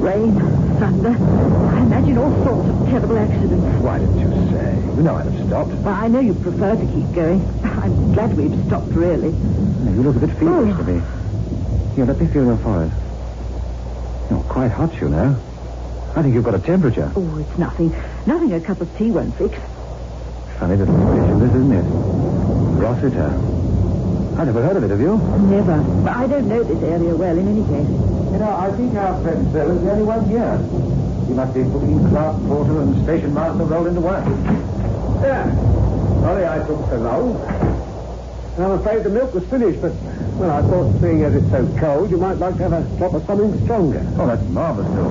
Rain, thunder. I imagine all sorts of terrible accidents. Why didn't you say? You know I'd have stopped. Well, I know you prefer to keep going. I'm glad we've stopped, really. You look a bit feverish to me. Here, let me feel your forehead. You're quite hot, you know. I think you've got a temperature. Oh, it's nothing. Nothing a cup of tea won't fix. Funny little station, this, isn't it? Rossiter. I never heard of it, have you? Never. But I don't know this area well, in any case. You know, I think our friend Bill is the only one here. He must be booking clerk, porter, and station master rolled into one. There. Sorry I took so long. I'm afraid the milk was finished, but, well, I thought seeing as it's so cold, you might like to have a drop of something stronger. Oh, that's marvelous, Bill.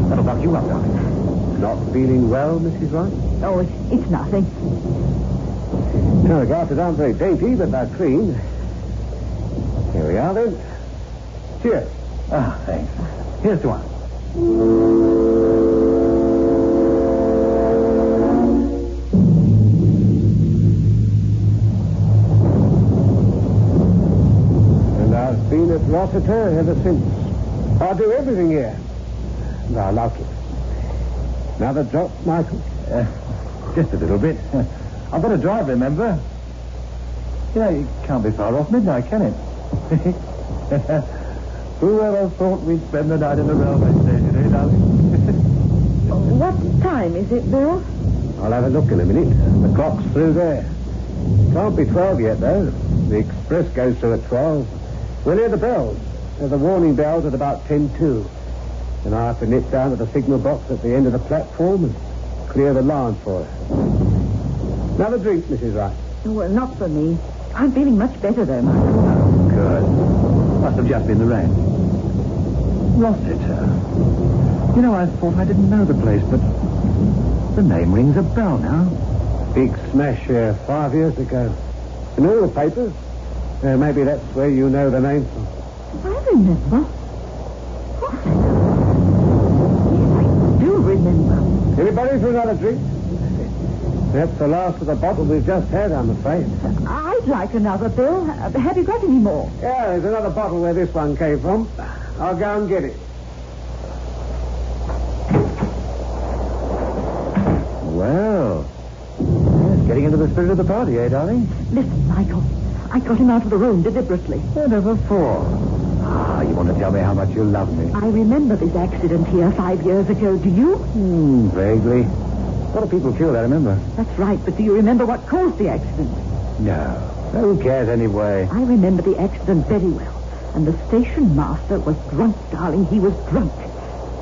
That'll buck you up, darling. Not feeling well, Mrs. Wright? Oh, it's nothing. No, the glasses aren't very dainty, but they're clean. Here we are, then. Cheers. Ah, thanks. Here's to one. And I've been at Rossiter ever since. I do everything here. And I like it. Another drop, Michael? Just a little bit. I've got to drive, remember? You know, it can't be far off midnight, can it? Who ever thought we'd spend the night in the railway station, eh, darling? What time is it, Bill? I'll have a look in a minute. The clock's through there. Can't be 12 yet, though. The express goes through at 12. We'll hear the bells. There's the warning bells at about 10:02. And I have to nip down to the signal box at the end of the platform and clear the line for her. Another drink, Mrs. Wright. Well, not for me. I'm feeling much better, though, Michael. Oh, good. Must have just been the rain. Rossiter. You know, I thought I didn't know the place, but the name rings a bell now. Big smash here 5 years ago. In all the papers. Maybe that's where you know the name from. I remember. Yes, I do remember. Anybody for another drink? That's the last of the bottle we've just had, I'm afraid. I'd like another, Bill. Have you got any more? Yeah, there's another bottle where this one came from. I'll go and get it. Well, yes, getting into the spirit of the party, eh, darling? Listen, Michael. I got him out of the room deliberately. Never for. Ah, you want to tell me how much you love me? I remember this accident here 5 years ago. Do you? Vaguely. A lot of people killed, I remember. That's right, but do you remember what caused the accident? No. Who cares anyway? I remember the accident very well. And the station master was drunk, darling. He was drunk.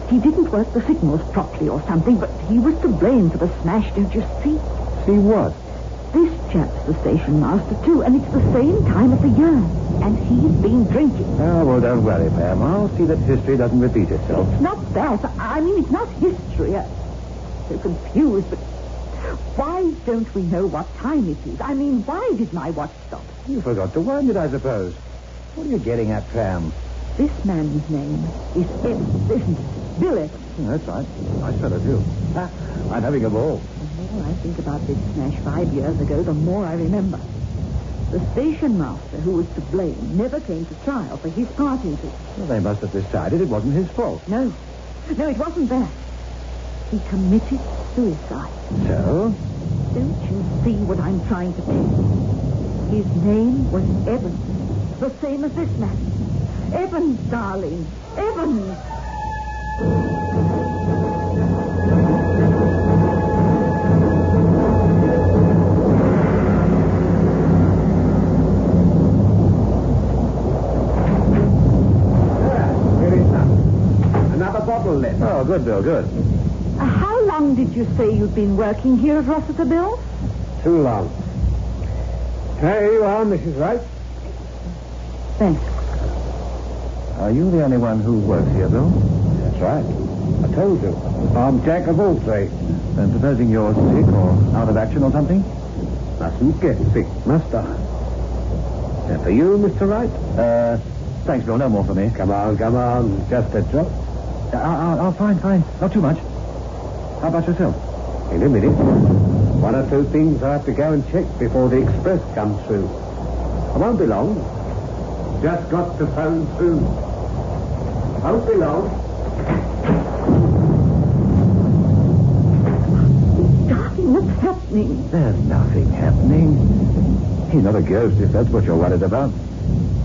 He didn't work the signals properly or something, but he was to blame for the smash, don't you see? See what? This chap's the station master, too, and it's the same time of the year. And he's been drinking. Oh, well, don't worry, Pam. I'll see that history doesn't repeat itself. It's not that. I mean, it's not history. I'm so confused, but why don't we know what time it is? I mean, why did my watch stop? You forgot to wind it, I suppose. What are you getting at, Pam? This man's name is Evans, isn't it? Bill Evans. That's right. Nice fellow, too. I'm having a ball. The more I think about this smash 5 years ago, the more I remember. The station master who was to blame never came to trial for his part in it. Well, they must have decided it wasn't his fault. No, it wasn't that. He committed suicide. So? Don't you see what I'm trying to tell you? His name was Evans. The same as this man. Evans, darling. Evans. Another bottle left. Oh, good, Bill, good. How long did you say you'd been working here at Rossiter, Bill? Too long. Here you are, Mrs. Wright. Thanks. Are you the only one who works here, Bill? That's right. I told you. I'm Jack of all trades. And supposing you're sick or out of action or something? Mustn't get sick, must I? And for you, Mr. Wright? Thanks, Bill. No more for me. Come on. Just a drop. Fine. Not too much. How about yourself? In a minute. One or two things I have to go and check before the express comes through. I won't be long. Just got to phone through. Won't be long. Darling, what's happening? There's nothing happening. He's not a ghost, if that's what you're worried about.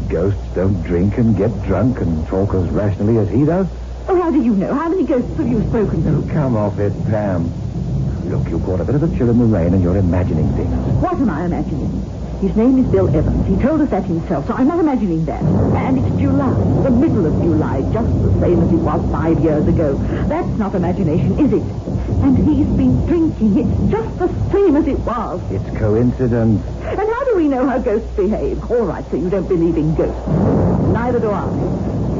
Ghosts don't drink and get drunk and talk as rationally as he does. Oh, how do you know? How many ghosts have you spoken to? Oh, come off it, Pam. Look, you caught a bit of a chill in the rain and you're imagining things. What am I imagining? His name is Bill Evans. He told us that himself, so I'm not imagining that. And it's July, the middle of July, just the same as it was 5 years ago. That's not imagination, is it? And he's been drinking. It's just the same as it was. It's coincidence. And how do we know how ghosts behave? All right, so you don't believe in ghosts. Neither do I.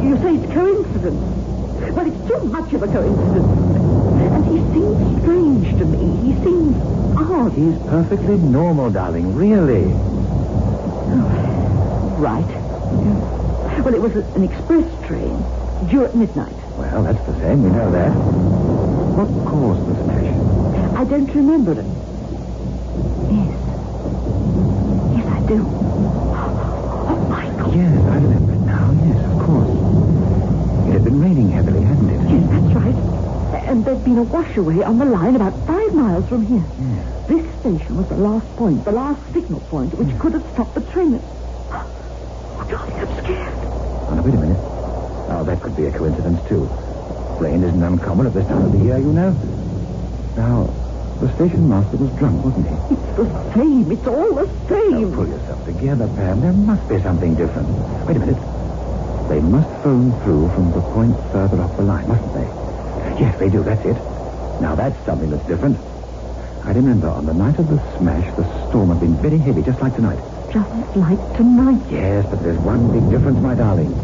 You say it's coincidence. Well, it's too much of a coincidence. And he seems strange to me. He seems odd. He's perfectly normal, darling, really. Oh, right. Yeah. Well, it was an express train due at midnight. Well, that's the same. We know that. What caused the smash? I don't remember it. Yes. Yes, I do. Oh, Michael. Yes, I remember it now. Yes, of course. It had been raining heavily, hadn't it? Yes, that's right. And there'd been a washaway on the line about 5 miles from here. Yeah. This station was the last point, the last signal point, which could have stopped the train. Oh, darling, I'm scared. Oh, now, wait a minute. Oh, that could be a coincidence, too. Rain isn't uncommon at this time of the year, you know. Now, the station master was drunk, wasn't he? It's the same. It's all the same. Now, pull yourself together, Pam. There must be something different. Wait a minute. They must phone through from the point further up the line, mustn't they? Yes, they do. That's it. Now, that's something that's different. I remember on the night of the smash, the storm had been very heavy, just like tonight. Just like tonight? Yes, but there's one big difference, my darling.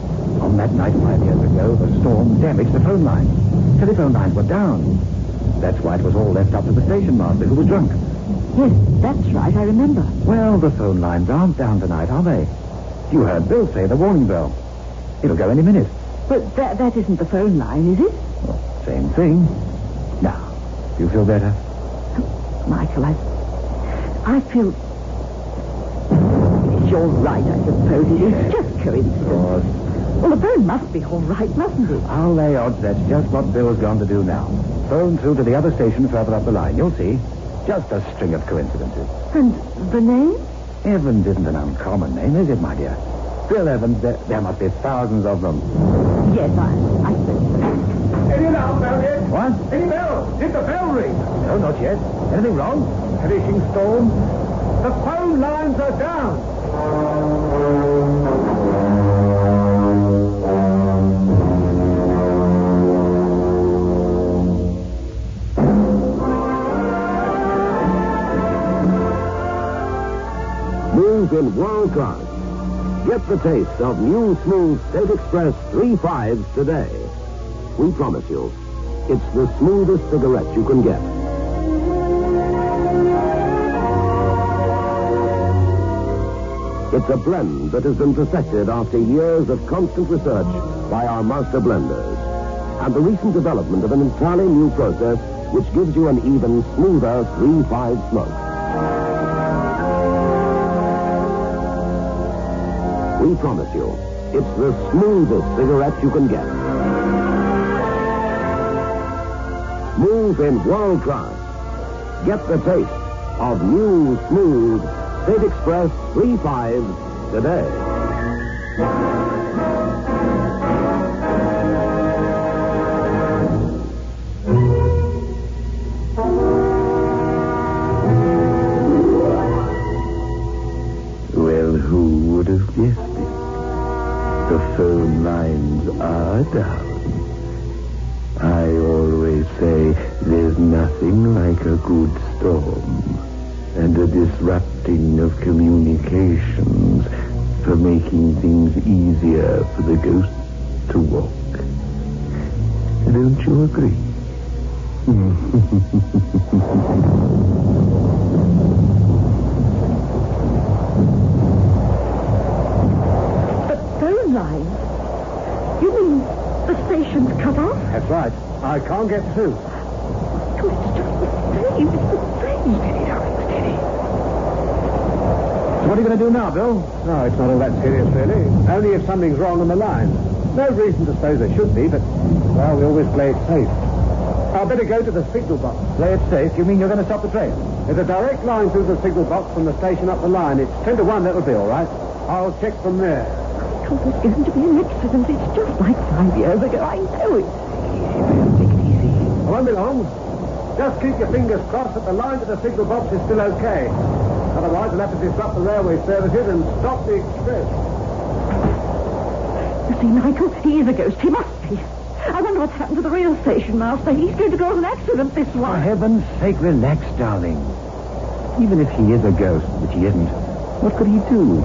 On that night 5 years ago, the storm damaged the phone lines. Telephone lines were down. That's why it was all left up to the station master, who was drunk. Yes, that's right, I remember. Well, the phone lines aren't down tonight, are they? You heard Bill say the warning bell. It'll go any minute. But that isn't the phone line, is it? Well, same thing. Now, do you feel better? Michael, I feel... You're right, I suppose. It is just coincidence. Well, the phone must be all right, mustn't it? I'll lay odds that's just what Bill's gone to do now. Phone through to the other station further up the line. You'll see. Just a string of coincidences. And the name? Evans isn't an uncommon name, is it, my dear? Bill Evans, there must be thousands of them. Yes, I suppose. Any alarm bell yet? What? Any bell? Did the bell ring? No, not yet. Anything wrong? Creaking storm. The phone lines are down. Move in world class. Get the taste of new smooth State Express 3.5s today. We promise you, it's the smoothest cigarette you can get. It's a blend that has been perfected after years of constant research by our master blenders. And the recent development of an entirely new process which gives you an even smoother 3.5 smoke. We promise you, it's the smoothest cigarette you can get. Move in world class. Get the taste of new, smooth State Express 3.5s today. Well, who would have guessed it? The phone lines are down. I always say there's nothing like a good storm and a disrupting of communications for making things easier for the ghosts to walk. Don't you agree? Lines? You mean the station's cut off? That's right. I can't get through. Oh, it's just the same. It's the same. Steady, darling, steady. So what are you going to do now, Bill? No, it's not all that serious, really. Only if something's wrong on the line. No reason to suppose there should be, but, well, we always play it safe. I'll better go to the signal box. Play it safe? You mean you're going to stop the train? There's a direct line through the signal box from the station up the line. It's 10 to 1, that'll be all right. I'll check from there. There's going to be an accident. It's just like 5 years ago. I know it. Easy, Bill. Take it easy. I won't be long. Just keep your fingers crossed that the line to the signal box is still okay. Otherwise, we'll have to disrupt the railway services and stop the express. You see, Michael, he is a ghost. He must be. I wonder what's happened to the rail station master. He's going to cause an accident this For one. heaven's sake, relax, darling. Even if he is a ghost, which he isn't, what could he do?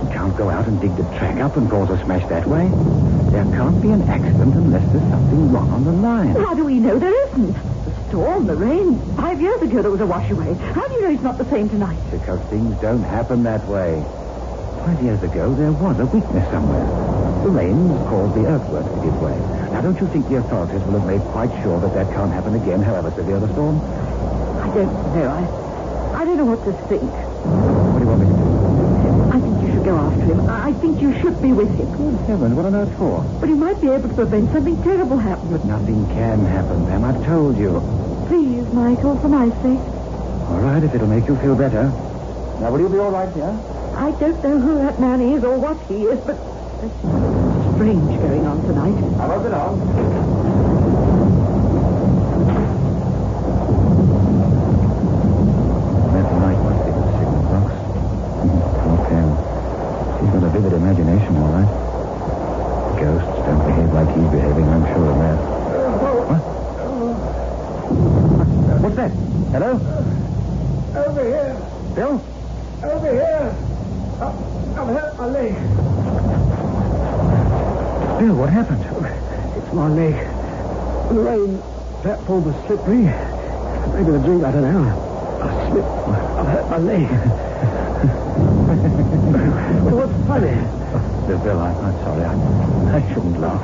He can't go out and dig the track up and cause a smash that way. There can't be an accident unless there's something wrong on the line. How do we know there isn't? The storm, the rain. 5 years ago there was a wash away. How do you know it's not the same tonight? Because things don't happen that way. 5 years ago, there was a weakness somewhere. The rains caused the earthworks to give way. Now, don't you think the authorities will have made quite sure that that can't happen again, however severe the storm? I don't know. I don't know what to think. What do you want me to do? I think you should go after him. I think you should be with him. Good heavens, what on earth for? But he might be able to prevent something terrible happening. But nothing can happen, Pam. I've told you. Please, Michael, for my sake. All right, if it'll make you feel better. Now, will you be all right here? I don't know who that man is or what he is, but there's something strange going on tonight. I won't be long. That light must be the signal box. Poor Pam. She's got a vivid imagination, all right. Ghosts don't behave like he's behaving, I'm sure of that. What? What's that? Hello? Over here. Bill? Over here. I've hurt my leg. Bill, what happened? It's my leg. The rain platform was slippery. Maybe the drink, I don't know. I slipped. I've hurt my leg. What's funny? Bill, I'm sorry. I shouldn't laugh.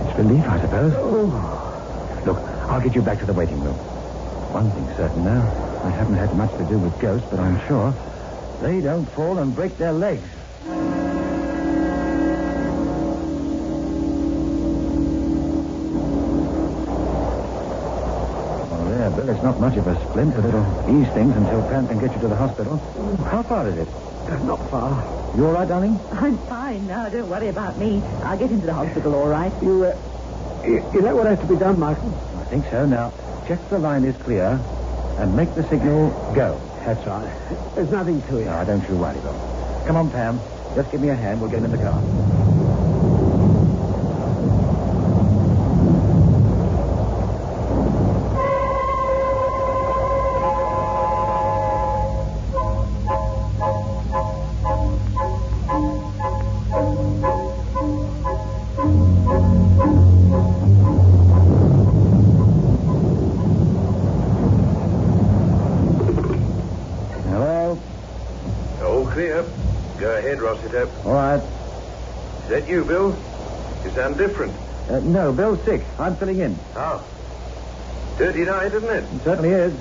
It's relief, I suppose. Oh. Look, I'll get you back to the waiting room. One thing's certain now. I haven't had much to do with ghosts, but I'm sure they don't fall and break their legs. Oh, there, Bill. It's not much of a splint, but it'll ease things until Pam can get you to the hospital. How far is it? Not far. You all right, darling? I'm fine now. Don't worry about me. I'll get into the hospital all right. You know what has to be done, Michael? I think so. Now, check the line is clear and make the signal go. That's right. There's nothing to it. No, don't you worry, Bill. Come on, Pam. Just give me a hand. We'll get in the car. All right. Is that you, Bill? You sound different. No, Bill's sick. I'm filling in. Oh. Dirty night, isn't it? It certainly is.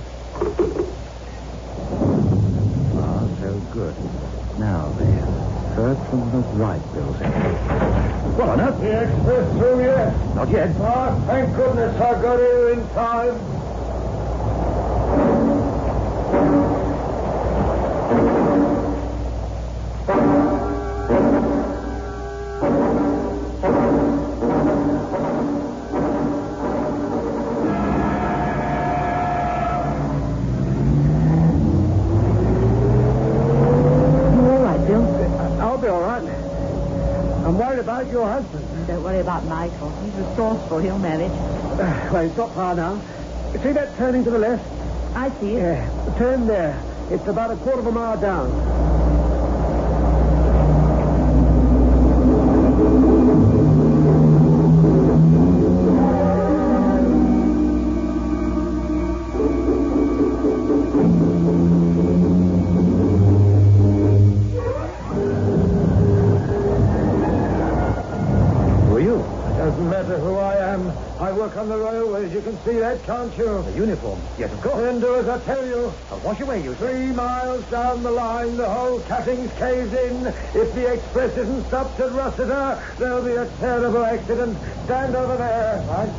Ah, so good. Now, the third from the right, Bill said. What on earth? The express through yet? Not yet. Oh, thank goodness I got here in time. About your husband. Don't worry about Michael. He's resourceful. He'll manage. Well, it's not far now. See that turning to the left? I see it. Yeah, turn there. It's about a quarter of a mile down. On the railways, you can see that, can't you? The uniform? Yes, of course. Then do as I tell you. I'll wash away, you 3 miles down the line, the whole cutting's caved in. If the express isn't stopped at Rossiter, there'll be a terrible accident. Stand over there. Right.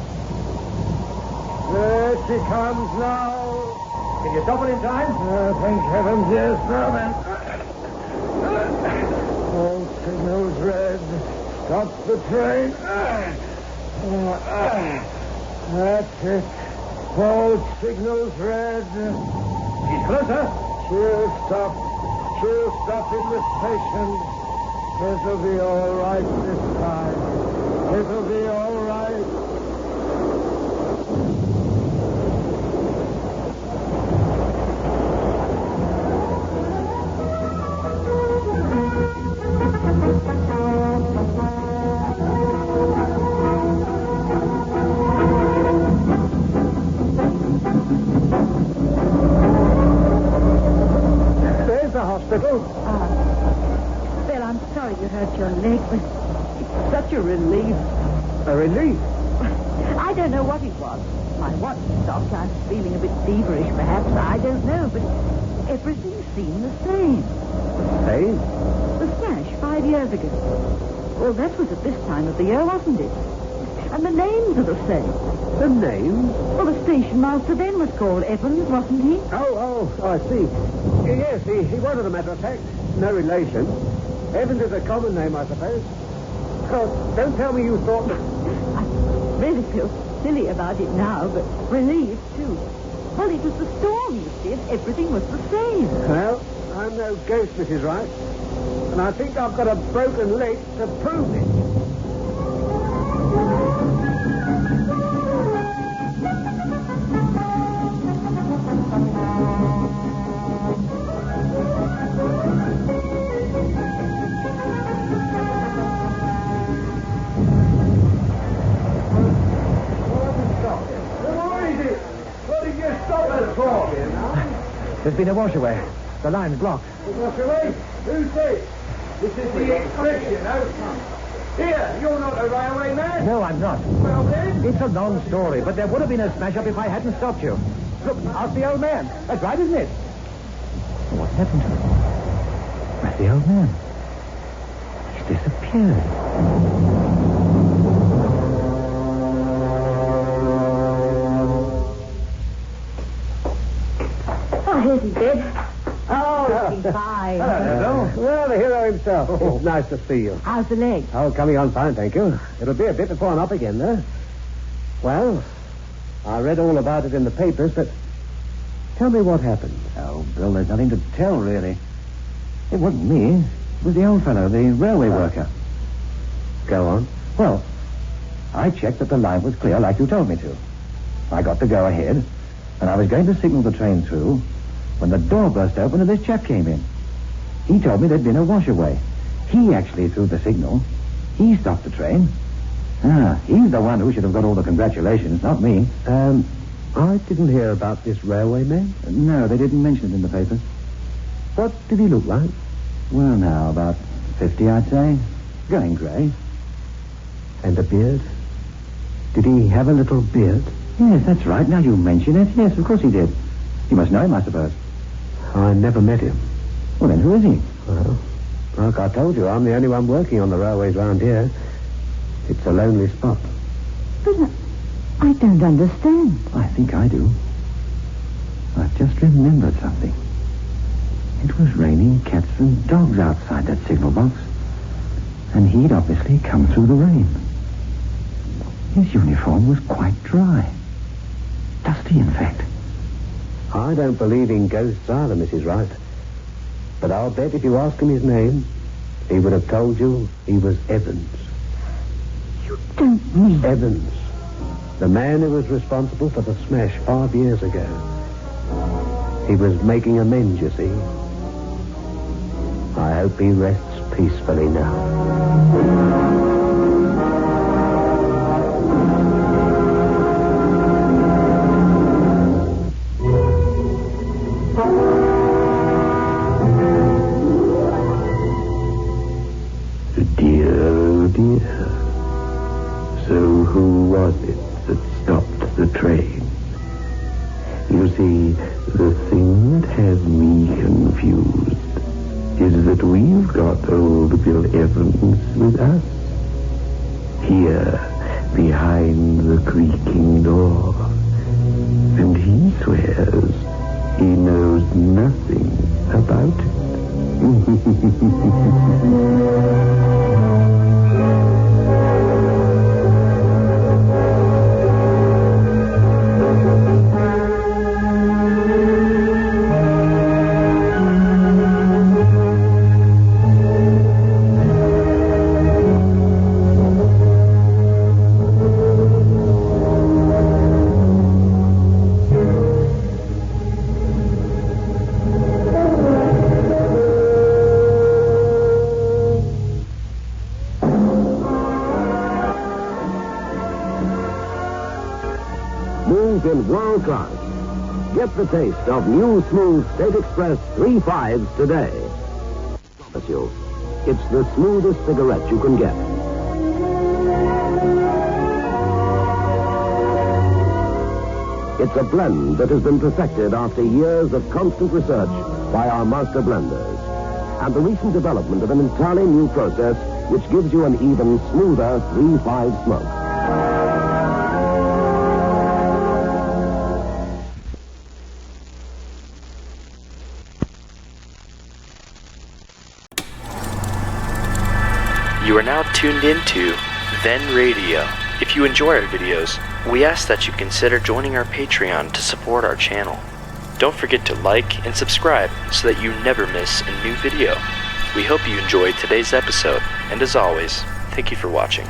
There she comes now. Can you stop it in time? Thank heavens, yes. Now then. All signals red. Stop the train. That's it. All signals red. She's closer. She'll stop. She'll stop in the station. It'll be all right this time. It'll be all right. hospital. Bill, I'm sorry you hurt your leg, but it's such a relief. A relief? I don't know what it was. My watch stopped. I'm feeling a bit feverish, perhaps. I don't know, but everything seemed the same. Hey? The smash 5 years ago. Well, that was at this time of the year, wasn't it? And the names are the same. The names? Well, the station master then was called Evans, wasn't he? Oh, I see. Yes, he was, as a matter of fact. No relation. Evans is a common name, I suppose. Oh, don't tell me you thought that... I really feel silly about it now, but relieved, too. Well, it was the storm, you see, and everything was the same. Well, I'm no ghost, Mrs. Wright. And I think I've got a broken leg to prove it. There's been a washaway. The line's blocked. Washaway? Who says? This is the express, you know. Here, you're not a railway man. No, I'm not. Well, then? It's a long story, but there would have been a smash-up if I hadn't stopped you. Look, ask the old man. That's right, isn't it? What happened to him? Where's the old man? He's disappeared. Oh, here's his bed. Oh, he's fine. Hello. Well, the hero himself. Oh. It's nice to see you. How's the leg? Oh, coming on fine, thank you. It'll be a bit before I'm up again, though. Well, I read all about it in the papers, but tell me what happened. Oh, Bill, there's nothing to tell, really. It wasn't me. It was the old fellow, the railway worker. Go on. Well, I checked that the line was clear like you told me to. I got the go-ahead, and I was going to signal the train through when the door burst open and this chap came in. He told me there'd been a washaway. He actually threw the signal. He stopped the train. He's the one who should have got all the congratulations, not me. I didn't hear about this railway man. No, they didn't mention it in the papers. What did he look like? Well, now, about 50, I'd say. Going grey. And a beard? Did he have a little beard? Yes, that's right. Now you mention it. Yes, of course he did. You must know him, I suppose. I never met him. Well, then who is he? Well, like I told you, I'm the only one working on the railways round here. It's a lonely spot. But I don't understand. I think I do. I've just remembered something. It was raining cats and dogs outside that signal box. And he'd obviously come through the rain. His uniform was quite dry. Dusty, in fact. I don't believe in ghosts either, Mrs. Wright. But I'll bet if you ask him his name, he would have told you he was Evans. You don't mean... Evans. The man who was responsible for the smash 5 years ago. He was making amends, you see. I hope he rests peacefully now. So who was it that stopped the train? You see, the thing that has me confused is that we've got old Bill Evans with us. Here, behind the creaking door. And he swears he knows nothing about it. In world class, Get the taste of new smooth State Express 3.5s today. I promise you, it's the smoothest cigarette you can get. It's a blend that has been perfected after years of constant research by our master blenders. And the recent development of an entirely new process which gives you an even smoother 3.5 smoke. You are now tuned into Then Radio. If you enjoy our videos, we ask that you consider joining our Patreon to support our channel. Don't forget to like and subscribe so that you never miss a new video. We hope you enjoyed today's episode, and as always, thank you for watching.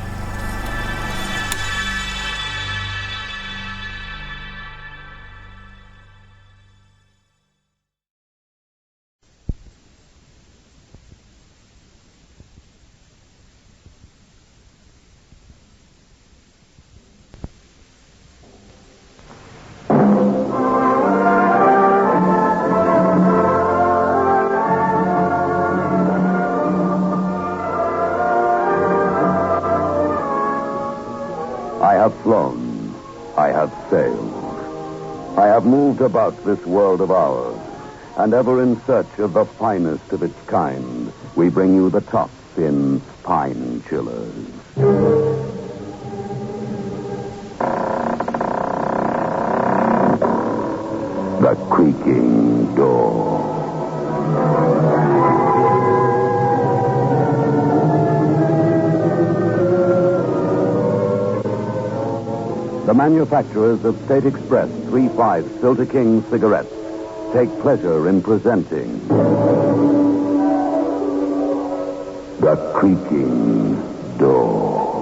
I have flown. I have sailed. I have moved about this world of ours, and ever in search of the finest of its kind, we bring you the tops in spine chillers. The Creaking Door. The manufacturers of State Express 3.5 Filter King cigarettes take pleasure in presenting The Creaking Door.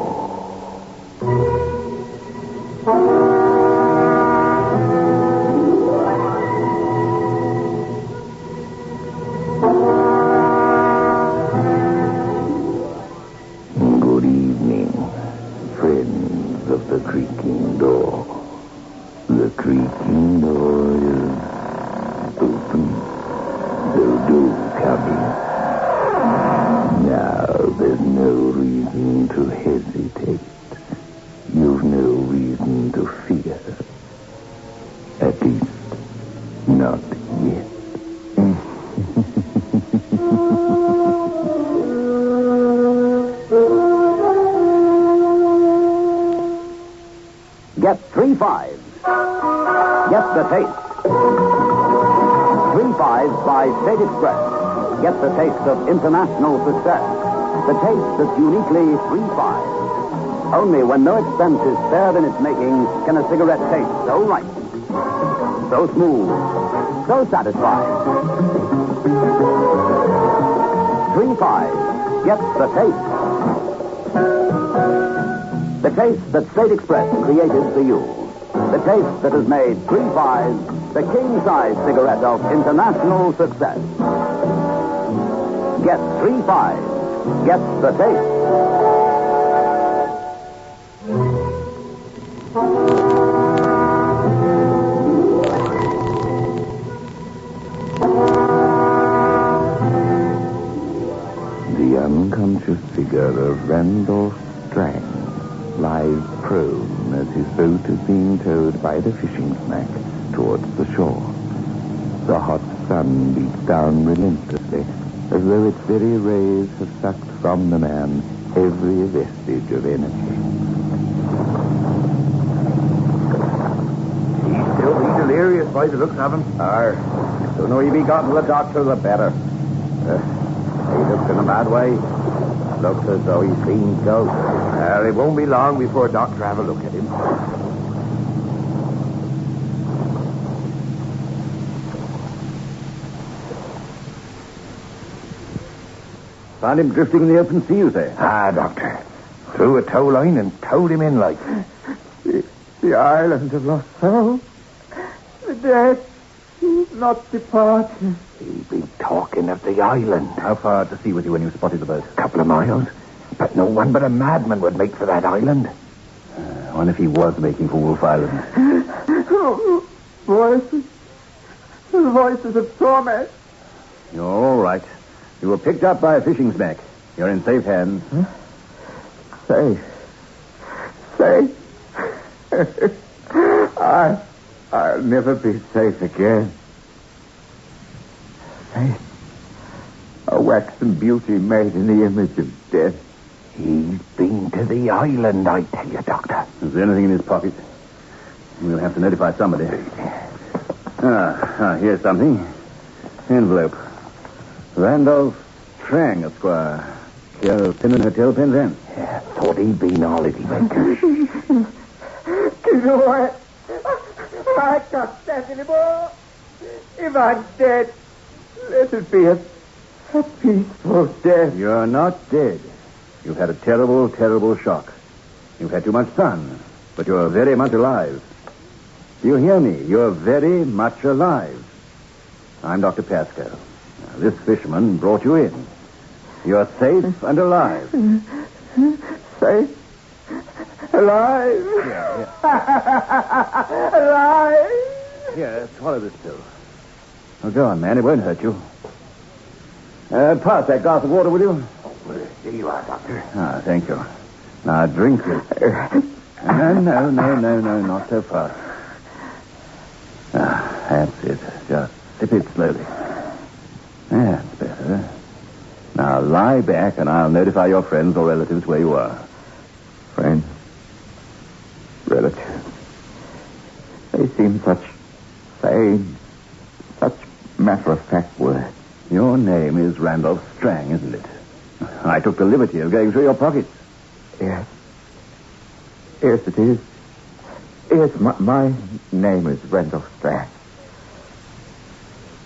Good evening, friends of The Creaking Door. The creaking door is open, so do come in. Now, there's no reason to hesitate. You've no reason to fear. At least, not yet. Get 3.5s. Get the taste. 3.5s by State Express. Get the taste of international success. The taste that's uniquely 3.5. Only when no expense is spared in its making can a cigarette taste so right, so smooth, so satisfying. 3.5. Get the taste. The taste that State Express created for you. The taste that has made 3.5 the king-size cigarette of international success. Get 3.5. Get the taste. The unconscious figure of Randolph Strang lies prone as his boat is being towed by the fishing smack towards the shore. The hot sun beats down relentlessly, as though its very rays have sucked from the man every vestige of energy. He's still be delirious by the looks of him. The sooner he be gotten to the doctor, the better. He looks in a mad way. Looks as though he's seen ghosts. It won't be long before a doctor have a look at him. Found him drifting in the open sea, you say? Doctor. Threw a tow line and towed him in like. The island of lost souls. The dead. Not departed. He's been talking of the island. How far to sea was he when you spotted the boat? A couple of miles. But no one but a madman would make for that island. I wonder if he was making for Wolf Island. Voices The voices of torment. You're all right. You were picked up by a fishing smack. You're in safe hands. Safe. I'll never be safe again. Safe. A waxen beauty made in the image of death. He's been to the island, I tell you, Doctor. Is there anything in his pocket? We'll have to notify somebody. Here's something. Envelope. Randolph Strang, Esquire. Care of Pinnan Hotel, Penzance. Yeah, thought he'd been holiday maker. Getaway. I can't stand anymore. If I'm dead, let it be a peaceful death. You're not dead. You've had a terrible, terrible shock. You've had too much sun, but you're very much alive. Do you hear me? You're very much alive. I'm Dr. Pascoe. Now, this fisherman brought you in. You're safe and alive. Safe? Alive? Yeah. Alive? Here, swallow this pill. Oh, go on, man. It won't hurt you. Pass that glass of water, will you? Here you are, Doctor. Thank you. Now, drink it. No, not so fast. That's it. Just sip it slowly. That's better. Now, lie back, and I'll notify your friends or relatives where you are. Friends? Relatives? They seem such sane, such matter-of-fact words. Your name is Randolph Strang, isn't it? I took the liberty of going through your pockets. Yes. Yes, it is. Yes, my name is Randolph Strang.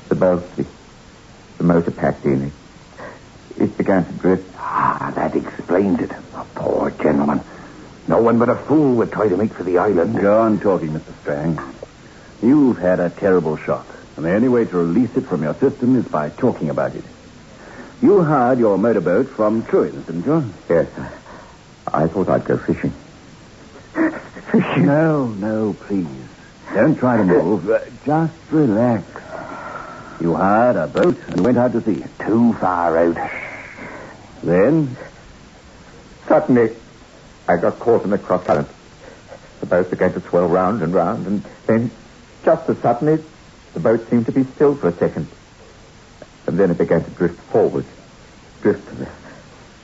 The boat, the motor packed in. It began to drift. That explains it. A poor gentleman. No one but a fool would try to make for the island. Go on talking, Mr. Strang. You've had a terrible shock, and the only way to release it from your system is by talking about it. You hired your motorboat from Truce, didn't you? Yes. I thought I'd go fishing. Fishing? No, please. Don't try to move. Just relax. You hired a boat and went out to sea. Too far out. Then? Suddenly, I got caught in the cross current. The boat began to swirl round and round, and then, just as suddenly, the boat seemed to be still for a second. And then it began to drift forward. Drift to the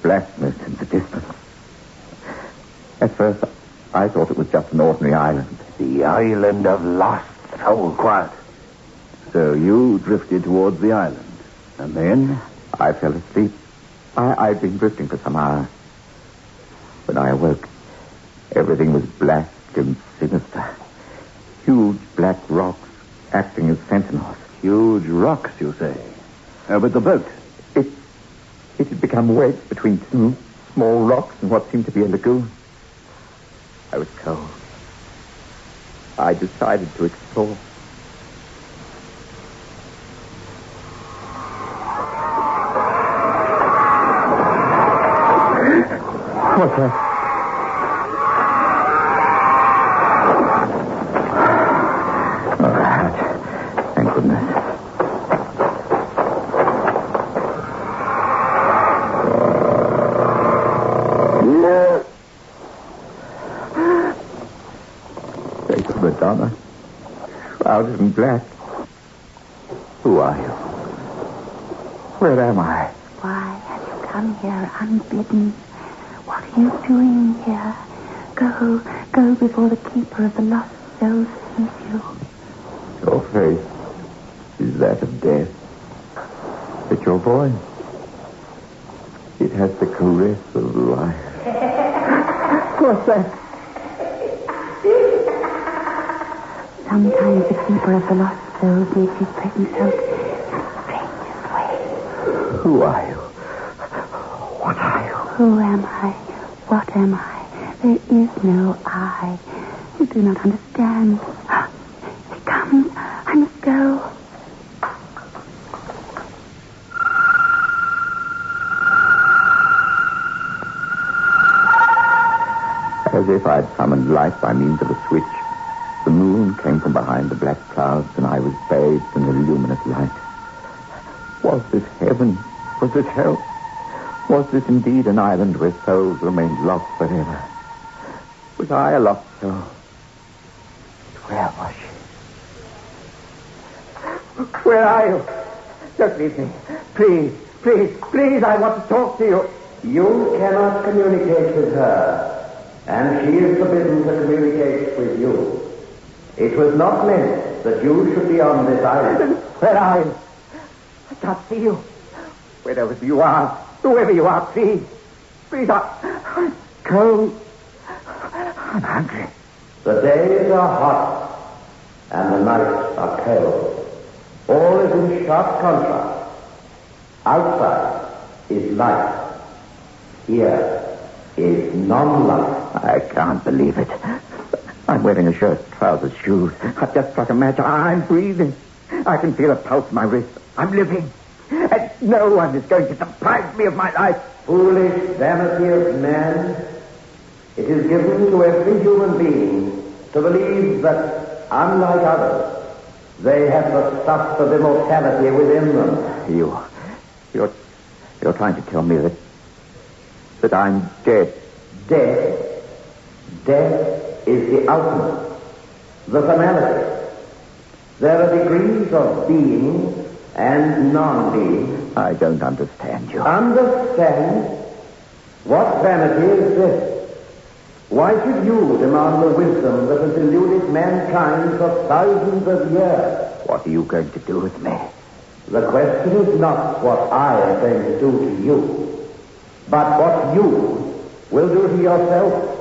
blackness in the distance. At first, I thought it was just an ordinary island. The island of lost souls. Quiet. So you drifted towards the island. And then? I fell asleep. I'd been drifting for some hours. When I awoke, everything was black and sinister. Huge black rocks acting as sentinels. Huge rocks, you say? But the boat? It had become wedged between two small rocks and what seemed to be a lagoon. I was cold. I decided to explore. What's that? All right. Thank goodness. Face of Madonna. Shrouded in black. Who are you? Where am I? Why have you come here unbidden? What are you doing here? Go before the keeper of the lost souls sees you. Your face is that of death. But your voice, it has the caress of life. What's that? Sometimes the keeper of the lost souls makes his presence felt in the strangest way. Who are you? What are you? Who am I? What am I? There is no I. You do not understand. He comes. I must go. As if I'd summoned light by means of a switch, the moon moon came from behind the black clouds, and I was bathed in the luminous light. Was this heaven? Was this hell? Was this indeed an island where souls remained lost forever? Was I a lost soul? Where was she? Where are you? Don't leave me. Please, please, please, I want to talk to you. You cannot communicate with her, and she is forbidden to communicate with you. It was not meant that you should be on this island. Where are you? I can't see you. Wherever you are, whoever you are, please. Please, I'm cold. I'm hungry. The days are hot, and the nights are cold. All is in sharp contrast. Outside is light. Here is non-light. I can't believe it. I'm wearing a shirt, trousers, shoes. I've just struck a match. I'm breathing. I can feel a pulse in my wrist. I'm living. And no one is going to deprive me of my life. Foolish vanity of man. It is given to every human being to believe that, unlike others, they have the stuff of immortality within them. You're trying to tell me that I'm dead. Death is the ultimate, the finality. There are degrees of being and non-being. I don't understand you. Understand? What vanity is this? Why should you demand the wisdom that has eluded mankind for thousands of years? What are you going to do with me? The question is not what I am going to do to you, but what you will do to yourself,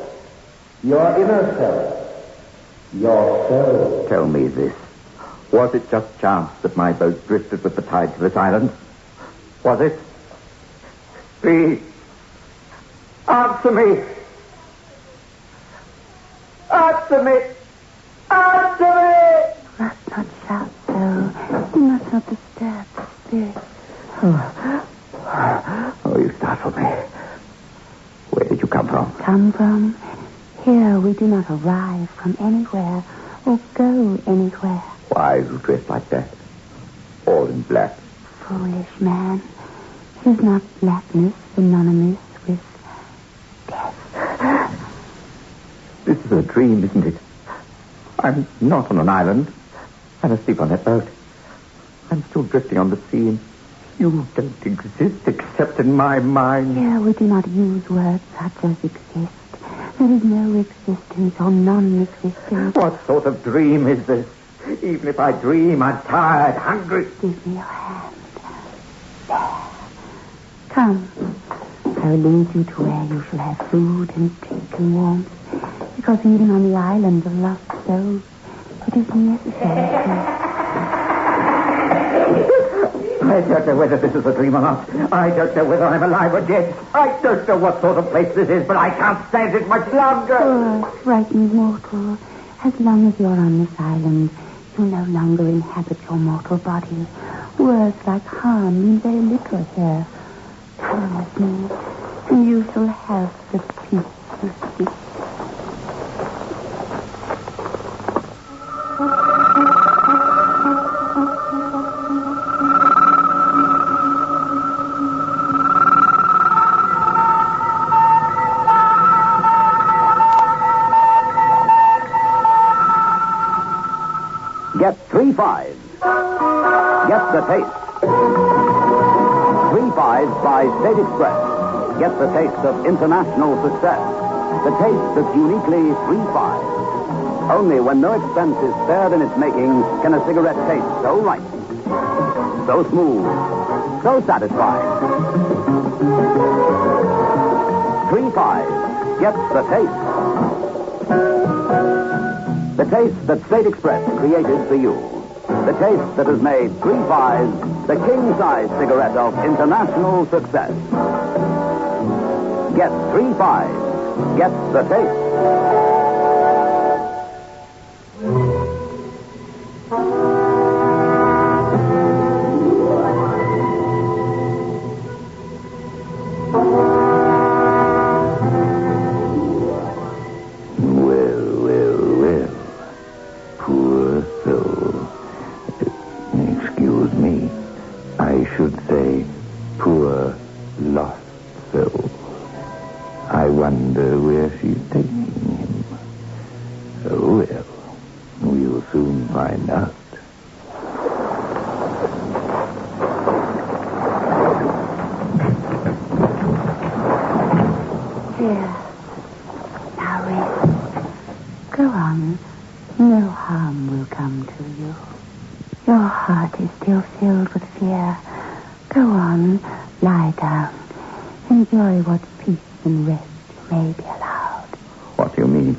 your inner self, your soul. Tell me this. Was it just chance that my boat drifted with the tide to this island? Was it? Please, answer me. Answer me. Answer me. You must not shout so. You must not disturb the spirit. Oh, you startled me. Where did you come from? Come from? Here we do not arrive from anywhere or go anywhere. Why are you dressed like that? All in black. Foolish man. Is not blackness synonymous with death? This is a dream, isn't it? I'm not on an island. I'm asleep on that boat. I'm still drifting on the sea, and you don't exist except in my mind. Here we do not use words such as exist. There is no existence or non-existence. What sort of dream is this? Even if I dream, I'm tired, hungry. Give me your hand. There. Come. I will lead you to where you shall have food and drink and warmth. Because even on the island of lost souls, it is necessary I don't know whether this is a dream or not. I don't know whether I'm alive or dead. I don't know what sort of place this is, but I can't stand it much longer. Poor, frightened mortal. As long as you're on this island, you no longer inhabit your mortal body. Words like harm mean very little here. Come with me, and you shall have the peace you seek. Get 3 5s. Get the taste. 3 5s by State Express. Get the taste of international success. The taste that's uniquely 3 5. Only when no expense is spared in its making can a cigarette taste so right, so smooth, so satisfying. 3 5s. Get the taste. The taste that State Express created for you. The taste that has made 3 5s the king-size cigarette of international success. Get 3 5s. Get the taste. Poor lost soul. I wonder where she's taking him. Oh, well, we'll soon find out. Here. Now rest. Go on. No harm will come to you. Your heart is still filled with fear. Go on. Lie down. Enjoy what peace and rest you may be allowed. What do you mean?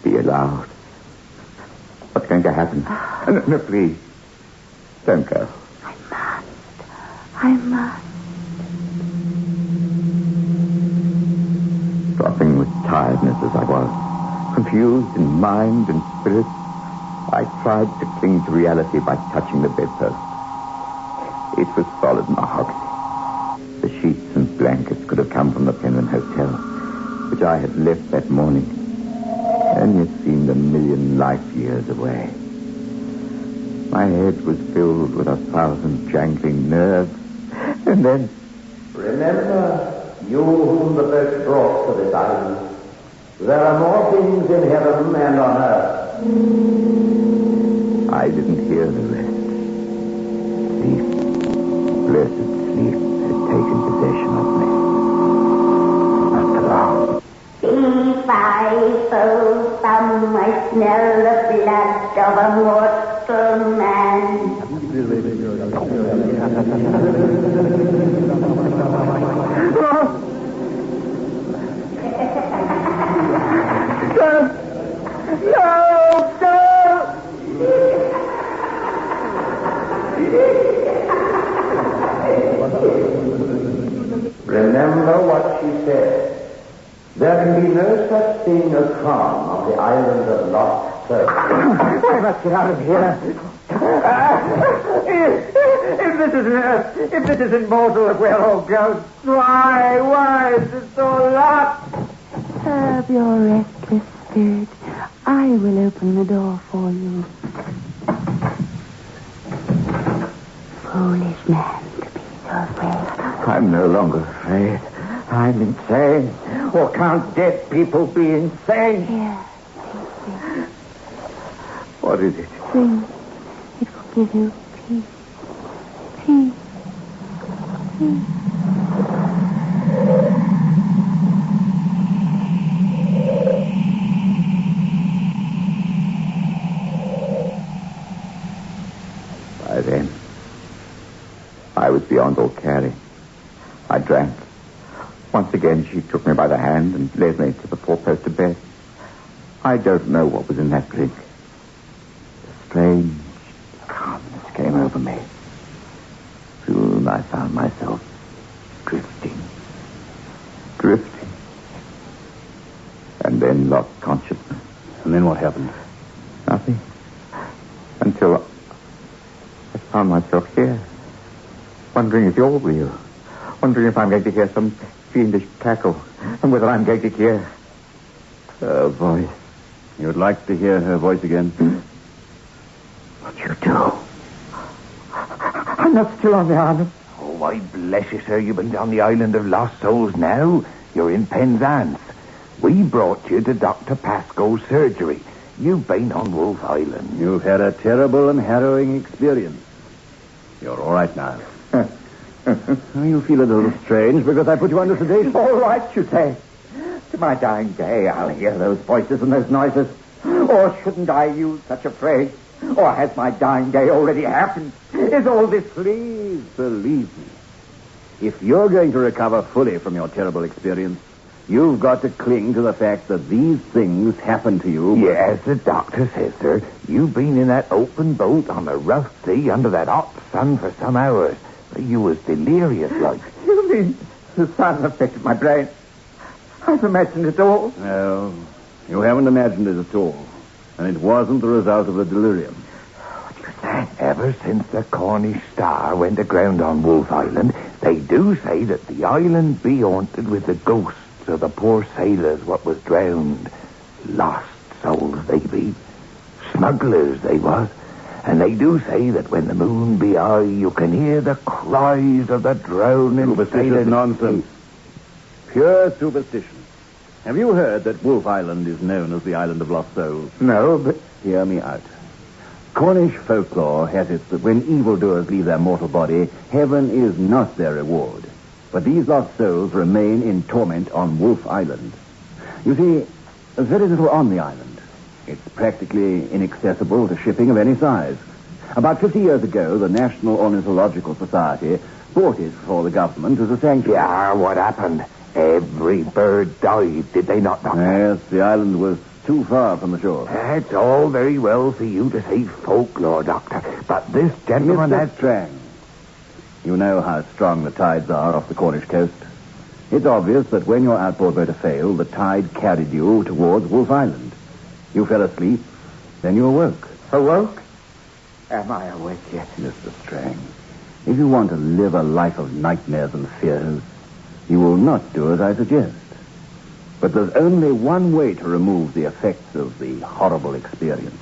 Be allowed? What's going to happen? No, please. Don't go. I must. Dropping with tiredness as I was, confused in mind and spirit, I tried to cling to reality by touching the bedpost. It was solid mahogany. The sheets and blankets could have come from the Penryn Hotel, which I had left that morning, and yet seemed a million light years away. My head was filled with 1,000 jangling nerves, and then... Remember, you whom the boat brought to this island, there are more things in heaven and on earth. I didn't hear the rest. Sleep, blessed sleep, had taken possession of me. After all. If I so some, I smell the blood of a mortal man. Remember what she said. There can be no such thing as harm on the island of Lost Souls. I must get out of here. If this is earth, if this is immortal, if we're all ghosts, why is it so locked? Serve your restless spirit. I will open the door for you. Foolish man to be so afraid. I'm no longer afraid. I'm insane. Or can't dead people be insane? Here, take What is it? this. Drink. It will give you peace. Peace. Peace. By then, I was beyond all caring. I drank. Once again, she took me by the hand and led me to the four-poster bed. I don't know what was in that drink. A strange calmness came over me. Soon I found myself drifting. And then lost consciousness. And then what happened? Nothing. Until I found myself here. Wondering if you're real. Wondering if I'm going to hear some fiendish cackle. And whether I'm going to hear her voice. You'd like to hear her voice again? What you do? I'm not still on the island. Oh, why, bless you, sir, you've been on the island of Lost Souls now. You're in Penzance. We brought you to Dr. Pascoe's surgery. You've been on Wolf Island. You've had a terrible and harrowing experience. You're all right now. You feel a little strange because I put you under sedation. All right, you say. To my dying day, I'll hear those voices and those noises. Or shouldn't I use such a phrase? Or has my dying day already happened? Is all this... Please believe me. If you're going to recover fully from your terrible experience, you've got to cling to the fact that these things happen to you. Yes, the doctor says, sir. You've been in that open boat on the rough sea under that hot sun for some hours. You was delirious like. You mean the sun affected my brain? I've imagined it all. No, you haven't imagined it at all. And it wasn't the result of the delirium. What do you say? Ever since the Cornish Star went aground on Wolf Island, they do say that the island be haunted with the ghosts of the poor sailors what was drowned. Lost souls they be. Smugglers they was. And they do say that when the moon be high, you can hear the cries of the drowning Superstitious sailors. nonsense. Pure superstition. Have you heard that Wolf Island is known as the Island of Lost Souls? No, but... Hear me out. Cornish folklore has it that when evildoers leave their mortal body, heaven is not their reward. But these lost souls remain in torment on Wolf Island. You see, there's very little on the island. It's practically inaccessible to shipping of any size. About 50 years ago, the National Ornithological Society bought it for the government as a sanctuary. Yeah, what happened? Every bird died, did they not, Doctor? Yes, the island was too far from the shore. It's all very well for you to say folklore, Doctor, but this gentleman Mr. has... Strang, you know how strong the tides are off the Cornish coast. It's obvious that when your outboard motor failed, the tide carried you towards Wolf Island. You fell asleep, then you awoke. Awoke? Am I awake yet? Mr. Strang, if you want to live a life of nightmares and fears, you will not do as I suggest. But there's only one way to remove the effects of the horrible experience.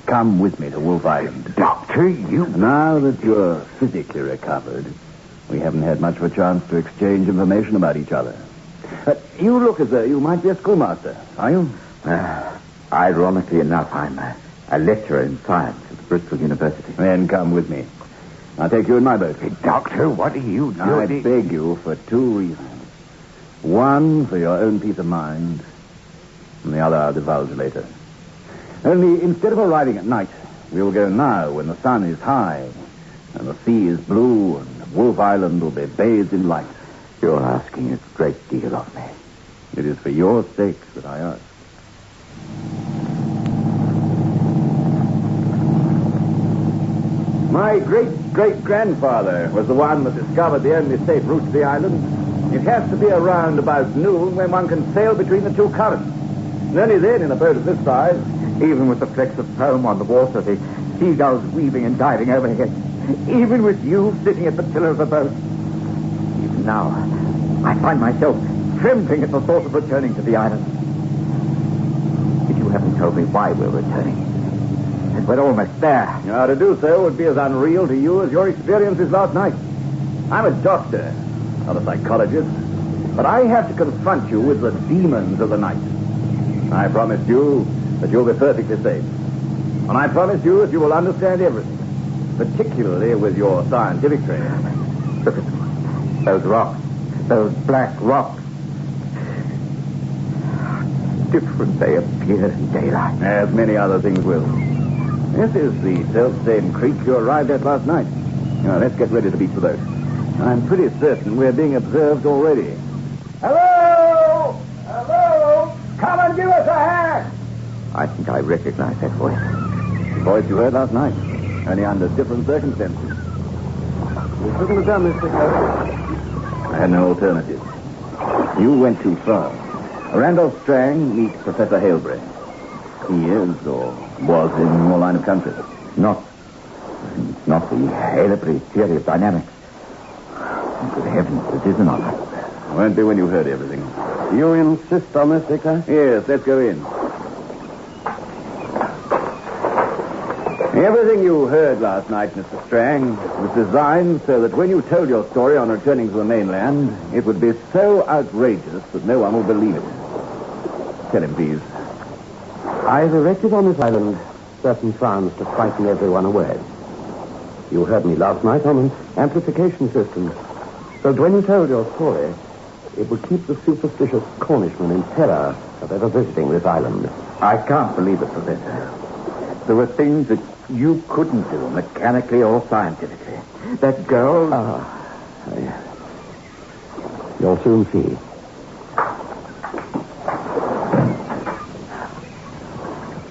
Come with me to Wolf Island. Doctor, you... Now that you're physically recovered, we haven't had much of a chance to exchange information about each other. You look as though you might be a schoolmaster, are you? Ironically enough, I'm a lecturer in science at Bristol University. Then come with me. I'll take you in my boat. Hey, Doctor, what are you doing? I beg you for two reasons. One, for your own peace of mind, and the other I'll divulge later. Only, instead of arriving at night, we will go now when the sun is high, and the sea is blue, and Wolf Island will be bathed in light. You're asking a great deal of me. It is for your sake that I ask. My great-great-grandfather was the one that discovered the only safe route to the island. It has to be around about noon when one can sail between the two currents. And only then, in a boat of this size, even with the flecks of foam on the water, the seagulls weaving and diving overhead, even with you sitting at the tiller of the boat. Even now, I find myself trembling at the thought of returning to the island. But you haven't told me why we're returning. And we're almost there. Now, to do so would be as unreal to you as your experiences last night. I'm a doctor, not a psychologist, but I have to confront you with the demons of the night. I promised you that you'll be perfectly safe. And I promise you that you will understand everything, particularly with your scientific training. Look at them. Those rocks. Those black rocks. Different they appear in daylight. As many other things will. This is the self-same creek you arrived at last night. Now, let's get ready to beach the boat. I'm pretty certain we're being observed already. Hello! Hello! Come and give us a hand! I think I recognize that voice. The voice you heard last night, only under different circumstances. We couldn't have done this together. I had no alternative. You went too far. Randolph Strang meets Professor Halebury. He is, or was, in your line of country. Not the Halebury theory of dynamics. Good heavens, it is an honor. Won't be when you've heard everything. You insist on this, Victor? Yes, let's go in. Everything you heard last night, Mr. Strang, was designed so that when you told your story on returning to the mainland, it would be so outrageous that no one will believe it. Tell him, please. I've erected on this island certain sounds to frighten everyone away. You heard me last night on an amplification system. So that when you told your story, it would keep the superstitious Cornishmen in terror of ever visiting this island. I can't believe it, Professor. There were things that you couldn't do, mechanically or scientifically. That girl... You'll soon see.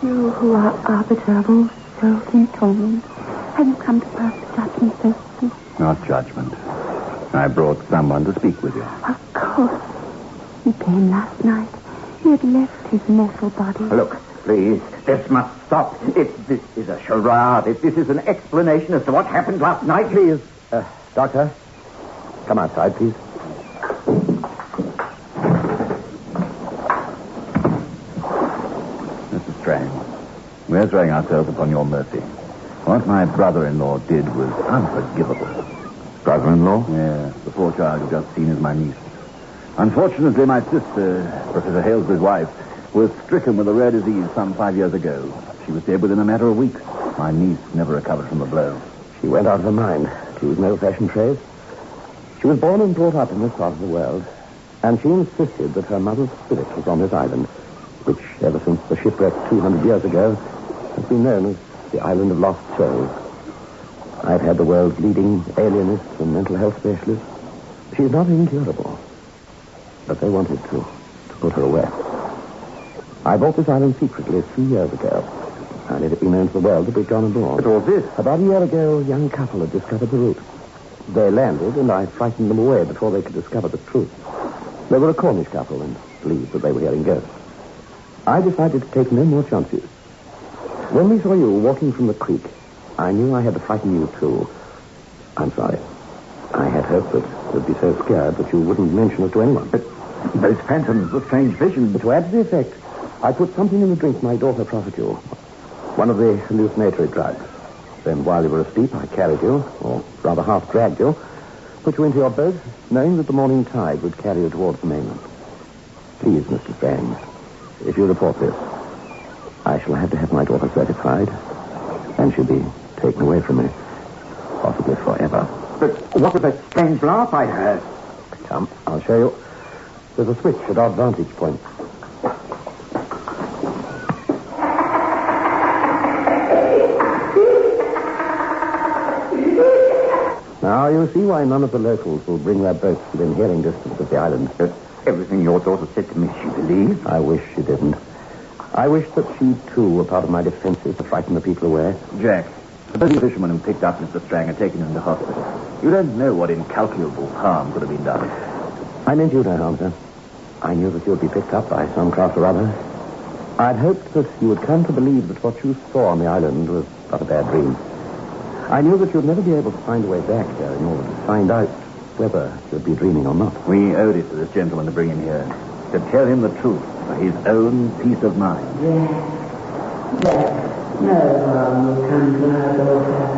You who are arbiter of all souls in torment, have you come to pass judgment so soon? Not judgment. I brought someone to speak with you. Of course. He came last night. He had left his mortal body. Look, please, this must stop. This is a charade. This is an explanation as to what happened last night. Please, Doctor, come outside, please. Mr. Strang, we're throwing ourselves upon your mercy. What my brother-in-law did was unforgivable. Brother-in-law? Yeah, the poor child you've just seen is my niece. Unfortunately, my sister, Professor Halesbury's wife, was stricken with a rare disease some 5 years ago. She was dead within a matter of weeks. My niece never recovered from the blow. She went out of her mind. She was no fashion trait. She was born and brought up in this part of the world, and she insisted that her mother's spirit was on this island, which, ever since the shipwreck 200 years ago, has been known as the Island of Lost Souls. I've had the world's leading alienists and mental health specialists. She's not incurable, but they wanted to put her away. I bought this island secretly 3 years ago. I let it be known to the world that we'd gone aboard. But all this? About a year ago, a young couple had discovered the route. They landed, and I frightened them away before they could discover the truth. They were a Cornish couple and believed that they were hearing ghosts. I decided to take no more chances. When we saw you walking from the creek, I knew I had to frighten you, too. I'm sorry. I had hoped that you'd be so scared that you wouldn't mention it to anyone. But those phantoms were strange visions. But to add to the effect, I put something in the drink my daughter proffered you. One of the hallucinatory drugs. Then while you were asleep, I carried you, or rather half dragged you, put you into your boat, knowing that the morning tide would carry you towards the mainland. Please, Mr. Strange, if you report this, I shall have to have my daughter certified, and she'll be taken away from me, possibly forever. But what was that strange laugh I heard? Come, I'll show you. There's a switch at our vantage point. Now, you see why none of the locals will bring their boats within hearing distance of the island. But everything your daughter said to me, she believed. I wish she didn't. I wish that she, too, were part of my defenses to frighten the people away. Jack, suppose the fisherman who picked up Mr. Strang and taken him to hospital. You don't know what incalculable harm could have been done. I meant you no harm, sir. I knew that you'd be picked up by some craft or other. I'd hoped that you would come to believe that what you saw on the island was but a bad dream. I knew that you'd never be able to find a way back there in order to find out whether you'd be dreaming or not. We owed it to this gentleman to bring him here, to tell him the truth for his own peace of mind. Yes. No harm will come to her daughter.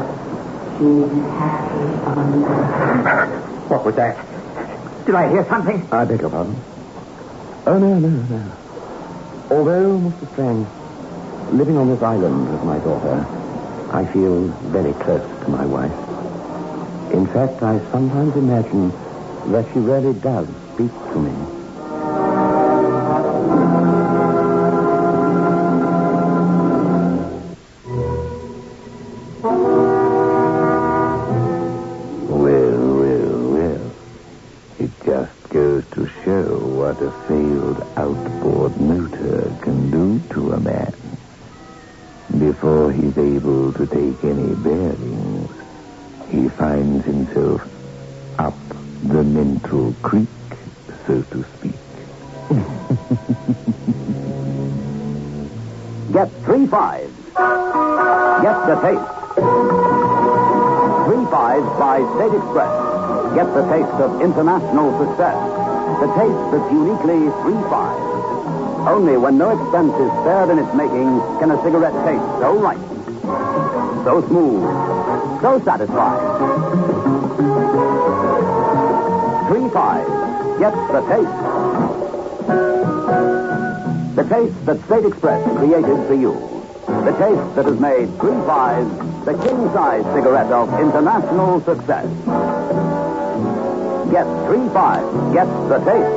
She's happy on earth. What was that? Did I hear something? I beg your pardon. Oh, no. Although, Mr. Strang, living on this island with my daughter, I feel very close to my wife. In fact, I sometimes imagine that she really does speak to me. Well. It just goes to show what a failed outboard motor can do to a man. Before he's able to take any bearings, he finds himself up the mental creek, so to speak. Get 3 5s. Get the taste. 3 5s by State Express. Get the taste of international success. The taste that's uniquely 3 5s. Only when no expense is spared in its making can a cigarette taste so right, so smooth, so satisfying. 3 5s. Get the taste. The taste that State Express created for you. The taste that has made 3 5s the king-size cigarette of international success. Get 3 5s. Get the taste.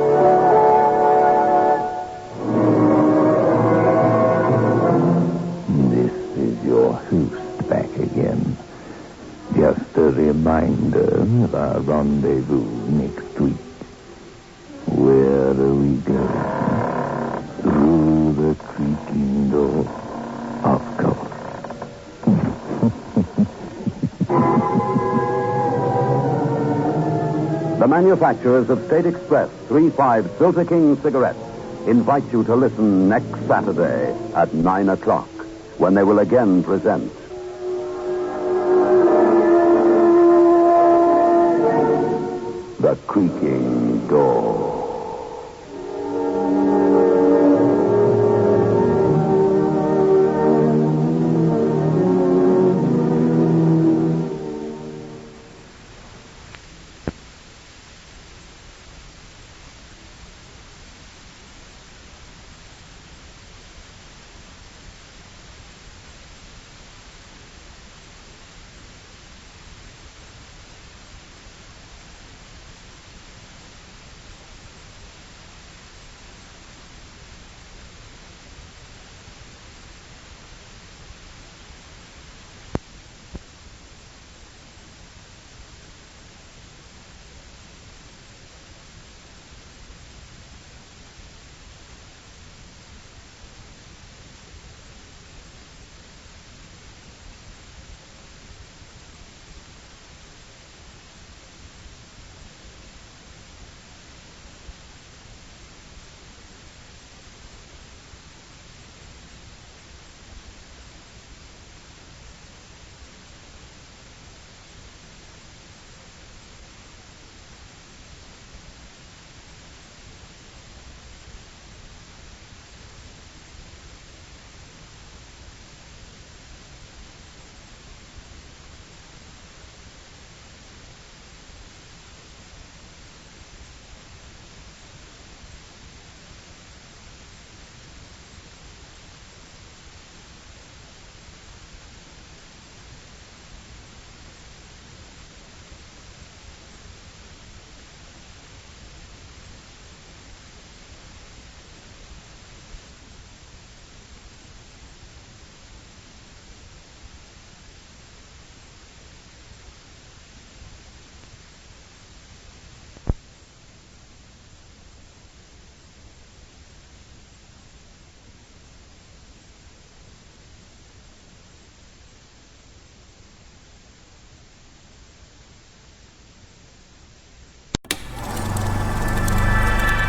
Your host back again. Just a reminder of our rendezvous next week. Where do we go? Through the creaking door, of course. The manufacturers of State Express 3-5 Filter King cigarettes invite you to listen next Saturday at 9 o'clock. When they will again present The Creaking Door.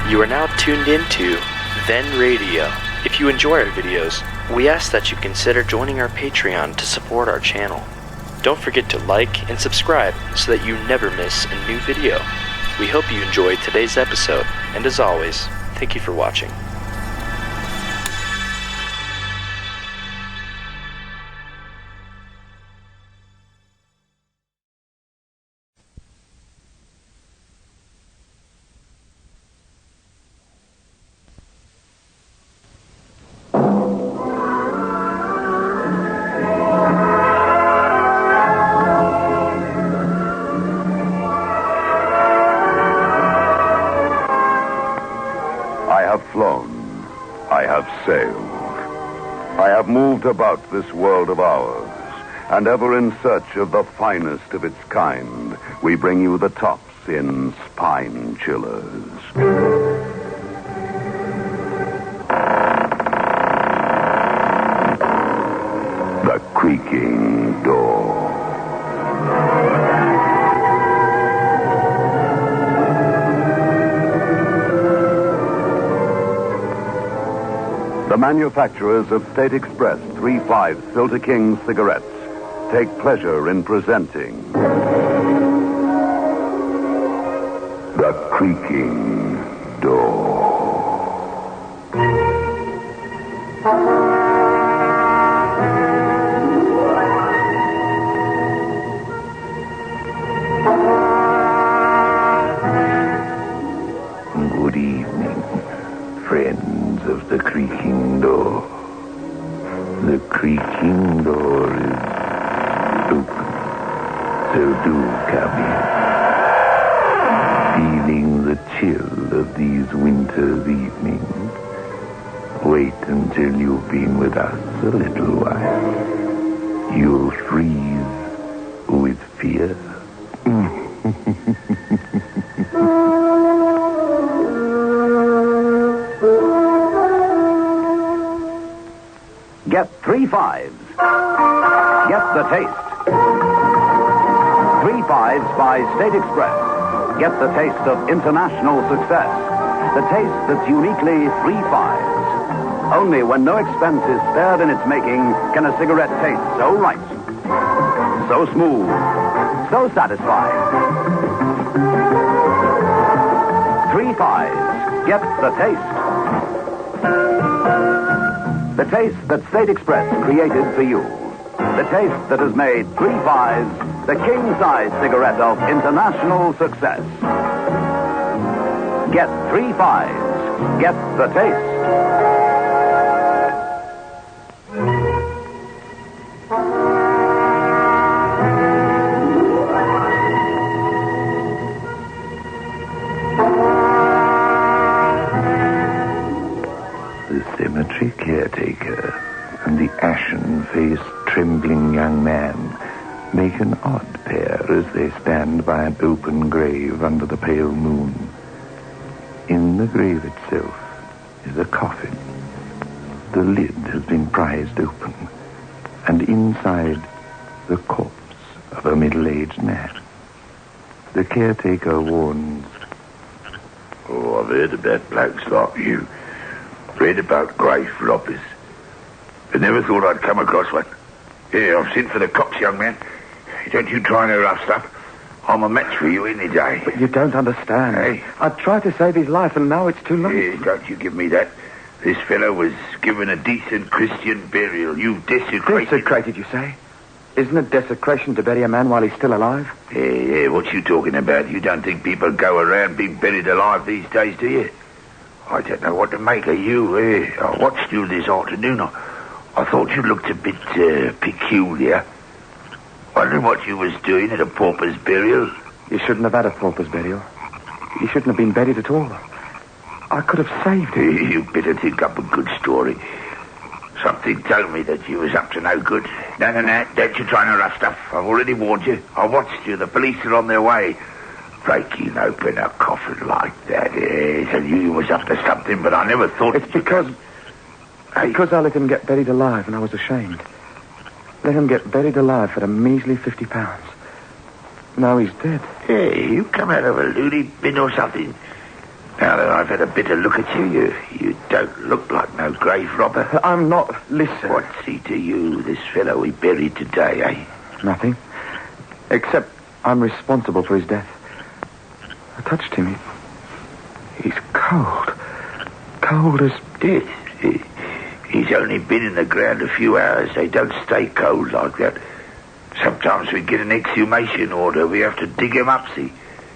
You are now tuned into Then Radio. If you enjoy our videos, we ask that you consider joining our Patreon to support our channel. Don't forget to like and subscribe so that you never miss a new video. We hope you enjoyed today's episode, and as always, thank you for watching. I have moved about this world of ours, and ever in search of the finest of its kind, we bring you the tops in spine chillers. The Creaking Door. The manufacturers of State Express 3/5 Filter King cigarettes take pleasure in presenting The Creaking Door. Good evening, friends of the Creaking Door. The Creaking Door is open, so do come in. Feeling the chill of these winter's evenings? Wait until you've been with us a little while. You'll freeze with fear. Get 3 5s. Get the taste. 3 5s by State Express. Get the taste of international success. The taste that's uniquely 3 5s. Only when no expense is spared in its making can a cigarette taste so right, so smooth, so satisfying. 3 5s. Get the taste. The taste that State Express created for you. The taste that has made 3 5s the king-size cigarette of international success. Get 3 5s. Get the taste. Cemetery caretaker and the ashen-faced, trembling young man make an odd pair as they stand by an open grave under the pale moon. In the grave itself is a coffin. The lid has been prized open, and inside the corpse of a middle-aged man. The caretaker warns, "Oh, I've heard about blokes like you. Read about grave robbers. But never thought I'd come across one. Yeah, I've sent for the cops, young man. Don't you try no rough stuff. I'm a match for you any day." But you don't understand. Hey. I tried to save his life, and now it's too late. Yeah, don't you give me that. This fellow was given a decent Christian burial. You've desecrated... Desecrated, you say? Isn't it desecration to bury a man while he's still alive? Yeah, what you talking about? You don't think people go around being buried alive these days, do you? I don't know what to make of you. I watched you this afternoon. I thought you looked a bit peculiar. Wondering what you was doing at a pauper's burial. You shouldn't have had a pauper's burial. You shouldn't have been buried at all. I could have saved him. You better think up a good story. Something told me that you was up to no good. No, don't you try no rough stuff. I've already warned you. I watched you. The police are on their way. Breaking open a coffin like that. Yes, I knew you was up to something, but I never thought... It's because I let him get buried alive, and I was ashamed. Let him get buried alive for a measly £50. Now he's dead. Hey, you come out of a loony bin or something. Now that I've had a better look at you, you don't look like no grave robber. I'm not. Listen. What's he to you, this fellow we buried today, eh? Nothing. Except I'm responsible for his death. I touched him. He's cold. Cold as death. He's only been in the ground a few hours. They don't stay cold like that. Sometimes we get an exhumation order. We have to dig him up, see.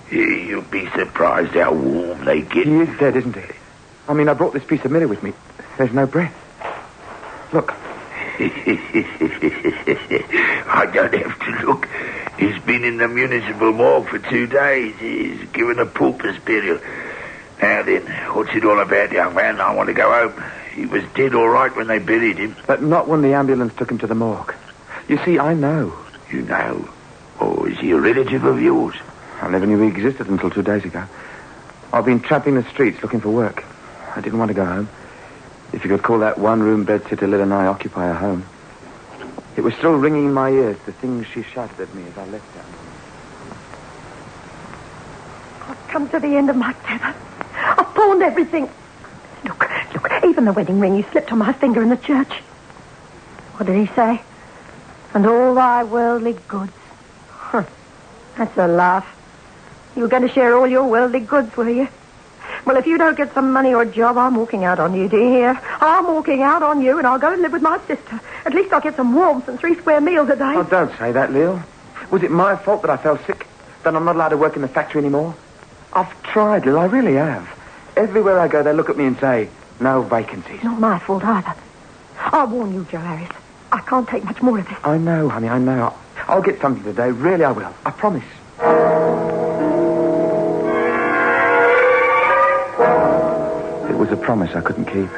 You'll be surprised how warm they get. He is dead, isn't he? I mean, I brought this piece of mirror with me. There's no breath. Look. I don't have to look. He's been in the municipal morgue for 2 days. He's given a pauper's burial. Now then, what's it all about, young man? I want to go home. He was dead all right when they buried him. But not when the ambulance took him to the morgue. You see, I know. You know? Oh, is he a relative of yours? I never knew he existed until 2 days ago. I've been tramping the streets looking for work. I didn't want to go home. If you could call that one-room bedsitter Lil and I occupy a home. It was still ringing in my ears, the things she shouted at me as I left her. I've come to the end of my tether. I've pawned everything. Look, even the wedding ring you slipped on my finger in the church. What did he say? And all thy worldly goods. Huh. That's a laugh. You were going to share all your worldly goods, were you? Well, if you don't get some money or a job, I'm walking out on you, do you hear? I'm walking out on you, and I'll go and live with my sister. At least I'll get some warmth and 3 square meals a day. Oh, don't say that, Lil. Was it my fault that I fell sick? That I'm not allowed to work in the factory anymore? I've tried, Lil, I really have. Everywhere I go, they look at me and say, no vacancies. Not my fault either. I warn you, Joe Harris. I can't take much more of this. I know, honey, I know. I'll get something today. Really, I will. I promise. It was a promise I couldn't keep.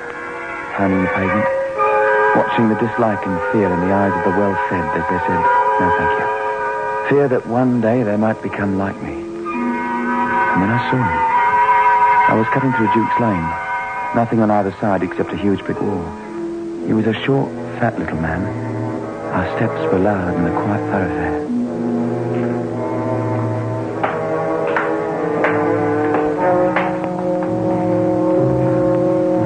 Pounding the pavement, watching the dislike and fear in the eyes of the well-fed as they said, no, thank you. Fear that one day they might become like me. And then I saw him. I was cutting through Duke's Lane. Nothing on either side except a huge brick wall. He was a short, fat little man. Our steps were loud in the quiet thoroughfare.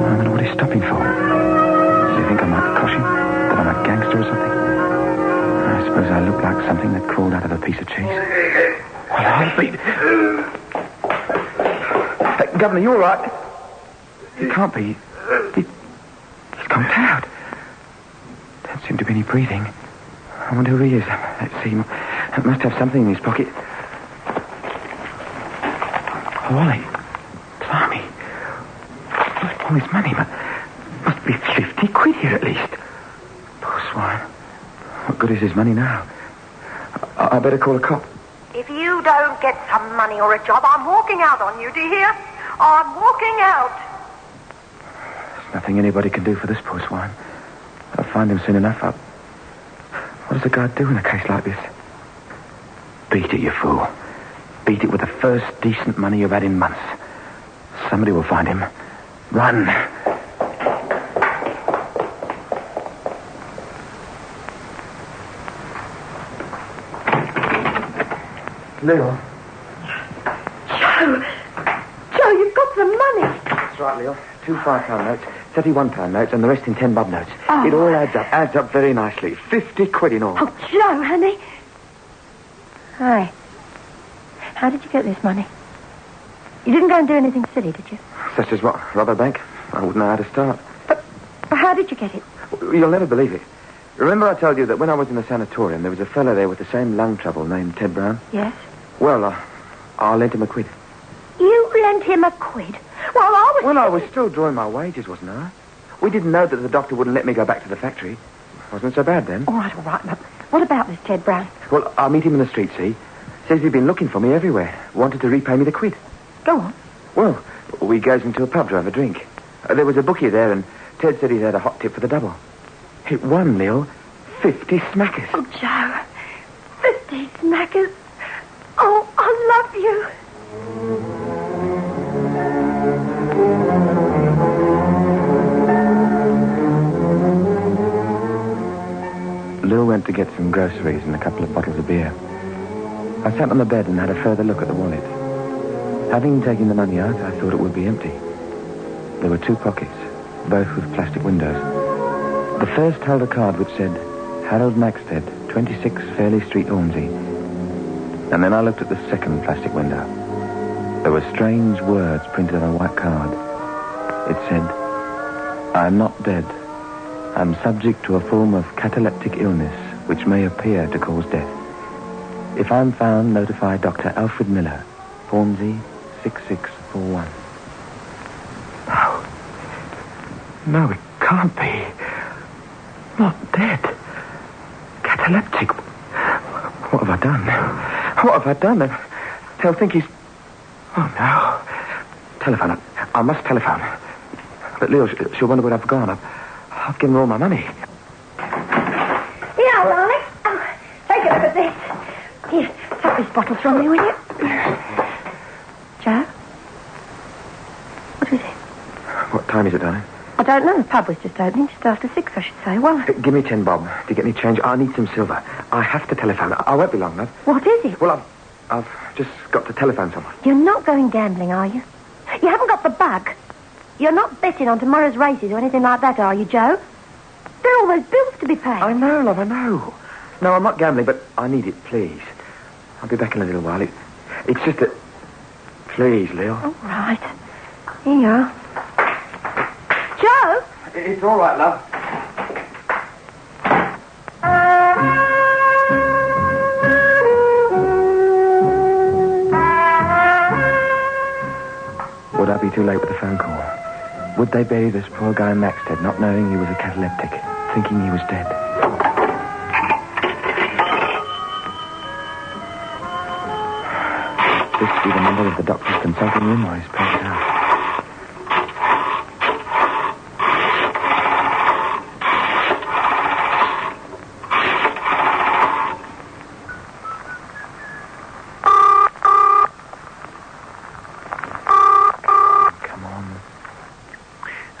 I wonder what he's stopping for. Does he think I might crush him? That I'm a gangster or something? I suppose I look like something that crawled out of a piece of cheese. Well, I'll be... Hey, Governor, you all right? He can't be. He's gone out. Don't seem to be any breathing. I wonder who he is. Let's see. He must have something in his pocket. Wally. Blimey. All his money must be 50 quid here at least. Poor swine. What good is his money now? I better call a cop. If you don't get some money or a job, I'm walking out on you, do you hear? I'm walking out. There's nothing anybody can do for this poor swine. I'll find him soon enough. What does a guard do in a case like this? Beat it, you fool. Beat it with the first decent money you've had in months. Somebody will find him. Run. Leo. Joe, you've got some money. That's right, Leo. 2 £5 notes, 31 £1 notes, and the rest in 10 bob notes. Oh. It all adds up very nicely. 50 quid in all. Oh, Joe, honey. Hi. How did you get this money? You didn't go and do anything silly, did you? Such as what? Rob a bank? I wouldn't know how to start. But how did you get it? You'll never believe it. Remember I told you that when I was in the sanatorium, there was a fellow there with the same lung trouble named Ted Brown? Yes. Well, I lent him a quid. You lent him a quid? Well, I was still drawing my wages, wasn't I? We didn't know that the doctor wouldn't let me go back to the factory. Wasn't so bad then. All right. But what about this Ted Brown? Well, I'll meet him in the street, see? Says he'd been looking for me everywhere. Wanted to repay me the quid. Go on. Well, we goes into a pub to have a drink. There was a bookie there, and Ted said he'd had a hot tip for the double. It won, Lil. 50 smackers. Oh, Joe. 50 smackers. Oh, I love you. Lil went to get some groceries and a couple of bottles of beer. I sat on the bed and had a further look at the wallet. Having taken the money out, I thought it would be empty. There were 2 pockets, both with plastic windows. The first held a card which said, Harold Maxted, 26 Fairley Street, Ormsey. And then I looked at the second plastic window. There were strange words printed on a white card. It said, I am not dead. I am subject to a form of cataleptic illness which may appear to cause death. If I am found, notify Dr. Alfred Miller, Hornsey, 6641. No, it can't be. Not dead. Cataleptic. What have I done? What have I done? They'll think he's... Oh, no. Telephone. I must telephone. But Leo, she'll wonder where I've gone. I've given her all my money. Yeah, darling. Take a look at this. Here, take these bottles from me, will you? Joe? What is it? What time is it, darling? I don't know. The pub was just opening, just after 6, I should say. Well, Give me 10 bob to get me change. I need some silver. I have to telephone. I won't be long, love. what is it? Well, I've just got to telephone someone. You're not going gambling, are you? You haven't got the bug. You're not betting on tomorrow's races or anything like that, are you, Joe? There are all those bills to be paid. I know, love, I know. No, I'm not gambling, but I need it, please. I'll be back in a little while. It's just that... Please, Lil. All right. Here you are. Joe? It's all right, love. Would I be too late with the phone call? Would they bury this poor guy Maxted, not knowing he was a cataleptic, thinking he was dead? This would be the number of the doctor's consulting room where he's paid it out.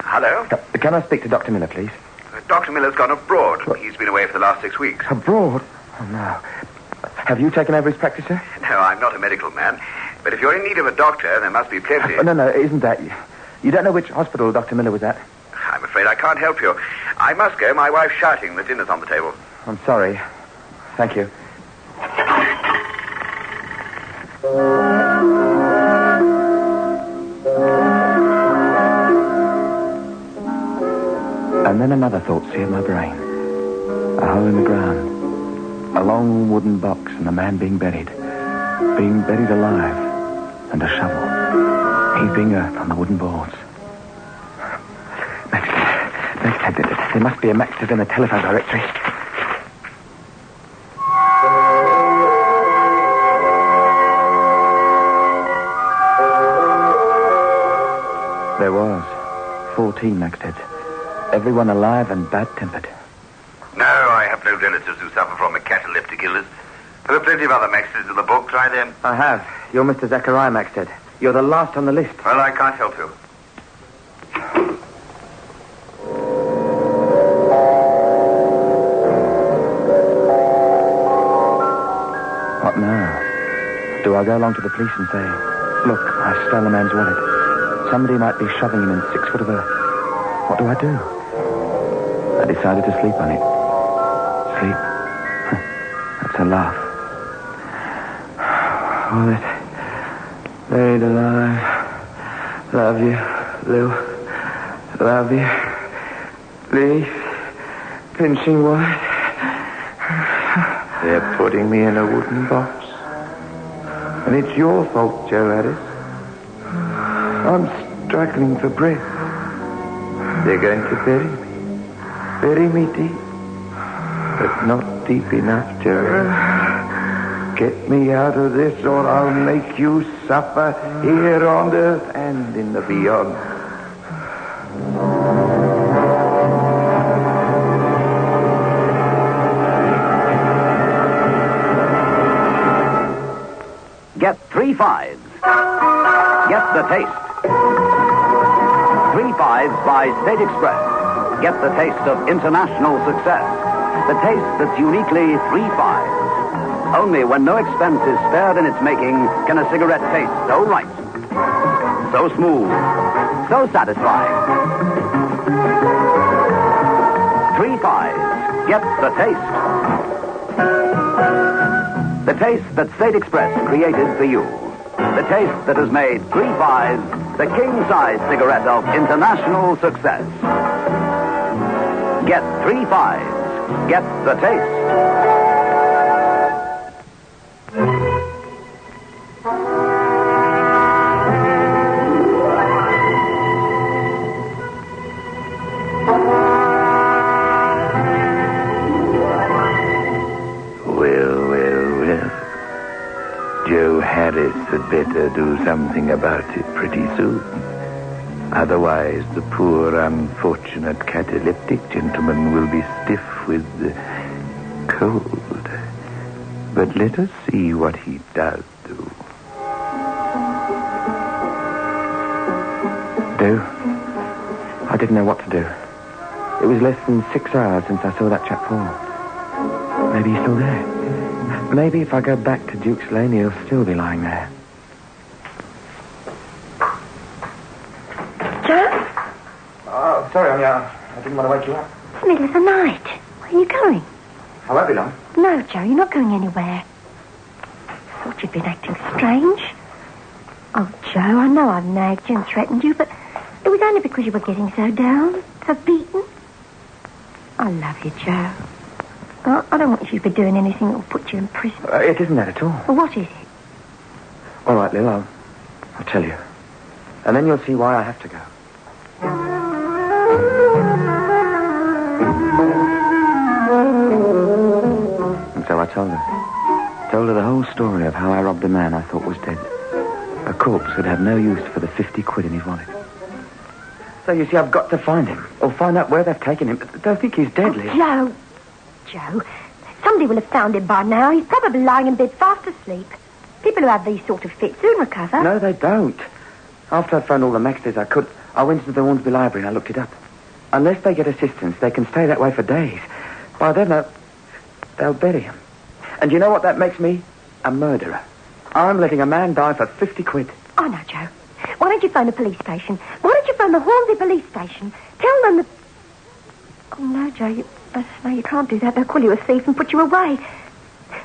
Hello? Can I speak to Dr. Miller, please? Dr. Miller's gone abroad. He's been away for the last 6 weeks. Abroad? Oh, no. Have you taken over his practice, sir? No, I'm not a medical man. But if you're in need of a doctor, there must be plenty. Oh, no, it isn't that. You don't know which hospital Dr. Miller was at? I'm afraid I can't help you. I must go. My wife's shouting. The dinner's on the table. I'm sorry. Thank you. And then another thought seared my brain. A hole in the ground. A long wooden box and a man being buried. Being buried alive. And a shovel. Heaping earth on the wooden boards. Maxted. There must be a Maxted in the telephone directory. There was 14 Maxteds. Everyone alive and bad-tempered. No, I have no relatives who suffer from a cataleptic illness. There are plenty of other Maxteds in the book. Try them. I have. You're Mr. Zachariah Maxted. You're the last on the list. Well, I can't help you. What now? Do I go along to the police and say, look, I stole the man's wallet. Somebody might be shoving him in 6 foot of earth. What do I do? I decided to sleep on it. Sleep? That's a laugh. Oh, that... Buried alive. Love you, Lou. Love you. Please. Pinching white. They're putting me in a wooden box. And it's your fault, Joe Harris. I'm struggling for breath. They're going to bury me. Bury me deep. But not deep enough, Joe. Get me out of this or I'll make you suffer here on earth and in the beyond. Get 3 5s. Get the taste. 3 5s by State Express. Get the taste of international success. The taste that's uniquely 3 5s. Only when no expense is spared in its making can a cigarette taste so right. So smooth. So satisfying. 3-5. Get the taste. The taste that State Express created for you. The taste that has made 3-5 the king-size cigarette of international success. Get 3-5. Get the taste. Had better do something about it pretty soon. Otherwise, the poor, unfortunate cataleptic gentleman will be stiff with cold. But let us see what he does do. Do? I didn't know what to do. It was less than 6 hours since I saw that chap fall. Maybe he's still there. Maybe if I go back to Duke's Lane, he'll still be lying there. Joe? Oh, sorry, I didn't want to wake you up. It's the middle of the night. Where are you going? I won't be long. No, Joe, you're not going anywhere. I thought you'd been acting strange. Oh, Joe, I know I've nagged you and threatened you, but it was only because you were getting so down, so beaten. I love you, Joe. I don't want you to be doing anything that will put you in prison. It isn't that at all. Well, what is it? All right, Lil, I'll tell you. And then you'll see why I have to go. And so I told her. Told her the whole story of how I robbed a man I thought was dead. A corpse who'd have no use for the 50 quid in his wallet. So you see, I've got to find him. Or find out where they've taken him. They'll think he's dead, Lil. Joe, somebody will have found him by now. He's probably lying in bed fast asleep. People who have these sort of fits soon recover. No, they don't. After I'd found all the Maxters I could, I went into the Hornsby Library and I looked it up. Unless they get assistance, they can stay that way for days. By then, they'll bury him. And you know what that makes me? A murderer. I'm letting a man die for 50 quid. Oh, no, Joe. Why don't you phone the police station? Why don't you phone the Hornsby police station? Tell them that... Oh, no, Joe, no, you can't do that. They'll call you a thief and put you away.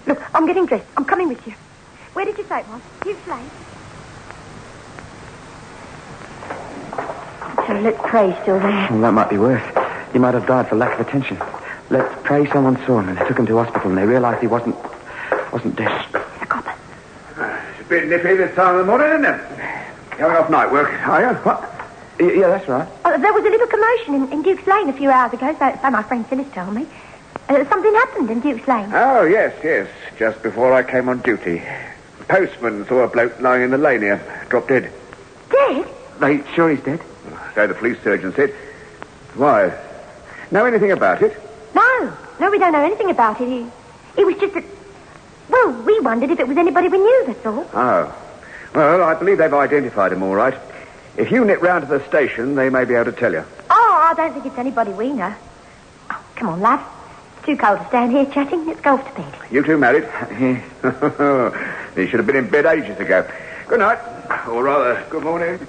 Look, I'm getting dressed. I'm coming with you. Where did you say it was? Duke's Lane. So let's pray still there. Well, that might be worse. He might have died for lack of attention. Let's pray someone saw him and they took him to hospital and they realised he wasn't dead. The copper. It's a bit nippy this time of the morning, isn't it? Going off night work, are you? What? Yeah, that's right. There was a little commotion in Duke's Lane a few hours ago, so my friend Phyllis told me. Something happened in Duke's Lane. Oh, yes. Just before I came on duty. The postman saw a bloke lying in the lane here, dropped dead. Dead? They sure he's dead? So the police surgeon said. Why? Know anything about it? No, we don't know anything about it. It was just that... Well, we wondered if it was anybody we knew, that's all. Oh. Well, I believe they've identified him all right. If you nip round to the station, they may be able to tell you. Oh, I don't think it's anybody we know. Oh, come on, love. It's too cold to stand here chatting. Let's go off to bed. You two married? You should have been in bed ages ago. Good night. Or rather, good morning.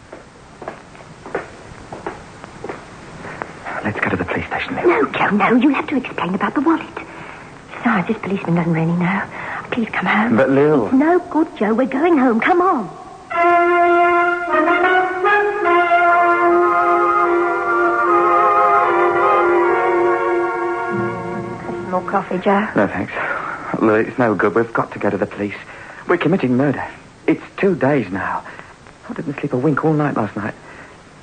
Let's go to the police station now. No, Joe, no. You have to explain about the wallet. Besides, this policeman doesn't really know. Please come home. But, Lil... It's no good, Joe. We're going home. Come on. Have some more coffee, Joe? No, thanks. Look, it's no good. We've got to go to the police. We're committing murder. It's 2 days now. I didn't sleep a wink all night last night.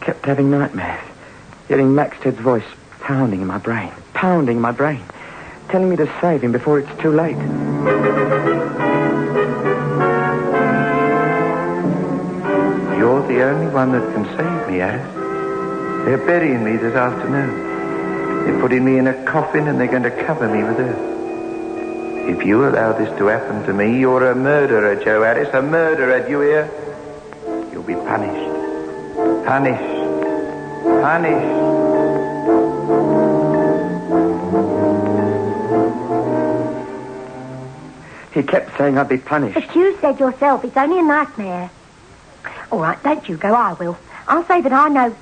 Kept having nightmares. Hearing Maxted's voice pounding in my brain. Telling me to save him before it's too late. You're the only one that can save me, Alice. They're burying me this afternoon. They're putting me in a coffin and they're going to cover me with earth. If you allow this to happen to me, you're a murderer, Joe Harris. A murderer, do you hear? You'll be punished. Punished. He kept saying I'd be punished. But you said yourself it's only a nightmare. All right, don't you go, I will. I'll say that I know...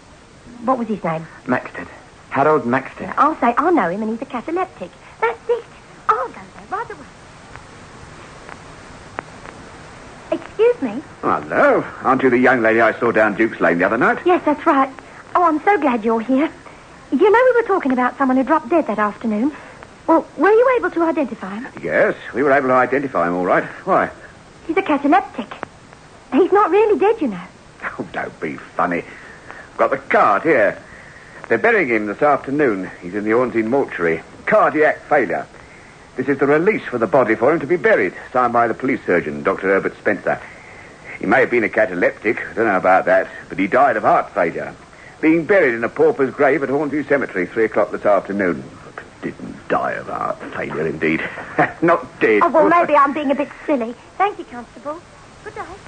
What was his name? Maxted. Harold Maxted. I'll say I know him and he's a cataleptic. That's it. I'll go there right away. Excuse me? Hello. Aren't you the young lady I saw down Duke's Lane the other night? Yes, that's right. Oh, I'm so glad you're here. You know we were talking about someone who dropped dead that afternoon. Well, were you able to identify him? Yes, we were able to identify him all right. Why? He's a cataleptic. He's not really dead, you know. Oh, don't be funny. Got the card here. They're burying him this afternoon. He's in the Hornsey mortuary. Cardiac failure. This is the release for the body for him to be buried, signed by the police surgeon, Dr. Herbert Spencer. He may have been a cataleptic, I don't know about that, but he died of heart failure. Being buried in a pauper's grave at Hornsey Cemetery, 3 o'clock this afternoon. Didn't die of heart failure, indeed. Not dead. Oh, well, maybe I'm being a bit silly. Thank you, Constable. Good night.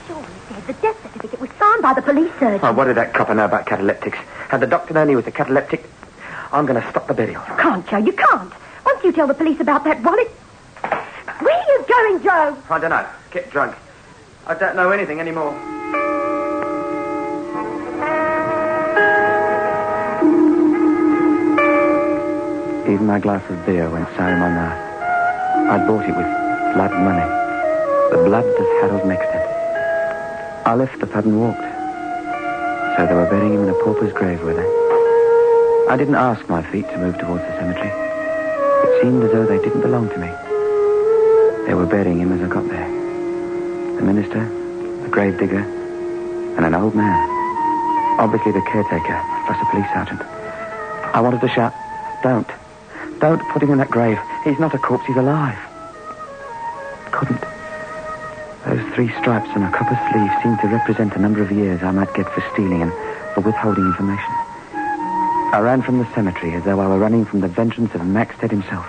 Sure, he said the death certificate was signed by the police surgeon. Oh, what did that copper know about cataleptics? Had the doctor known he was a cataleptic? I'm going to stop the burial. You can't, Joe, you can't. Once you tell the police about that wallet... Where are you going, Joe? I don't know. Get drunk. I don't know anything anymore. Even my glass of beer went sour in my mouth. I bought it with blood money. The blood of Harold Maxted. I left the pub and walked. So they were burying him in a pauper's grave, were they? I didn't ask my feet to move towards the cemetery. It seemed as though they didn't belong to me. They were burying him as I got there. The minister, the gravedigger, and an old man. Obviously the caretaker, plus a police sergeant. I wanted to shout, Don't put him in that grave. He's not a corpse, he's alive. Couldn't. Those 3 stripes on a copper sleeve seemed to represent the number of years I might get for stealing and for withholding information. I ran from the cemetery as though I were running from the vengeance of Maxted himself.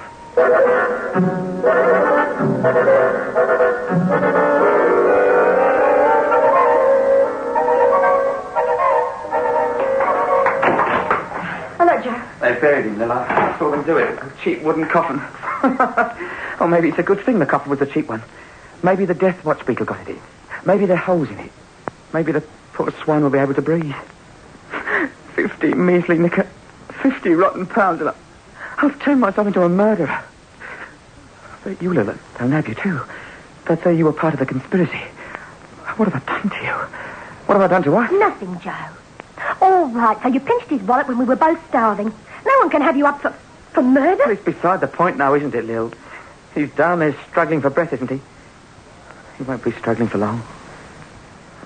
Hello, Joe. They buried him, Lil. I saw them do it. A cheap wooden coffin. Or maybe it's a good thing the coffin was a cheap one. Maybe the death watch beetle got it in. Maybe there are holes in it. Maybe the poor swine will be able to breathe. 50 measly nicker, 50 rotten pounds, and I've turned myself into a murderer. But you, Lil, they'll nab you too. They'll say you were part of the conspiracy. What have I done to you? What have I done to us? Nothing, Joe. All right, so you pinched his wallet when we were both starving. No one can have you up for murder. Well, it's beside the point now, isn't it, Lil? He's down there struggling for breath, isn't he? He won't be struggling for long.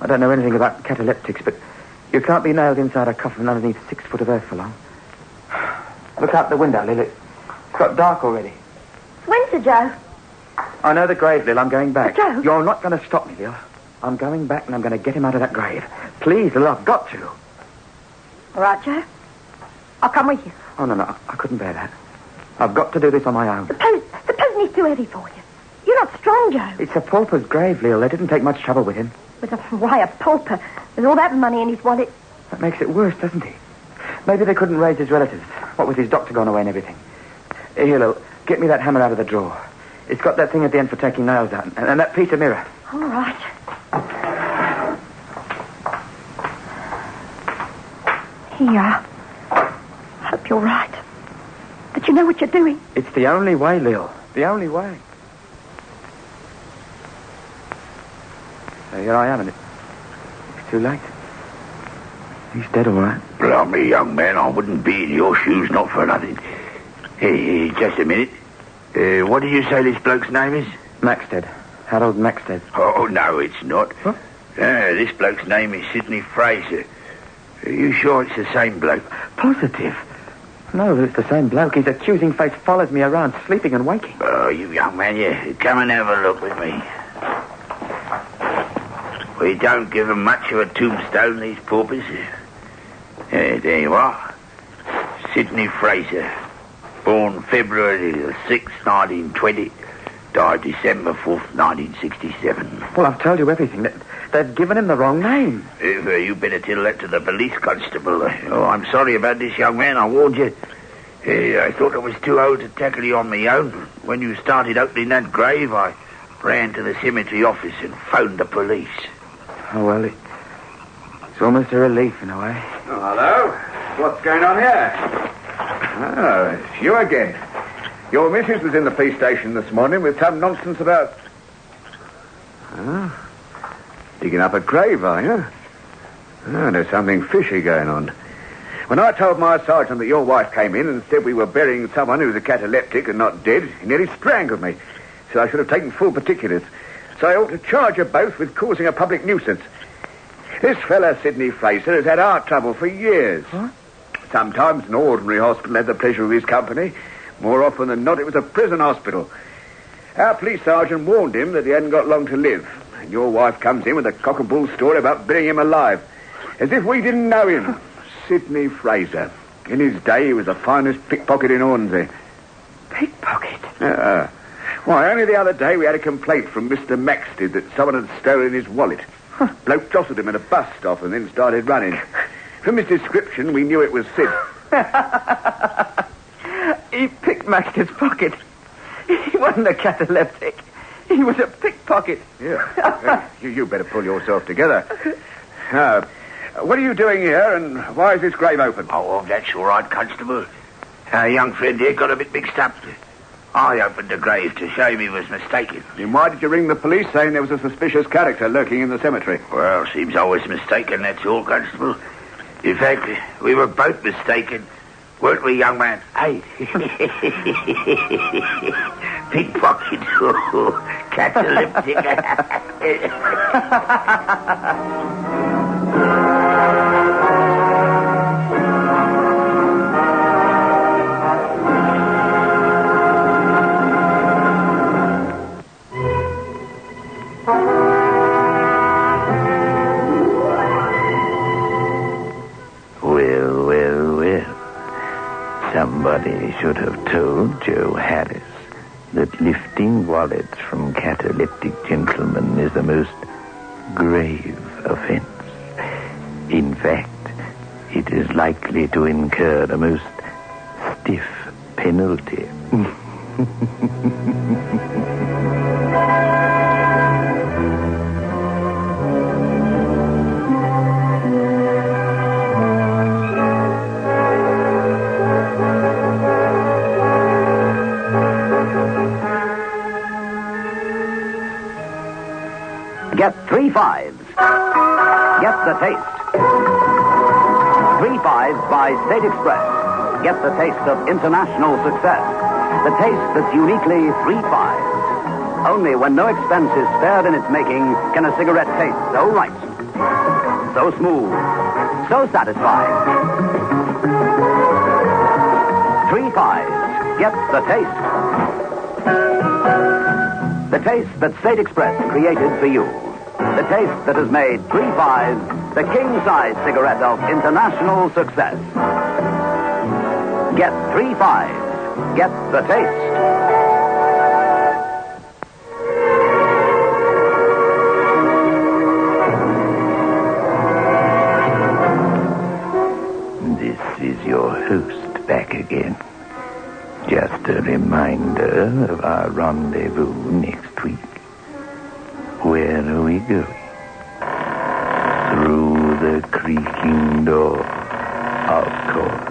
I don't know anything about cataleptics, but you can't be nailed inside a coffin underneath 6 foot of earth for long. Look out the window, Lil. It's got dark already. When's it, Joe? I know the grave, Lil. I'm going back. But Joe... You're not going to stop me, Lil. I'm going back and I'm going to get him out of that grave. Please, Lil, I've got to. All right, Joe. I'll come with you. Oh, no, I couldn't bear that. I've got to do this on my own. The poison is too heavy for you. You're not strong, Joe. It's a pauper's grave, Lil. They didn't take much trouble with him. Why, a pauper? There's all that money in his wallet. That makes it worse, doesn't it? Maybe they couldn't raise his relatives. What with his doctor gone away and everything. Here, Lil, get me that hammer out of the drawer. It's got that thing at the end for taking nails out. And that piece of mirror. All right. Here you are. I hope you're right. That you know what you're doing. It's the only way, Lil. The only way. So here I am, and it's too late. He's dead, all right. Blimey, young man, I wouldn't be in your shoes, not for nothing. Hey, just a minute. What did you say this bloke's name is? Maxted. Harold Maxted. Oh, no, it's not. Huh? This bloke's name is Sidney Fraser. Are you sure it's the same bloke? Positive. No, it's the same bloke. His accusing face follows me around, sleeping and waking. Oh, you young man, yeah. Come and have a look with me. We don't give them much of a tombstone, these paupers. There you are. Sidney Fraser. Born February the 6th, 1920. Died December 4th, 1967. Well, I've told you everything. They've given him the wrong name. You better tell that to the police constable. Oh, I'm sorry about this, young man. I warned you. I thought I was too old to tackle you on my own. When you started opening that grave, I ran to the cemetery office and phoned the police. Oh, well, it's almost a relief in a way. Oh, hello. What's going on here? Oh, it's you again. Your missus was in the police station this morning with some nonsense about... Oh, digging up a grave, are you? Oh, there's something fishy going on. When I told my sergeant that your wife came in and said we were burying someone who was a cataleptic and not dead, he nearly strangled me. So I should have taken full particulars. So I ought to charge you both with causing a public nuisance. This fella, Sidney Fraser, has had heart trouble for years. What? Sometimes an ordinary hospital had the pleasure of his company. More often than not, it was a prison hospital. Our police sergeant warned him that he hadn't got long to live. And your wife comes in with a cock and bull story about burying him alive. As if we didn't know him. Sidney Fraser. In his day, he was the finest pickpocket in Hornsey. Pickpocket? Why, only the other day we had a complaint from Mr. Maxted that someone had stolen his wallet. Bloke jostled him at a bus stop and then started running. From his description, we knew it was Sid. He picked Maxted's pocket. He wasn't a cataleptic. He was a pickpocket. Yeah. You better pull yourself together. What are you doing here, and why is this grave open? Oh, well, that's all right, Constable. Our young friend here got a bit mixed up. I opened the grave to show him he was mistaken. Then why did you ring the police saying there was a suspicious character lurking in the cemetery? Well, seems I was mistaken, that's all, Constable. In fact, we were both mistaken, weren't we, young man? Hey. Pickpocket. Cataleptic. Somebody should have told Joe Harris that lifting wallets from cataleptic gentlemen is the most grave offense. In fact, it is likely to incur a most stiff penalty. Get 3 fives. Get the taste. 3 fives by State Express. Get the taste of international success. The taste that's uniquely 3 fives. Only when no expense is spared in its making can a cigarette taste so right, so smooth, so satisfying. 3 fives. Get the taste. The taste that State Express created for you. The taste that has made 3 fives the king-size cigarette of international success. Get 3 fives. Get the taste. This is your host back again. Just a reminder of our rendezvous next week. Where are we going? Through the creaking door, of course.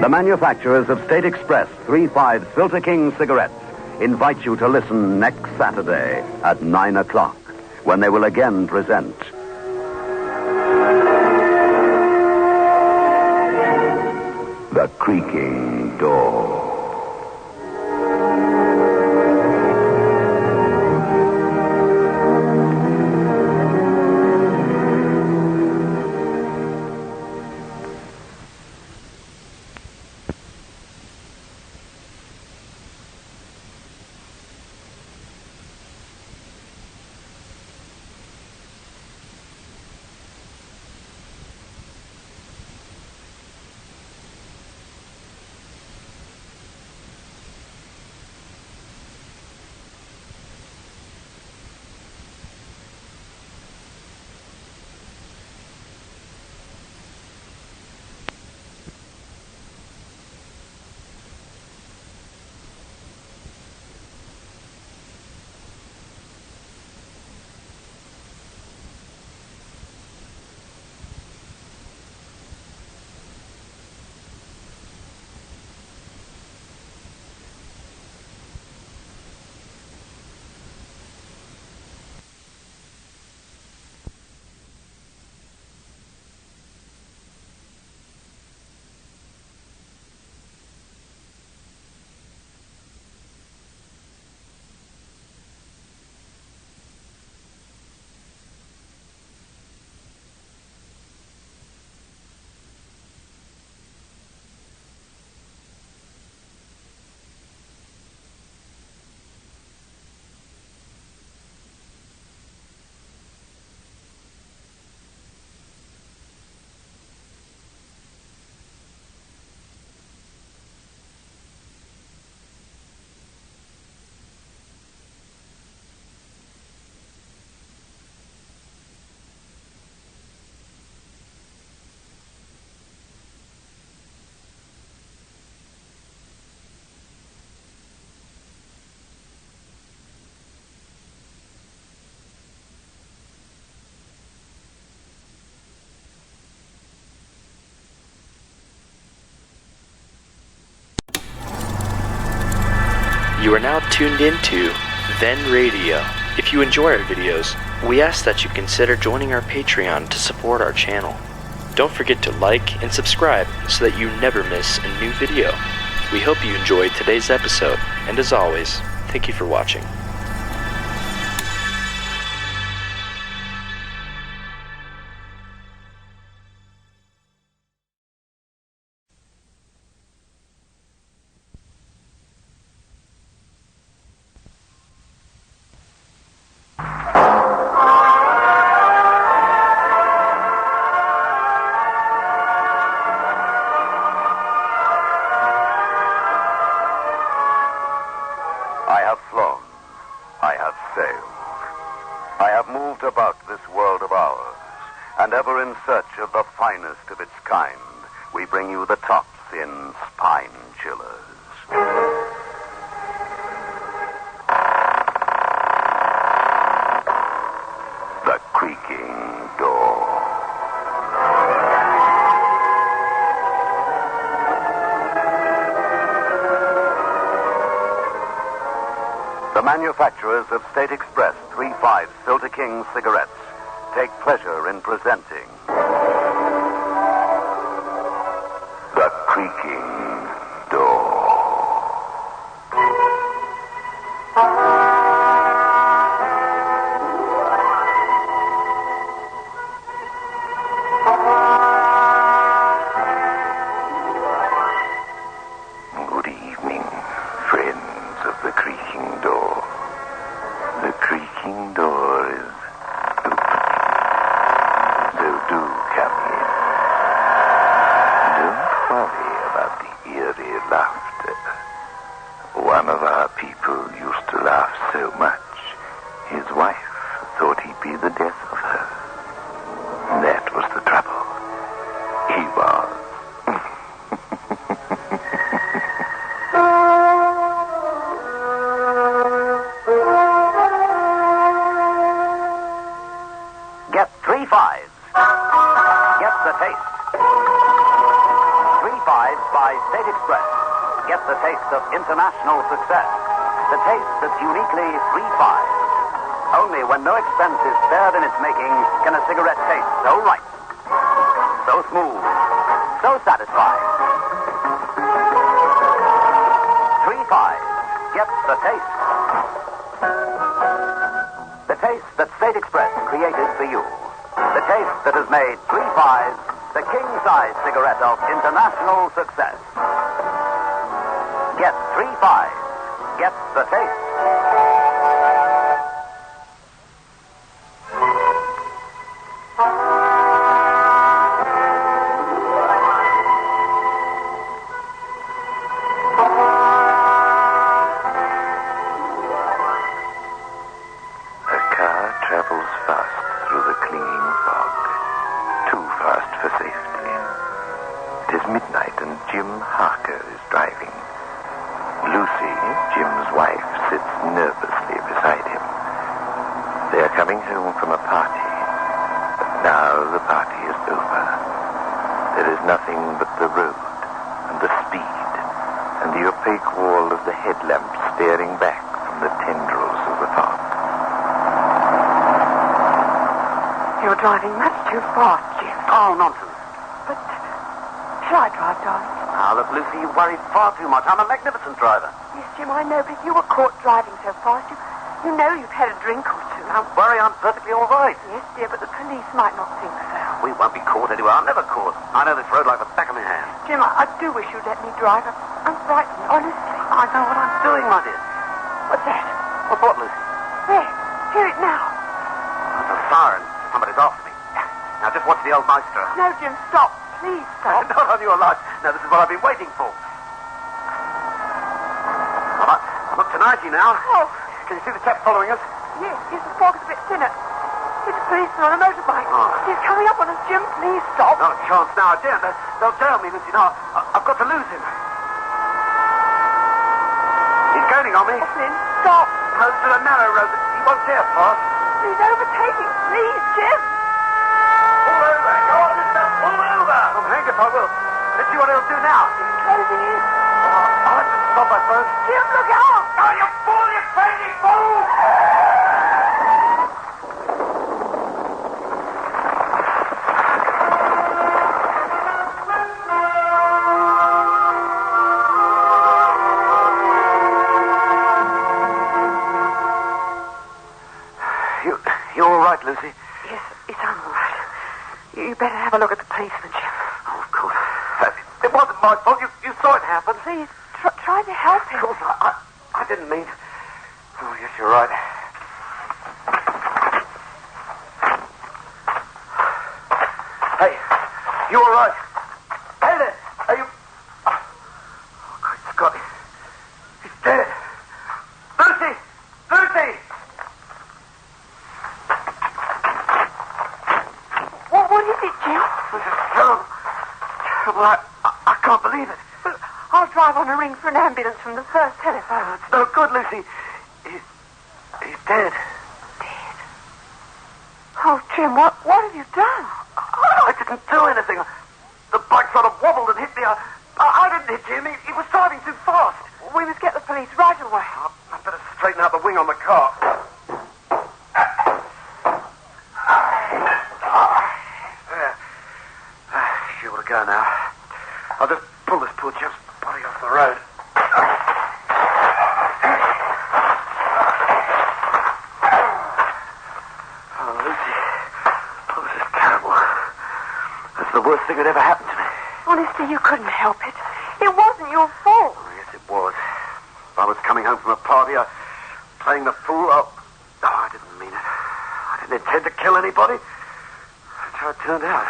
The manufacturers of State Express 3 5 Filter King cigarettes invite you to listen next Saturday at 9 o'clock when they will again present The Creaking Door. You are now tuned into Then Radio. If you enjoy our videos, we ask that you consider joining our Patreon to support our channel. Don't forget to like and subscribe so that you never miss a new video. We hope you enjoyed today's episode, and as always, thank you for watching. I have flown. I have sailed. I have moved about this world of ours, and ever in search of the finest of its kind, we bring you the tops in spine chillers. The Creaking Door. The manufacturers of State Express 3.5 Filter King cigarettes take pleasure in presenting The Creaking Door. Good evening, friends of the Creaking Door. The Creaking Door is open. So do come in. Don't worry about the eerie laughter. One of our people used to laugh so much, his wife thought he'd be the death of her. That was the trouble. He was. Get 3.5s. Get the taste. 3.5s by State Express. Get the taste of international success. The taste that's uniquely 3.5. Only when no expense is spared in its making can a cigarette taste so right, so smooth, so satisfying. 3.5. Get the taste. The taste that State Express created for you. The taste that has made 3.5s the king-size cigarette of international success. Get 3.5s. Get the taste. A car travels fast through the clinging fog. Too fast for safety. It is midnight and Jim Harker is driving. Lucy, Jim's wife, sits nervously beside him. They are coming home from a party. But now the party is over. There is nothing but the road and the speed and the opaque wall of the headlamp staring back from the tendrils of the fog. You're driving much too fast, Jim. Oh, nonsense. But shall I drive, darling? Now, look, Lucy, you worry far too much. I'm a magnificent driver. Yes, Jim, I know, but if you were caught driving so fast, you know you've had a drink or two. Don't worry, I'm perfectly all right. Yes, dear, but the police might not think so. We won't be caught anywhere. I'm never caught. I know this road like the back of my hand. Jim, I do wish you'd let me drive. I'm frightened, honestly. I know what I'm doing, my dear. What's that? What's what, Lucy? There, hear it now. It's a siren. Somebody's after me. Now, just watch the old maestro. No, Jim, stop. Please stop. Not on your life. No, this is what I've been waiting for. Look tonight, you now. Oh. Can you see the chap following us? Yes, the fog's a bit thinner. It's a policeman on a motorbike. Oh. He's coming up on us, Jim. Please stop. Not a chance now. I daren't. They'll jail me, Lucy. No, I've got to lose him. He's gaining on me. Flynn, stop. No, this is a narrow road. He won't dare pass. He's overtaking. Please, Jim. Pull over. Go on, mister. Pull over. I'm hanged if I will. Let's see what he'll do now. He's closing in. I'll have to stop, I suppose. Jim, look out. Oh, you fool, you crazy fool! You all right, Lucy? Yes, I'm all right. You better have a look at the policeman, Jim. Oh, of course. It wasn't my fault. You saw it happen. Please, try to help him. Of course, I didn't mean... Oh, yes, you're right. Hey, you all right? Hey there. Are you... Oh, great Scott. He's dead. Lucy! Lucy! What is it, Jim? This is terrible. Terrible. I can't believe it. Well, I'll drive on a ring for an ambulance from the first telephone. It's no good, Lucy. He's dead. Dead? Oh, Jim, what have you done? I didn't do anything. The bike sort of wobbled and hit me. I didn't hit him. He was driving too fast. We must get the police right away. I better straighten out the wing on the car. There. She ought to go now. I'll just pull this poor chap's body off the road. Oh, Lucy. Oh, this is terrible. That's the worst thing that ever happened to me. Honestly, you couldn't help it. It wasn't your fault. Oh, yes, it was. I was coming home from a party, playing the fool. Oh, I didn't mean it. I didn't intend to kill anybody. That's how it turned out.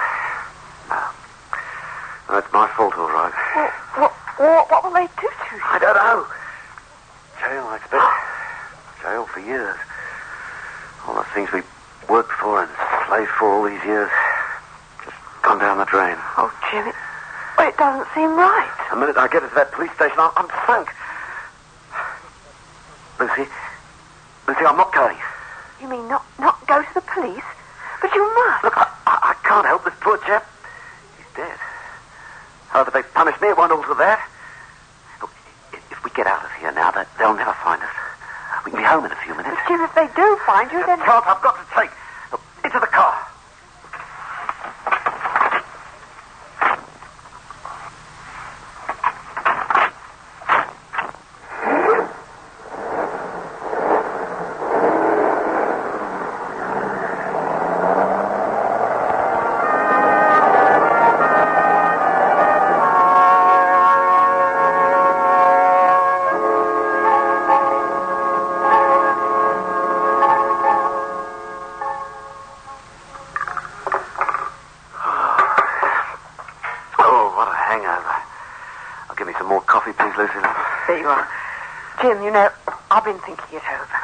No, it's my fault, all right. Well, what will they do to you? I don't know. Jail, I expect. Jail for years. All the things we worked for and slaved for all these years, just gone down the drain. Oh, Jim, it doesn't seem right. The minute I get into that police station, I'm sunk. Lucy, I'm not going. You mean not go to the police? But you must. Look, I can't help this poor chap. He's dead. However they punish me, it won't alter that. Look, if we get out of here now, they'll never find us. We can be home in a few minutes. But Jim, if they do find you, then... The path I've got to take. Look, into the car. There you are. Jim, you know, I've been thinking it over.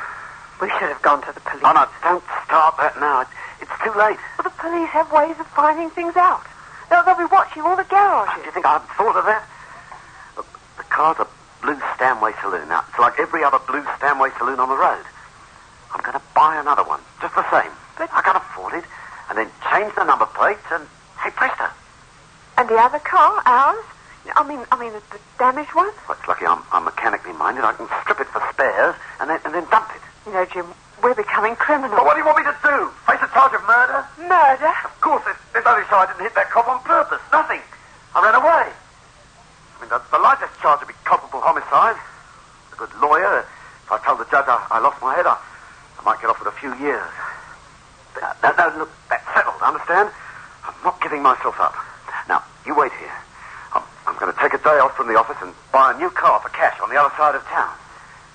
We should have gone to the police. Oh, no, don't start that now. It's too late. Well, the police have ways of finding things out. They'll be watching all the garages. Do you think I haven't thought of that? Look, the car's a blue Stanway saloon. Now, it's like every other blue Stanway saloon on the road. I'm going to buy another one, just the same. But I can afford it, and then change the number plates, and hey, presto. And the other car, ours? I mean, the damaged one? Well, it's lucky I'm mechanically minded. I can strip it for spares and then dump it. You know, Jim, we're becoming criminals. But what do you want me to do? Face a charge of murder? Murder? Of course, there's only so I didn't hit that cop on purpose. Nothing. I ran away. I mean, the lightest charge would be culpable homicide. A good lawyer. If I told the judge I lost my head, I might get off with a few years. No, look, that's settled, understand? I'm not giving myself up. Now, you wait here. I'm going to take a day off from the office and buy a new car for cash on the other side of town.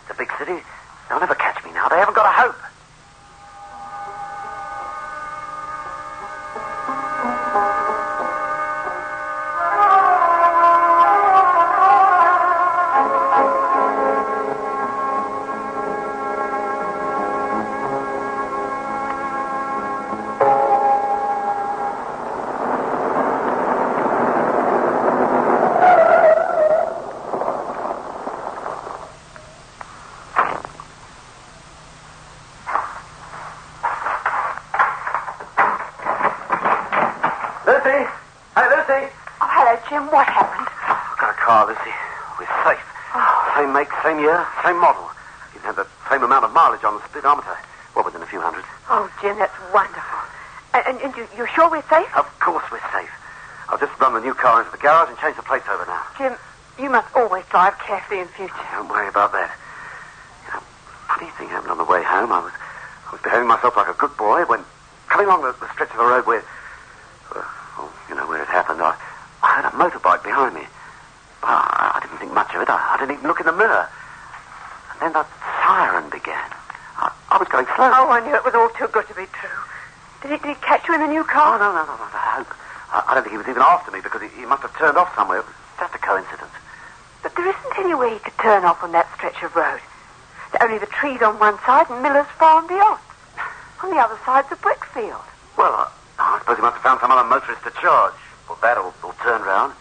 It's a big city. They'll never catch me now. They haven't got a hope. Same year, same model. You'd have the same amount of mileage on the speedometer. Well, within a few hundred. Oh, Jim, that's wonderful. And you're sure we're safe? Of course we're safe. I'll just run the new car into the garage and change the plates over now. Jim, you must always drive carefully in future. Don't worry about that. You know, funny thing happened on the way home. I was behaving myself like a good boy when, coming along the stretch of the road where, well, you know where it happened, I heard a motorbike behind me. I didn't think much of it. I didn't even look in the mirror. And then the siren began. I was going slow. Oh, I knew it was all too good to be true. Did he catch you in the new car? Oh, no, I hope. I don't think he was even after me because he must have turned off somewhere. It was just a coincidence. But there isn't any way he could turn off on that stretch of road. There are only the trees on one side and Miller's Farm beyond. On the other side's a brick field. Well, I suppose he must have found some other motorist to charge. Or that, or turn round.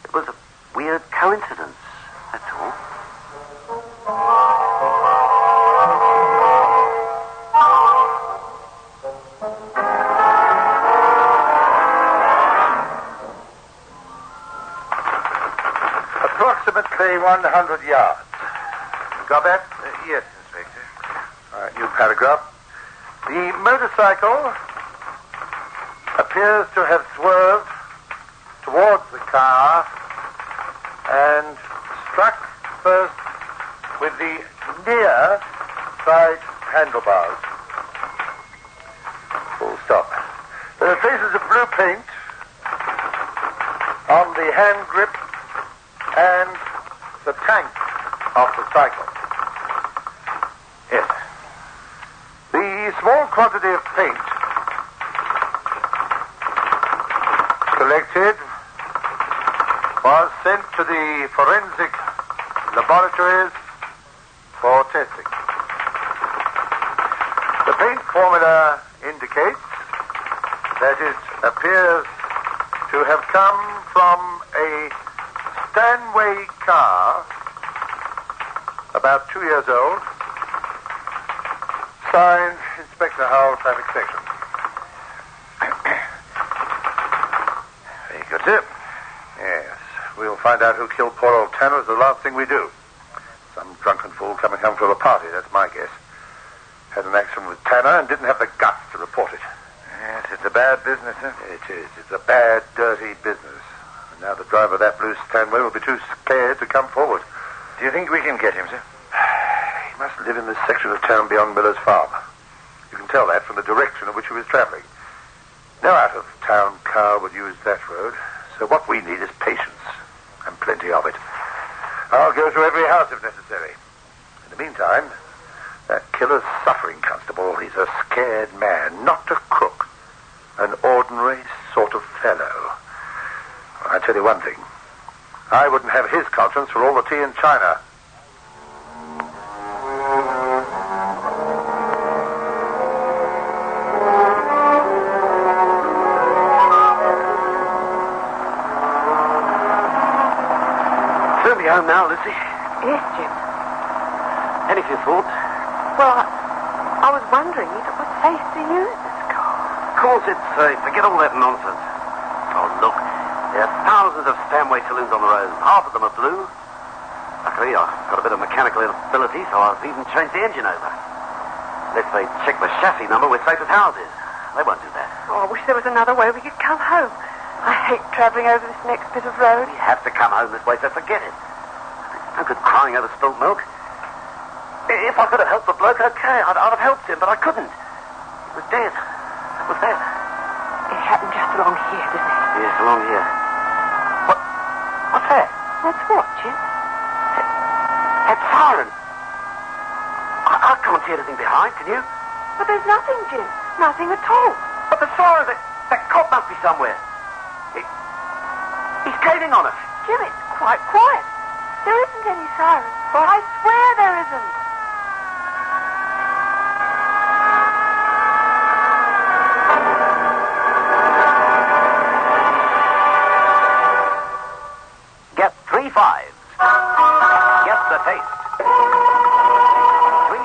It was a weird coincidence, that's all. Approximately 100 yards. Got that? Yes, Inspector. All right, new paragraph. The motorcycle appears to have swerved towards the car and struck first with the near side handlebars. Full stop. There are traces of blue paint on the hand grip and the tank of the cycle. Yes. The small quantity of paint collected was sent to the forensic laboratories for testing. The paint formula indicates that it appears to have come from a Stanway car, about 2 years old, signed Inspector Howell, Traffic Section. Very good, sir. Yes, we'll find out who killed poor old Tanner as the last thing we do. Some drunken fool coming home from a party, that's my guess. Had an accident with Tanner and didn't have the guts to report it. Yes, it's a bad business, sir. It is. It's a bad, dirty business. And now the driver of that blue Stanway will be too scared to come forward. Do you think we can get him, sir? He must live in this section of town beyond Miller's Farm. You can tell that from the direction in which he was traveling. No out-of-town car would use that road. So what we need is patience, and plenty of it. I'll go to every house if necessary. In the meantime, that killer's suffering constable, he's a scared man, not a crook. An ordinary sort of fellow. I tell you one thing. I wouldn't have his conscience for all the tea in China. Soon be home now, Lucy. Yes, Jim. Any few thoughts? Well, I was wondering if it was safe to use this car. Of course it's safe. Forget all that nonsense. Oh, look. There are thousands of Stanway saloons on the road. Half of them are blue. Luckily, I've got a bit of mechanical ability, so I've even changed the engine over. Unless they check the chassis number, we're safe as houses. They won't do that. Oh, I wish there was another way we could come home. I hate travelling over this next bit of road. We have to come home this way, so forget it. No good crying over spilt milk. If I could have helped the bloke, okay, I'd have helped him, but I couldn't. He was dead. That was that. It happened just along here, didn't it? Yes, along here. What's that? That's what, Jim? That siren. I can't see anything behind, can you? But there's nothing, Jim. Nothing at all. But the siren, that cop must be somewhere. He's gaining on us. Jim, it's quite quiet. There isn't any siren. I swear there isn't. Get 3 5s. Get the taste. 3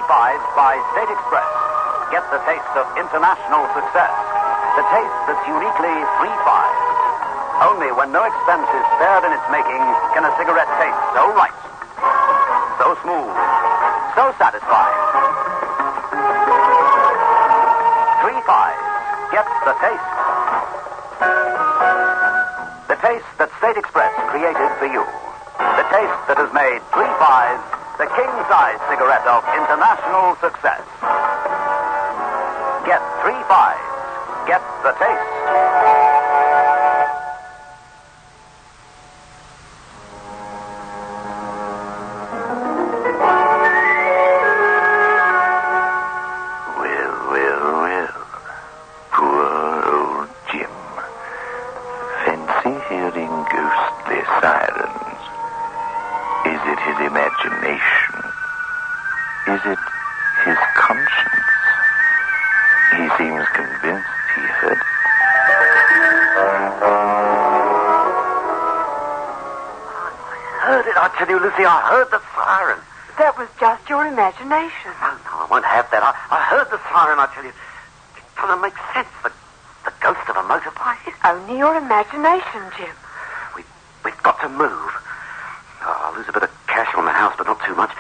5s by State Express. Get the taste of international success. The taste that's uniquely 3 5s. Only when no expense is spared in its making can a cigarette taste so right, so smooth, so satisfying. 3-5. Get the taste. The taste that State Express created for you. The taste that has made 3-5 the king-size cigarette of international success. Get 3-5. Get the taste. Is it his conscience? He seems convinced he heard it. I heard it, I tell you, Lucy, I heard the siren. That was just your imagination. No, I won't have that. I heard the siren, I tell you. It doesn't make sense. The ghost of a motorbike. It's only your imagination, Jim. We've got to move. I'll lose a bit of cash on the house, but not too much.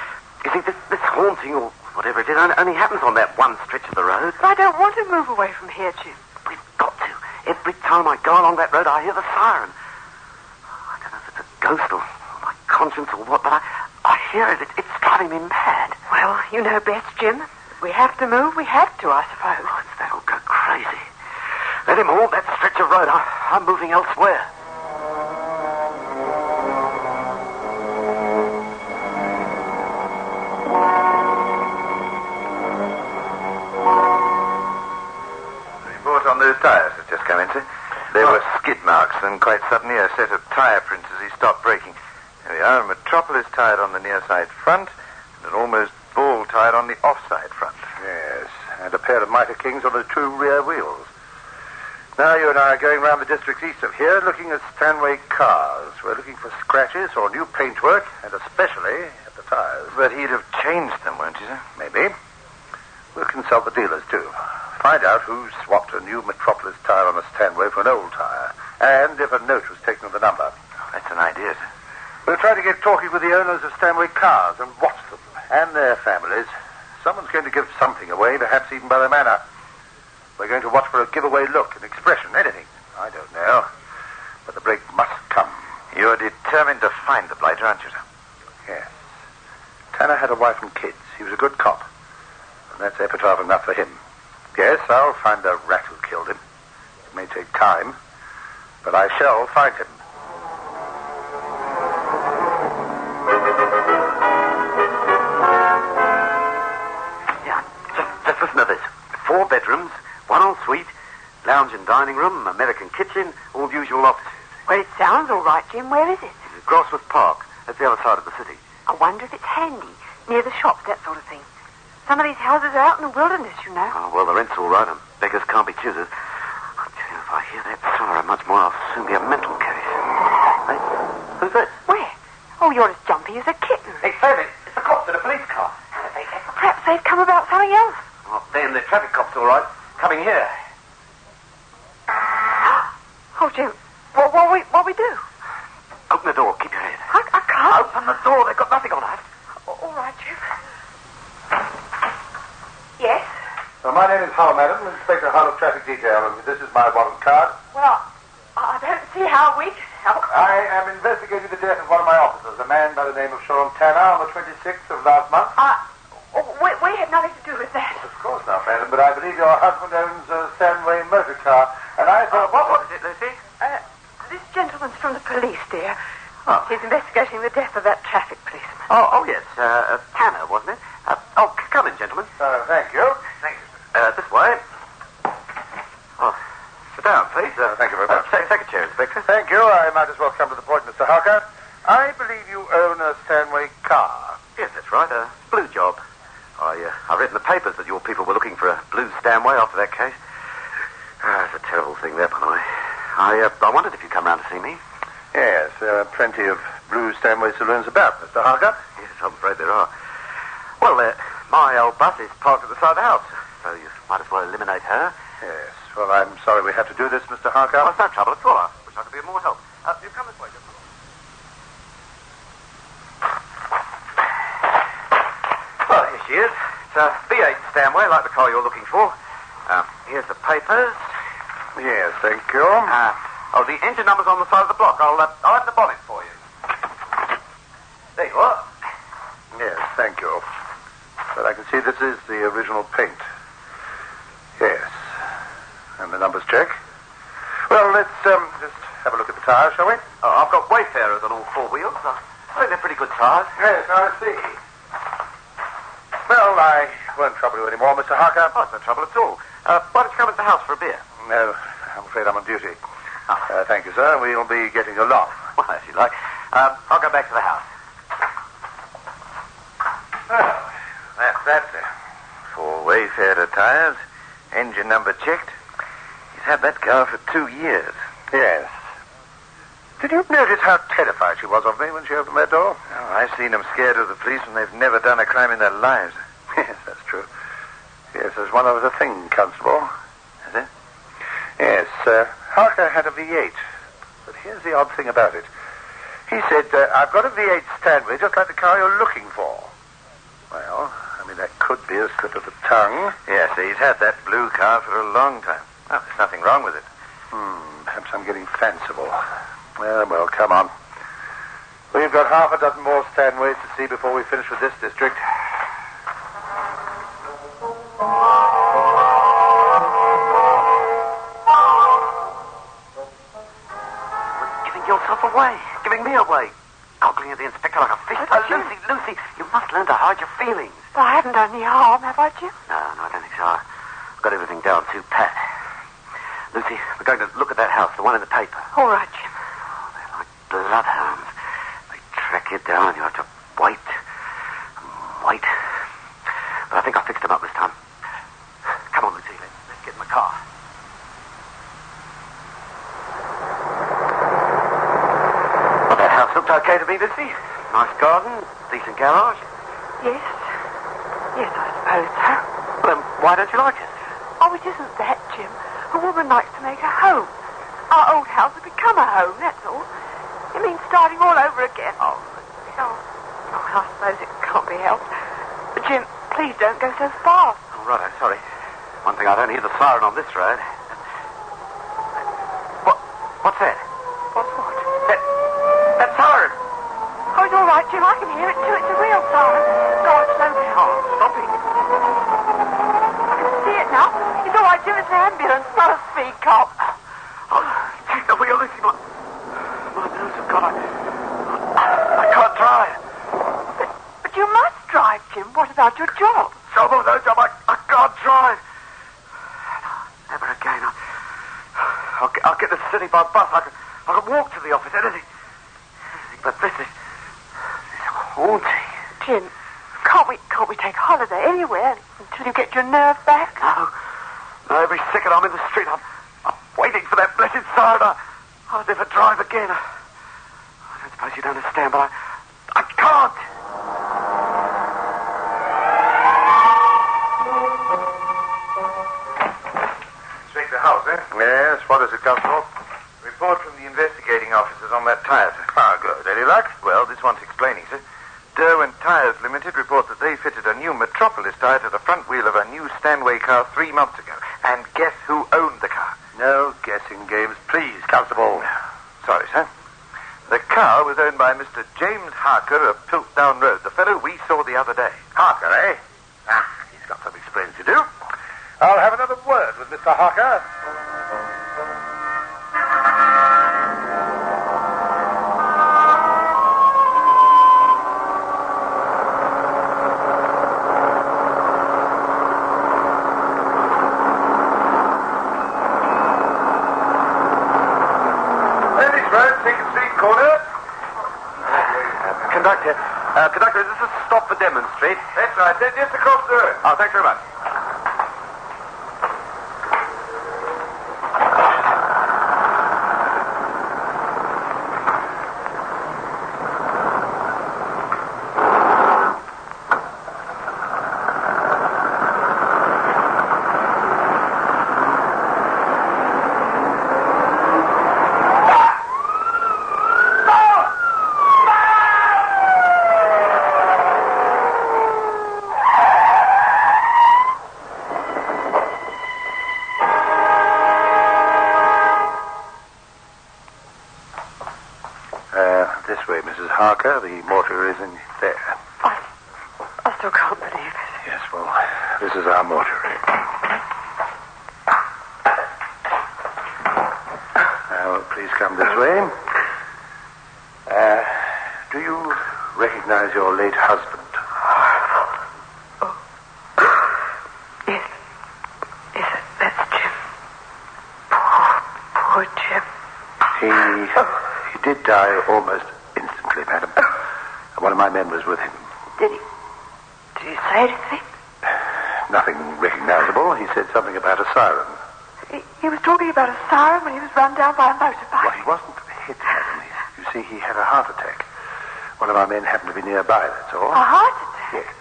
You see, this haunting, or whatever it is, only happens on that one stretch of the road. But I don't want to move away from here, Jim. We've got to. Every time I go along that road, I hear the siren. I don't know if it's a ghost or my conscience or what, but I hear it. It's driving me mad. Well, you know best, Jim. If we have to move, we have to, I suppose. Oh, that'll go crazy. Let him haunt that stretch of road. I'm moving elsewhere. On those tyres that just come into. There were skid marks, and quite suddenly a set of tyre prints as he stopped braking. There we are, a Metropolis tyre on the near side front, and an almost ball tyre on the off-side front. Yes, and a pair of Mitre Kings on the two rear wheels. Now you and I are going round the districts east of here, looking at Stanway cars. We're looking for scratches or new paintwork, and especially at the tyres. But he'd have changed them, won't he, sir? Maybe. We'll consult the dealers, too. Find out who swapped a new Metropolis tyre on a Stanway for an old tyre, and if a note was taken of the number. That's an idea, sir. We'll try to get talking with the owners of Stanway cars and watch them and their families. Someone's going to give something away, perhaps even by their manner. We're going to watch for a giveaway look, an expression, anything. I don't know. But the break must come. You're determined to find the blighter, aren't you, sir? Yes. Tanner had a wife and kids. He was a good cop. And that's epitaph enough for him. Yes, I'll find the rat who killed him. It may take time, but I shall find him. Yeah, just listen to this. 4 bedrooms, 1 ensuite, lounge and dining room, American kitchen, all usual offices. Well, it sounds all right, Jim. Where is it? Grosworth Park. That's the other side of the city. I wonder if it's handy, near the shops, that sort of thing. Some of these houses are out in the wilderness, you know. Oh, well, the rent's all right, and beggars can't be choosers. I tell you, if I hear that siren much more, I'll soon be a mental case. Hey, who's this? Where? Oh, you're as jumpy as a kitten. Hey, save it. It's the cops in a police car. Perhaps they've come about something else. Oh, then the traffic cops, all right. Coming here. Oh, Jim, what we do? Open the door. Keep your head. I can't. Open the door. They've got nothing on us. All right, Jim. Yes? My name is Hull, madam, Inspector Hull of Traffic Detail, and this is my warrant card. Well, I don't see how we can help. I am investigating the death of one of my officers, a man by the name of Sean Tanner, on the 26th of last month. We had nothing to do with that. Of course not, madam, but I believe your husband owns a Stanway motor car, and I thought... What is it, Lucy? This gentleman's from the police, dear. Oh. He's investigating the death of that traffic policeman. Oh, yes. Tanner, wasn't it? Come in, gentlemen. Thank you. Thank you, sir. This way. Oh, sit down, please. Thank you very much. Take a chair, Inspector. Thank you. I might as well come to the point, Mr. Harker. I believe you own a Stanway car. Yes, that's right. A blue job. I read in the papers that your people were looking for a blue Stanway after that case. It's a terrible thing, that, by the way. I wondered if you'd come round to see me. Yes, there are plenty of blue Stanway saloons about, Mr. Harker. Yes, I'm afraid there are. Well, my old bus is parked at the side of the house, so you might as well eliminate her. Yes, well, I'm sorry we have to do this, Mr. Harker. Oh, it's no trouble at all. I wish I could be of more help. You come this way, gentlemen. Well, she is. It's a V8 Stanway, like the car you're looking for. Here's the papers. Yes, thank you. The engine number's on the side of the block. I'll open the bonnet for you. There you are. Yes, thank you. But I can see this is the original paint. Yes. And the numbers check. Well, let's just have a look at the tires, shall we? I've got Wayfarers on all four wheels. I think they're pretty good tires. Yes, I see. Well, I won't trouble you anymore, Mr. Harker. Oh, it's no trouble at all. Why don't you come into the house for a beer? No, I'm afraid I'm on duty. Thank you, sir. We'll be getting along. Well, as you like. I'll go back to the house. Well, that's that, sir. 4 Wayfarer tires, engine number checked. He's had that car for 2 years. Yes. Did you notice how terrified she was of me when she opened that door? Oh, I've seen them scared of the police when they've never done a crime in their lives. Yes, that's true. Yes, there's one other thing, Constable. Is it? Yes, Harker had a V8. But here's the odd thing about it. He said, I've got a V8 Stanway just like the car you're looking for. Well, I mean, that could be a slip of the tongue. Yes, he's had that blue car for a long time. Oh, there's nothing wrong with it. Perhaps I'm getting fanciful. Well, come on. We've got half a dozen more Stanways to see before we finish with this district. Giving yourself away. Giving me away. Goggling at the inspector like a fish. Lucy, you must learn to hide your feelings. Well, I haven't done any harm, have I, Jim? No, I don't think so. I've got everything down too pat. Lucy, we're going to look at that house, the one in the paper. All right, Jim. They're like bloodhounds. They track you down. You have to wait and wait. But I think I fixed them up this time. Come on, Lucy. Let's get in the car. Well, that house looked okay to me, Lucy. Nice garden, decent garage. Yes. Yes, I suppose so. Well, then, why don't you like it? Oh, it isn't that, Jim. A woman likes to make a home. Our old house has become a home, that's all. It means starting all over again. Oh, I suppose it can't be helped. But, Jim, please don't go so fast. Oh, right, I'm sorry. One thing, I don't hear the siren on this road. What's that? What's what? That siren. Oh, it's all right, Jim. I can hear it, too. It's a real siren. Go on, slow down. Oh, stop it. I can see it now. It's all right, Jim. It's an ambulance, not a speed cop. Oh, take the wheel, Lucy. My nerves have gone. I can't drive. But you must drive, Jim. What about your job? Job or no job, I can't drive. Never again. I'll get to the city by bus. I can walk to the office, anything. But this is haunting. Jim, can't we take holiday anywhere until you get your nerve back? No, every second I'm in the street, I'm waiting for that blessed siren. I'll never drive again. I don't suppose you'd understand, but I can't. Inspect the house, eh? Yes, what is it, Constable? Report from the investigating officers on that tire, sir. Ah, good. Any luck? Well, this one's explaining, sir. Derwent Tires Limited report that they fitted a new Metropolis tire to the front wheel of a new Stanway car 3 months ago. And guess who owned the car? No guessing games, please, Constable. Sorry, sir. The car was owned by Mr. James Harker of Piltdown Road, the fellow we saw the other day. Harker, eh? He's got some explaining to do. I'll have another word with Mr. Harker. Conductor, is this a stop for Denman Street? That's right. They're just across the road. Oh, thanks very much. Harker. The mortar is in there. I still can't believe it. Yes, well, this is our mortuary. Now, please come this way. Do you recognize your late husband? Yes, that's Jim. Poor Jim. He did die almost instantly, madam. One of my men was with him. Did he say anything? Nothing recognizable. He said something about a siren. He was talking about a siren when he was run down by a motorbike. Well, he wasn't hit, madam. You see, he had a heart attack. One of our men happened to be nearby, that's all. A heart attack? Yes.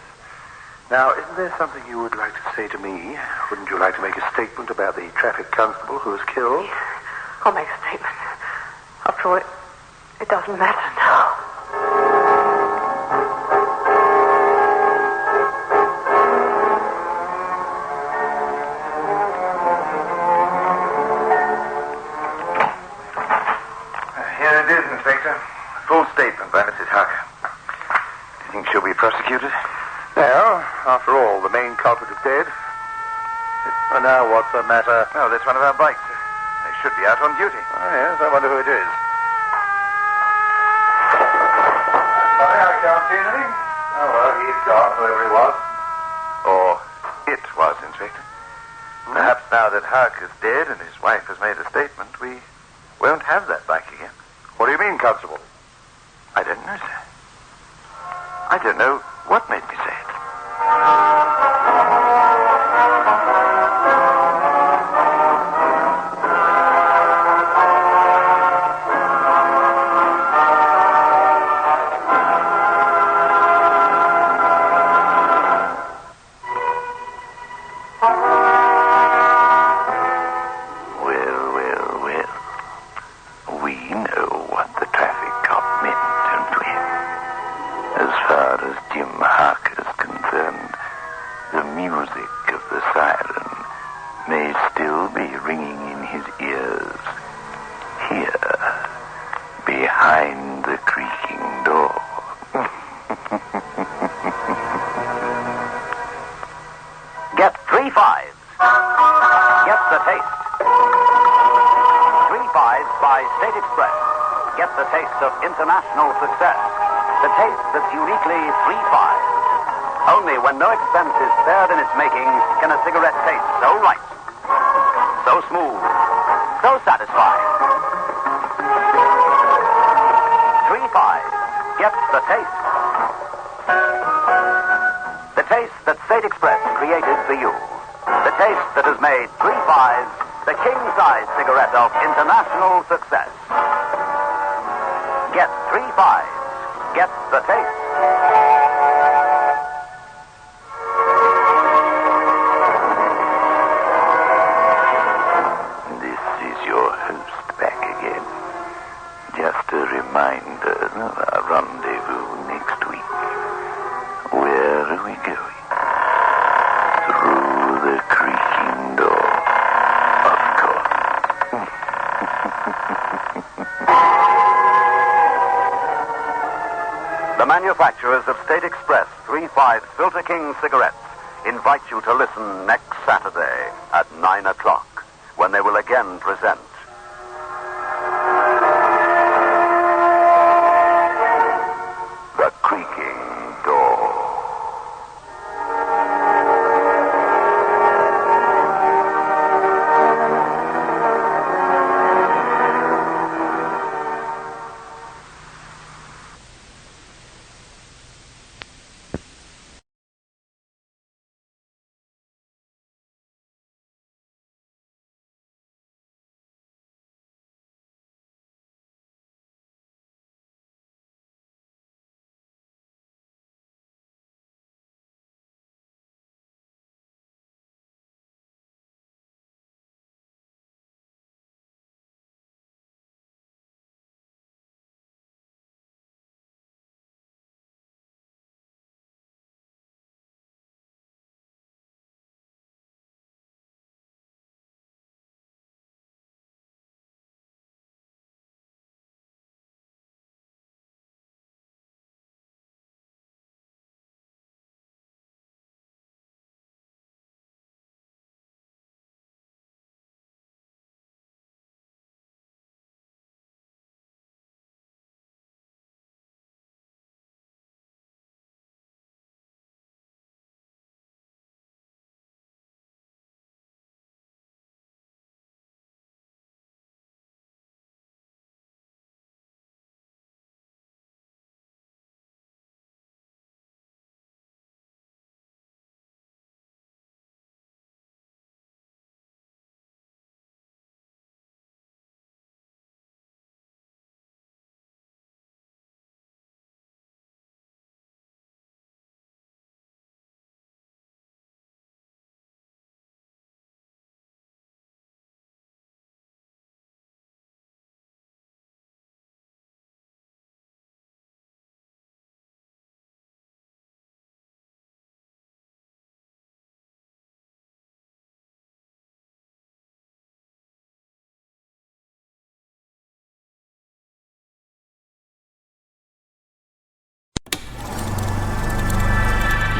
Now, isn't there something you would like to say to me? Wouldn't you like to make a statement about the traffic constable who was killed? I'll make a statement. After all, it doesn't matter now. Here it is, Inspector. Full statement by Mrs. Harker. Do you think she'll be prosecuted? Well, after all, the main culprit is dead. And now what's the matter? Oh, that's one of our bikes. They should be out on duty. Oh, yes, I wonder who it is. Sorry, I can't see anything. Oh, well, he's gone, whoever he was. Or it was, Inspector. Perhaps now that Harker's dead and his wife has made a statement, we won't have that bike again. What do you mean, Constable? I don't know, sir. I don't know what made me say it. We know what the traffic cop meant, don't we? As far as Jim Harker's concerned, the music of the siren may still be ringing in his ears. Here, behind the creaking door. Get 3 fives. Get the taste. 3 fives by State Express. Get the taste of international success. The taste that's uniquely 3 fives. Only when no expense is spared in its making can a cigarette taste so right, so smooth, so satisfying. 3 fives. Get the taste. The taste that State Express created for you. The taste that has made 3 fives the king-size cigarette of international success. Get 3 fives. Get the taste. This is your host back again. Just a reminder of our rendezvous next week. Where are we going? Through the creaking door, of course. The manufacturers of State Express 3 5 Filter King cigarettes invite you to listen next Saturday at 9 o'clock when they will again present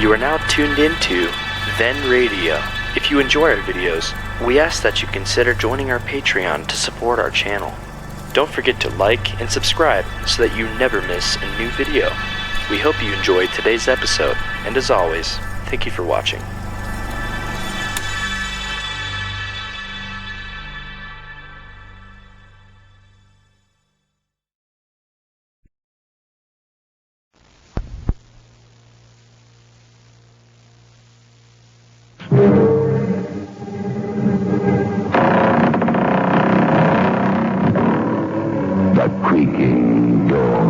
You are now tuned into Then Radio. If you enjoy our videos, we ask that you consider joining our Patreon to support our channel. Don't forget to like and subscribe so that you never miss a new video. We hope you enjoyed today's episode, and as always, thank you for watching. The Creaking Door.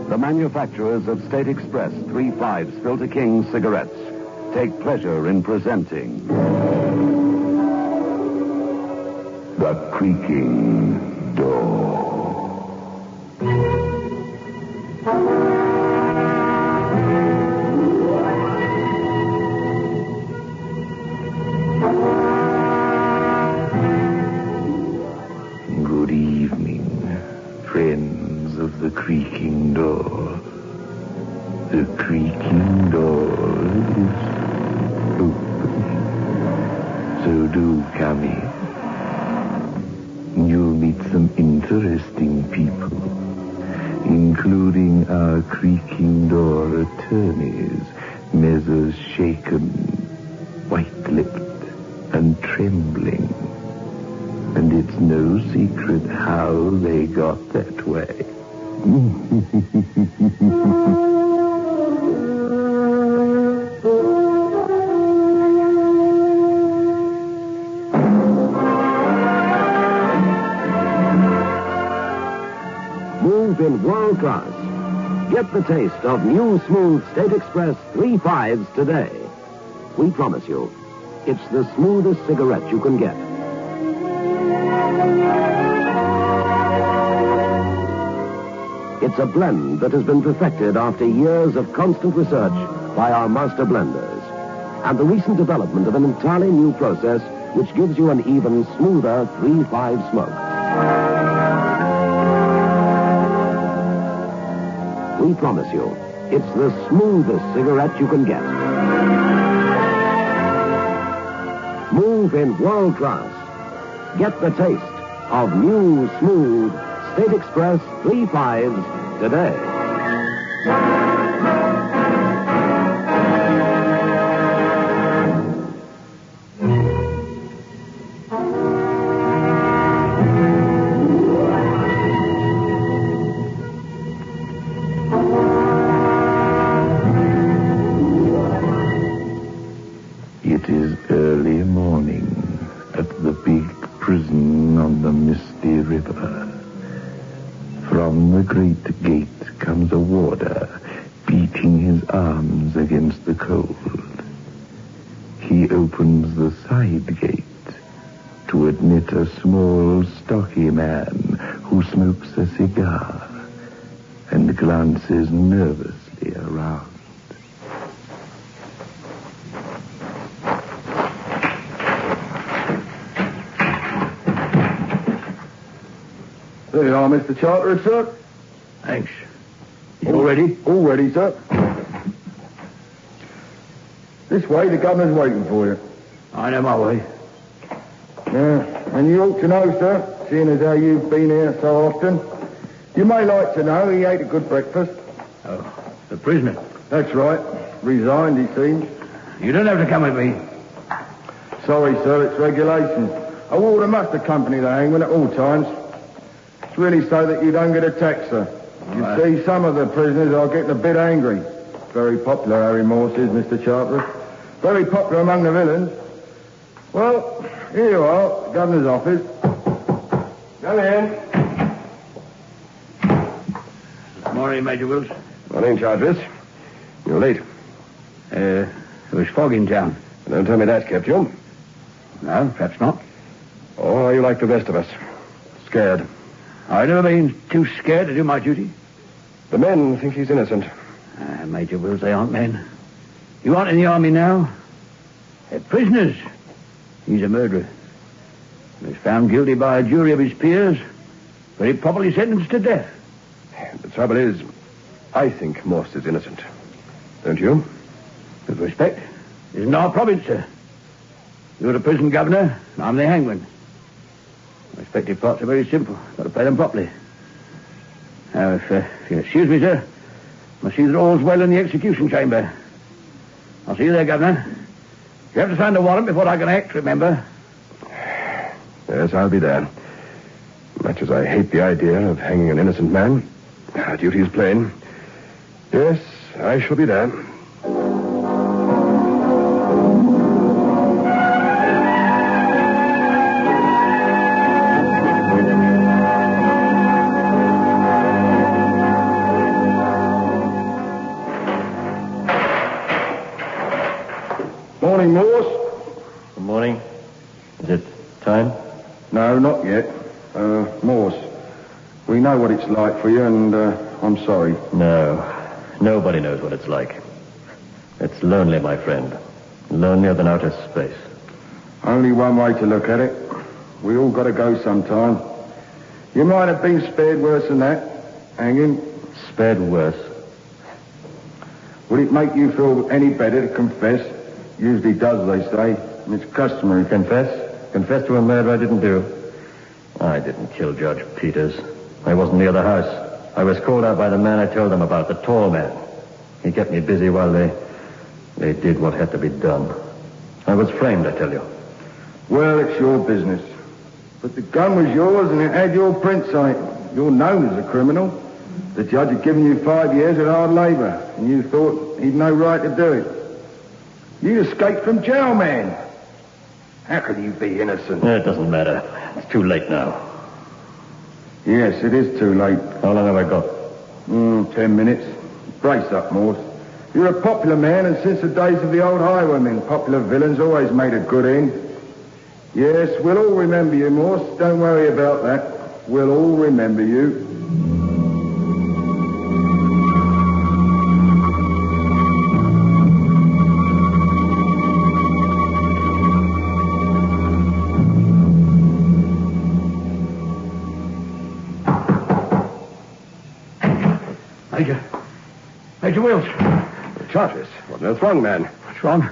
The manufacturers of State Express 3/5 Filter King cigarettes take pleasure in presenting The Creaking Door. Good evening, friends of the Creaking Door. The Creaking Door is open, so do come in. You'll meet some interesting people, including our Creaking Door attorneys, Messrs. Shaken, White-lipped, and Trembling. And it's no secret how they got that way. Move in world class. Get the taste of new smooth State Express 3/5s today. We promise you, it's the smoothest cigarette you can get. It's a blend that has been perfected after years of constant research by our master blenders, and the recent development of an entirely new process which gives you an even smoother 3/5 smoke. We promise you, it's the smoothest cigarette you can get. Move in world class. Get the taste of new, smooth State Express 3/5s today. It is early morning at the big prison on the misty river. From the great gate comes a warder, beating his arms against the cold. He opens the side gate to admit a small, stocky man who smokes a cigar and glances nervously around. There you are, Mr. Charteris, sir. Thanks. You all ready? All ready, sir. This way, the governor's waiting for you. I know my way. Yeah, and you ought to know, sir, seeing as how you've been here so often. You may like to know he ate a good breakfast. Oh, the prisoner? That's right. Resigned, he seems. You don't have to come with me. Sorry, sir, it's regulations. A warder must accompany the hangman at all times. It's really so that you don't get attacked, sir. You see, some of the prisoners are getting a bit angry. Very popular, Harry Morse is, Mr. Charteris. Very popular among the villains. Well, here you are, the governor's office. Come in. Good morning, Major Wills. Morning, Charteris. You're late. It was fog in town. Don't tell me that kept you. No, perhaps not. Or are you like the rest of us? Scared. I've never been too scared to do my duty. The men think he's innocent. Major Wills, they aren't men. You aren't in the army now. They're prisoners. He's a murderer. He was found guilty by a jury of his peers, very properly sentenced to death. The trouble is, I think Morse is innocent. Don't you? With respect, isn't our province, sir. You're the prison governor, and I'm the hangman. Respective parts are very simple. Got to play them properly. Now, if you excuse me, sir, I must see that all's well in the execution chamber. I'll see you there, Governor. You have to sign the warrant before I can act, remember? Yes, I'll be there. Much as I hate the idea of hanging an innocent man, our duty is plain. Yes, I shall be there. Morning, Morse. Good morning. Is it time? No, not yet. Morse, we know what it's like for you, and I'm sorry. No. Nobody knows what it's like. It's lonely, my friend. Lonelier than outer space. Only one way to look at it. We all got to go sometime. You might have been spared worse than that, hanging. Spared worse? Would it make you feel any better to confess? Usually does, they say. It's customary. Confess? Confess to a murder I didn't do. I didn't kill Judge Peters. I wasn't near the house. I was called out by the man I told them about, the tall man. He kept me busy while they did what had to be done. I was framed, I tell you. Well, it's your business. But the gun was yours and it had your prints on it. You're known as a criminal. The judge had given you 5 years at hard labor, and you thought he'd no right to do it. You escaped from jail, man. How could you be innocent? It doesn't matter. It's too late now. Yes, it is too late. How long have I got? 10 minutes. Brace up, Morse. You're a popular man, and since the days of the old highwaymen, popular villains always made a good end. Yes, we'll all remember you, Morse. Don't worry about that. We'll all remember you. Major Wills. Charges? What on earth's wrong, man? What's wrong?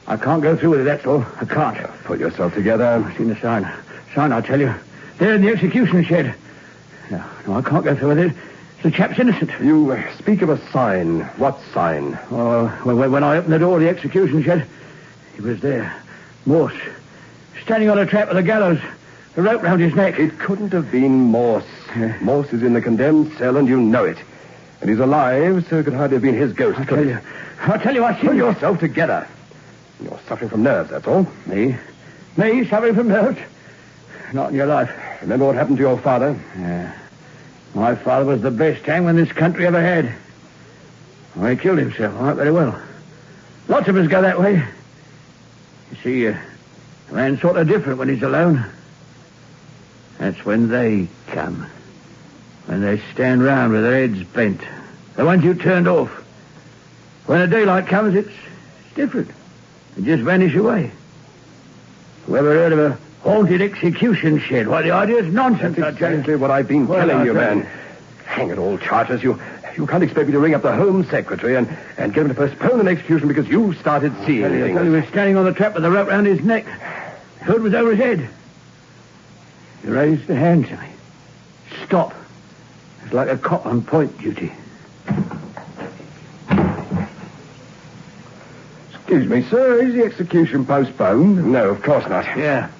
I can't go through with it, that's all. I can't. Pull yourself together. I've seen the sign. Sign, I'll tell you. There in the execution shed. No, I can't go through with it. The chap's innocent. You speak of a sign. What sign? Oh, when I opened the door of the execution shed, he was there. Morse. Standing on a trap of the gallows. The rope round his neck. It couldn't have been Morse. Morse is in the condemned cell, and you know it. And he's alive, so it could hardly have been his ghost. I'll tell you, I see. Pull yourself together. You're suffering from nerves, that's all. Me? Me suffering from nerves? Not in your life. Remember what happened to your father? Yeah. My father was the best hangman this country ever had. Well, he killed himself, all right, very well. Lots of us go that way. You see, a man's sort of different when he's alone. That's when they come. When they stand round with their heads bent. The ones you turned off. When the daylight comes, it's different. They just vanish away. Whoever heard of a haunted execution shed? Why, the idea's nonsense. That's exactly what I've been telling you, man. Hang it all, Charters. You can't expect me to ring up the Home Secretary and get him to postpone an execution because you started seeing things. I tell you, he was standing on the trap with the rope round his neck. The hood was over his head. He raised a hand to me. Stop. It's like a cop on point duty. Excuse me, sir. Is the execution postponed? No, of course not. Yeah.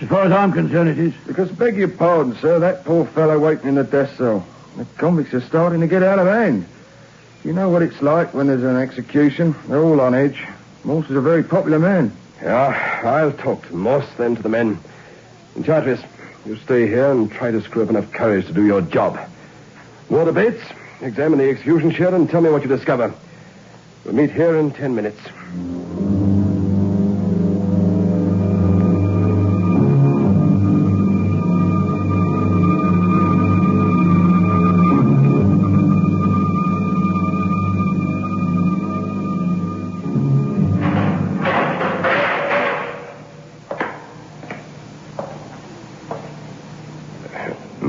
As far as I'm concerned, it is. Because, beg your pardon, sir, that poor fellow waiting in the death cell. The convicts are starting to get out of hand. You know what it's like when there's an execution. They're all on edge. Morse is a very popular man. Yeah, I'll talk to Morse, then to the men. And Charters, you stay here and try to screw up enough courage to do your job. Water Bates, examine the execution shed and tell me what you discover. We'll meet here in 10 minutes.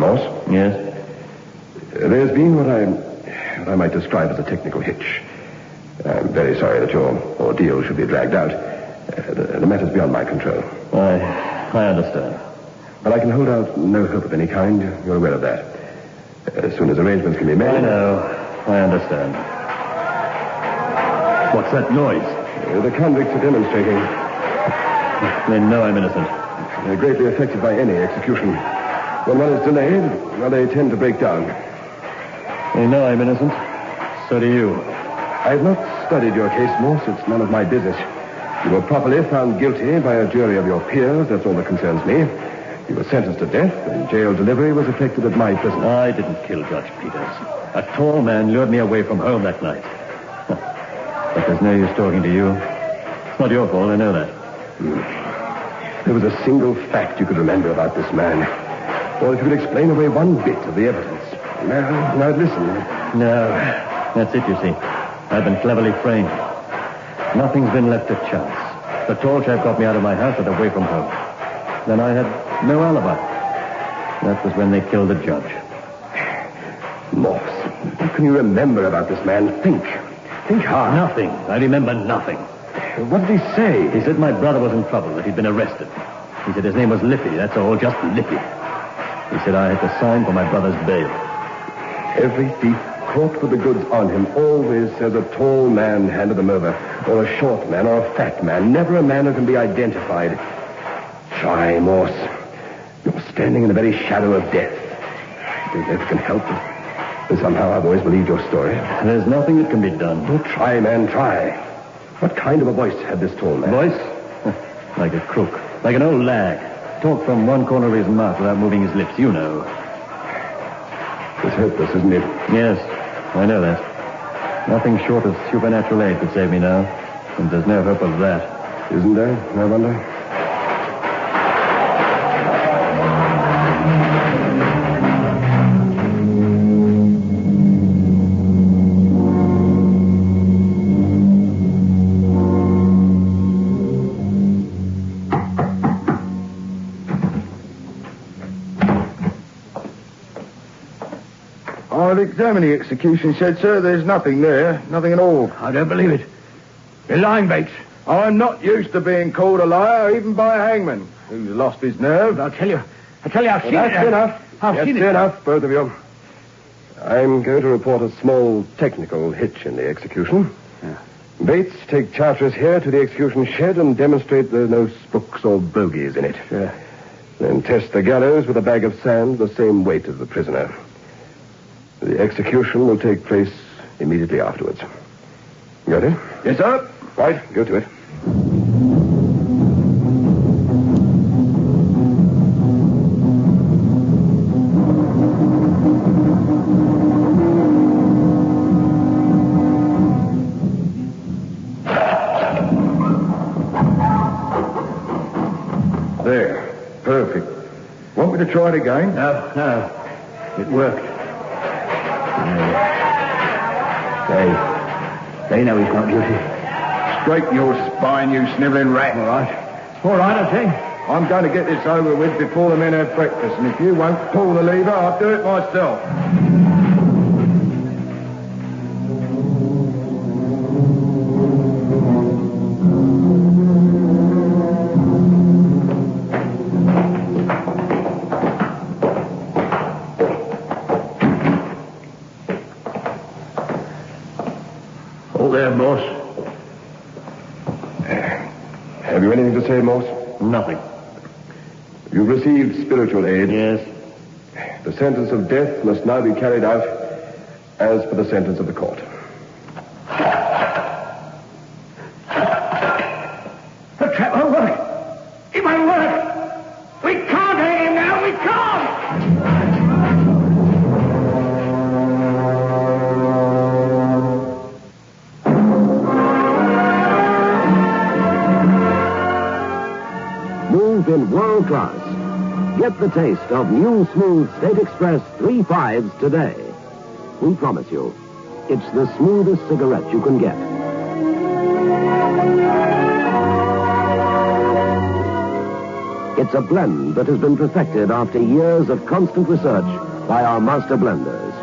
Morse? Yes? There's been what I might describe as a technical hitch. I'm very sorry that your ordeal should be dragged out. The matter's beyond my control. I understand. But I can hold out no hope of any kind. You're aware of that. As soon as arrangements can be made... I know. I understand. What's that noise? The convicts are demonstrating. They know I'm innocent. They're greatly affected by any execution. When one is delayed, well, they tend to break down. They know I'm innocent. So do you. I've not studied your case, Morse. It's none of my business. You were properly found guilty by a jury of your peers. That's all that concerns me. You were sentenced to death, and jail delivery was effected at my prison. I didn't kill Judge Peters. A tall man lured me away from home that night. But there's no use talking to you. It's not your fault, I know that. There was a single fact you could remember about this man. Or if you could explain away one bit of the evidence. Now listen. No, that's it, you see. I've been cleverly framed. Nothing's been left to chance. The tall chap got me out of my house and away from home. Then I had no alibi. That was when they killed the judge. Morse, what can you remember about this man? Think hard. Nothing. I remember nothing. What did he say? He said my brother was in trouble, that he'd been arrested. He said his name was Lippy, that's all, just Lippy. He said I had to sign for my brother's bail. Every thief caught with the goods on him always says a tall man handed them over, or a short man, or a fat man, never a man who can be identified. Try, Morse. You're standing in the very shadow of death. I don't know if it can help, but somehow I've always believed your story. There's nothing that can be done. Oh, try, man, try. What kind of a voice had this tall man? Voice? Like a crook. Like an old lag. Talk from one corner of his mouth without moving his lips, you know. It's hopeless, isn't it? Yes, I know that. Nothing short of supernatural aid could save me now. And there's no hope of that. Isn't there? I wonder. I've examined the execution shed, sir. There's nothing there. Nothing at all. I don't believe it. You're lying, Bates. I'm not used to being called a liar, even by a hangman who's lost his nerve. I'll tell you, I've seen it. That's enough. I've seen it. That's enough, both of you. I'm going to report a small technical hitch in the execution. Yeah. Bates, take Charteris here to the execution shed and demonstrate there are no spooks or bogies in it. Sure. Then test the gallows with a bag of sand the same weight as the prisoner. The execution will take place immediately afterwards. Got it? Yes, sir. Right, go to it. There. Perfect. Want me to try it again? No. It worked. They know he's not guilty. Straighten your spine, you snivelling rat. All right, I say. I'm going to get this over with before the men have breakfast, and if you won't pull the lever, I'll do it myself. Hold there, boss. Have you anything to say, Morse? Nothing. You've received spiritual aid. Yes. The sentence of death must now be carried out as per the sentence of the court. The trap won't work. It won't work. We can't hang him now. We can't. Moved in world class. Get the taste of new smooth State Express 3 5s today. We promise you, it's the smoothest cigarette you can get. It's a blend that has been perfected after years of constant research by our master blenders.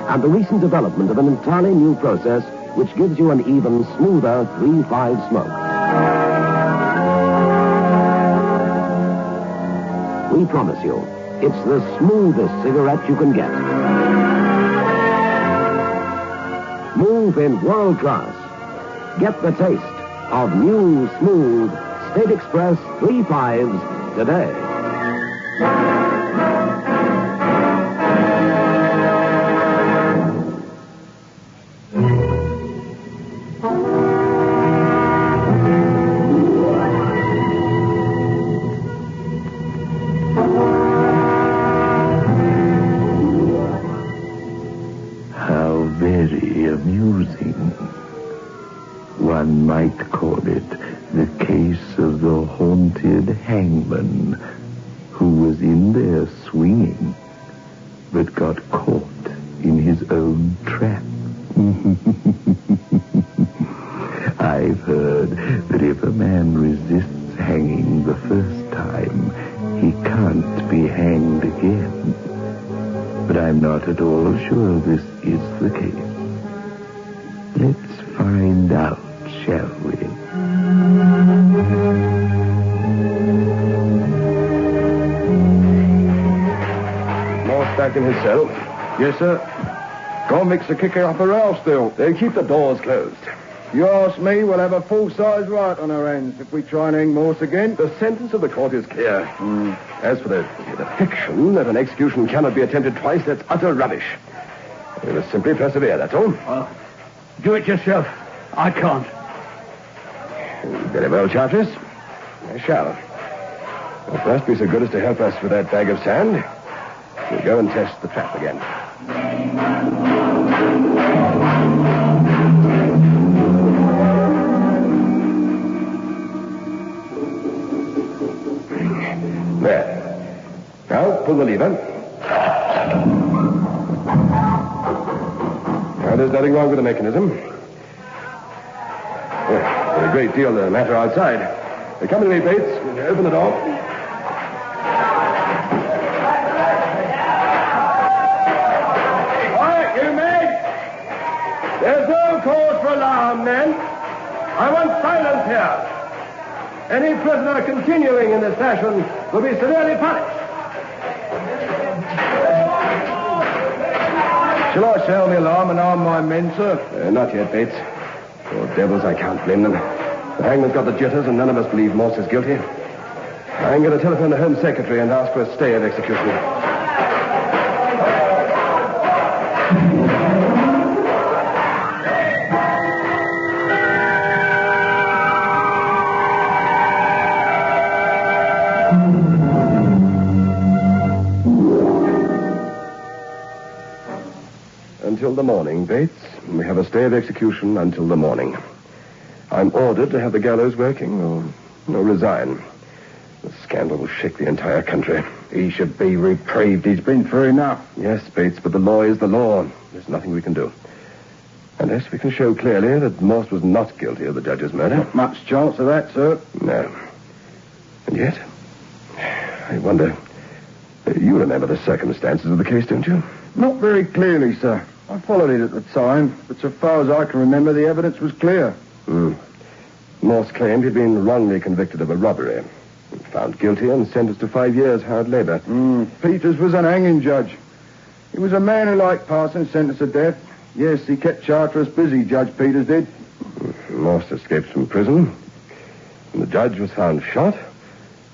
And the recent development of an entirely new process which gives you an even smoother 3-5 smoke. We promise you, it's the smoothest cigarette you can get. Smooth in world class. Get the taste of new, smooth State Express 3-5s today. How very amusing. One might call it the case of the haunted hangman who was in there swinging but got caught in his own trap. I've heard that if a man resists hanging the first time, he can't be hanged again. But I'm not at all sure this is the case. Let's find out, shall we? Morse back in his cell. Yes, sir. Convicts are kicking up a row still. They keep the doors closed. You ask me, we'll have a full-size riot on our hands if we try and hang Morse again. The sentence of the court is clear. As for the fiction that an execution cannot be attempted twice, that's utter rubbish. We must simply persevere, that's all. Do it yourself. I can't. Very well, Chartres. I shall. But first, be so good as to help us with that bag of sand. We'll go and test the trap again. There. Now, pull the lever. Now, there's nothing wrong with the mechanism. Well, there's a great deal the matter outside. Come to me, Bates. Open the door. Quiet, you men! There's no cause for alarm, men. I want silence here. Any prisoner continuing in this fashion will be severely punished. Shall I sound the alarm and arm my men, sir? Not yet, Bates. Poor devils, I can't blame them. The hangman's got the jitters, and none of us believe Morse is guilty. I'm going to telephone the Home Secretary and ask for a stay of execution. Until the morning, Bates. We have a stay of execution until the morning. I'm ordered to have the gallows working or resign. The scandal will shake the entire country. He should be reprieved. He's been through enough. Yes, Bates, but the law is the law. There's nothing we can do. Unless we can show clearly that Morse was not guilty of the judge's murder. Not much chance of that, sir. No. And yet, I wonder... You remember the circumstances of the case, don't you? Not very clearly, sir. I followed it at the time, but so far as I can remember, the evidence was clear. Morse claimed he'd been wrongly convicted of a robbery. Found guilty and sentenced to 5 years hard labor. Peters was an hanging judge. He was a man who liked passing sentence to death. Yes, he kept Chartres busy, Judge Peters did. Morse escaped from prison. And the judge was found shot.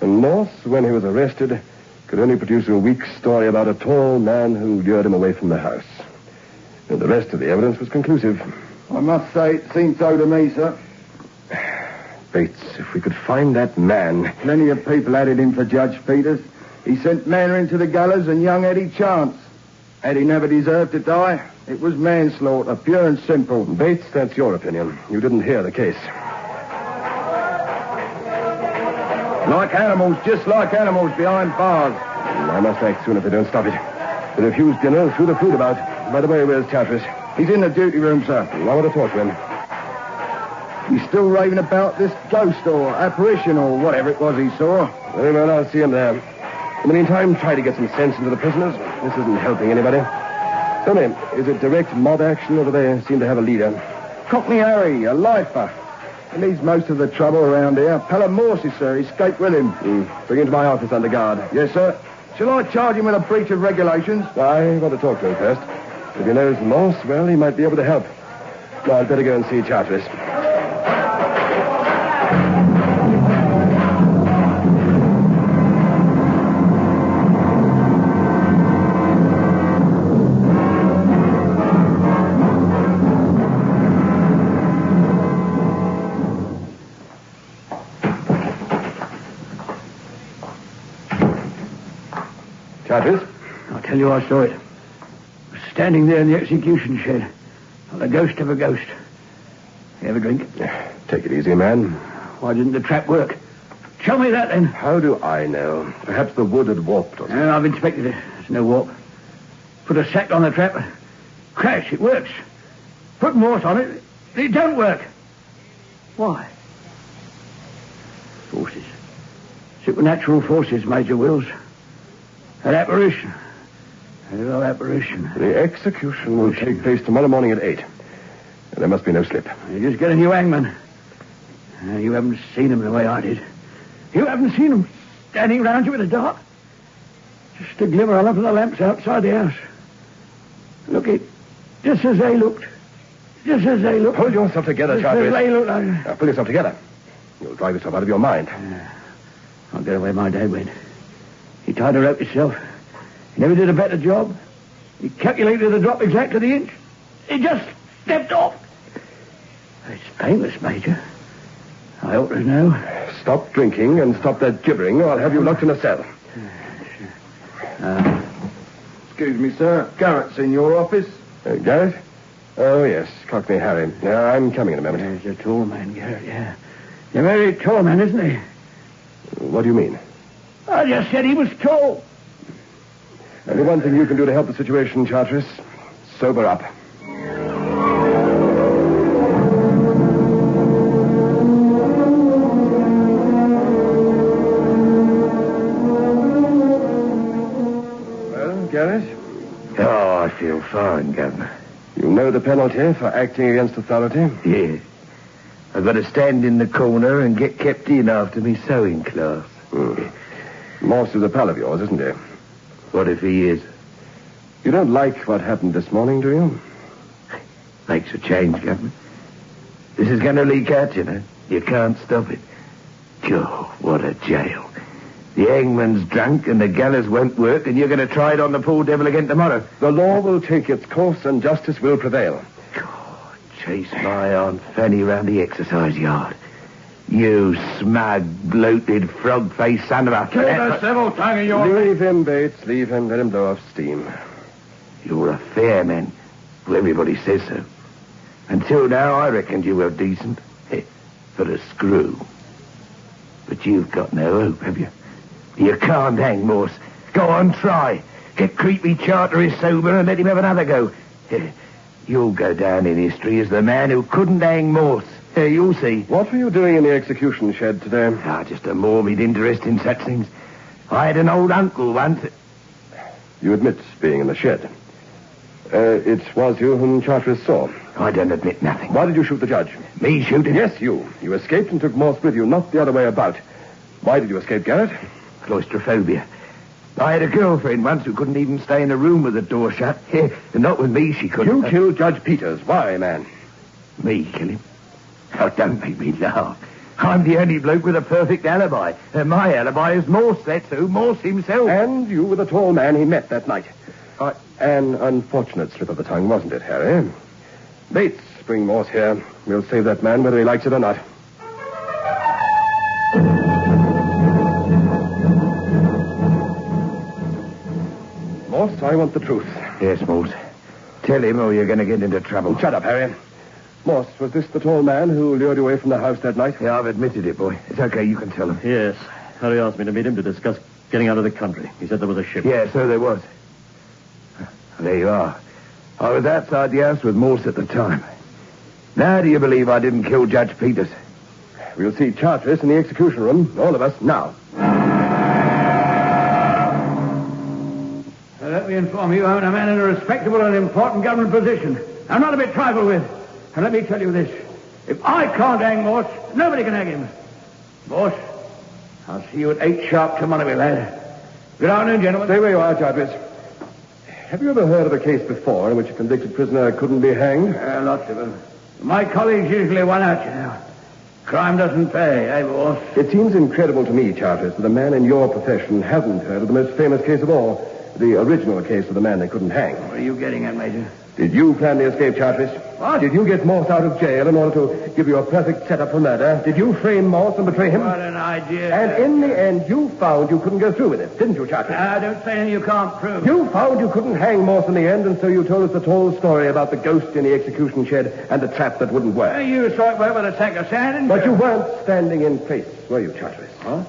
And Morse, when he was arrested, could only produce a weak story about a tall man who lured him away from the house. And the rest of the evidence was conclusive. I must say, it seemed so to me, sir. Bates, if we could find that man... Plenty of people added him for Judge Peters. He sent Manor into the gallows and young Eddie Chance. Eddie never deserved to die. It was manslaughter, pure and simple. Bates, that's your opinion. You didn't hear the case. Like animals, just like animals behind bars. I must act soon if they don't stop it. They refused dinner and threw the food about. By the way, where's Chartres? He's in the duty room, sir. I want to talk to him. He's still raving about this ghost or apparition or whatever it was he saw. Very well, I'll see him there. In the meantime, try to get some sense into the prisoners. This isn't helping anybody. Tell me, is it direct mob action or do they seem to have a leader? Cockney Harry, a lifer. He leads most of the trouble around here. Pelham Morse, sir. He escaped with him. Bring him to my office under guard. Yes, sir. Shall I charge him with a breach of regulations? I want to talk to him first. If he knows Morse, well, he might be able to help. Now, I'd better go and see Charteris. Charteris? I'll tell you, I saw it. I was standing there in the execution shed. Like the ghost of a ghost. You have a drink? Take it easy, man. Why didn't the trap work? Tell me that, then. How do I know? Perhaps the wood had warped or something. No, I've inspected it. There's no warp. Put a sack on the trap. Crash, it works. Put Morse on it. It don't work. Why? Forces. Supernatural forces, Major Wills. An apparition. A little apparition. The execution will take place tomorrow morning at 8. There must be no slip. You just get a new hangman. You haven't seen him the way I did. You haven't seen him standing round you in the dark. Just a glimmer on up of the lamps outside the house. Look, just as they looked. Just as they looked. Hold yourself together, Just as they looked. Now, pull yourself together. You'll drive yourself out of your mind. I'll get away my dad went. He tied a rope himself. He never did a better job. He calculated the drop exact to the inch. He just stepped off. It's painless, Major. I ought to know. Stop drinking and stop that gibbering, or I'll have you locked in a cell. Excuse me, sir. Garrett's in your office. Garrett? Oh, yes. Cockney Harry. I'm coming in a moment. He's a tall man, Garrett, yeah. He's a very tall man, isn't he? What do you mean? I just said he was tall. Only one thing you can do to help the situation, Charteris. Sober up. Well, Garrett? Oh, I feel fine, Governor. You know the penalty for acting against authority? Yeah. I've got to stand in the corner and get kept in after me sewing class. Morse is a pal of yours, isn't he? What if he is? You don't like what happened this morning, do you? Makes a change, Governor. This is going to leak out, you know. You can't stop it. God, what a jail. The hangman's drunk and the gallows won't work, and you're going to try it on the poor devil again tomorrow. The law will take its course and justice will prevail. God, chase my Aunt Fanny round the exercise yard. You smug, bloated, frog-faced son of a... Kill the civil tongue of your... Leave him, Bates. Leave him. Let him blow off steam. You're a fair man. Well, everybody says so. Until now, I reckoned you were decent. For a screw. But you've got no hope, have you? You can't hang Morse. Go on, try. Get creepy Charteris sober and let him have another go. You'll go down in history as the man who couldn't hang Morse. You'll see. What were you doing in the execution shed today? Just a morbid interest in such things. I had an old uncle once. You admit being in the shed. It was you whom Charteris saw. I don't admit nothing. Why did you shoot the judge? Me shoot him? Yes, you. You escaped and took Morse with you, not the other way about. Why did you escape, Garrett? Claustrophobia. I had a girlfriend once who couldn't even stay in a room with the door shut. Not with me, she couldn't. You killed Judge Peters. Why, man? Me kill him? Oh, don't make me laugh. I'm the only bloke with a perfect alibi. And my alibi is Morse, that's who. Morse himself. And you were the tall man he met that night. An unfortunate slip of the tongue, wasn't it, Harry? Bates, bring Morse here. We'll save that man whether he likes it or not. Morse, I want the truth. Yes, Morse. Tell him or you're going to get into trouble. Shut up, Harry. Morse, was this the tall man who lured you away from the house that night? Yeah, I've admitted it, boy. It's okay, you can tell him. Yes. Harry asked me to meet him to discuss getting out of the country. He said there was a ship. Yeah, so there was. There you are. I was outside the house with Morse at the time. Now do you believe I didn't kill Judge Peters? We'll see Charteris in the execution room, all of us, now. Let me inform you, I'm a man in a respectable and important government position. I'm not to be trifled with. And let me tell you this. If I can't hang Morse, nobody can hang him. Morse, I'll see you at 8 sharp tomorrow, my lad. Good afternoon, gentlemen. Stay where you are, Charteris. Have you ever heard of a case before in which a convicted prisoner couldn't be hanged? Lots of them. My colleagues usually won out, you know. Crime doesn't pay, eh, boss? It seems incredible to me, Charteris, that a man in your profession hasn't heard of the most famous case of all, the original case of the man they couldn't hang. What are you getting at, Major? Did you plan the escape, Charteris? What? Did you get Morse out of jail in order to give you a perfect setup for murder? Did you frame Morse and betray him? What an idea. And in the end, you found you couldn't go through with it, didn't you, Charteris? Don't say anything you can't prove. You found you couldn't hang Morse in the end, and so you told us the tall story about the ghost in the execution shed and the trap that wouldn't work. You saw it work with a sack of sand, didn't But you weren't standing in place, were you, Charteris? Huh?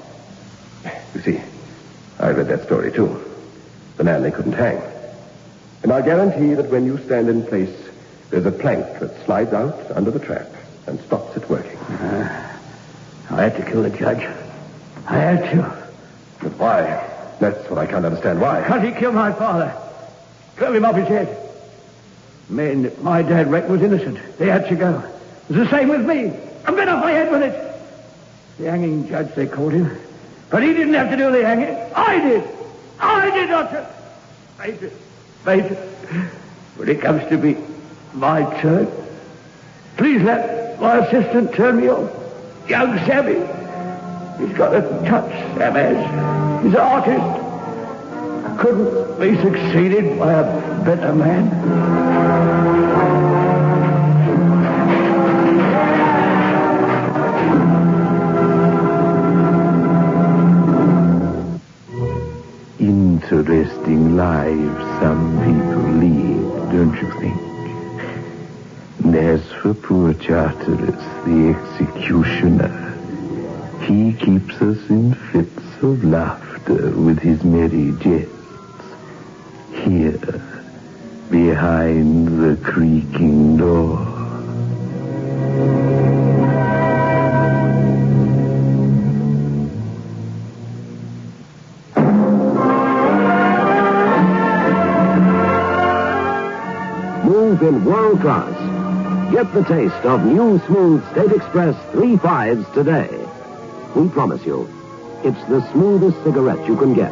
You see, I read that story, too. The man they couldn't hang. And I guarantee that when you stand in place, there's a plank that slides out under the trap and stops it working. I had to kill the judge. I had to. But why? That's what I can't understand. Why? Because he killed my father. Drove him off his head. Men that my dad reckoned was innocent. They had to go. It was the same with me. I've been off my head with it. The hanging judge, they called him. But he didn't have to do the hanging. I did. I did not. Major, when it comes to be my turn, please let my assistant turn me on. Young Sammy. He's got a touch, Sam has. He's an artist. Couldn't be succeeded by a better man. Interesting lives some people lead, don't you think? And as for poor Charteris, the executioner, he keeps us in fits of laughter with his merry jests. Here, behind the creaking door. In world class. Get the taste of new smooth State Express 3.5s today. We promise you, it's the smoothest cigarette you can get.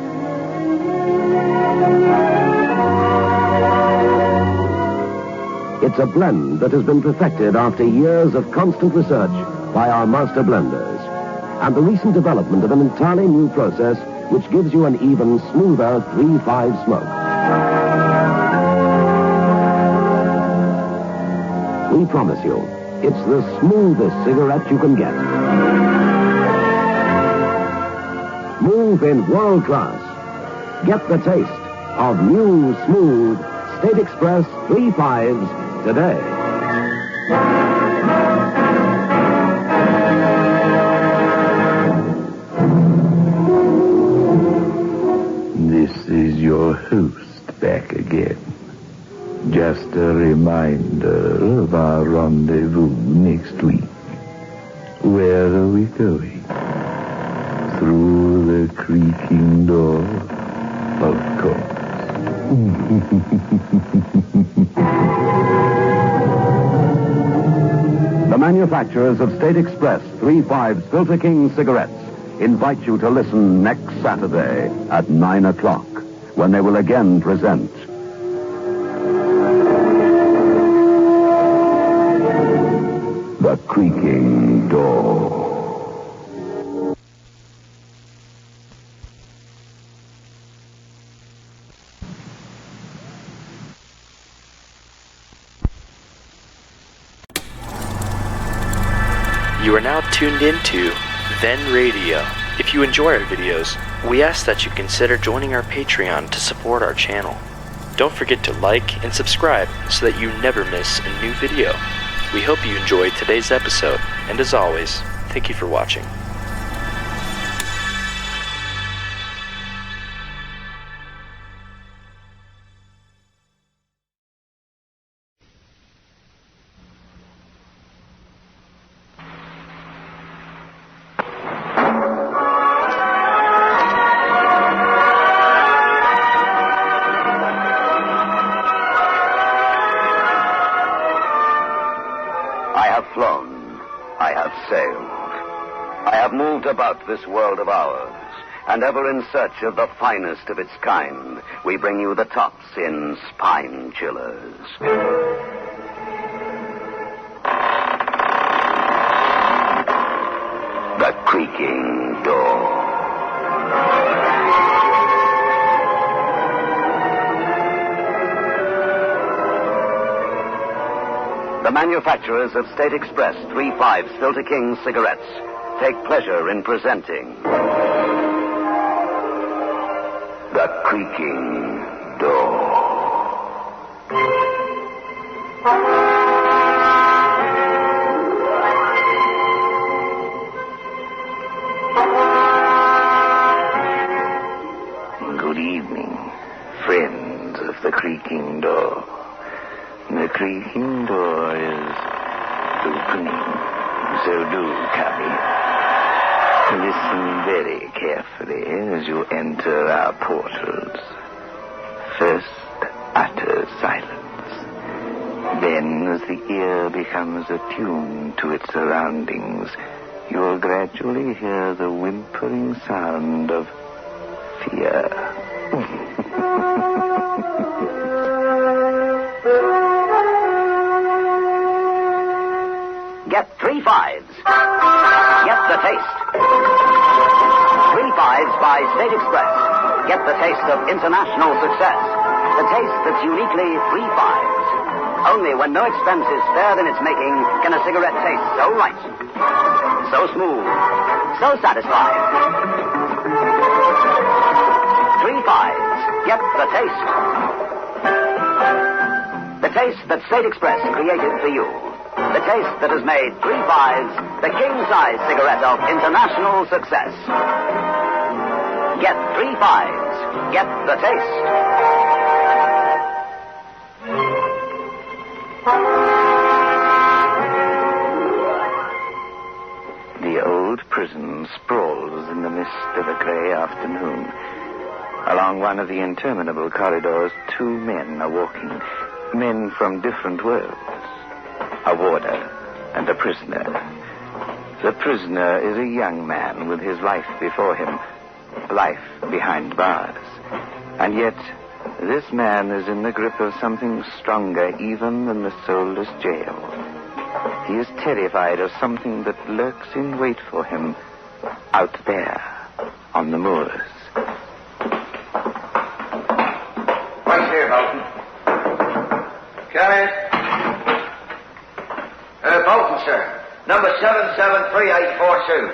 It's a blend that has been perfected after years of constant research by our master blenders, and the recent development of an entirely new process which gives you an even smoother 3.5 smoke. We promise you, it's the smoothest cigarette you can get. Smooth in world class. Get the taste of new, smooth State Express 3.5s today. This is your host back again. Just a reminder of our rendezvous next week. Where are we going? Through the creaking door, of course. The manufacturers of State Express 3.5 Filter King cigarettes invite you to listen next Saturday at 9 o'clock when they will again present The Creaking Door. You are now tuned into Then Radio. If you enjoy our videos, we ask that you consider joining our Patreon to support our channel. Don't forget to like and subscribe so that you never miss a new video. We hope you enjoyed today's episode, and as always, thank you for watching. flown. I have sailed. I have moved about this world of ours, and ever in search of the finest of its kind, we bring you the tops in spine chillers. The Creaking Door. The manufacturers of State Express 3/5 Filter King cigarettes take pleasure in presenting The Creaking Door. Good evening, friends of The Creaking Door. The creaking door is opening, so do come in. Listen very carefully as you enter our portals. First, utter silence. Then, as the ear becomes attuned to its surroundings, you will gradually hear the whimpering sound of fear. Get 3/5s. Get the taste. 3/5s by State Express. Get the taste of international success. The taste that's uniquely 3/5s. Only when no expense is spared in its making can a cigarette taste so right, so smooth, so satisfied. 3/5s. Get the taste. The taste that State Express created for you. The taste that has made 3/5s the king-size cigarette of international success. Get 3/5s. Get the taste. The old prison sprawls in the mist of a gray afternoon. Along one of the interminable corridors, two men are walking. Men from different worlds. A warder and a prisoner. The prisoner is a young man with his life before him. Life behind bars. And yet, this man is in the grip of something stronger even than the soulless jail. He is terrified of something that lurks in wait for him out there on the moors. What's here, Bolton? Come in. Bolton, sir. Number 773842.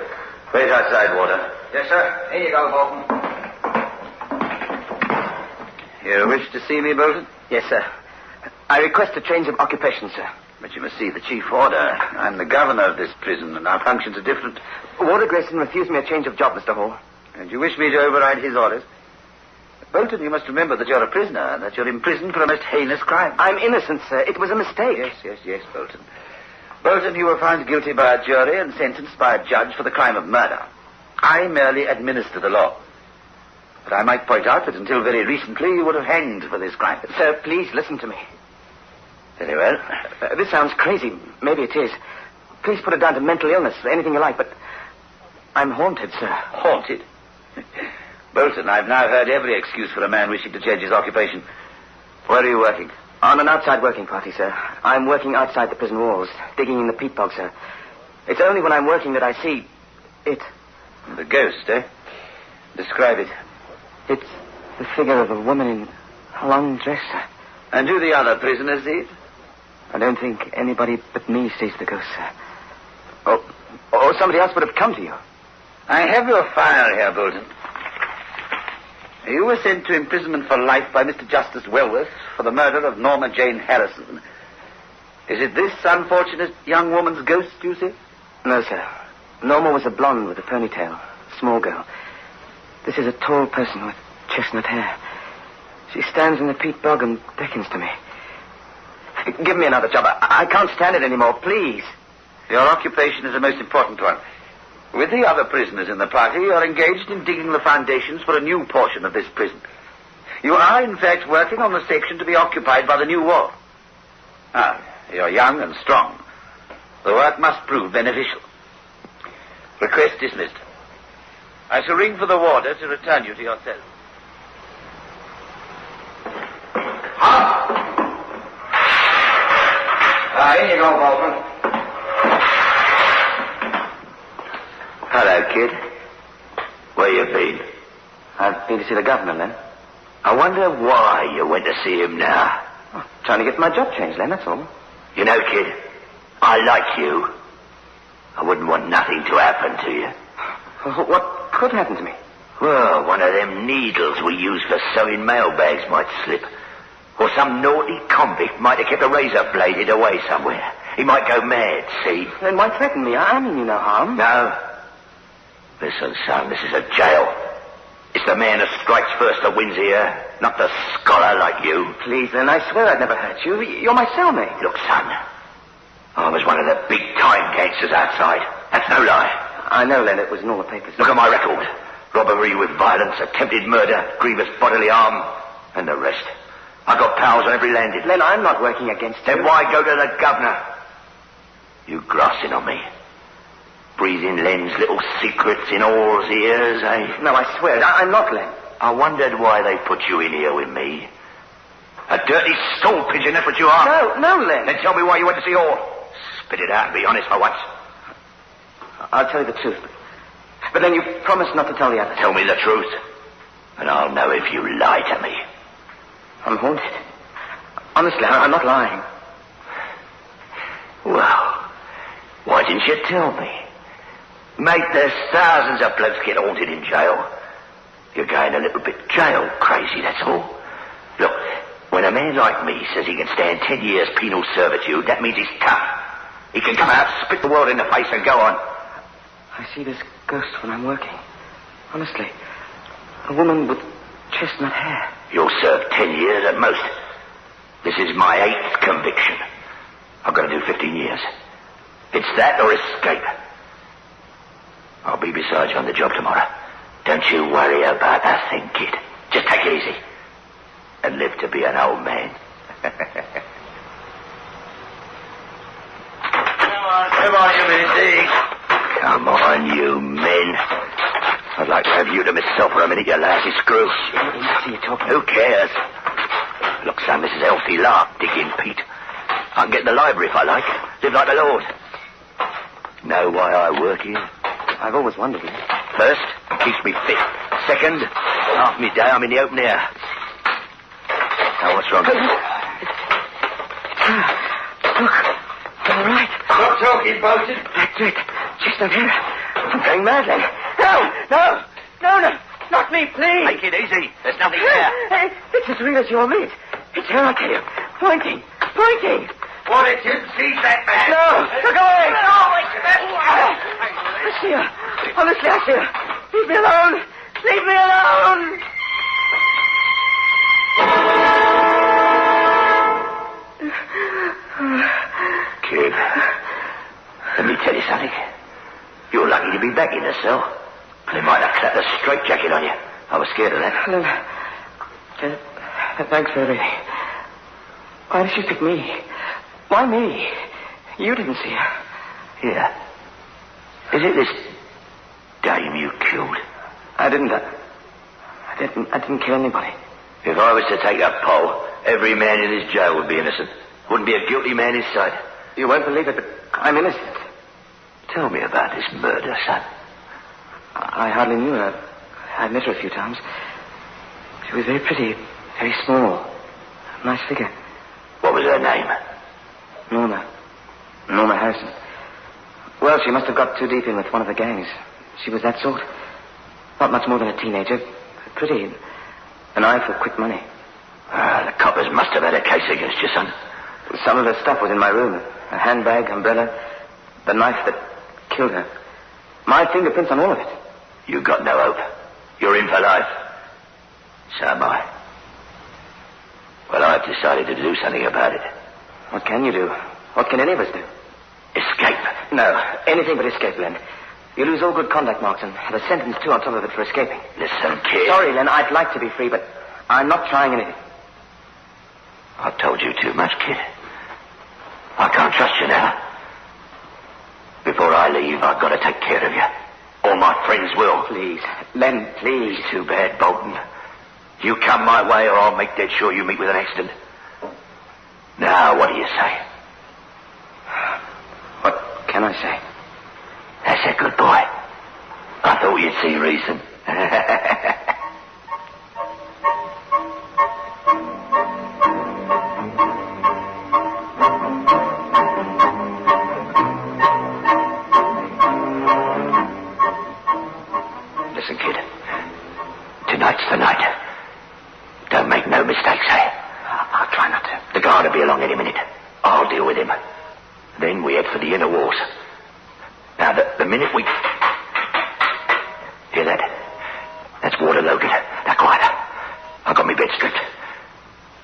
Wait outside, Warder. Yes, sir. Here you go, Bolton. You wish to see me, Bolton? Yes, sir. I request a change of occupation, sir. But you must see the chief warder. I'm the governor of this prison, and our functions are different. Warder Grayson refused me a change of job, Mr. Hall. And you wish me to override his orders? Bolton, you must remember that you're a prisoner, and that you're imprisoned for a most heinous crime. I'm innocent, sir. It was a mistake. Yes, Bolton. Bolton, you were found guilty by a jury and sentenced by a judge for the crime of murder. I merely administer the law. But I might point out that until very recently you would have hanged for this crime. Sir, please listen to me. Very well. This sounds crazy. Maybe it is. Please put it down to mental illness, anything you like, but I'm haunted, sir. Haunted? Bolton, I've now heard every excuse for a man wishing to change his occupation. Where are you working? On an outside working party, sir. I'm working outside the prison walls, digging in the peat bog, sir. It's only when I'm working that I see it. The ghost, eh? Describe it. It's the figure of a woman in a long dress, sir. And do the other prisoners see it? I don't think anybody but me sees the ghost, sir. Or somebody else would have come to you. I have your file here, Bolton. You were sent to imprisonment for life by Mr. Justice Wellworth for the murder of Norma Jane Harrison. Is it this unfortunate young woman's ghost, you say? No, sir. Norma was a blonde with a ponytail, a small girl. This is a tall person with chestnut hair. She stands in the peat bog and beckons to me. Give me another job. I can't stand it anymore, please. Your occupation is a most important one. With the other prisoners in the party, you are engaged in digging the foundations for a new portion of this prison. You are, in fact, working on the section to be occupied by the new wall. You're young and strong. The work must prove beneficial. Request dismissed. I shall ring for the warder to return you to your cell. In you go, Bolton. Hello, kid. Where you been? I've been to see the governor, Len. I wonder why you went to see him now. Oh, trying to get my job changed, Len, that's all. You know, kid, I like you. I wouldn't want nothing to happen to you. What could happen to me? Well, one of them needles we use for sewing mailbags might slip. Or some naughty convict might have kept a razor bladed away somewhere. He might go mad, see? Then why threaten me? I mean you no harm. No. Listen, son, this is a jail. It's the man who strikes first that wins here, not the scholar like you. Please, Len, I swear I'd never hurt you. You're my cellmate. Look, son, I was one of the big-time gangsters outside. That's no lie. I know, Len, it was in all the papers. Look at my record. Robbery with violence, attempted murder, grievous bodily harm, and the rest. I got pals on every landing. Len, I'm not working against you. Then why go to the governor? You grassing on me. Breathing Len's little secrets in all's ears, eh? No, I swear, I'm not Len. I wondered why they put you in here with me. A dirty stool pigeon, that's what you are. No, Len. Then tell me why you went to see Orr. Spit it out and be honest for once. I'll tell you the truth. But then you promised not to tell the others. Tell me the truth, and I'll know if you lie to me. I'm haunted. Honestly, I'm not lying. Well, why didn't you tell me? Mate, there's thousands of blokes get haunted in jail. You're going a little bit jail crazy, that's all. Look, when a man like me says he can stand 10 years penal servitude, that means he's tough. He can come out, spit the world in the face, and go on. I see this ghost when I'm working. Honestly. A woman with chestnut hair. You'll serve 10 years at most. This is my 8th conviction. I've got to do 15 years. It's that or escape. I'll be beside you on the job tomorrow. Don't you worry about a thing, kid. Just take it easy. And live to be an old man. Come on, you men, dig. Come on, you men. I'd like to have you to myself for a minute, you lousy screw. Who cares? Look, son, this is healthy lark, digging Pete. I can get in the library if I like. Live like a lord. Know why I work here? I've always wondered. First, it keeps me fit. Second, half me day I'm in the open air. Now, what's wrong? Look, all right. Stop talking, Bolton. That's it. Chestnut hair. I'm going mad, Len. No, not me, please. Take it easy. There's nothing there. It's as real as your meat. It's her I tell you. Pointing. What did you see that man? No, look away. No, it's that. I see her. Honestly, I see her. Leave me alone. Leave me alone. Kid, let me tell you something. You're lucky to be back in the cell. They might have clapped a straitjacket on you. I was scared of that. Thanks for everything. Why did she pick me? Why me? You didn't see her. Yeah. Is it this dame you killed? I didn't kill anybody. If I was to take a poll, every man in this jail would be innocent. Wouldn't be a guilty man in sight. You won't believe it, but I'm innocent. Tell me about this murder, son. I hardly knew her. I met her a few times. She was very pretty, very small. Nice figure. What was her name? Norma Harrison. Well, she must have got too deep in with one of the gangs. She was that sort. Not much more than a teenager. Pretty. An eye for quick money. The coppers must have had a case against you, son. Some of her stuff was in my room. A handbag, umbrella, the knife that killed her. My fingerprints on all of it. You got no hope. You're in for life. So am I. Well, I've decided to do something about it. What can you do? What can any of us do? Escape. No, anything but escape, Len. You lose all good conduct marks and have a sentence, too, on top of it for escaping. Listen, kid. Sorry, Len, I'd like to be free, but I'm not trying anything. I've told you too much, kid. I can't trust you now. Before I leave, I've got to take care of you. All my friends will. Please, Len, please. It's too bad, Bolton. You come my way or I'll make dead sure you meet with an accident. Now, what do you say? What can I say? That's a good boy. I thought you'd see reason. Listen, kid. Tonight's the night. Don't make no mistakes, eh? I'll try not to. The guard will be along any minute. I'll deal with him. Then we head for the inner walls. Now, the minute we... Hear that? That's water loaded. Now, quiet. I've got my bed stripped.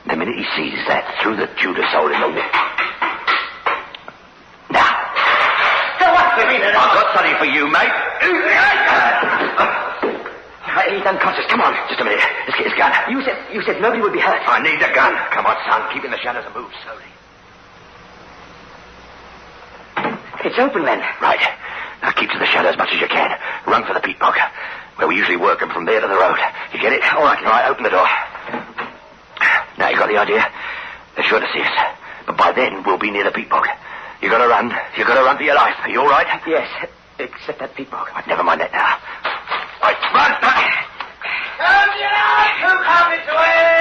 The minute he sees that through the Judas hole in the wall... Now. So what's the meaning? I've got something for you, mate. He's unconscious. Come on. Just a minute. Let's get his gun. You said nobody would be hurt. I need the gun. Come on, son. Keep in the shadows and move slowly. It's open, then. Right. Now keep to the shadow as much as you can. Run for the peat bog, where we usually work, and from there to the road. You get it? All right, open the door. Now you got the idea? They're sure to see us. But by then, we'll be near the peat bog. You gotta run. You gotta run for your life. Are you all right? Yes, except that peat bog. Never mind that now. Right, run! Come get out! Who come this way?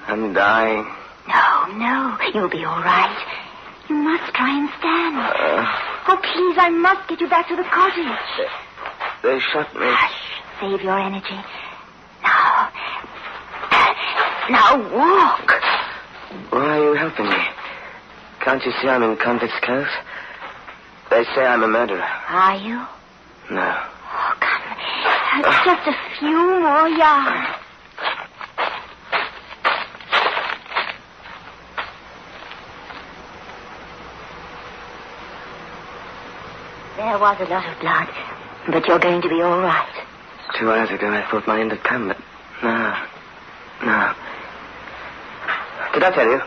I'm dying. No, you'll be all right. You must try and stand. Oh, please, I must get you back to the cottage. They shot me. Hush, save your energy. Now walk. Why are you helping me? Can't you see I'm in convict's clothes? They say I'm a murderer. Are you? No. Oh, come. Just a few more yards. There was a lot of blood, but you're going to be all right. 2 hours ago, I thought my end had come, but no. Did I tell you?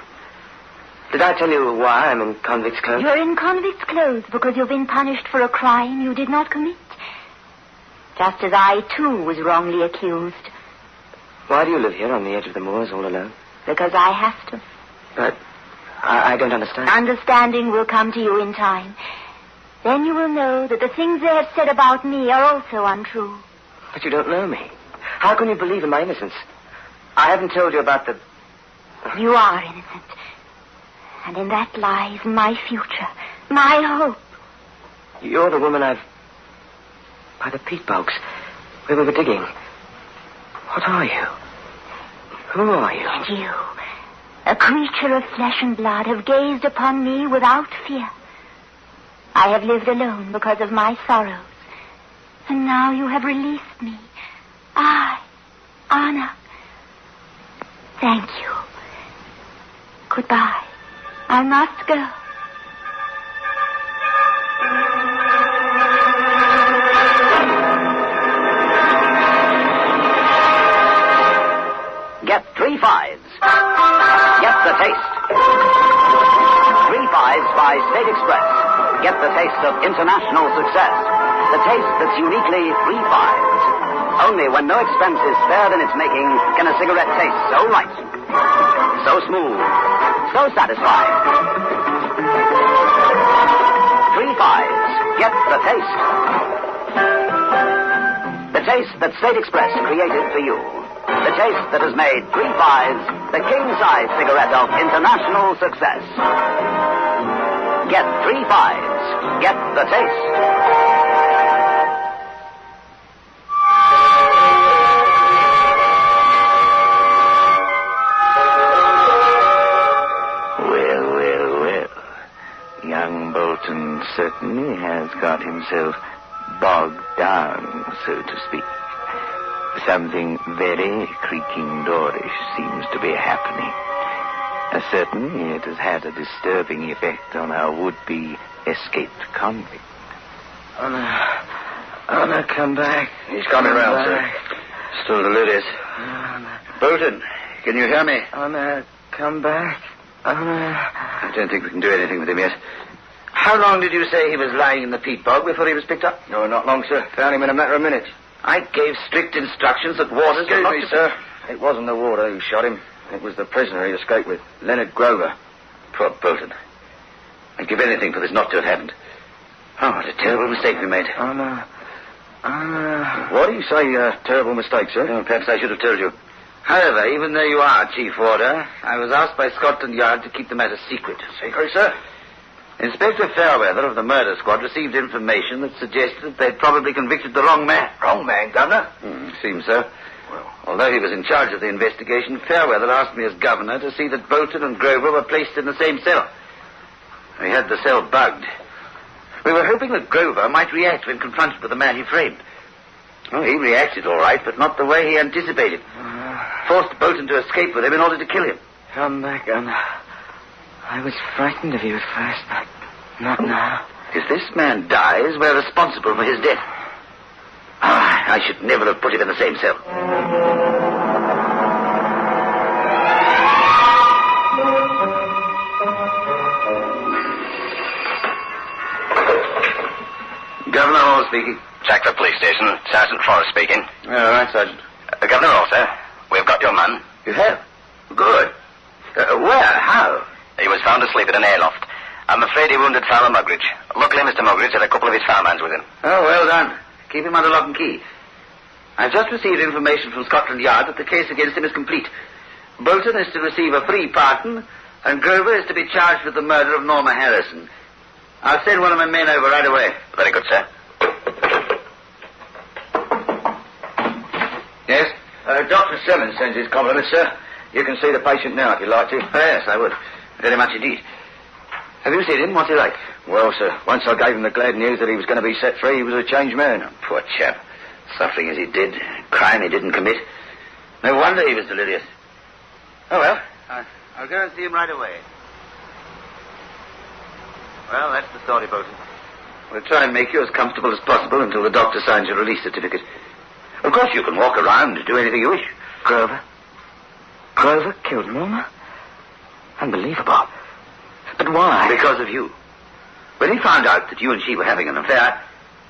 Did I tell you why I'm in convict's clothes? You're in convict's clothes because you've been punished for a crime you did not commit. Just as I, too, was wrongly accused. Why do you live here on the edge of the moors all alone? Because I have to. But I don't understand. Understanding will come to you in time. Then you will know that the things they have said about me are also untrue. But you don't know me. How can you believe in my innocence? I haven't told you about the... You are innocent. And in that lies my future, my hope. You're the woman I've... By the peat bogs, where we were digging. What are you? Who are you? And you, a creature of flesh and blood, have gazed upon me without fear. I have lived alone because of my sorrows. And now you have released me. I, Anna. Thank you. Goodbye. I must go. Get 3 5s. Get the taste. 3 5s by State Express. Get the taste of international success. The taste that's uniquely 3 5s. Only when no expense is spared in its making can a cigarette taste so right, so smooth, so satisfying. 3 5s. Get the taste. The taste that State Express created for you. The taste that has made 3 5s the king-size cigarette of international success. Get 3 5s. Get the taste. himself bogged down, so to speak. Something very creaking doorish seems to be happening. Certainly it has had a disturbing effect on our would-be escaped convict. Anna, come back. He's coming round, sir. Still delirious. Bolton, can you hear me? Anna, come back. Anna. I don't think we can do anything with him yet. How long did you say he was lying in the peat bog before he was picked up? No, not long, sir. Found him in a matter of minutes. I gave strict instructions that Waters... Excuse me, sir. It wasn't the warder who shot him. It was the prisoner he escaped with, Leonard Grover. Poor Bolton. I'd give anything for this not to have happened. Oh, what a terrible mistake we made. Anna. What do you say, terrible mistake, sir? Oh, perhaps I should have told you. However, even though you are Chief Warder, I was asked by Scotland Yard to keep the matter secret. Secret, sir? Inspector Fairweather of the murder squad received information that suggested that they'd probably convicted the wrong man. Wrong man, Governor? Seems so. Well, although he was in charge of the investigation, Fairweather asked me as governor to see that Bolton and Grover were placed in the same cell. We had the cell bugged. We were hoping that Grover might react when confronted with the man he framed. Oh, he reacted all right, but not the way he anticipated. Forced Bolton to escape with him in order to kill him. Come back, Anna. I was frightened of you at first, but not now. If this man dies, we're responsible for his death. I should never have put him in the same cell. Governor Hall speaking. Sackville Police Station. Sergeant Forrest speaking. All right, Sergeant. Governor Hall, sir. We've got your man. You have? Good. Where? How? He was found asleep in an airloft. I'm afraid he wounded Farmer Mugridge. Luckily, Mr. Mugridge had a couple of his farmhands with him. Oh, well done. Keep him under lock and key. I've just received information from Scotland Yard that the case against him is complete. Bolton is to receive a free pardon, and Grover is to be charged with the murder of Norma Harrison. I'll send one of my men over right away. Very good, sir. Yes? Dr. Simmons sends his compliments, sir. You can see the patient now if you'd like to. Yes, I would. Very much indeed. Have you seen him? What's he like? Well, sir, once I gave him the glad news that he was going to be set free, he was a changed man. Oh, poor chap. Suffering as he did. Crime he didn't commit. No wonder he was delirious. Oh, well. I'll go and see him right away. Well, that's the story, Bolton. We'll try and make you as comfortable as possible until the doctor signs your release certificate. Of course, you can walk around and do anything you wish. Grover killed Norma? Unbelievable. But why? Because of you. When he found out that you and she were having an affair,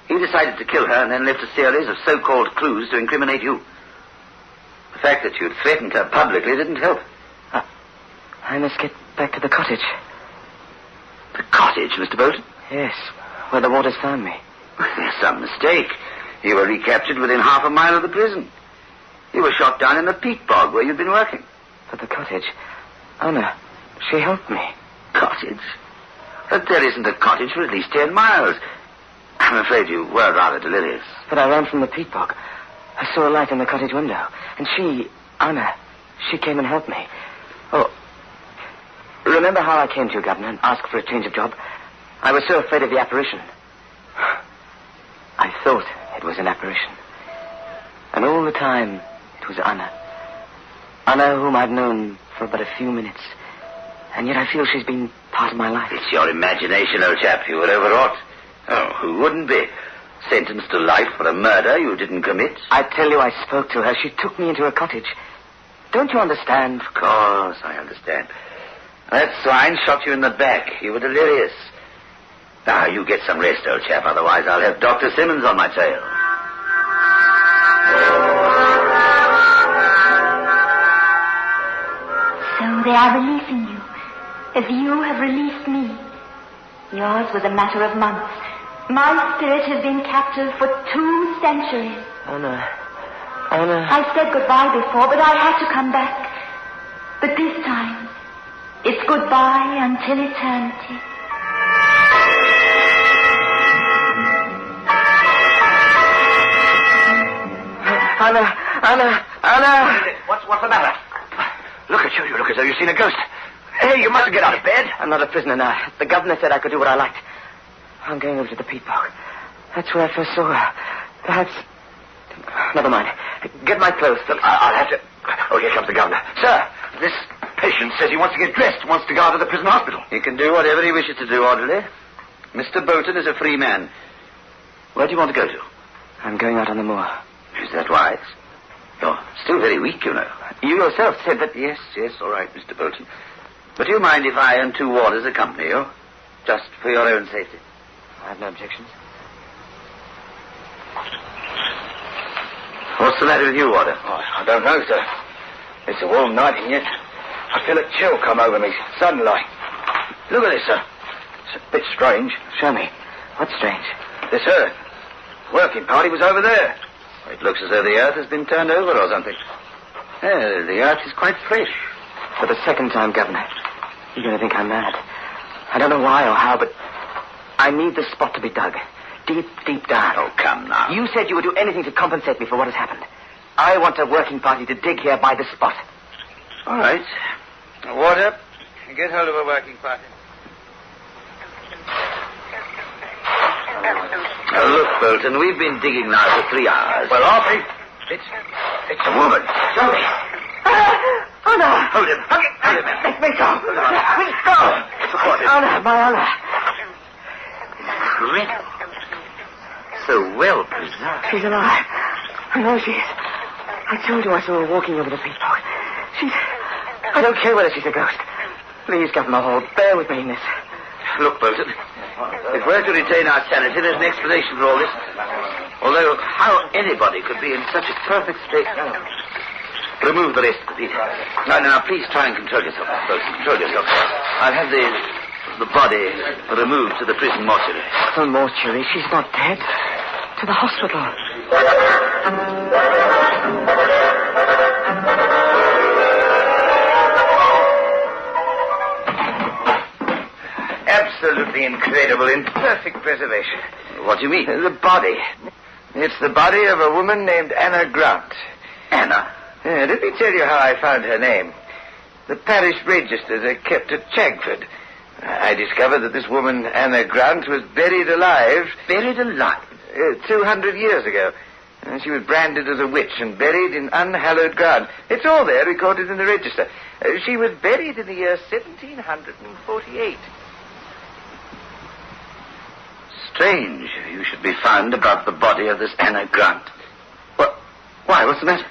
he decided to kill her and then left a series of so-called clues to incriminate you. The fact that you'd threatened her publicly didn't help. I must get back to the cottage. The cottage, Mr. Bolton? Yes, where the Waters found me. There's some mistake. You were recaptured within half a mile of the prison. You were shot down in the peat bog where you'd been working. But the cottage... Anna, she helped me. Cottage? But there isn't a cottage for at least 10 miles. I'm afraid you were rather delirious. But I ran from the peat bog. I saw a light in the cottage window. And Anna, she came and helped me. Oh, remember how I came to you, Governor, and asked for a change of job? I was so afraid of the apparition. I thought it was an apparition. And all the time, it was Anna. Anna, whom I've known for but a few minutes. And yet I feel she's been part of my life. It's your imagination, old chap. You were overwrought. Oh, who wouldn't be? Sentenced to life for a murder you didn't commit. I tell you, I spoke to her. She took me into her cottage. Don't you understand? Of course, I understand. That swine shot you in the back. You were delirious. Now, you get some rest, old chap. Otherwise, I'll have Dr. Simmons on my tail. So they are releasing you, as you have released me. Yours was a matter of months. My spirit has been captive for 2 centuries. Anna. I said goodbye before, but I had to come back. But this time, it's goodbye until eternity. Anna! What's the matter? Look at you. You look as though you've seen a ghost. Hey, you mustn't get out of bed. I'm not a prisoner now. The governor said I could do what I liked. I'm going over to the peat bog. That's where I first saw her. Perhaps... Never mind. Get my clothes. I'll have to... Oh, here comes the governor. Sir, this patient says he wants to get dressed, wants to go to the prison hospital. He can do whatever he wishes to do, orderly. Mr. Bolton is a free man. Where do you want to go to? I'm going out on the moor. Is that wise? You're still very weak, you know. You yourself said that... Yes, all right, Mr. Bolton. But do you mind if I and 2 warders accompany you? Just for your own safety. I have no objections. What's the matter with you, warder? Oh, I don't know, sir. It's a warm night, and yet I feel a chill come over me, suddenly. Look at this, sir. It's a bit strange. Show me. What's strange? This earth. Working party was over there. It looks as though the earth has been turned over or something. Yeah, the earth is quite fresh. For the second time, Governor. You're going to think I'm mad. I don't know why or how, but I need the spot to be dug. Deep, deep down. Oh, come now. You said you would do anything to compensate me for what has happened. I want a working party to dig here by the spot. All right. Water, get hold of a working party. Now, look, Bolton, we've been digging now for 3 hours. Well, Arthur, it's a woman. Show me. Oh, no. Hold him. Hold him. Let me go. Please go. Support him. Honor, my honor. Incredible. So well preserved. She's alive. I know she is. I told you I saw her walking over the peacock. I don't care whether she's a ghost. Please, Governor Hall, bear with me in this. Look, Bolton, if we're to retain our sanity, there's an explanation for all this. Although, how anybody could be in such a perfect state... Remove the rest of the people. Now, please try and control yourself, Bolton. Control yourself. I'll have the body removed to the prison mortuary. The mortuary? She's not dead. To the hospital. Absolutely incredible, in perfect preservation. What do you mean? The body. It's the body of a woman named Anna Grant. Anna? Let me tell you how I found her name. The parish registers are kept at Chagford. I discovered that this woman, Anna Grant, was buried alive. Buried alive? 200 years ago. She was branded as a witch and buried in unhallowed ground. It's all there, recorded in the register. She was buried in the year 1748. Strange you should be found above the body of this Anna Grant. What? Why? What's the matter?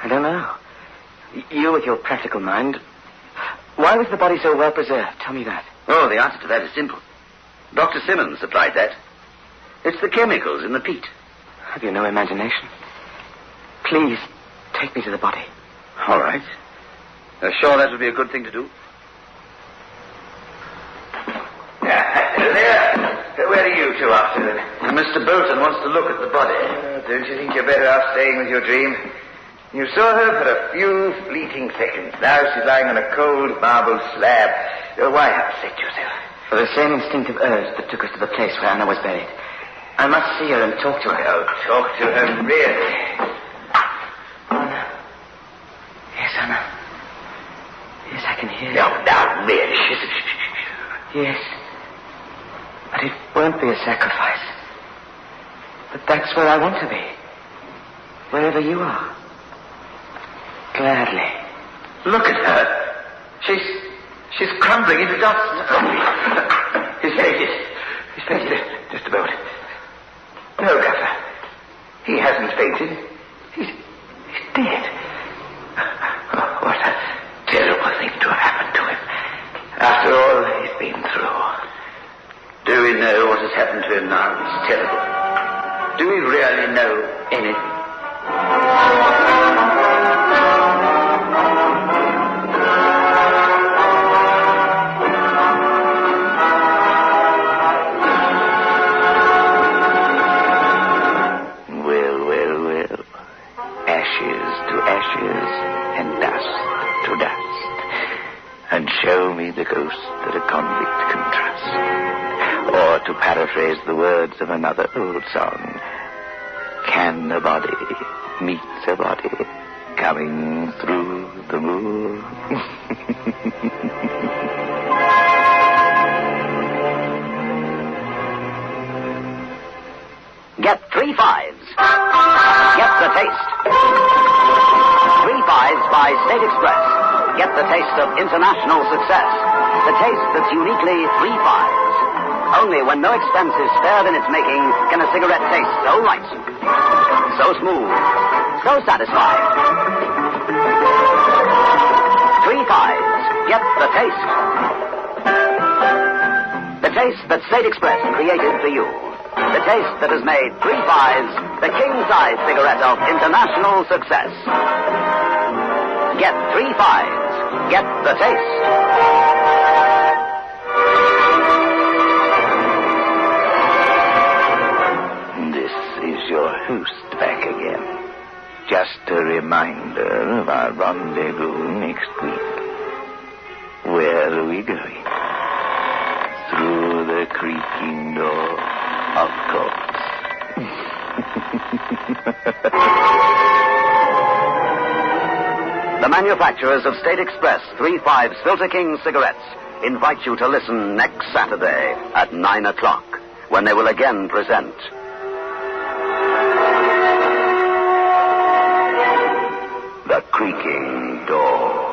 I don't know. You with your practical mind. Why was the body so well preserved? Tell me that. Oh, the answer to that is simple. Dr. Simmons supplied that. It's the chemicals in the peat. Have you no imagination? Please, take me to the body. All right. Sure that would be a good thing to do? There. Where are you two after then? Mr. Bolton wants to look at the body. Don't you think you're better off staying with your dream? You saw her for a few fleeting seconds. Now she's lying on a cold marble slab. Why upset yourself? For the same instinctive urge that took us to the place where Anna was buried. I must see her and talk to her. Oh, talk to her, really? Anna. Yes, Anna. Yes, I can hear you. Now, really? Yes. But it won't be a sacrifice. But that's where I want to be. Wherever you are. Gladly. Look at her. She's crumbling into dust. He's fainted. Just about. No, Gaffer. He hasn't fainted. He's dead. Oh, what a terrible thing to have happened to him. After all he's been through. Do we know what has happened to him now? It's terrible. Do we really know anything? And show me the ghost that a convict can trust. Or to paraphrase the words of another old song, can a body meet a body coming through the moor? 3 5s. Get the taste. 3 5s by State Express. Get the taste of international success. The taste that's uniquely 3 5s. Only when no expense is spared in its making can a cigarette taste so right, so smooth, so satisfying. 3 5s. Get the taste. The taste that State Express created for you. The taste that has made 3 5s the king-size cigarette of international success. Get 3 5s. Get the taste. This is your host back again. Just a reminder of our rendezvous next week. Where are we going? Through the creaking door, of course. The manufacturers of State Express 3 5s Filter King cigarettes invite you to listen next Saturday at 9 o'clock when they will again present The Creaking Door.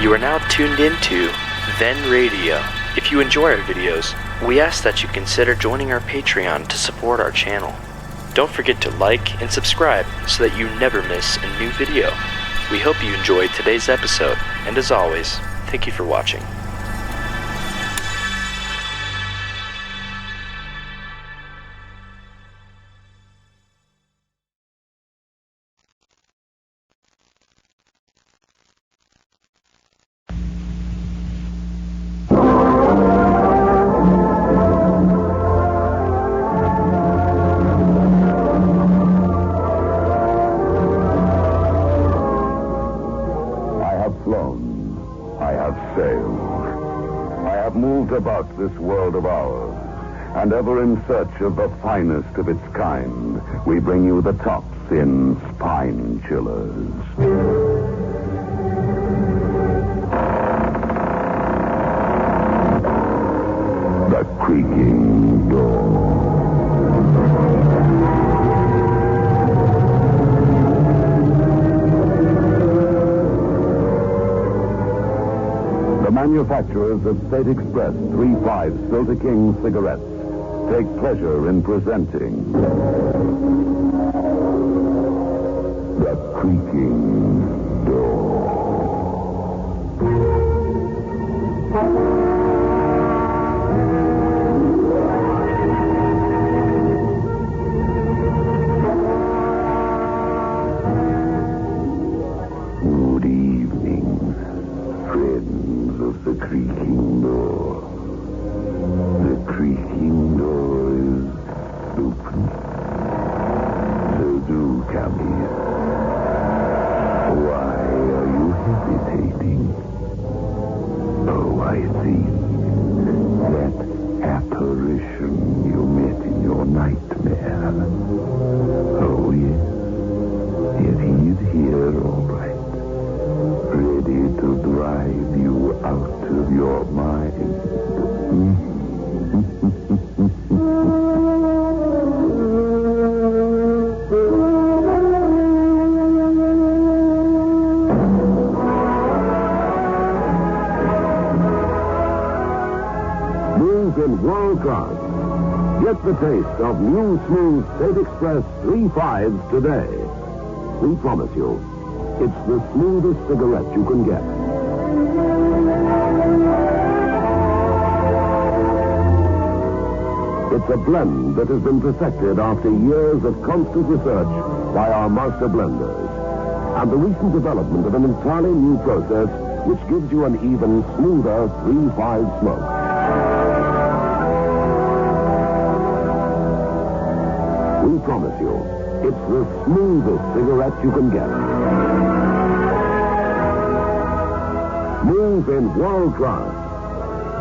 You are now tuned into Then Radio. If you enjoy our videos, we ask that you consider joining our Patreon to support our channel. Don't forget to like and subscribe so that you never miss a new video. We hope you enjoyed today's episode, and as always, thank you for watching. About this world of ours, and ever in search of the finest of its kind, we bring you the tops in spine chillers. The Creaking Door. Manufacturers of State Express 3.5 Silver King cigarettes take pleasure in presenting The Creaking Door. Good evening, friends of the Creaking Door. The Creaking Door is open. So do come here. Why are you hesitating? Oh, I see. That apparition you met in your nightmare. Oh, yes. If he's here, all right. Ready to drive you out of your mind. Move in world class. Get the taste of new smooth State Express 3.5s today. We promise you, it's the smoothest cigarette you can get. It's a blend that has been perfected after years of constant research by our master blenders. And the recent development of an entirely new process which gives you an even smoother 3.5 smoke. We promise you, it's the smoothest cigarette you can get. Move in world class.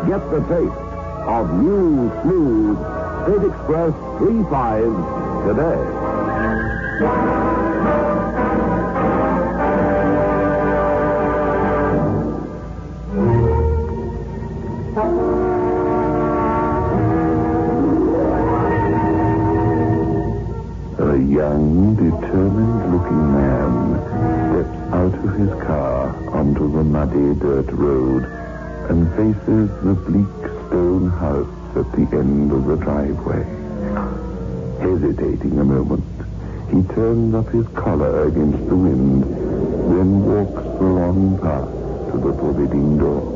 Get the taste of new, smooth State Express 3.5s today. A young, determined-looking man steps out of his car onto the muddy dirt road and faces the bleak stone house at the end of the driveway. Hesitating a moment, he turns up his collar against the wind, then walks the long path to the forbidding door.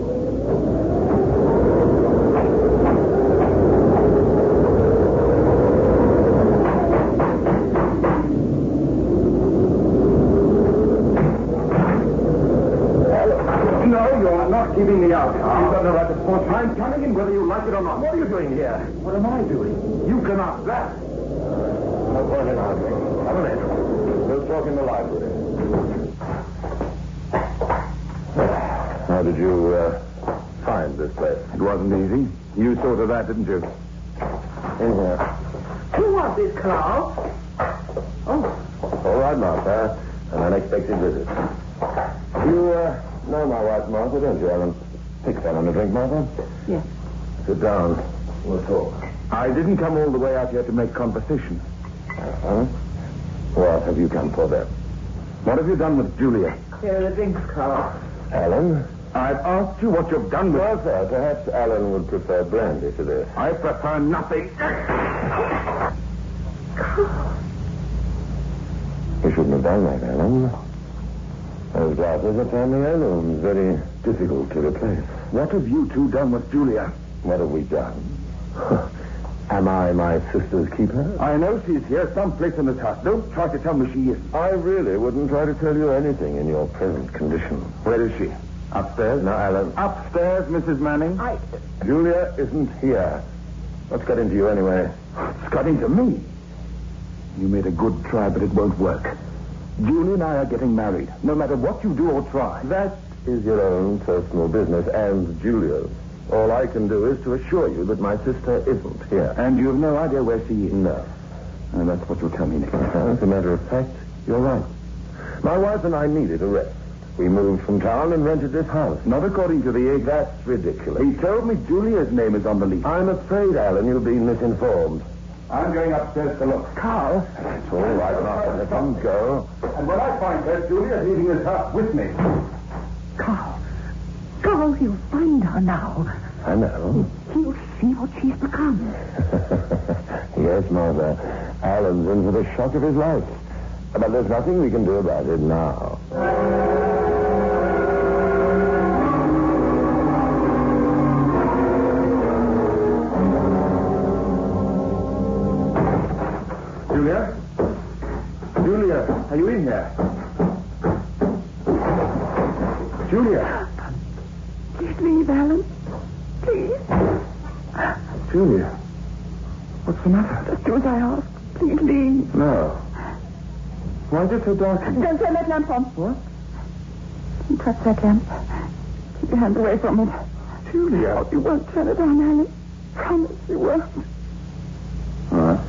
Keeping me out. You've got no right to force. I'm coming in whether you like it or not. What are you doing here? What am I doing? You can ask that. No point in arguing. Come in. We'll talk in the library. How did you find this place? It wasn't easy. You saw to that, didn't you? In here. Who was this, Carl? Oh. All right, Martha. An unexpected visit. You, know my wife, Martha, don't you, Ellen? Take a fellow a drink, Martha. Yes. Sit down. We'll talk. I didn't come all the way out here to make conversation. Uh-huh. What have you come for, then? What have you done with Julia? Here are the drinks, Carl. Ellen, I've asked you what you've done with... Well, sir, perhaps Alan would prefer brandy to this. I prefer nothing. You shouldn't have done that, Alan. Those glasses are family heirlooms, very difficult to replace. What have you two done with Julia? What have we done? Am I my sister's keeper? I know she's here someplace in this house. Don't try to tell me she isn't. I really wouldn't try to tell you anything in your present condition. Where is she? Upstairs? No, Alan. Upstairs, Mrs. Manning? Julia isn't here. What's got into you anyway? It's got into me. You made a good try, but it won't work. Julie and I are getting married, no matter what you do or try. That is your own personal business and Julia's. All I can do is to assure you that my sister isn't here. And you have no idea where she is? No. And that's what you'll tell me next. As a matter of fact, you're right. My wife and I needed a rest. We moved from town and rented this house. Not according to the egg. That's ridiculous. He told me Julia's name is on the lease. I'm afraid, Alan, you've been misinformed. I'm going upstairs to look. Carl? It's all right, Martha. Let him go. And when I find her, Julia's leaving this house with me. Carl, he'll find her now. I know. He'll see what she's become. Yes, Martha. Alan's in for the shock of his life. But there's nothing we can do about it now. Julia? Julia, are you in here? Julia? Please leave, Alan. Please. Julia? What's the matter? Just do as I ask. Please leave. No. Why is it so dark? Don't turn that lamp on. What? Touch that lamp. Keep your hands away from it. Julia. Oh, you won't turn it on, Alan. Promise you won't. All right.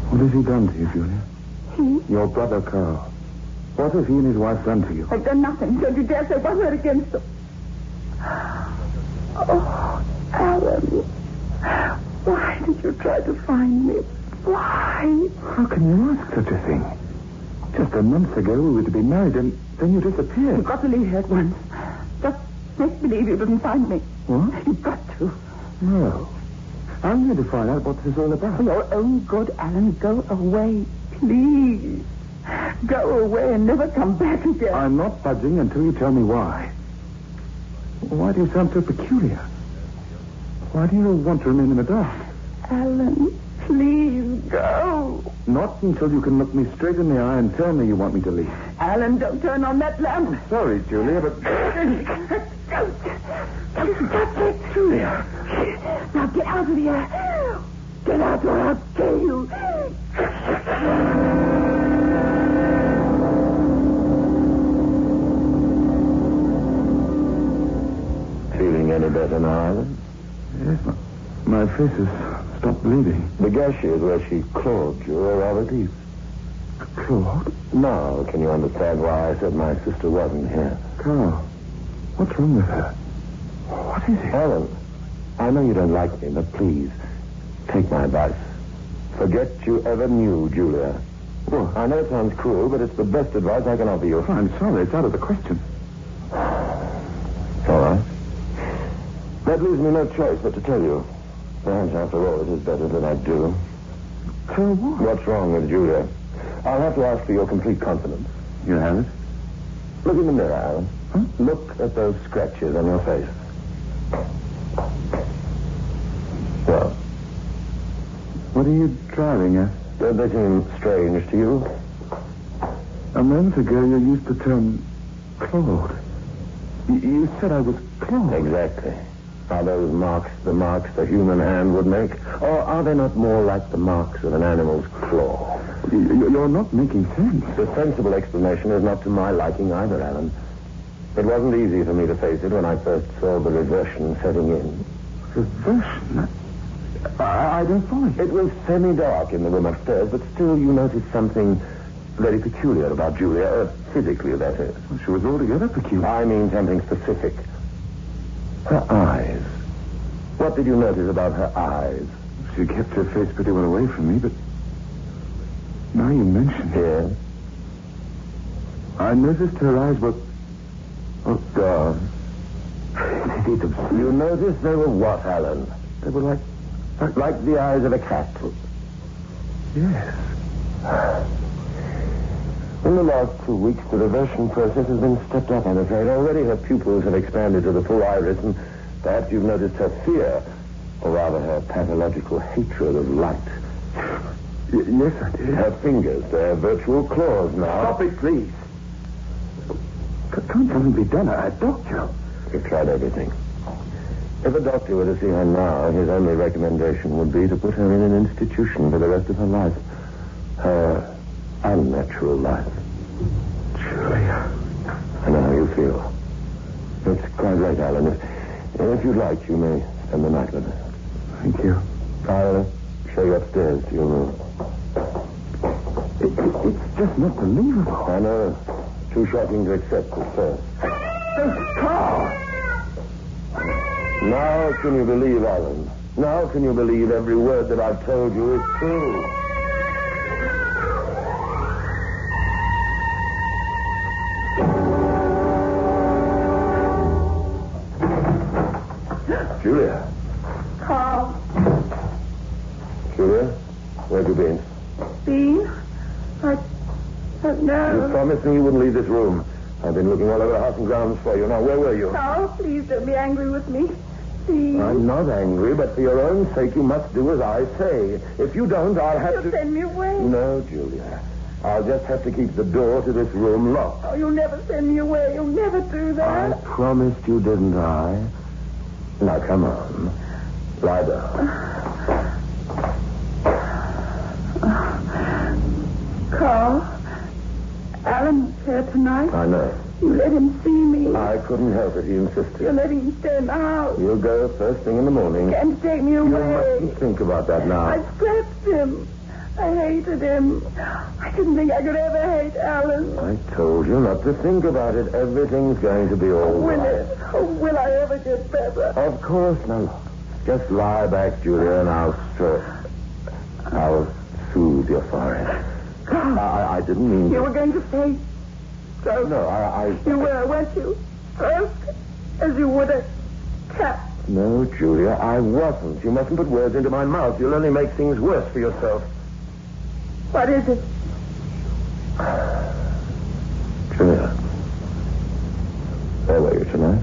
What has he done to you, Julia? He? Your brother, Carl. What has he and his wife done to you? I've done nothing. Don't you dare say one word against them. Oh, Alan. Why did you try to find me? Why? How can you ask such a thing? Just a month ago we were to be married and then you disappeared. You've got to leave here at once. Just make believe you didn't find me. What? You've got to. No. I'm going to find out what this is all about. For your own good, Alan, go away. Please. Go away and never come back again. I'm not budging until you tell me why. Why do you sound so peculiar? Why do you want to remain in the dark? Alan, please go. Not until you can look me straight in the eye and tell me you want me to leave. Alan, don't turn on that lamp. Sorry, Julia, but... Don't touch it. Julia. Now get out of here. Get out or I'll kill you. Feeling any better now, Alan? Yes, my face has stopped bleeding. The gashes where she clawed you are rather deep. Claude? Now, can you understand why I said my sister wasn't here? Carl, what's wrong with her? What is it? Alan, I know you don't like me, but please, take my advice. Forget you ever knew Julia. What? I know it sounds cruel, but it's the best advice I can offer you. I'm sorry, it's out of the question. All right. That leaves me no choice but to tell you. Perhaps, after all, it is better that I do. Tell what? What's wrong with Julia? I'll have to ask for your complete confidence. You have it? Look in the mirror, Alan. Huh? Look at those scratches on your face. Well? What are you driving at? Don't they seem strange to you? A moment ago you used the term Claude. You said I was Claude. Exactly. Are those marks the marks the human hand would make? Or are they not more like the marks of an animal's claw? You're not making sense. The sensible explanation is not to my liking either, Alan. It wasn't easy for me to face it when I first saw the reversion setting in. Reversion? I don't follow. It was semi-dark in the room upstairs, but still you noticed something very peculiar about Julia. Physically, that is. Well, she was altogether peculiar. I mean something specific. Her eyes. What did you notice about her eyes? She kept her face pretty well away from me, but now you mention it. Yes. I noticed her eyes were... Oh, God. You noticed they were what, Alan? They were like the eyes of a cat. Yes. In the last 2 weeks, the reversion process has been stepped up, I'm afraid. Already her pupils have expanded to the full iris, and perhaps you've noticed her fear, or rather her pathological hatred of light. Yes, I did. Her fingers, they're virtual claws now. Stop it, please. Can't something be done? A doctor? We've tried everything. If a doctor were to see her now, his only recommendation would be to put her in an institution for the rest of her life. Her unnatural life. Julia. I know how you feel. It's quite late, Alan. If you'd like, you may spend the night with us. Thank you. I'll show you upstairs to your room. It's just not believable. I know. Too shocking to accept at first. Carl! Now can you believe, Alan? Now can you believe every word that I've told you is true? Julia. Carl. Julia, where have you been? Bean? I don't know. You promised me you wouldn't leave this room. I've been looking all over the house and grounds for you. Now, where were you? Carl, please don't be angry with me. Please. I'm not angry, but for your own sake, you must do as I say. If you don't, I'll have You'll send me away. No, Julia. I'll just have to keep the door to this room locked. Oh, you'll never send me away. You'll never do that. I promised you, didn't I? Now, come on. Lie down. Carl, Alan's here tonight. I know. You let him see me. I couldn't help it. He insisted. You're letting him stay in the house. You'll go first thing in the morning. Can't take me away. You mustn't think about that now. I scrapped him. I hated him. I didn't think I could ever hate Alan. I told you not to think about it. Everything's going to be all Will right. it? Oh, will I ever get better? Of course not. Just lie back, Julia, and I'll soothe your forehead. I didn't mean You to. were going to say so. No, You were, weren't you? First, as you would a cat. No, Julia, I wasn't. You mustn't put words into my mouth. You'll only make things worse for yourself. What is it? Julia, where were you tonight?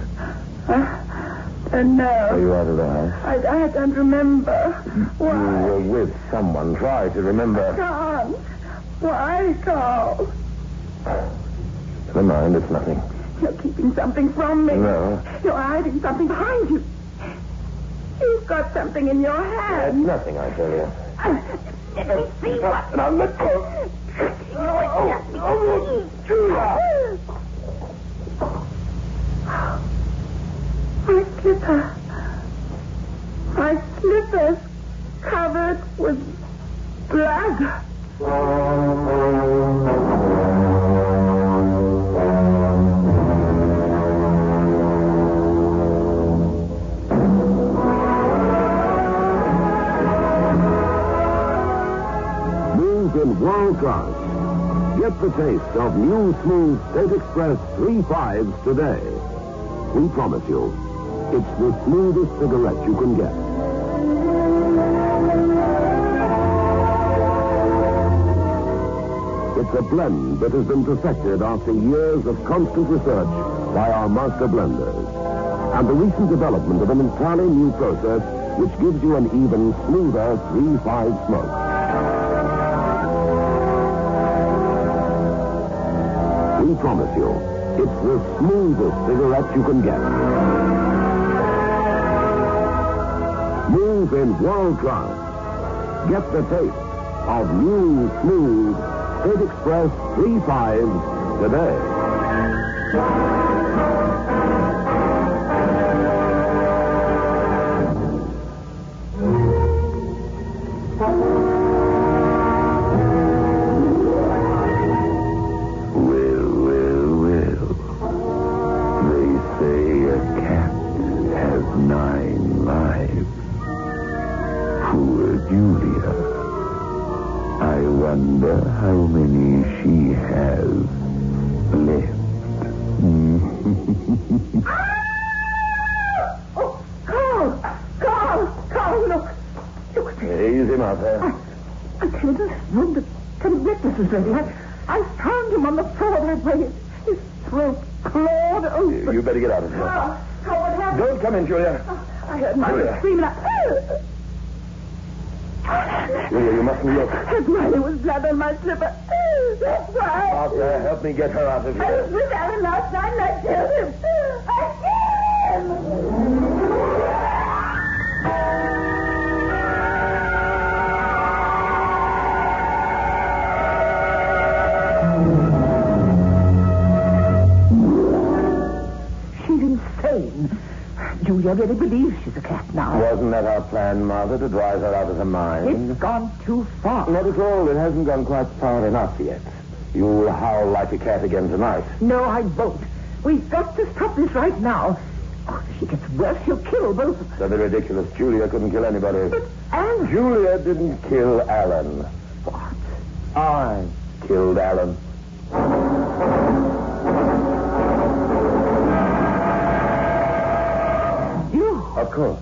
No. Are you out of the house? I don't remember. Why? You were with someone. Try to remember. I can't. Why, Carl? Never mind, it's nothing. You're keeping something from me. No. You're hiding something behind you. You've got something in your It's hand. nothing, I tell you. Let me see what. Now let go. Julia! My slipper. My slipper's covered with blood. Move in world class. Get the taste of new smooth State Express 3.5s today. We promise you, it's the smoothest cigarette you can get. It's a blend that has been perfected after years of constant research by our master blenders. And the recent development of an entirely new process which gives you an even smoother 3.5 smoke. We promise you, it's the smoothest cigarette you can get. Move in world class. Get the taste of new, smooth State Express 3.5s today. How many she has left. Carl, look. Easy, Martha. I came to this room to tell him breakfast was ready. I found him on the floor that way. His throat clawed open. You better get out of here. What happened? Don't come in, Julia. I heard Martha screaming. Julia, you mustn't look. That's why there was blood on my slipper. That's why. Martha, help me get her out of I here. was with Alan last night and I killed him. I killed him. She's insane. Julia really believes she's a cat now. Wasn't that our plan, Martha, to drive her out of her mind? It's gone too far. Not at all. It hasn't gone quite far enough yet. You'll howl like a cat again tonight. No, I won't. We've got to stop this right now. Oh, if she gets worse, she'll kill both of us. That'd be ridiculous. Julia couldn't kill anybody. But Alan... Julia didn't kill Alan. What? I killed Alan. You? Of course.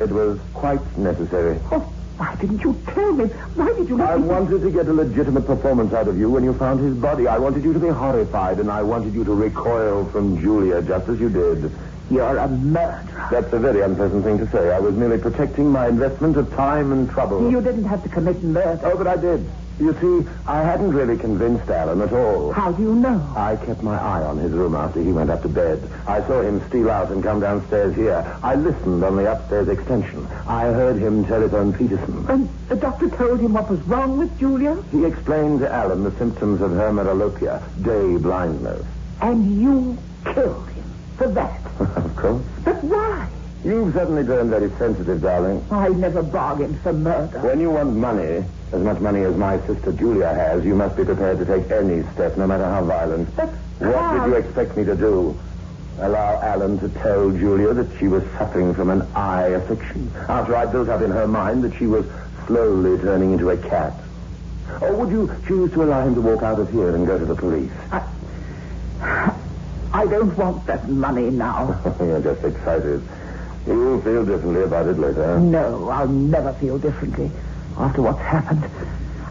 It was quite necessary. Oh, why didn't you tell me? Why did you let I me... wanted to get a legitimate performance out of you when you found his body. I wanted you to be horrified, and I wanted you to recoil from Julia just as you did. You're a murderer. That's a very unpleasant thing to say. I was merely protecting my investment of time and trouble. You didn't have to commit murder. Oh, but I did. You see, I hadn't really convinced Alan at all. How do you know? I kept my eye on his room after he went up to bed. I saw him steal out and come downstairs here. I listened on the upstairs extension. I heard him telephone Peterson. And the doctor told him what was wrong with Julia? He explained to Alan the symptoms of her metalopia, day blindness. And you killed him for that? Of course. But why? You've suddenly turned very sensitive, darling. I never bargained for murder. When you want money, as much money as my sister Julia has, you must be prepared to take any step, no matter how violent. But what did you expect me to do? Allow Alan to tell Julia that she was suffering from an eye affliction, after I built up in her mind that she was slowly turning into a cat? Or would you choose to allow him to walk out of here and go to the police? I don't want that money now. You're just excited. You'll feel differently about it later. No, I'll never feel differently after what's happened.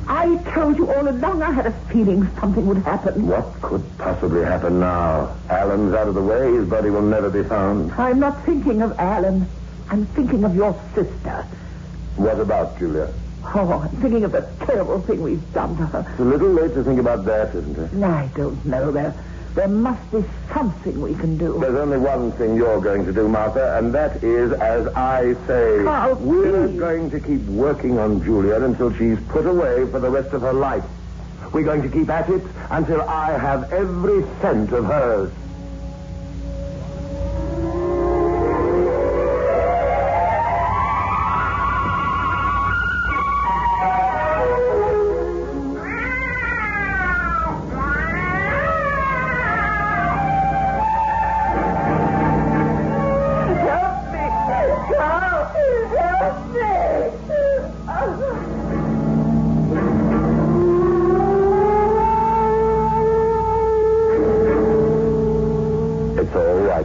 I told you all along I had a feeling something would happen. What could possibly happen now? Alan's out of the way. His body will never be found. I'm not thinking of Alan. I'm thinking of your sister. What about Julia? Oh, I'm thinking of the terrible thing we've done to her. It's a little late to think about that, isn't it? I don't know. There must be something we can do. There's only one thing you're going to do, Martha, and that is, as I say, Carl, we're please. going to keep working on Julia until she's put away for the rest of her life. We're going to keep at it until I have every cent of hers.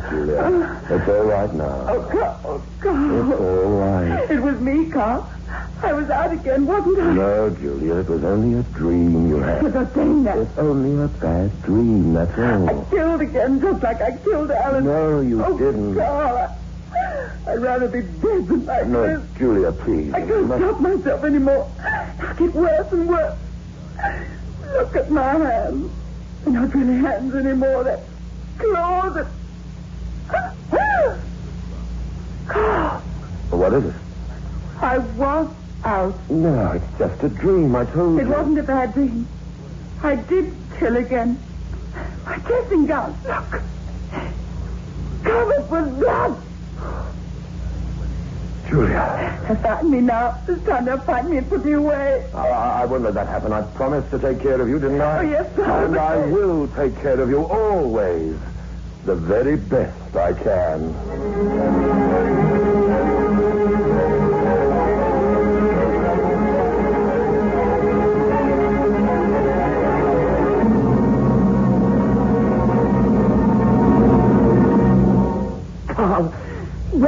Julia. It's all right now. Oh, Carl. It's all right. It was me, Carl. I was out again, wasn't I? No, Julia, it was only a dream you had. You're not saying that. It's only a bad dream, that's all. I killed again, just like I killed Alan. No, you didn't. Carl, I'd rather be dead than like this. No, Julia, please. I can't stop myself anymore. I get worse and worse. Look at my hands. They're not really hands anymore. They're claws and... Carl. What is it? I was out. No, it's just a dream, I told you. It wasn't a bad dream. I did kill again. My dressing gown, look. Covered with blood. Julia. They'll find me now. This time they'll find me and put me away. I won't let that happen. I promised to take care of you, didn't I? Oh, yes, sir. And I will take care of you always. The very best I can.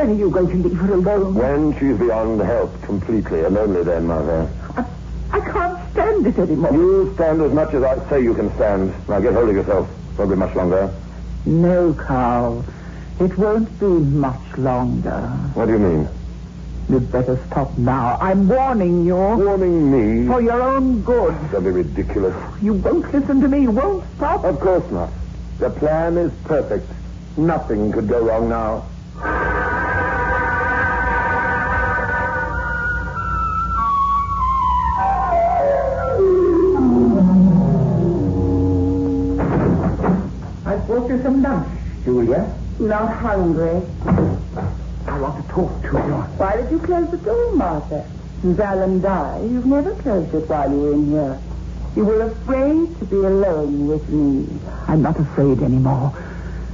When are you going to leave her alone? When she's beyond help completely, and only then, Mother. I can't stand it anymore. You stand as much as I say you can stand. Now get hold of yourself. Won't be much longer. No, Carl. It won't be much longer. What do you mean? You'd better stop now. I'm warning you. Warning me? For your own good. Don't be ridiculous. You won't listen to me. You won't stop. Of course not. The plan is perfect. Nothing could go wrong now. I brought you some lunch, Julia. Not hungry. I want to talk to you. Why did you close the door, Martha? Since Alan died, you've never closed it while you were in here. You were afraid to be alone with me. I'm not afraid anymore.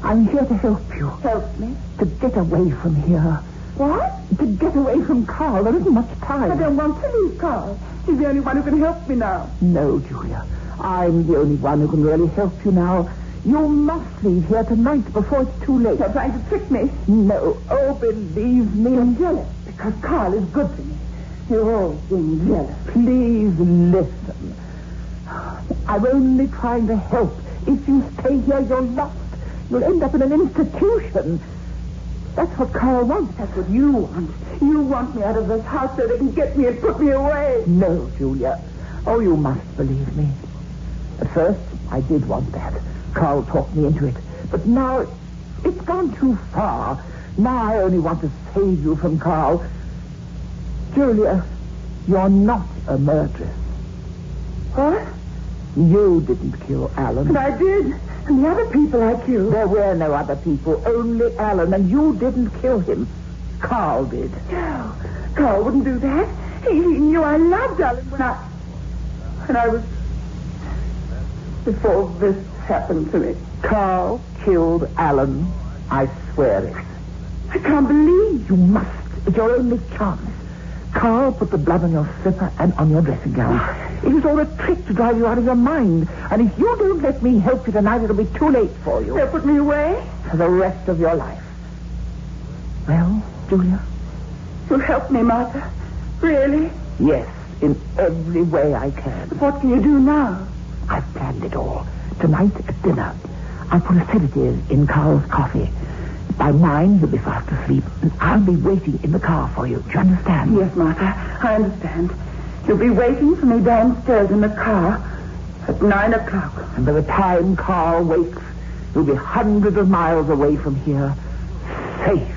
I'm here to help you. Help me? To get away from here. What? To get away from Carl. There isn't much time. I don't want to leave Carl. He's the only one who can help me now. No, Julia. I'm the only one who can really help you now. You must leave here tonight before it's too late. You're trying to trick me? No. Oh, believe me. I'm jealous because Carl is good to me. You're always being jealous. Please listen. I'm only trying to help. If you stay here, you're lost. You'll end up in an institution. That's what Carl wants. That's what you want. You want me out of this house so they can get me and put me away. No, Julia. Oh, you must believe me. At first, I did want that. Carl talked me into it. But now, it's gone too far. Now I only want to save you from Carl. Julia, you're not a murderess. What? You didn't kill Alan. But I did. And the other people I killed. There were no other people. Only Alan. And you didn't kill him. Carl did. No. Carl wouldn't do that. He knew I loved Alan when I was... Before this happened to me. Carl killed Alan. I swear it. I can't believe. You must. It's your only chance. Carl put the blood on your slipper and on your dressing gown. It was all a trick to drive you out of your mind. And if you don't let me help you tonight, it'll be too late for you. They'll put me away? For the rest of your life. Well, Julia? You'll help me, Martha? Really? Yes, in every way I can. What can you do now? I've planned it all. Tonight at dinner, I'll put a sedative in Carl's coffee. By 9, he'll be fast asleep, and I'll be waiting in the car for you. Do you understand? Yes, Martha, I understand. You'll be waiting for me downstairs in the car at 9 o'clock. And by the time Carl wakes, you'll be hundreds of miles away from here, safe.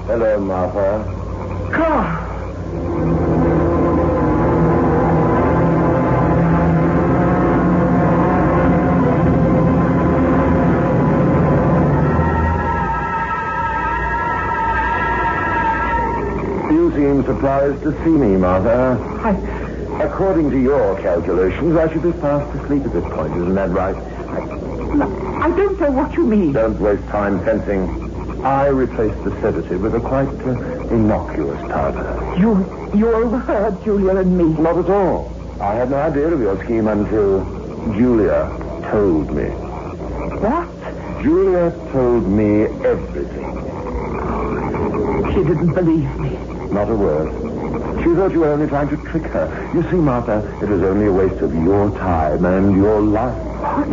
Hello, Martha. Carl! You seem surprised to see me, Martha. According to your calculations, I should be fast asleep at this point. Isn't that right? I don't know what you mean. Don't waste time fencing. I replaced the sedative with a quite innocuous powder. You overheard Julia and me. Not at all. I had no idea of your scheme until Julia told me. What? Julia told me everything. She didn't believe me. Not a word. She thought you were only trying to trick her. You see, Martha, it was only a waste of your time and your life.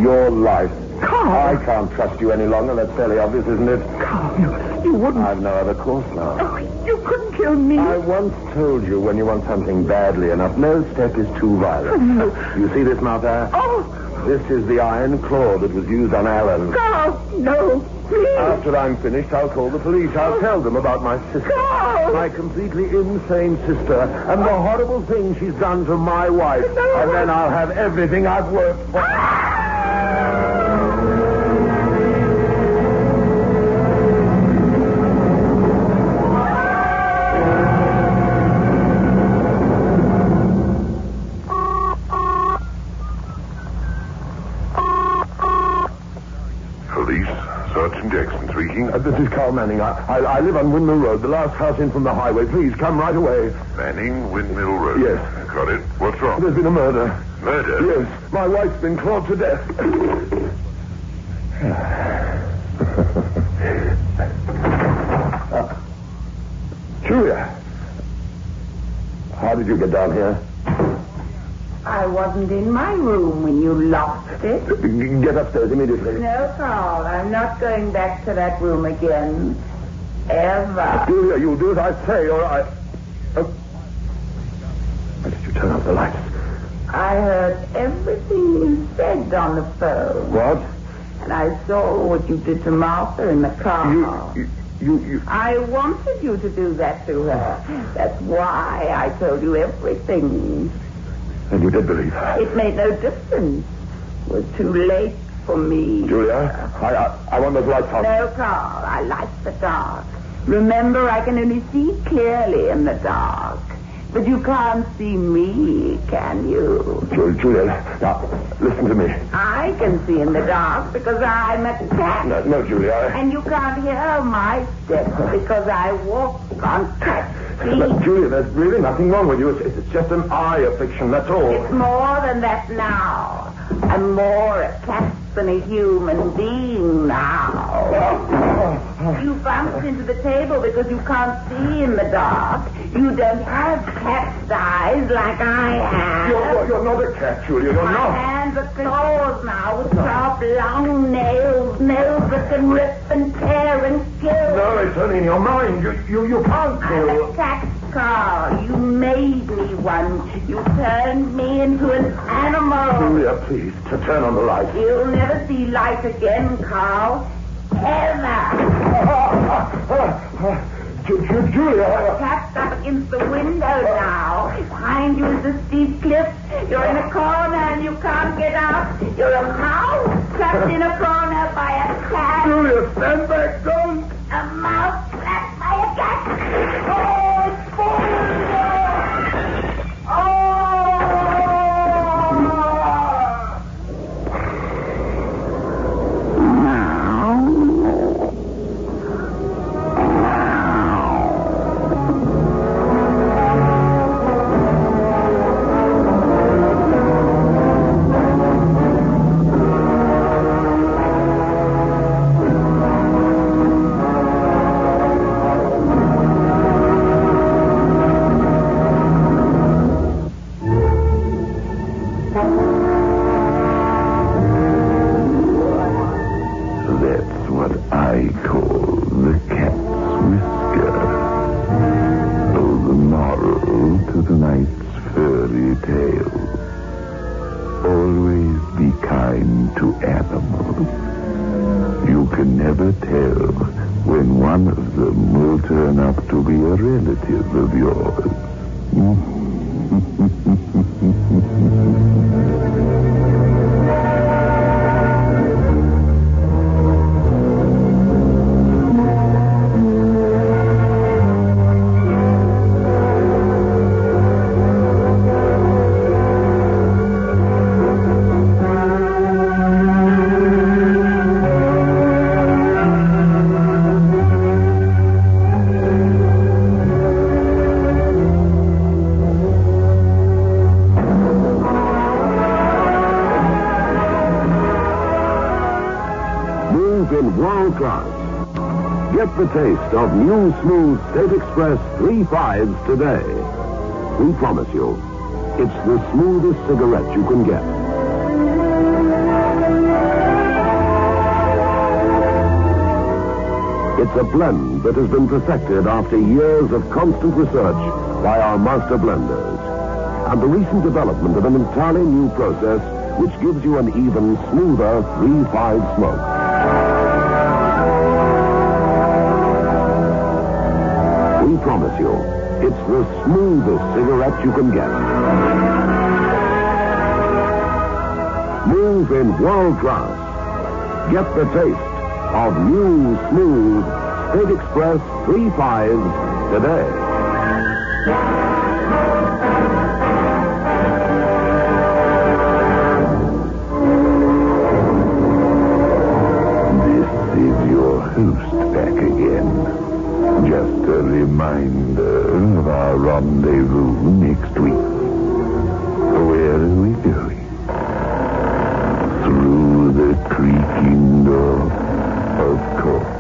Your life. Carl! I can't trust you any longer. That's fairly obvious, isn't it? Carl, you wouldn't... I've no other course now. Oh, you couldn't kill me. I once told you when you want something badly enough, no step is too violent. No. You see this, Martha? Oh! This is the iron claw that was used on Alan. Carl, no, please. After I'm finished, I'll call the police. I'll tell them about my sister. Carl! My completely insane sister, and the horrible thing she's done to my wife. No. And then I'll have everything I've worked for. This is Carl Manning. I live on Windmill Road, the last house in from the highway. Please, come right away. Manning, Windmill Road? Yes. Got it. What's wrong? There's been a murder. Murder? Yes. My wife's been clawed to death. Julia. How did you get down here? I wasn't in my room when you locked it. Get upstairs immediately. No, Carl, I'm not going back to that room again. Ever. Julia, you'll do as I say, or I... Why did you turn off the lights? I heard everything you said on the phone. What? And I saw what you did to Martha in the car. You... I wanted you to do that to her. That's why I told you everything. And you did believe her? It made no difference. It was too late for me. Julia, I want those lights on. No, Carl, I like the dark. Remember, I can only see clearly in the dark. But you can't see me, can you? Julia, now, listen to me. I can see in the dark because I'm a cat. No, Julia. And you can't hear my steps because I walk on cat feet. But, Julia, there's really nothing wrong with you. It's just an eye affliction, that's all. It's more than that now. I'm more a cat than a human being now. You bumped into the table because you can't see in the dark. You don't have cat's eyes like I have. You're not a cat, Julia. You're My not. hands are claws now with sharp, long nails that can rip and tear and kill. No, it's only in your mind. You can't kill. I'm a cat, Carl. You made me one. You turned me into an animal. Julia, please, to turn on the light. You'll never see light again, Carl. Ever. Julia. Trapped up against the window now. Behind you is the steep cliff. You're in a corner and you can't get out. You're a mouse trapped in a corner by a cat. Julia, stand back, don't. A mouse trapped by a cat. Oh, it's falling down. That's what I call the cat's whisker. Oh, the moral to tonight's fairy tale. Always be kind to animals. You can never tell when one of them will turn up to be a relative of yours. In world class. Get the taste of new smooth State Express 3.5s today. We promise you, it's the smoothest cigarette you can get. It's a blend that has been perfected after years of constant research by our master blenders. And the recent development of an entirely new process which gives you an even smoother 3-5 smoke. We promise you, it's the smoothest cigarette you can get. Move in world class. Get the taste of new, smooth State Express 3-5s today. This is your host back again. Just a reminder of our rendezvous next week. Where are we going? Through the creaking door, of course.